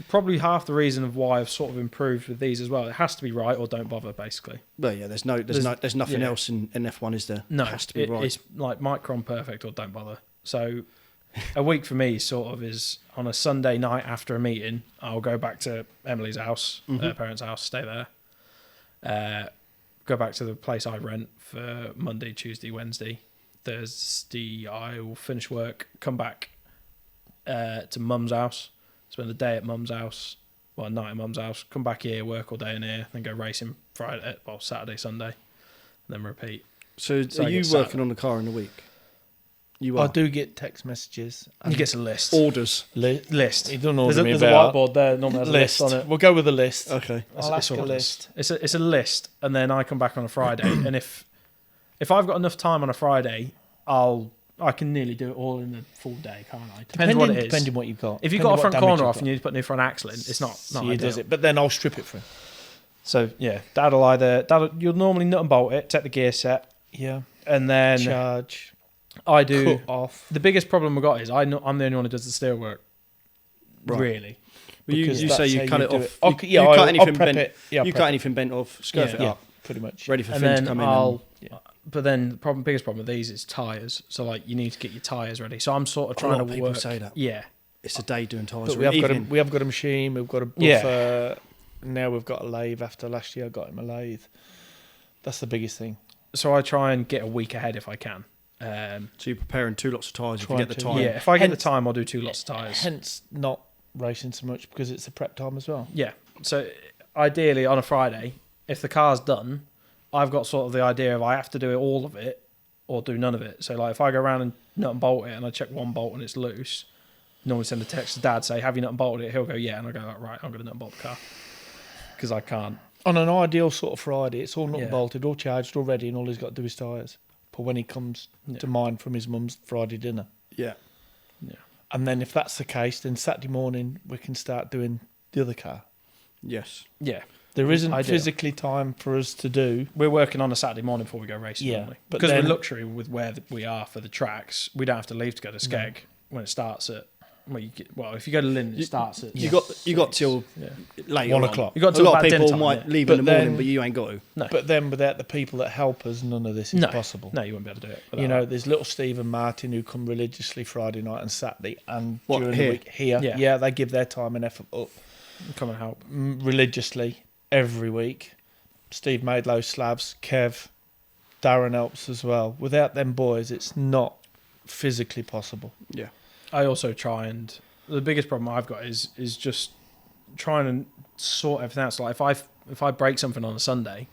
probably half the reason of why I've sort of improved with these as well. It has to be right or don't bother, basically. Well, yeah, there's nothing else in F1, is there? No, it has to be right. It's like micron perfect or don't bother. So a week for me sort of is on a Sunday night after a meeting, I'll go back to Emily's house, her parents' house, stay there. Go back to the place I rent for Monday, Tuesday, Wednesday. Thursday, I will finish work, come back to Mum's house, spend the day at Mum's house, well, night at Mum's house, come back here, work all day in here, then go racing Saturday, Sunday, and then repeat. So I are you get working on the car in the week? You are. I do get text messages. He gets a list. Orders. List. He doesn't order me There's about. a whiteboard there, normally has a list on it. We'll go with a list. Okay. I'll ask a orders. list. It's a list, and then I come back on a Friday, and if I've got enough time on a Friday, I can nearly do it all in a full day, can't I? Depends what it is. Depending what you've got. If you've got a front corner off and you need to put a new front axle in, it's not he ideal. does it, but then I'll strip it for him. So yeah, you'll normally nut and bolt it, take the gear set, Yeah. and then Charge. I do. Cut off. The biggest problem we've got is I'm the only one who does the steel work. Right. Really. Well, you Because say you that's cut how it you off. do it. You cut anything prep bent. it. Yeah, You prep cut it. anything bent off, scurf it Yeah, up, pretty much. ready for And Finn to then come in. But then the biggest problem with these is tyres. So like you need to get your tyres ready. So I'm sort of trying lot to of people work. say that. Yeah. It's a day doing tyres. But we have got a machine. We've got a buffer. Yeah. Now we've got a lathe. After last year, I got him a lathe. That's the biggest thing. So I try and get a week ahead if I can. So you're preparing 2 lots of tyres if you Trying get the to, time. Yeah, if I get the Hence- time, I'll do 2 lots of tyres. Hence, not racing so much because it's a prep time as well. Yeah. So ideally on a Friday, if the car's done, I've got sort of the idea of I have to do all of it or do none of it. So like if I go around and nut and bolt it and I check one bolt and it's loose, normally send a text to Dad, say, have you nut and bolted it? He'll go, yeah. And I go, right, I'm going to nut and bolt the car. Because I can't. On an ideal sort of Friday, it's all nut and Yeah. bolted, all charged, all ready, and all he's got to do is tyres. But when he comes to mine from his mum's Friday dinner. Yeah. And then if that's the case, then Saturday morning we can start doing the other car. Yes. Yeah. There isn't Ideal. physically time for us to do. We're working on a Saturday morning before we go racing Yeah, normally. but Because we're then- luxury with where we are for the tracks, we don't have to leave to go to Skeg when it starts at... Well, if you go to Lynn, it starts at... You got till late 1 on. o'clock. You got A till lot of about dinner people time, might yeah. leave But in the morning, then- but you ain't got to. No. But then without the people that help us, none of this is No. possible. No, you won't be able to do it. You know, there's little Steve and Martin who come religiously Friday night and Saturday and What, during here? the week here. Yeah. Yeah, they give their time and effort up come and help. religiously every week. Steve Maidlow slabs, Kev, Darren helps as well. Without them boys, it's not physically possible. Yeah. I also try and... The biggest problem I've got is just trying to sort everything out. So like if I break something on a Sunday,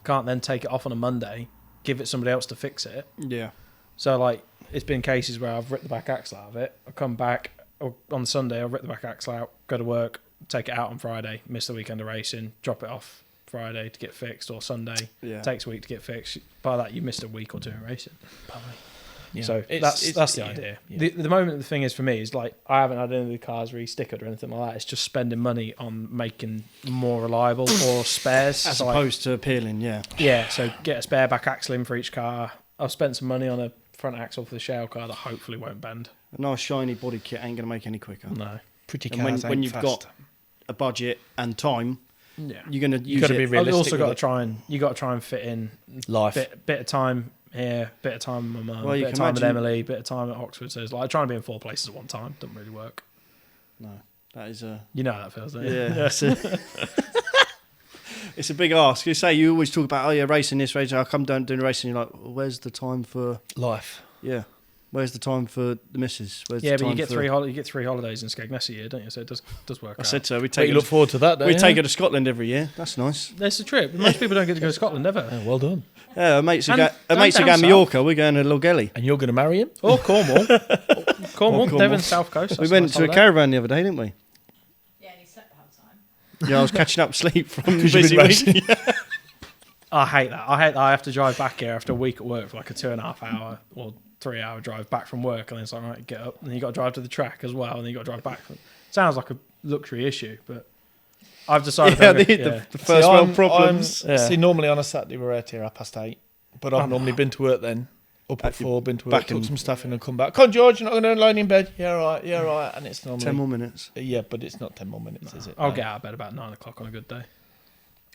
can't then take it off on a Monday, give it somebody else to fix it. Yeah. So like it's been cases where I've ripped the back axle out of it. I come back on Sunday, I'll rip the back axle out, go to work, take it out on Friday, miss the weekend of racing, drop it off Friday to get fixed, or Sunday takes a week to get fixed. By that you missed a week or two in racing. Yeah. So It's- that's the yeah, idea. yeah. The moment the thing is for me is like I haven't had any of the cars re-stickered or anything like that. It's just spending money on making more reliable or spares. As So, like, opposed to appealing, yeah. yeah, so get a spare back axle in for each car. I've spent some money on a front axle for the shell car that hopefully won't bend. A nice shiny body kit ain't going to make any quicker. No. Pretty And cars when ain't you've fast. got a budget and time, Yeah. you're going to use You've got to it. be I've realistic. also got to with try and fit in life. bit of time here, bit of time with my mum, Well, you bit of can time with imagine- Emily, bit of time at Oxford. So it's like trying to be in 4 places at one time doesn't really work. No, that is a... You know how that feels, don't you? Yeah. It's a big ask. You always talk about, racing this, racing. I come down doing racing. You're like, well, where's the time for Life. Yeah. Where's the time for the missus? Where's Yeah, the but time you get for... you get 3 holidays in Skegness a year, don't you? So it does work. I out. said so. We But take you look forward to that, don't we you? take her to Scotland every year. That's nice. There's a trip. Most people don't get to go to Scotland ever. Oh, well done. Yeah, our mates are And going down to south. Mallorca. We're going to Logelly. And you're going to marry him? Or Cornwall. Cornwall, Cornwall. Devon, South Coast. We That's went nice to a holiday. caravan the other day, didn't we? Yeah, and he slept the whole time. Yeah, I was catching up sleep from Because you've busy been week. racing. I hate that. I have to drive back here after a week at work for like a 2.5 hour or 3 hour drive back from work, and then it's like, right, get up, and then you got to drive to the track as well, and then you got to drive back. Sounds like a luxury issue, but I've decided. The first world problems. See, normally on a Saturday we're out here 8:30, but I've normally been to work then. Up at 4, been to work, back took in- some stuff in and come back. Come on, George, you're not going to lie in bed. Yeah, all right, yeah, all right. And it's normally 10 more minutes. Yeah, but it's not 10 more minutes, is it? I'll No. get out of bed about 9 o'clock on a good day.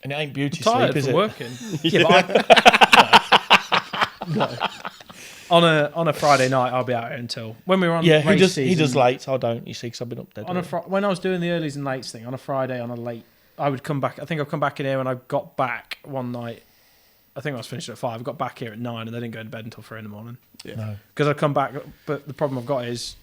And it ain't beauty Tired sleep, is from it? working. Yeah, but on a Friday night, I'll be out here until when we were on. Yeah, race he does season, late. I don't. You see, because I've been up there. On when I was doing the earlies and lates thing on a Friday on a late, I would come back. I think I've come back in here when I got back one night. I think I was finishing at 5. I got back here at 9, and they didn't go to bed until 3 in the morning. No, Because I come back, but the problem I've got is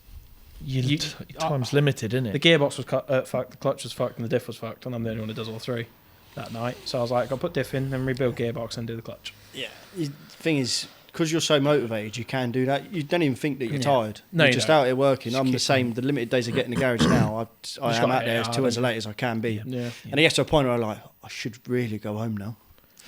your time's limited, isn't the it? gearbox was fucked, the clutch was fucked, and the diff was fucked, and I'm the only one who does all 3 that night. So I was like, I'll put diff in, then rebuild gearbox, and do the clutch. Yeah. The thing is, because you're so motivated, you can do that. You don't even think that you're Yeah. tired. No, you're you just don't. I'm the keep same. The limited days I get in the garage now, I Just am got out it there as out, till as haven't late as I can be. Yeah. And it gets to a point where I'm like, I should really go home now.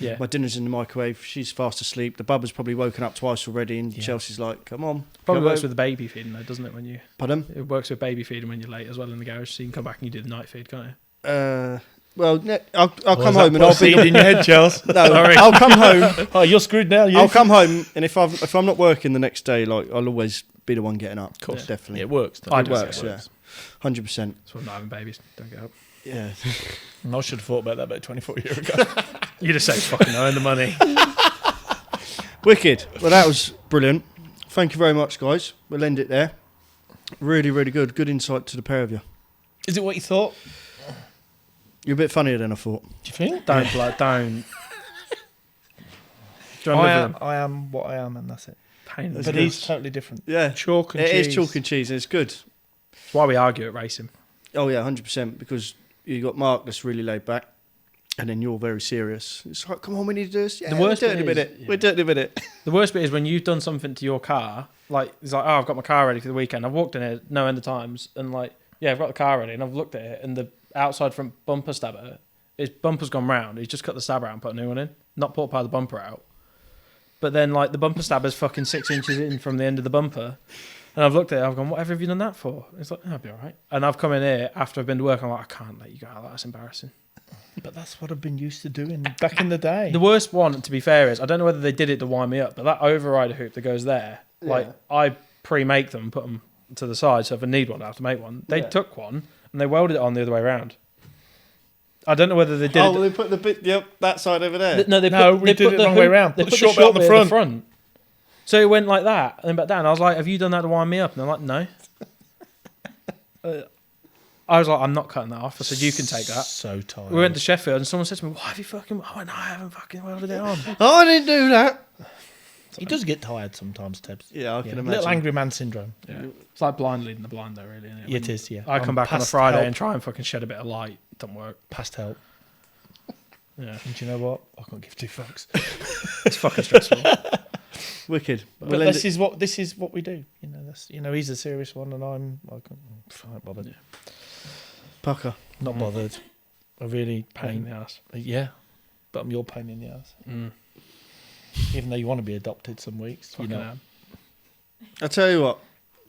Yeah. My dinner's in the microwave. She's fast asleep. The bubba's probably woken up twice already, and Yeah. Chelsea's like, "Come on." Probably go works home." with the baby feeding though, doesn't it? When you Pardon? it works with baby feeding when you're late as well in the garage, so you can come back and you do the night feed, can't you? Well, I'll come home and I'll be in your head, Charles. no. I'll come home. Oh, you're screwed now. You. I'll come home, and if I'm not working the next day, like I'll always be the one getting up. Of course. Definitely. It works. I It do works. say it Yeah, 100%. That's why I'm not having babies. Don't get up. Yeah. And I should have thought about that about 24 years ago. You just say fucking earn the money. Wicked. Well, that was brilliant. Thank you very much, guys. We'll end it there. Really, really good. Good insight to the pair of you. Is it what you thought? You're a bit funnier than I thought. Do you think? Don't. Do you want to live with them? I am what I am, and that's it. Pain. That's But good. he's totally different. Yeah. Chalk and It cheese. is chalk and cheese, and it's good. That's why we argue at racing. Oh, yeah, 100%. Because you got Mark that's really laid back, and then you're very serious. It's like, come on, we need to do this. Yeah, The worst we'll do it in a bit minute. is- We'll do it in a minute. The worst bit is when you've done something to your car. Like it's like, oh, I've got my car ready for the weekend. I've walked in here no end of times, and like, yeah, I've got the car ready, and I've looked at it, and the outside front bumper stabber, his bumper's gone round. He's just cut the stabber out and put a new one in. Not pulled part of the bumper out. But then like the bumper stabber's fucking 6 inches in from the end of the bumper. And I've looked at it, I've gone, whatever have you done that for? It's like, I'll be all right. And I've come in here after I've been to work, I'm like, I can't let you go out like that. That's embarrassing. But that's what I've been used to doing back in the day. The worst one, to be fair, is I don't know whether they did it to wind me up, but that overrider hoop that goes there, like I pre-make them, put them to the side, so if I need one, I have to make one. They took one and they welded it on the other way around. I don't know whether they did it. They put the bit, that side over there. No, we they did put it the the wrong way hoop- round. They Put put the the short bit short on bit the at the front. front. So it went like that and then back down. I was like, have you done that to wind me up? And they're like, no. I was like, I'm not cutting that off. I said, you can take that. So tired. We went to Sheffield and someone said to me, why have you fucking... I went, no, I haven't fucking welded it on. Oh, I didn't do that. He does get tired sometimes, Tebs. Yeah, I can Little imagine. angry man syndrome. Yeah. It's like blind leading the blind though, really, isn't it? Yeah, it is, yeah. I come back on a past Friday help. and try and fucking shed a bit of light. It doesn't work. Past help. Yeah. And do you know what? I can't give 2 fucks. It's fucking stressful. Wicked. But We'll end this is what we do. You know, that's he's a serious one, and I'm not bothered. it. Pucker. Not bothered. I really Pain in the ass. Yeah, but I'm your pain in the ass. Even though you want to be adopted some weeks, Fucking hell. I'll tell you what.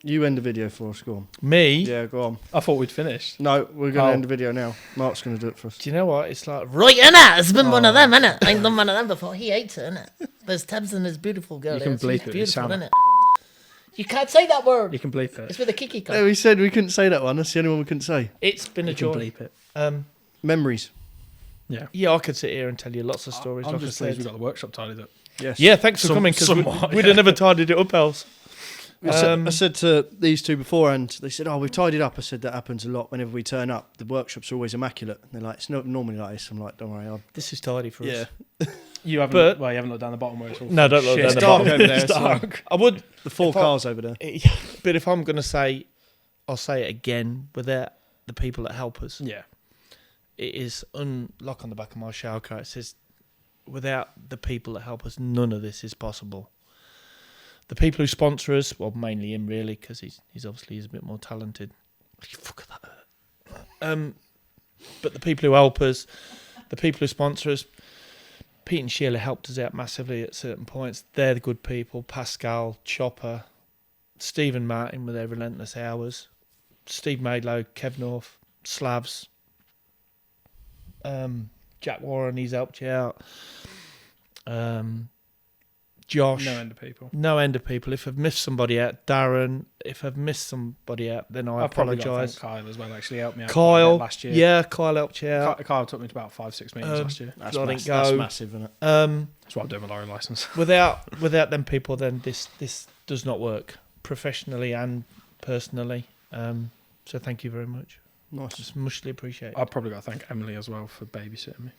You end the video for us. Go on. Me. Yeah, go on. I thought we'd finished. No, we're going to Oh. end the video now. Mark's going to do it for us. Do you know what? It's like Right, innit? It's been one of them, innit? I ain't done one of them before. He hates it, innit? There's Tabs and his beautiful girl. You there. can She's bleep it, beautiful, Sam. innit? You can't say that word. You can bleep it. It's with a kiki No, cut. we said we couldn't say that one. That's the only one we couldn't say. it's been a You can joy. bleep it. Memories. Yeah. Yeah, I could sit here and tell you lots of stories. I'm like just I pleased said. we got the workshop tidied up. Yes. Yeah, thanks for coming because somewhat, we'd have never tidied it up else. I said to these two beforehand, they said, "Oh, we've tidied up." I said, "That happens a lot whenever we turn up. The workshops are always immaculate." And they're like, "It's not normally like this." I'm like, "Don't worry, This is tidy for us. You haven't. But- Well, you haven't looked down the bottom where it's all. No, don't look shit. down it's the dark bottom. over there." It's It's like dark. I would, the 4 If I- cars over there. but if I'm going to say, I'll say it again. Without the people that help us, Yeah. it is like on the back of my shower car. It says, "Without the people that help us, none of this is possible." The people who sponsor us, well, mainly him really, because he's obviously a bit more talented. Fuck that. But the people who help us, the people who sponsor us, Pete and Sheila helped us out massively at certain points. They're the good people. Pascal, Chopper, Stephen Martin with their relentless hours, Steve Maidlow, Kev North, Slavs, Jack Warren, he's helped you out. Josh. No end of people. No end of people. If I've missed somebody out, Darren. If I've missed somebody out, then I I've probably got to apologise. thank Kyle as well. Actually, helped me out quite a Kyle, bit last year. yeah, Kyle helped you out. Kyle took me to about 5-6 meetings last year. That's, I didn't that's go. massive, isn't it? That's what I'm doing with lorry license. Without them people, then this does not work professionally and personally. So thank you very much. Nice. It's muchly appreciated. I've probably got to thank Emily as well for babysitting me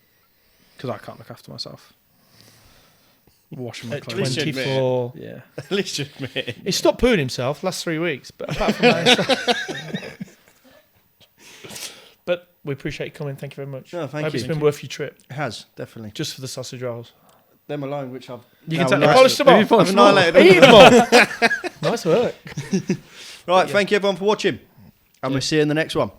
because I can't look after myself. Washing my At clothes. 24, Yeah. At least you admit it. he stopped pooing himself last 3 weeks, but apart from that, but we appreciate you coming. Thank you very much. No, thank Hope you. it's been worth your trip, It has, definitely. just for the sausage rolls. Them alone, which I've You now can take the annihilate- Polish them off. I've annihilated Eat them. them all. Nice work. Right, thank you everyone for watching. And we'll see you in the next one.